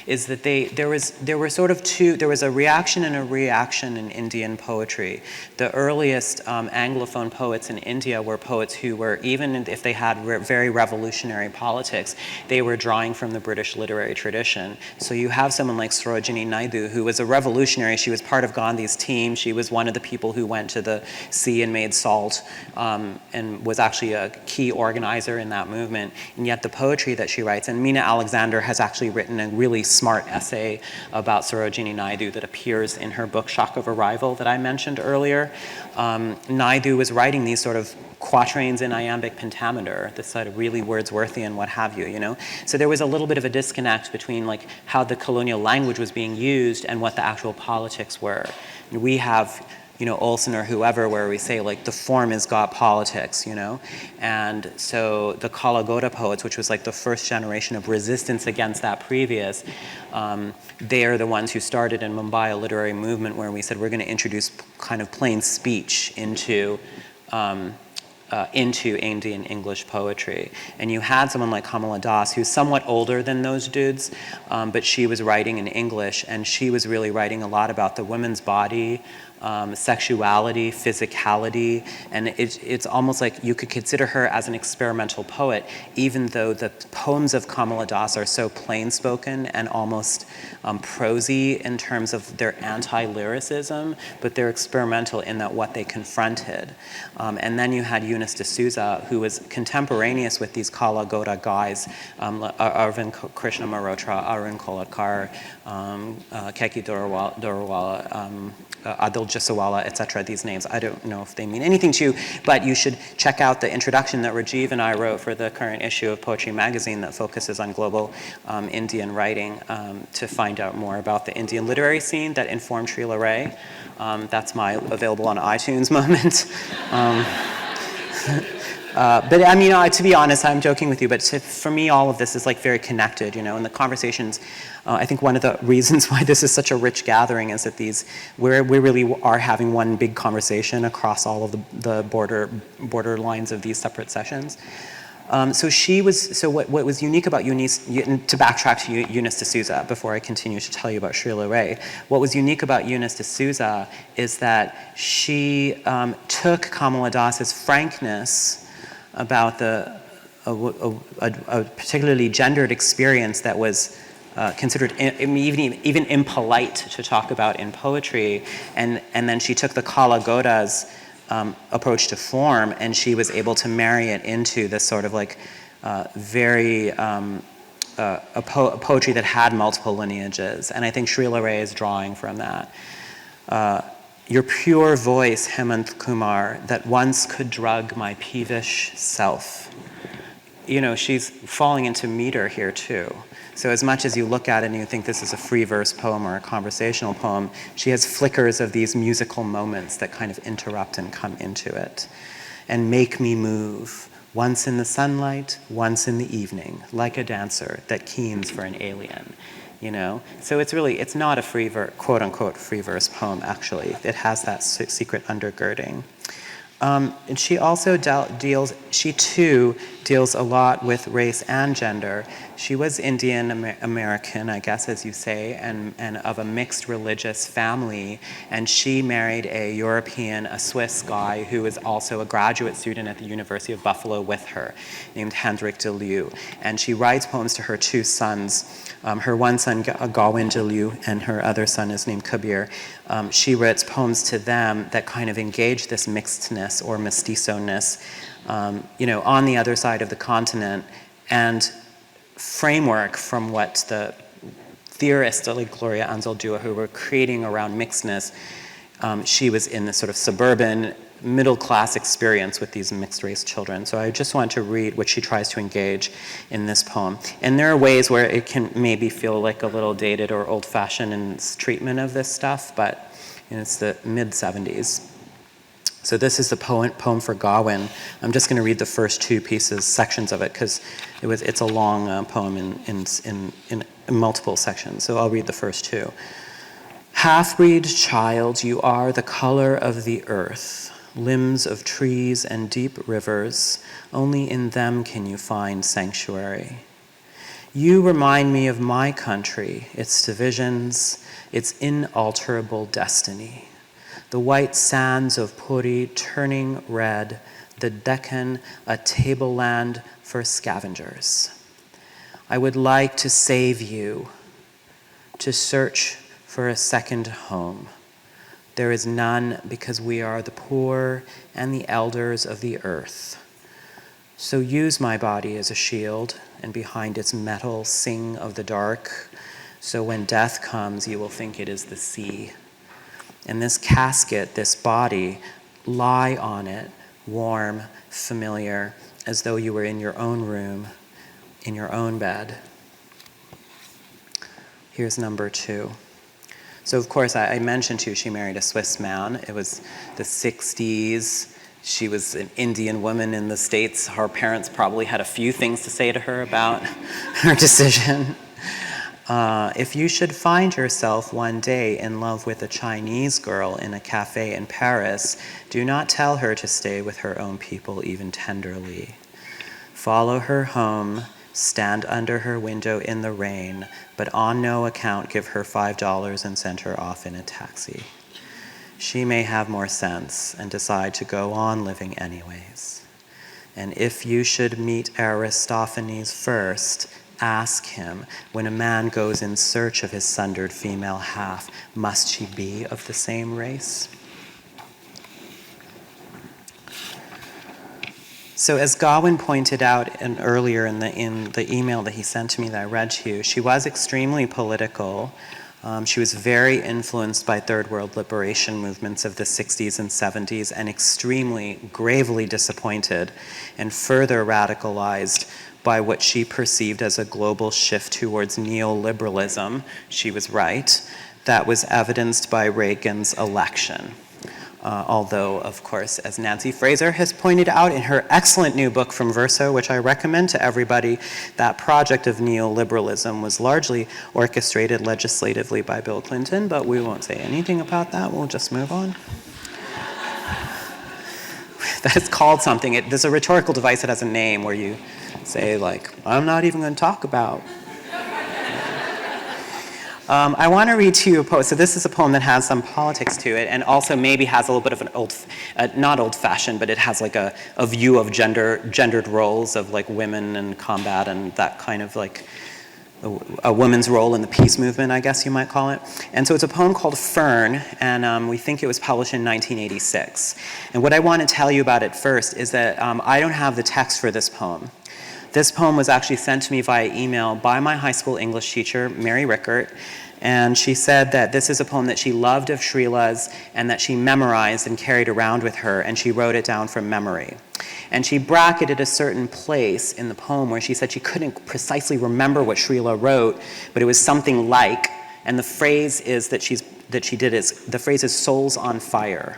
is that there was a reaction and a reaction in Indian poetry. The earliest Anglophone poets in India were poets who were, even if they had very revolutionary politics, they were drawing from the British literary tradition. So you have someone like Sarojini Naidu, who was a revolutionary. She was part of Gandhi's Japanese team. She was one of the people who went to the sea and made salt, and was actually a key organizer in that movement. And yet the poetry that she writes, and Mina Alexander has actually written a really smart essay about Sarojini Naidu that appears in her book Shock of Arrival that I mentioned earlier. Naidu was writing these sort of quatrains in iambic pentameter, this sort of really Wordsworthian what have you, you know? So there was a little bit of a disconnect between like how the colonial language was being used and what the actual politics were. And we have, you know, Olson or whoever where we say like the form has got politics, you know? And so the Kala Goda poets, which was like the first generation of resistance against that previous, they are the ones who started in Mumbai a literary movement where we said we're going to introduce kind of plain speech into Indian English poetry. And you had someone like Kamala Das, who's somewhat older than those dudes, but she was writing in English, and she was really writing a lot about the woman's body, sexuality, physicality, and it's almost like you could consider her as an experimental poet, even though the poems of Kamala Das are so plain-spoken and almost prosy in terms of their anti-lyricism, but they're experimental in that what they confronted. And then you had Eunice D'Souza, who was contemporaneous with these Kala Goda guys, Arvind Krishna Malhotra, Arun Kolhatkar, Keki Dorawala, Adil Jasawala, etc. These names, I don't know if they mean anything to you, but you should check out the introduction that Rajiv and I wrote for the current issue of Poetry Magazine that focuses on global Indian writing to find out more about the Indian literary scene that informed Srila Ray. That's my available on iTunes moment. But I mean, to be honest, I'm joking with you, but for me, all of this is like very connected, you know, and the conversations, I think one of the reasons why this is such a rich gathering is that we really are having one big conversation across all of the border lines of these separate sessions. So what was unique about Eunice, to backtrack to Eunice D'Souza before I continue to tell you about Srila Ray, what was unique about Eunice D'Souza is that she took Kamala Das's frankness about a particularly gendered experience that was considered even impolite to talk about in poetry, and then she took the Kala Goda's approach to form, and she was able to marry it into this sort of like very poetry that had multiple lineages, and I think Srila Ray is drawing from that. Your pure voice, Hemant Kumar, that once could drug my peevish self. You know, she's falling into meter here too. So as much as you look at it and you think this is a free verse poem or a conversational poem, she has flickers of these musical moments that kind of interrupt and come into it. And make me move, once in the sunlight, once in the evening, like a dancer that keens for an alien. You know, so it's not a quote unquote free verse poem actually. It has that secret undergirding. And she also she too deals a lot with race and gender. She was Indian American, I guess, as you say, and of a mixed religious family. And she married a European, a Swiss guy who was also a graduate student at the University of Buffalo with her, named Hendrik de Leeuw. And she writes poems to her two sons. Her one son, Gawain de Leeuw, and her other son is named Kabir. She writes poems to them that kind of engage this mixedness or mestizo-ness, you know, on the other side of the continent, and framework from what the theorists like Gloria Anzaldúa, who were creating around mixedness. She was in this sort of suburban middle-class experience with these mixed-race children. So I just want to read what she tries to engage in this poem. And there are ways where it can maybe feel like a little dated or old-fashioned in its treatment of this stuff, but you know, it's the mid-70s. So this is the poem for Gawain. I'm just going to read the first two sections of it, because it's a long poem in multiple sections. So I'll read the first two. Half-breed child, you are the color of the earth, limbs of trees and deep rivers, only in them can you find sanctuary. You remind me of my country, its divisions, its inalterable destiny. The white sands of Puri turning red, the Deccan a tableland for scavengers. I would like to save you, to search for a second home, There is none because we are the poor and the elders of the earth. So use my body as a shield, and behind its metal sing of the dark, so when death comes you will think it is the sea. In this casket, this body, lie on it, warm, familiar, as though you were in your own room, in your own bed. Here's number 2. So of course, I mentioned to you she married a Swiss man. It was the 60s. She was an Indian woman in the States. Her parents probably had a few things to say to her about her decision. If you should find yourself one day in love with a Chinese girl in a cafe in Paris, do not tell her to stay with her own people even tenderly. Follow her home, stand under her window in the rain, but on no account give her $5 and send her off in a taxi. She may have more sense and decide to go on living anyways. And if you should meet Aristophanes first, ask him, when a man goes in search of his sundered female half, must she be of the same race? So as Gawain pointed out earlier in the email that he sent to me that I read to you, she was extremely political. She was very influenced by third world liberation movements of the 60s and 70s and extremely, gravely disappointed and further radicalized by what she perceived as a global shift towards neoliberalism. She was right. That was evidenced by Reagan's election. Although, of course, as Nancy Fraser has pointed out in her excellent new book from Verso, which I recommend to everybody, that project of neoliberalism was largely orchestrated legislatively by Bill Clinton, but we won't say anything about that. We'll just move on. That is called something. There's a rhetorical device that has a name where you say, like, I'm not even going to talk about. I want to read to you a poem. So this is a poem that has some politics to it and also maybe has a little bit of an not old-fashioned, but it has like a view of gendered roles of like women and combat and that kind of like a woman's role in the peace movement, I guess you might call it. And so it's a poem called Fern, and we think it was published in 1986. And what I want to tell you about it first is that I don't have the text for this poem. This poem was actually sent to me via email by my high school English teacher, Mary Rickert, and she said that this is a poem that she loved of Srila's and that she memorized and carried around with her, and she wrote it down from memory. And she bracketed a certain place in the poem where she said she couldn't precisely remember what Srila wrote, but it was something like, and the phrase is that she did is, the phrase is souls on fire.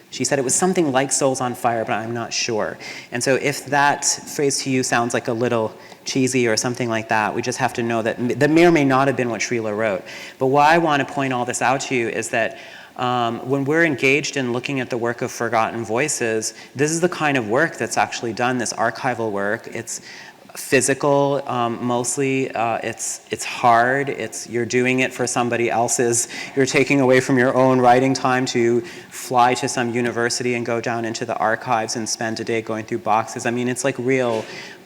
She said it was something like souls on fire, but I'm not sure. And so if that phrase to you sounds like a little cheesy or something like that, we just have to know that that may or may not have been what Srila wrote. But why I want to point all this out to you is that when we're engaged in looking at the work of Forgotten Voices, this is the kind of work that's actually done, this archival work. It's physical mostly, it's hard, you're doing it for somebody else's, you're taking away from your own writing time to fly to some university and go down into the archives and spend a day going through boxes. I mean, it's like real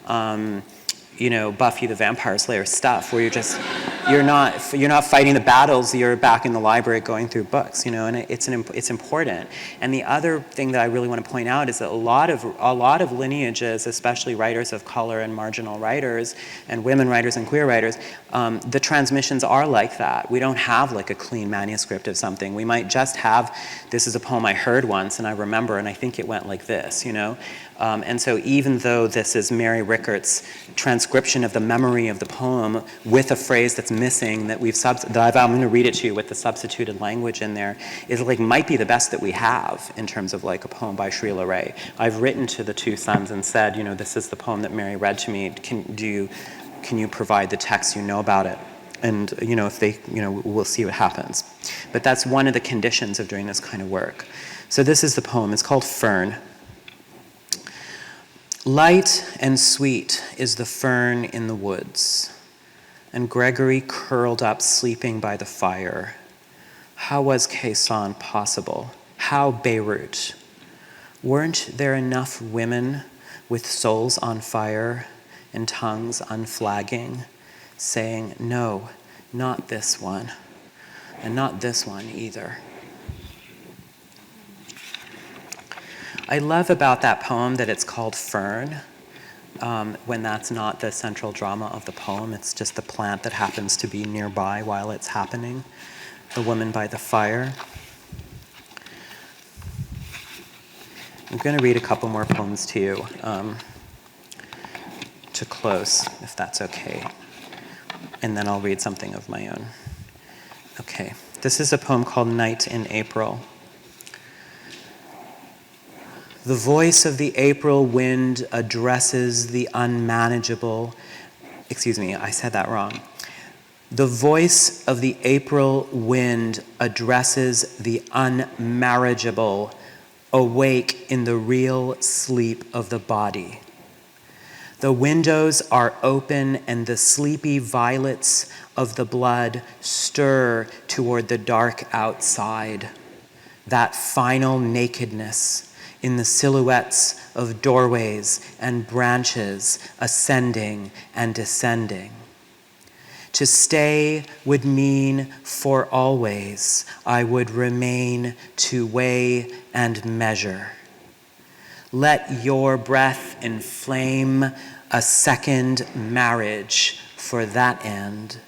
Buffy the Vampire Slayer stuff where you're not fighting the battles, you're back in the library going through books, and it's important. And the other thing that I really want to point out is that a lot of lineages, especially writers of color and marginal writers and women writers and queer writers, the transmissions are like that. We don't have like a clean manuscript of something. We might just have, this is a poem I heard once and I remember, and I think it went like this, and so even though this is Mary Rickert's transcription of the memory of the poem with a phrase that's missing that I'm going to read it to you with the substituted language in there, is like might be the best that we have in terms of like a poem by Srila Ray. I've written to the two sons and said, this is the poem that Mary read to me. Can you provide the text you know about it? And if they, we'll see what happens. But that's one of the conditions of doing this kind of work. So this is the poem. It's called Fern. Light and sweet is the fern in the woods, and Gregory curled up sleeping by the fire. How was Khe Sanh possible? How Beirut? Weren't there enough women with souls on fire and tongues unflagging, saying, no, not this one, and not this one either? I love about that poem that it's called Fern, when that's not the central drama of the poem. It's just the plant that happens to be nearby while it's happening. The Woman by the Fire. I'm going to read a couple more poems to you to close, if that's okay. And then I'll read something of my own. Okay, this is a poem called Night in April. The voice of the April wind addresses the unmanageable. Excuse me, I said that wrong. The voice of the April wind addresses the unmarriageable, awake in the real sleep of the body. The windows are open and the sleepy violets of the blood stir toward the dark outside. That final nakedness in the silhouettes of doorways and branches ascending and descending. To stay would mean for always I would remain to weigh and measure. Let your breath inflame a second marriage for that end.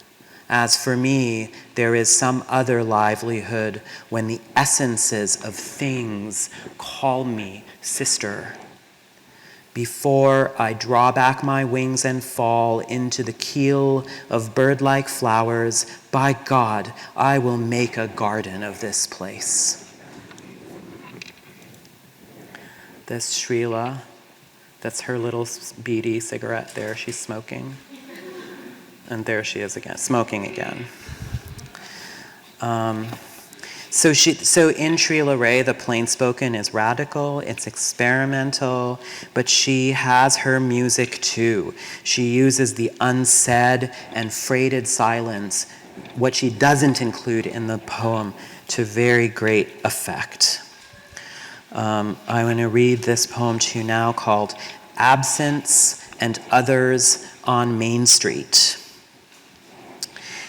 As for me, there is some other livelihood when the essences of things call me sister. Before I draw back my wings and fall into the keel of bird-like flowers, by God, I will make a garden of this place. This Srila, that's her little beady cigarette there, she's smoking. And there she is again, smoking again. So in Srila Ray, the plain spoken is radical, it's experimental, but she has her music too. She uses the unsaid and freighted silence, what she doesn't include in the poem, to very great effect. I'm going to read this poem to you now called Absence and Others on Main Street.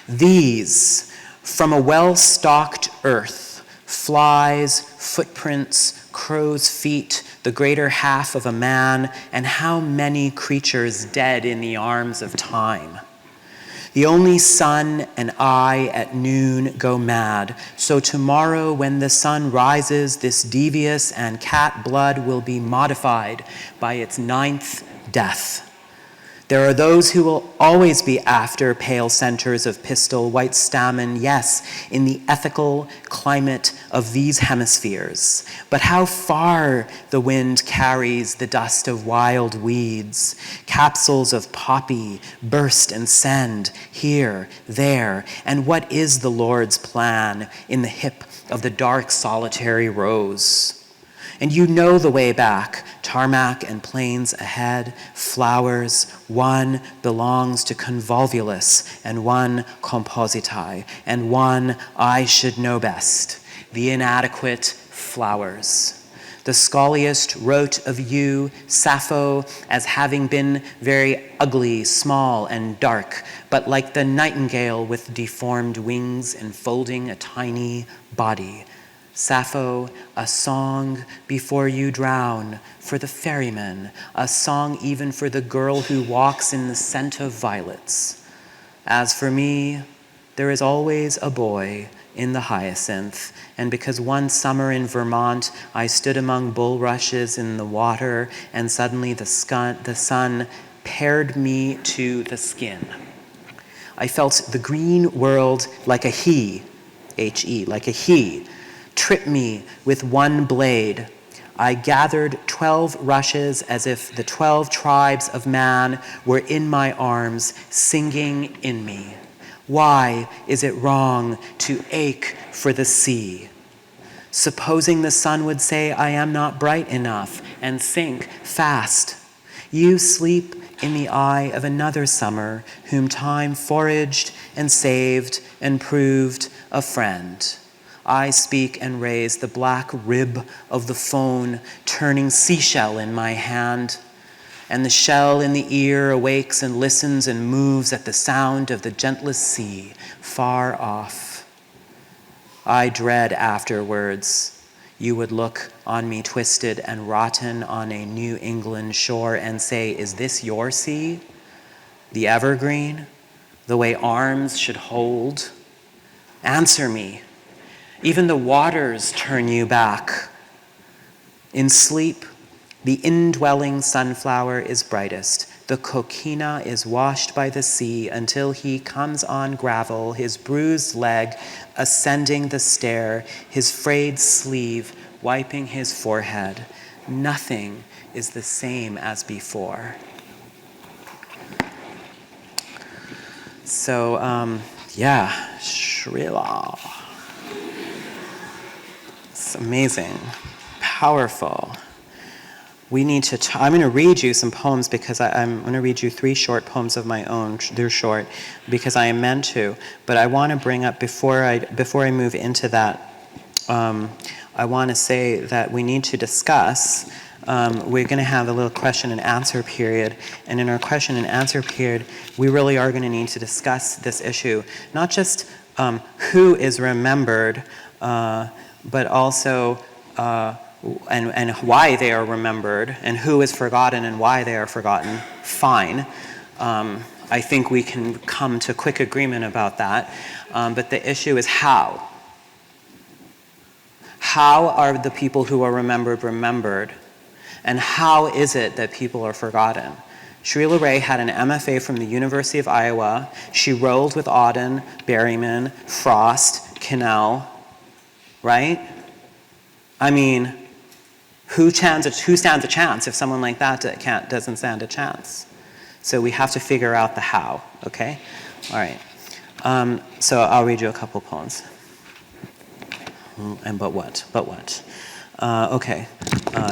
These, from a well-stocked earth, flies, footprints, crow's feet, the greater half of a man, and how many creatures dead in the arms of time. The only sun and I at noon go mad, so tomorrow when the sun rises, this devious and cat blood will be modified by its ninth death. There are those who will always be after pale centers of pistol, white stamen, yes, in the ethical climate of these hemispheres. But how far the wind carries the dust of wild weeds, capsules of poppy burst and send here, there, and what is the Lord's plan in the hip of the dark solitary rose? And you know the way back, tarmac and plains ahead, flowers, one belongs to convolvulus and one compositae, and one I should know best, the inadequate flowers. The scholiast wrote of you, Sappho, as having been very ugly, small, and dark, but like the nightingale with deformed wings enfolding a tiny body. Sappho, a song before you drown, for the ferryman, a song even for the girl who walks in the scent of violets. As for me, there is always a boy in the hyacinth, and because one summer in Vermont I stood among bulrushes in the water, and suddenly the sun pared me to the skin. I felt the green world like a he, H-E, like a he, trip me with one blade. I gathered 12 rushes as if the 12 tribes of man were in my arms, singing in me. Why is it wrong to ache for the sea? Supposing the sun would say, I am not bright enough, and sink fast. You sleep in the eye of another summer, whom time foraged and saved and proved a friend. I speak and raise the black rib of the phone, turning seashell in my hand. And the shell in the ear awakes and listens and moves at the sound of the gentlest sea, far off. I dread afterwards. you would look on me twisted and rotten on a New England shore and say, is this your sea? The evergreen? The way arms should hold? Answer me. Even the waters turn you back. In sleep, the indwelling sunflower is brightest. The coquina is washed by the sea until he comes on gravel, his bruised leg ascending the stair, his frayed sleeve wiping his forehead. Nothing is the same as before. So, Srila. It's amazing, powerful. We need to, I'm going to read you some poems because I'm going to read you 3 short poems of my own. They're short because I am meant to, but I want to bring up, before I move into that, I want to say that we need to discuss, we're going to have a little question and answer period, and in our question and answer period, we really are going to need to discuss this issue, not just who is remembered, but also and why they are remembered, and who is forgotten and why they are forgotten. Fine. I think we can come to quick agreement about that. But the issue is how. How are the people who are remembered remembered? And how is it that people are forgotten? Srila Ray had an MFA from the University of Iowa. She rolled with Auden, Berryman, Frost, Kinnell, right? I mean, who stands a chance if someone like that doesn't stand a chance? So we have to figure out the how, okay? All right. So I'll read you a couple poems. But what? Okay,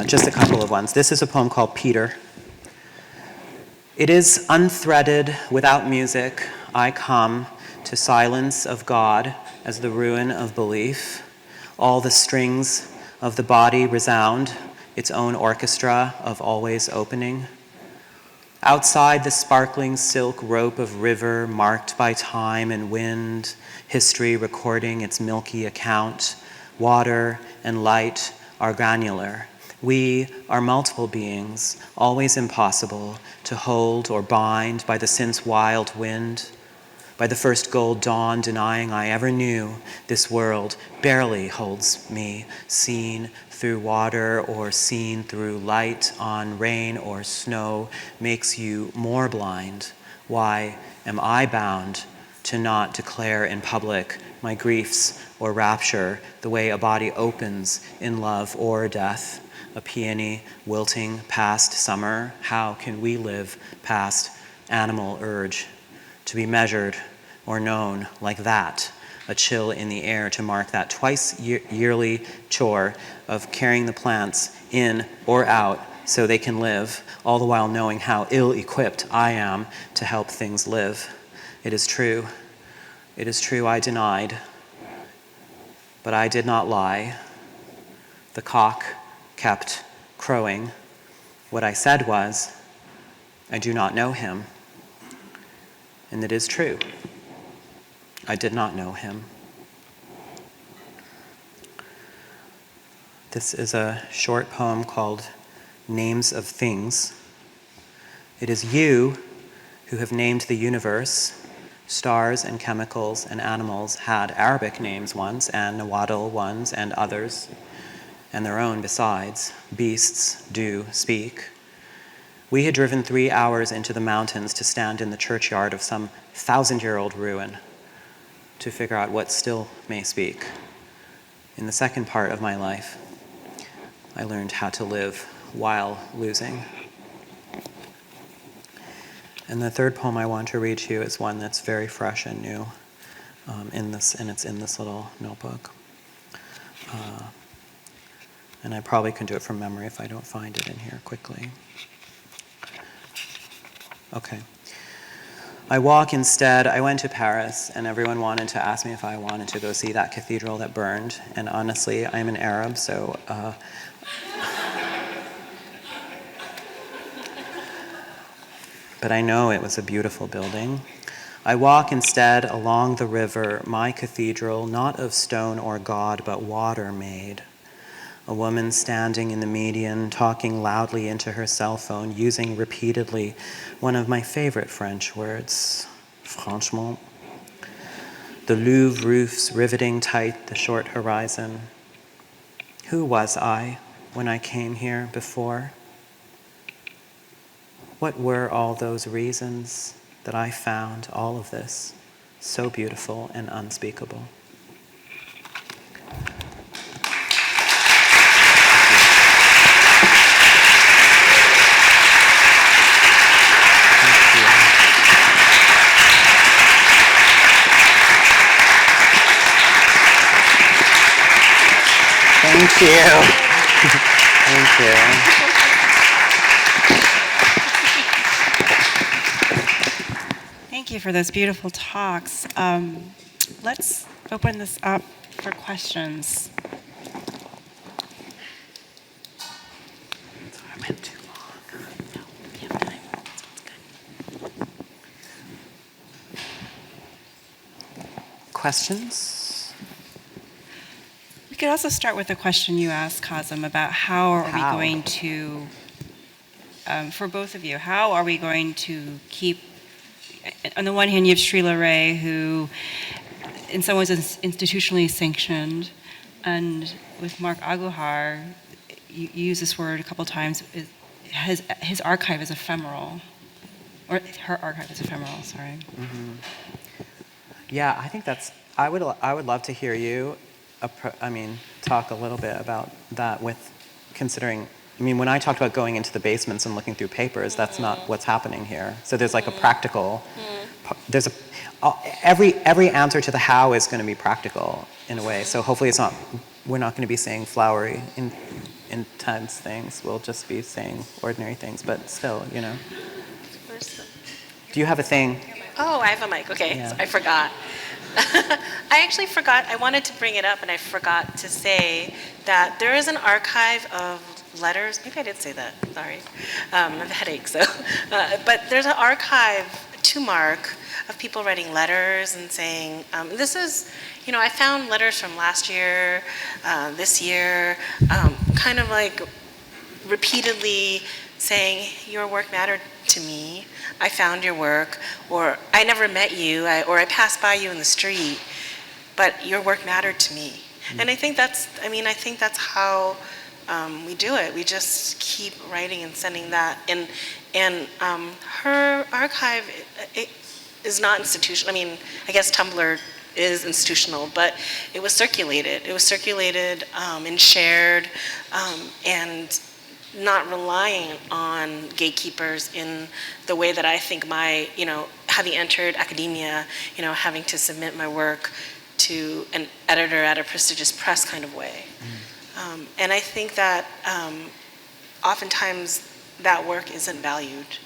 just a couple of ones. This is a poem called Peter. It is unthreaded, without music, I come to silence of God as the ruin of belief. All the strings of the body resound, its own orchestra of always opening. Outside the sparkling silk rope of river marked by time and wind, history recording its milky account, water and light are granular. We are multiple beings, always impossible to hold or bind by the since wild wind. By the first gold dawn, denying I ever knew, this world barely holds me, seen through water or seen through light on rain or snow, makes you more blind. Why am I bound to not declare in public my griefs or rapture the way a body opens in love or death? A peony wilting past summer, how can we live past animal urge? To be measured or known like that, a chill in the air to mark that twice yearly chore of carrying the plants in or out so they can live, all the while knowing how ill-equipped I am to help things live. It is true I denied, but I did not lie. The cock kept crowing. What I said was, I do not know him. And it is true. I did not know him. This is a short poem called Names of Things. It is you who have named the universe. Stars and chemicals and animals had Arabic names once, and Nahuatl ones, and others, and their own besides. Beasts do speak. We had driven 3 hours into the mountains to stand in the churchyard of some 1,000-year-old ruin to figure out what still may speak. In the second part of my life, I learned how to live while losing. And the third poem I want to read to you is one that's very fresh and new, and it's in this little notebook. And I probably can do it from memory if I don't find it in here quickly. Okay. I went to Paris, and everyone wanted to ask me if I wanted to go see that cathedral that burned. And honestly, I'm an Arab, so but I know it was a beautiful building. I walk instead along the river, my cathedral, not of stone or God, but water made. a woman standing in the median, talking loudly into her cell phone, using repeatedly one of my favorite French words, franchement. The Louvre roofs riveting tight the short horizon. Who was I when I came here before? What were all those reasons that I found all of this so beautiful and unspeakable? Thank you. Thank you. Thank you for those beautiful talks. Let's open this up for questions. I went too long. No, we have time. This one's good. Questions? We could also start with a question you asked, Kazem, about how are we going to, for both of you, how are we going to keep, on the one hand, you have Srila Ray, who in some ways is institutionally sanctioned, and with Mark Aguhar, you use this word a couple times, his archive is ephemeral, or her archive is ephemeral, sorry. Mm-hmm. Yeah, I think that's, I would love to hear you, talk a little bit about that with considering, when I talked about going into the basements and looking through papers, that's not what's happening here. So there's like a practical, every answer to the how is going to be practical in a way. So hopefully we're not going to be saying flowery, intense things. We'll just be saying ordinary things, but still, Do you have a thing? Oh, I have a mic. Okay, Yeah. so I forgot. I actually forgot. I wanted to bring it up, and I forgot to say that there is an archive of letters. Maybe I did say that. Sorry. I have a headache, so. But there's an archive to Mark of people writing letters and saying, this is, I found letters from last year, this year, kind of like repeatedly saying, your work mattered to me. I found your work, or I never met you, or I passed by you in the street, but your work mattered to me. And I think that's how we do it. We just keep writing and sending that. And her archive it is not institutional. I guess Tumblr is institutional, but it was circulated. It was circulated and shared, and not relying on gatekeepers in the way that I think having entered academia, having to submit my work to an editor at a prestigious press kind of way. And I think that oftentimes that work isn't valued.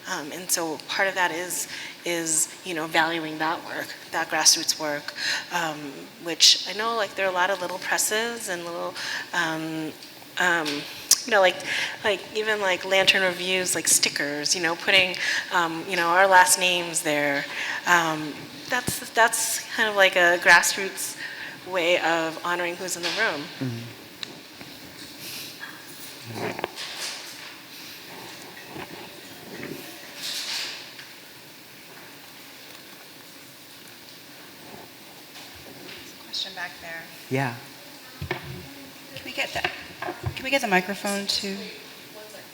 And so part of that is valuing that work, that grassroots work, which I know there are a lot of little presses and little, even Lantern Reviews, stickers, putting, our last names there. That's kind of like a grassroots way of honoring who's in the room. Mm-hmm. Question back there. Yeah. Can we get the microphone to?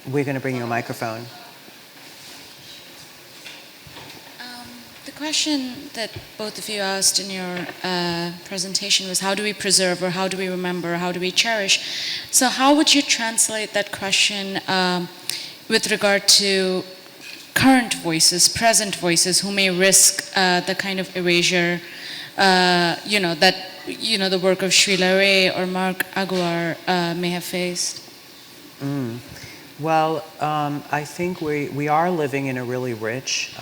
We're going to bring you a microphone. The question that both of you asked in your presentation was, how do we preserve, or how do we remember, or how do we cherish? So how would you translate that question with regard to current voices, present voices, who may risk the kind of erasure, the work of Srila Ray or Mark Aguhar may have faced? Well, I think we are living in a really rich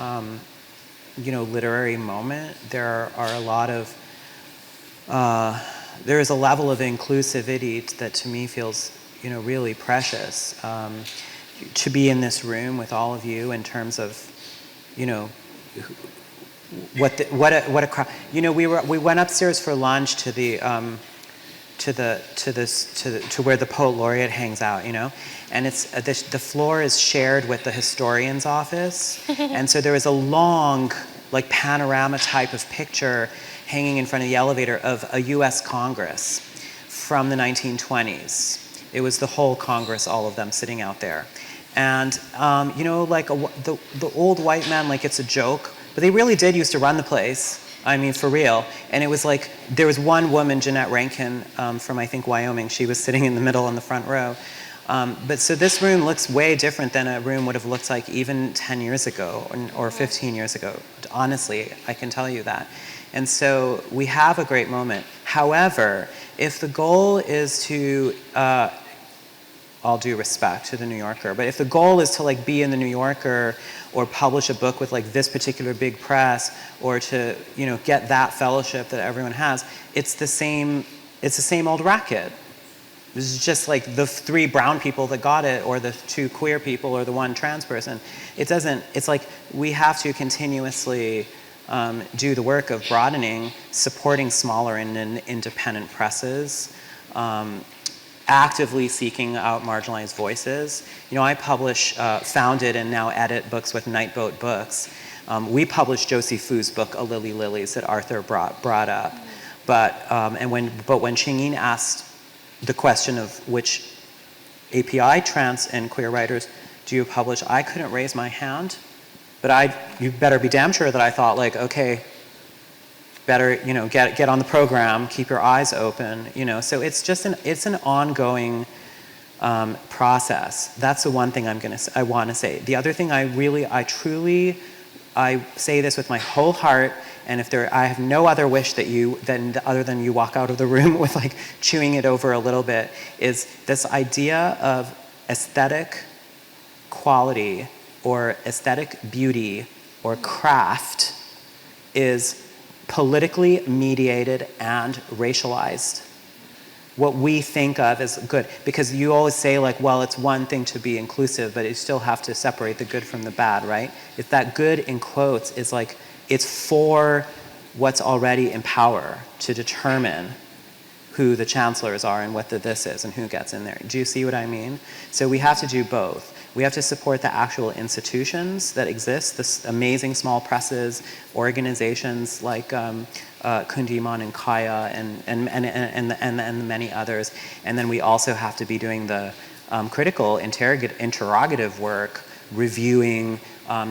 literary moment. There are a lot of, there is a level of inclusivity that to me feels, really precious. To be in this room with all of you in terms of, what a crowd. We went upstairs for lunch to the to where the poet laureate hangs out, you know, and it's the floor is shared with the historian's office, and so there was a long, like, panorama type of picture hanging in front of the elevator of a U.S. Congress from the 1920s. It was the whole Congress, all of them sitting out there, and you know, like the old white men, like it's a joke, but they really did used to run the place. I mean, for real. And it was like, there was one woman, Jeanette Rankin, from I think Wyoming. She was sitting in the middle in the front row. But so this room looks way different than a room would have looked like even 10 years ago or 15 years ago. Honestly, I can tell you that. And so we have a great moment. However, if the goal is to, all due respect to the New Yorker, but if the goal is to like be in the New Yorker or publish a book with like this particular big press, or to, you know, get that fellowship that everyone has, it's the same old racket. This is just like the 3 brown people that got it, or the 2 queer people, or the 1 trans person. It's like we have to continuously do the work of broadening, supporting smaller and independent presses, actively seeking out marginalized voices. You know, I founded and now edit books with Nightboat Books. We published Josie Fu's book, A Lily Lilies, that Arthur brought up. But when Ching-Ying asked the question of which API trans and queer writers do you publish, I couldn't raise my hand. But you better be damn sure that I thought, like, okay, better, you know, get on the program, keep your eyes open, you know. So it's just an ongoing process. That's the one thing I want to say. The other thing I say this with my whole heart, and I have no other wish other than you walk out of the room with like chewing it over a little bit, is this idea of aesthetic quality or aesthetic beauty or craft is politically mediated and racialized. What we think of as good, because you always say like, well, it's one thing to be inclusive, but you still have to separate the good from the bad, right? If that good in quotes is like, it's for what's already in power to determine who the chancellors are and what the this is and who gets in there. Do you see what I mean? So we have to do both. We have to support the actual institutions that exist, this amazing small presses, organizations like Kundiman and Kaya and many others. And then we also have to be doing the critical interrogative work, reviewing,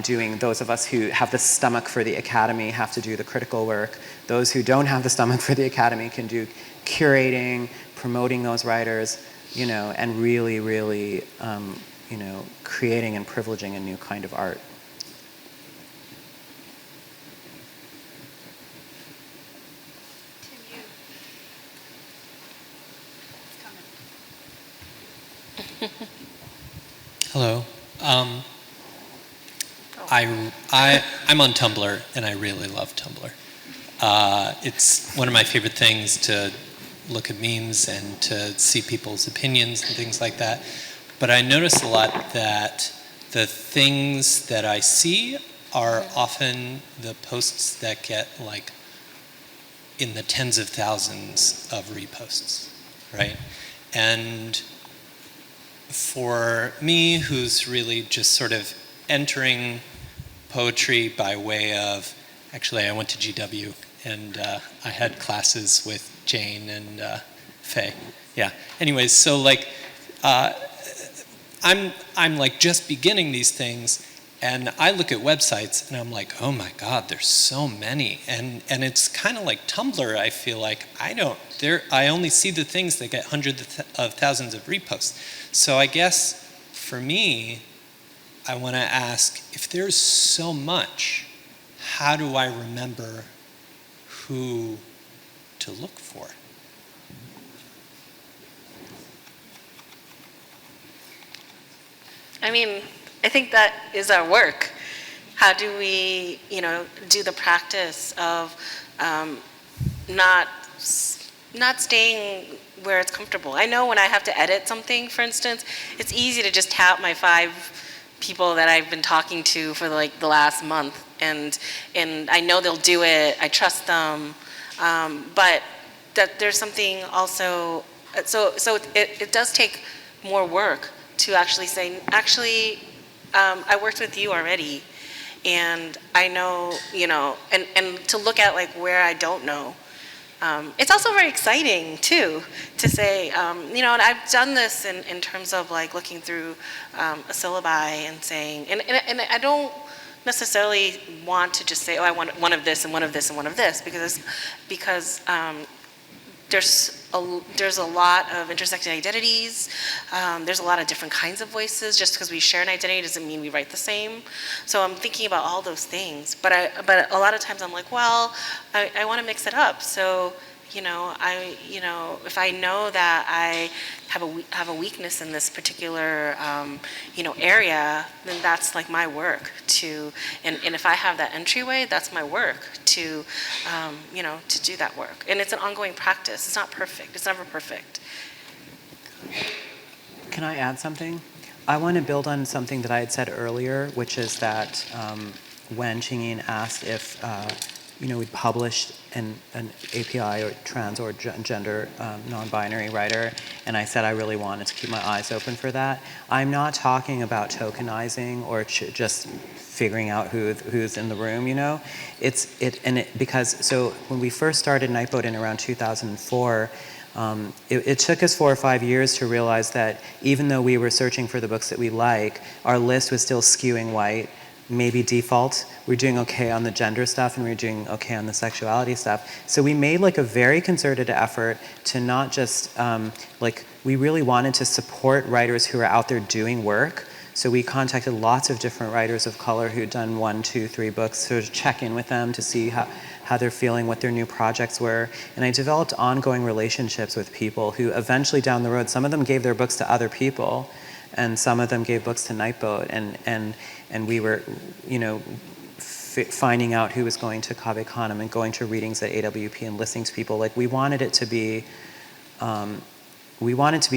doing. Those of us who have the stomach for the academy have to do the critical work. Those who don't have the stomach for the academy can do curating, promoting those writers, you know, and really, really, you know, creating and privileging a new kind of art. Hello. I'm on Tumblr, and I really love Tumblr. It's one of my favorite things to look at memes and to see people's opinions and things like that. But I notice a lot that the things that I see are often the posts that get like in the tens of thousands of reposts, right? And for me, who's really just sort of entering poetry by way of, actually I went to GW and I had classes with Jane and Faye. Yeah, anyways, so like, I'm like just beginning these things, and I look at websites and I'm like, oh my God, there's so many. And it's kind of like Tumblr, I feel like. I only see the things that get hundreds of thousands of reposts. So I guess for me, I want to ask, if there's so much, how do I remember who to look for? I mean, I think that is our work. How do we, you know, do the practice of not staying where it's comfortable? I know when I have to edit something, for instance, it's easy to just tap my 5 people that I've been talking to for like the last month, and I know they'll do it. I trust them, but that there's something also, so it does take more work to actually say, I worked with you already, and I know, and to look at like where I don't know. It's also very exciting too to say, and I've done this in terms of like looking through a syllabi and saying, and I don't necessarily want to just say, oh, I want one of this and one of this and one of this, because there's a lot of intersecting identities. There's a lot of different kinds of voices. Just because we share an identity doesn't mean we write the same. So I'm thinking about all those things. But a lot of times I'm like, well, I want to mix it up. So if I know that I have a weakness in this particular area, then that's like my work to, and if I have that entryway, that's my work to to do that work. And it's an ongoing practice. It's not perfect. It's never perfect. Can I add something? I want to build on something that I had said earlier, which is that when Ching-Yin asked if we'd published an API or trans or gender non-binary writer, and I said I really wanted to keep my eyes open for that. I'm not talking about tokenizing or just figuring out who's in the room, because when we first started Nightboat in around 2004, it took us 4 or 5 years to realize that even though we were searching for the books that we like, our list was still skewing white. Maybe default, we're doing okay on the gender stuff and we're doing okay on the sexuality stuff. So we made like a very concerted effort to not just, we really wanted to support writers who are out there doing work. So we contacted lots of different writers of color who'd done 1, 2, 3 books, sort of check in with them to see how they're feeling, what their new projects were. And I developed ongoing relationships with people who eventually down the road, some of them gave their books to other people, and some of them gave books to Nightboat, and we were, finding out who was going to Cave Canem and going to readings at AWP and listening to people. Like we wanted to be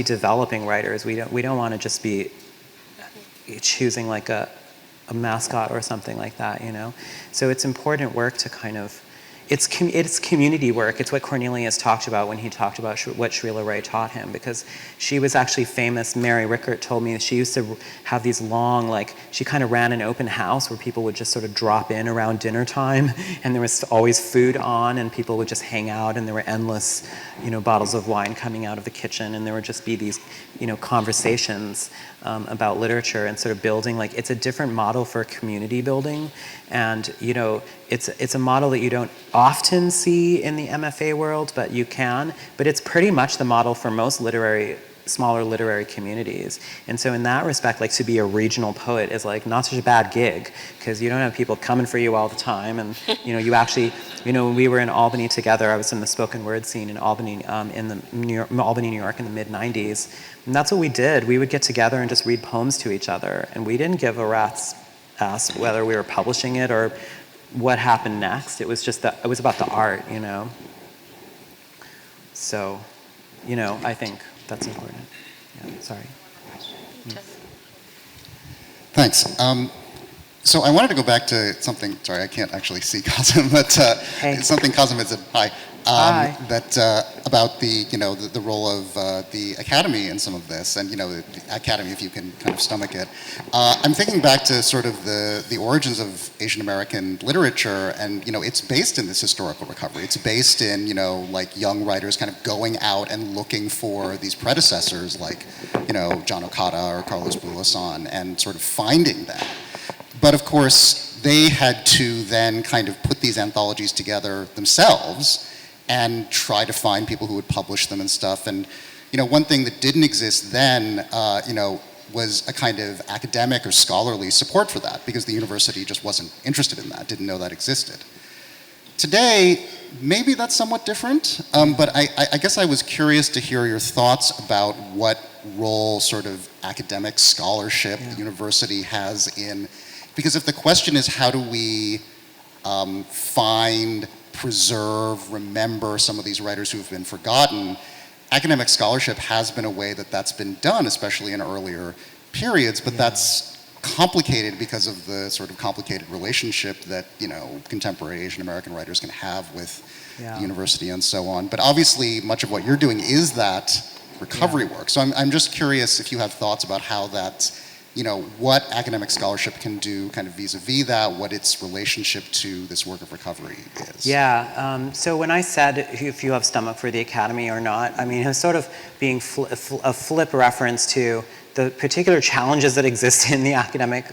developing writers. We don't want to just be choosing like a mascot or something like that, So it's important work to kind of. It's community work. It's what Cornelius talked about when he talked about what Srila Ray taught him, because she was actually famous. Mary Rickert told me that she used to have these long, she kind of ran an open house where people would just sort of drop in around dinner time, and there was always food on, and people would just hang out, and there were endless, bottles of wine coming out of the kitchen, and there would just be these, conversations about literature and sort of building. It's a different model for community building, and it's a model that you don't often see in the MFA world, but you can. But it's pretty much the model for most smaller literary communities. And so in that respect, to be a regional poet is not such a bad gig, because you don't have people coming for you all the time. And you actually, when we were in Albany together, I was in the spoken word scene in Albany, Albany, New York in the mid-90s. And that's what we did. We would get together and just read poems to each other. And we didn't give a rat's ass whether we were publishing it or what happened next. It was just it was about the art, So, I think that's important. Yeah, sorry. Thanks. So I wanted to go back to something, sorry, I can't actually see Kazim, but something Kazim had said, hi. About the role of the academy in some of this, and the academy, if you can kind of stomach it. I'm thinking back to sort of the origins of Asian American literature, and it's based in this historical recovery. It's based in young writers kind of going out and looking for these predecessors like John Okada or Carlos Bulosan, and sort of finding them. But of course, they had to then kind of put these anthologies together themselves and try to find people who would publish them and stuff. And one thing that didn't exist then, was a kind of academic or scholarly support for that, because the university just wasn't interested in that, didn't know that existed. Today, maybe that's somewhat different, but I guess I was curious to hear your thoughts about what role sort of academic scholarship the university has in, because if the question is how do we find, preserve, remember some of these writers who have been forgotten, academic scholarship has been a way that that's been done, especially in earlier periods, but that's complicated because of the sort of complicated relationship that, contemporary Asian American writers can have with the university and so on. But obviously, much of what you're doing is that recovery work. So I'm just curious if you have thoughts about how that, what academic scholarship can do kind of vis-a-vis that, what its relationship to this work of recovery is. Yeah, so when I said if you have stomach for the academy or not, I mean, it was sort of being a flip reference to the particular challenges that exist in the academic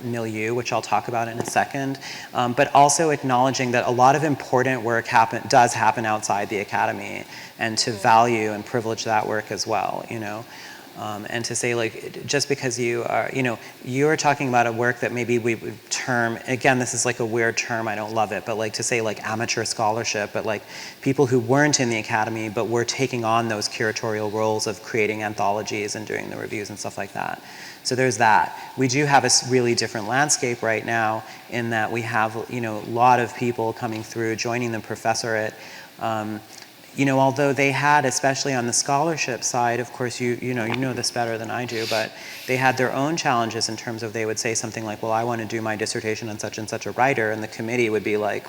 milieu, which I'll talk about in a second, but also acknowledging that a lot of important work does happen outside the academy, and to value and privilege that work as well, and to say, like, just because you are, you're talking about a work that maybe we would term, again, this is like a weird term, I don't love it, but like to say like amateur scholarship, but like people who weren't in the academy but were taking on those curatorial roles of creating anthologies and doing the reviews and stuff like that. So there's that. We do have a really different landscape right now in that we have, a lot of people coming through, joining the professorate. Although they had, especially on the scholarship side, of course, you know this better than I do, but they had their own challenges in terms of they would say something like, well, I want to do my dissertation on such and such a writer, and the committee would be like,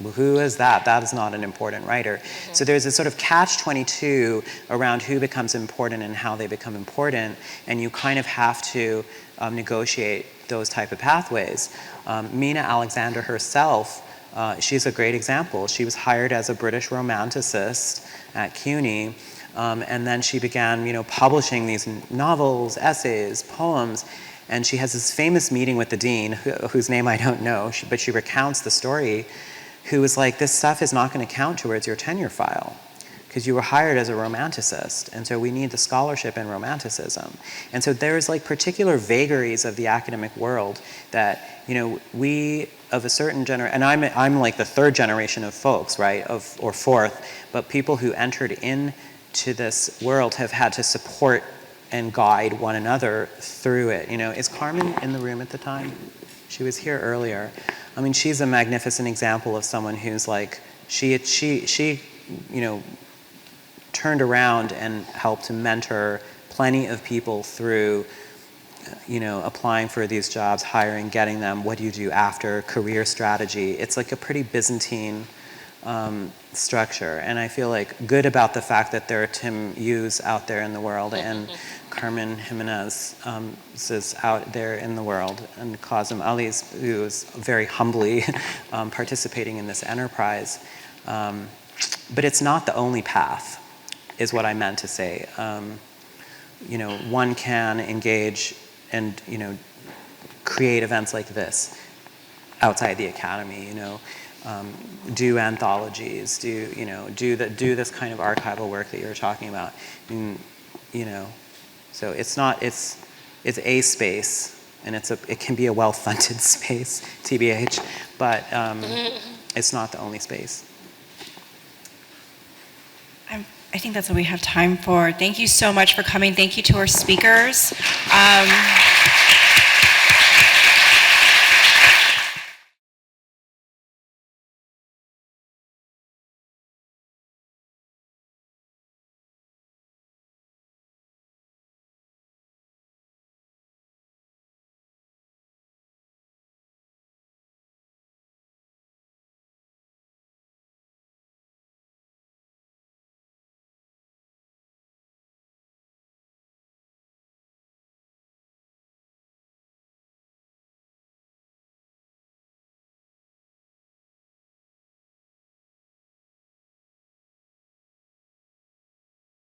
well, who is that? That is not an important writer. So there's a sort of catch-22 around who becomes important and how they become important, and you kind of have to negotiate those type of pathways. Mina Alexander herself, she's a great example. She was hired as a British romanticist at CUNY, and then she began, publishing these novels, essays, poems, and she has this famous meeting with the dean, whose name I don't know, but she recounts the story, who was like, this stuff is not going to count towards your tenure file, because you were hired as a romanticist, and so we need the scholarship in romanticism. And so there's like particular vagaries of the academic world that, we of a certain generation, and I'm like the third generation of folks, right, or fourth, but people who entered into this world have had to support and guide one another through it. Is Carmen in the room at the time? She was here earlier. I mean, she's a magnificent example of someone who's like, she turned around and helped to mentor plenty of people through, applying for these jobs, hiring, getting them, what do you do after, career strategy. It's like a pretty Byzantine structure. And I feel like good about the fact that there are Tim Yu's out there in the world and Carmen Jimenez is out there in the world, and Kazem Ali's, who is very humbly participating in this enterprise. But it's not the only path, is what I meant to say. One can engage and create events like this outside the academy. Do anthologies, do this kind of archival work that you're talking about. So it's a space, and it can be a well-funded space, TBH, but it's not the only space. I think that's what we have time for. Thank you so much for coming. Thank you to our speakers.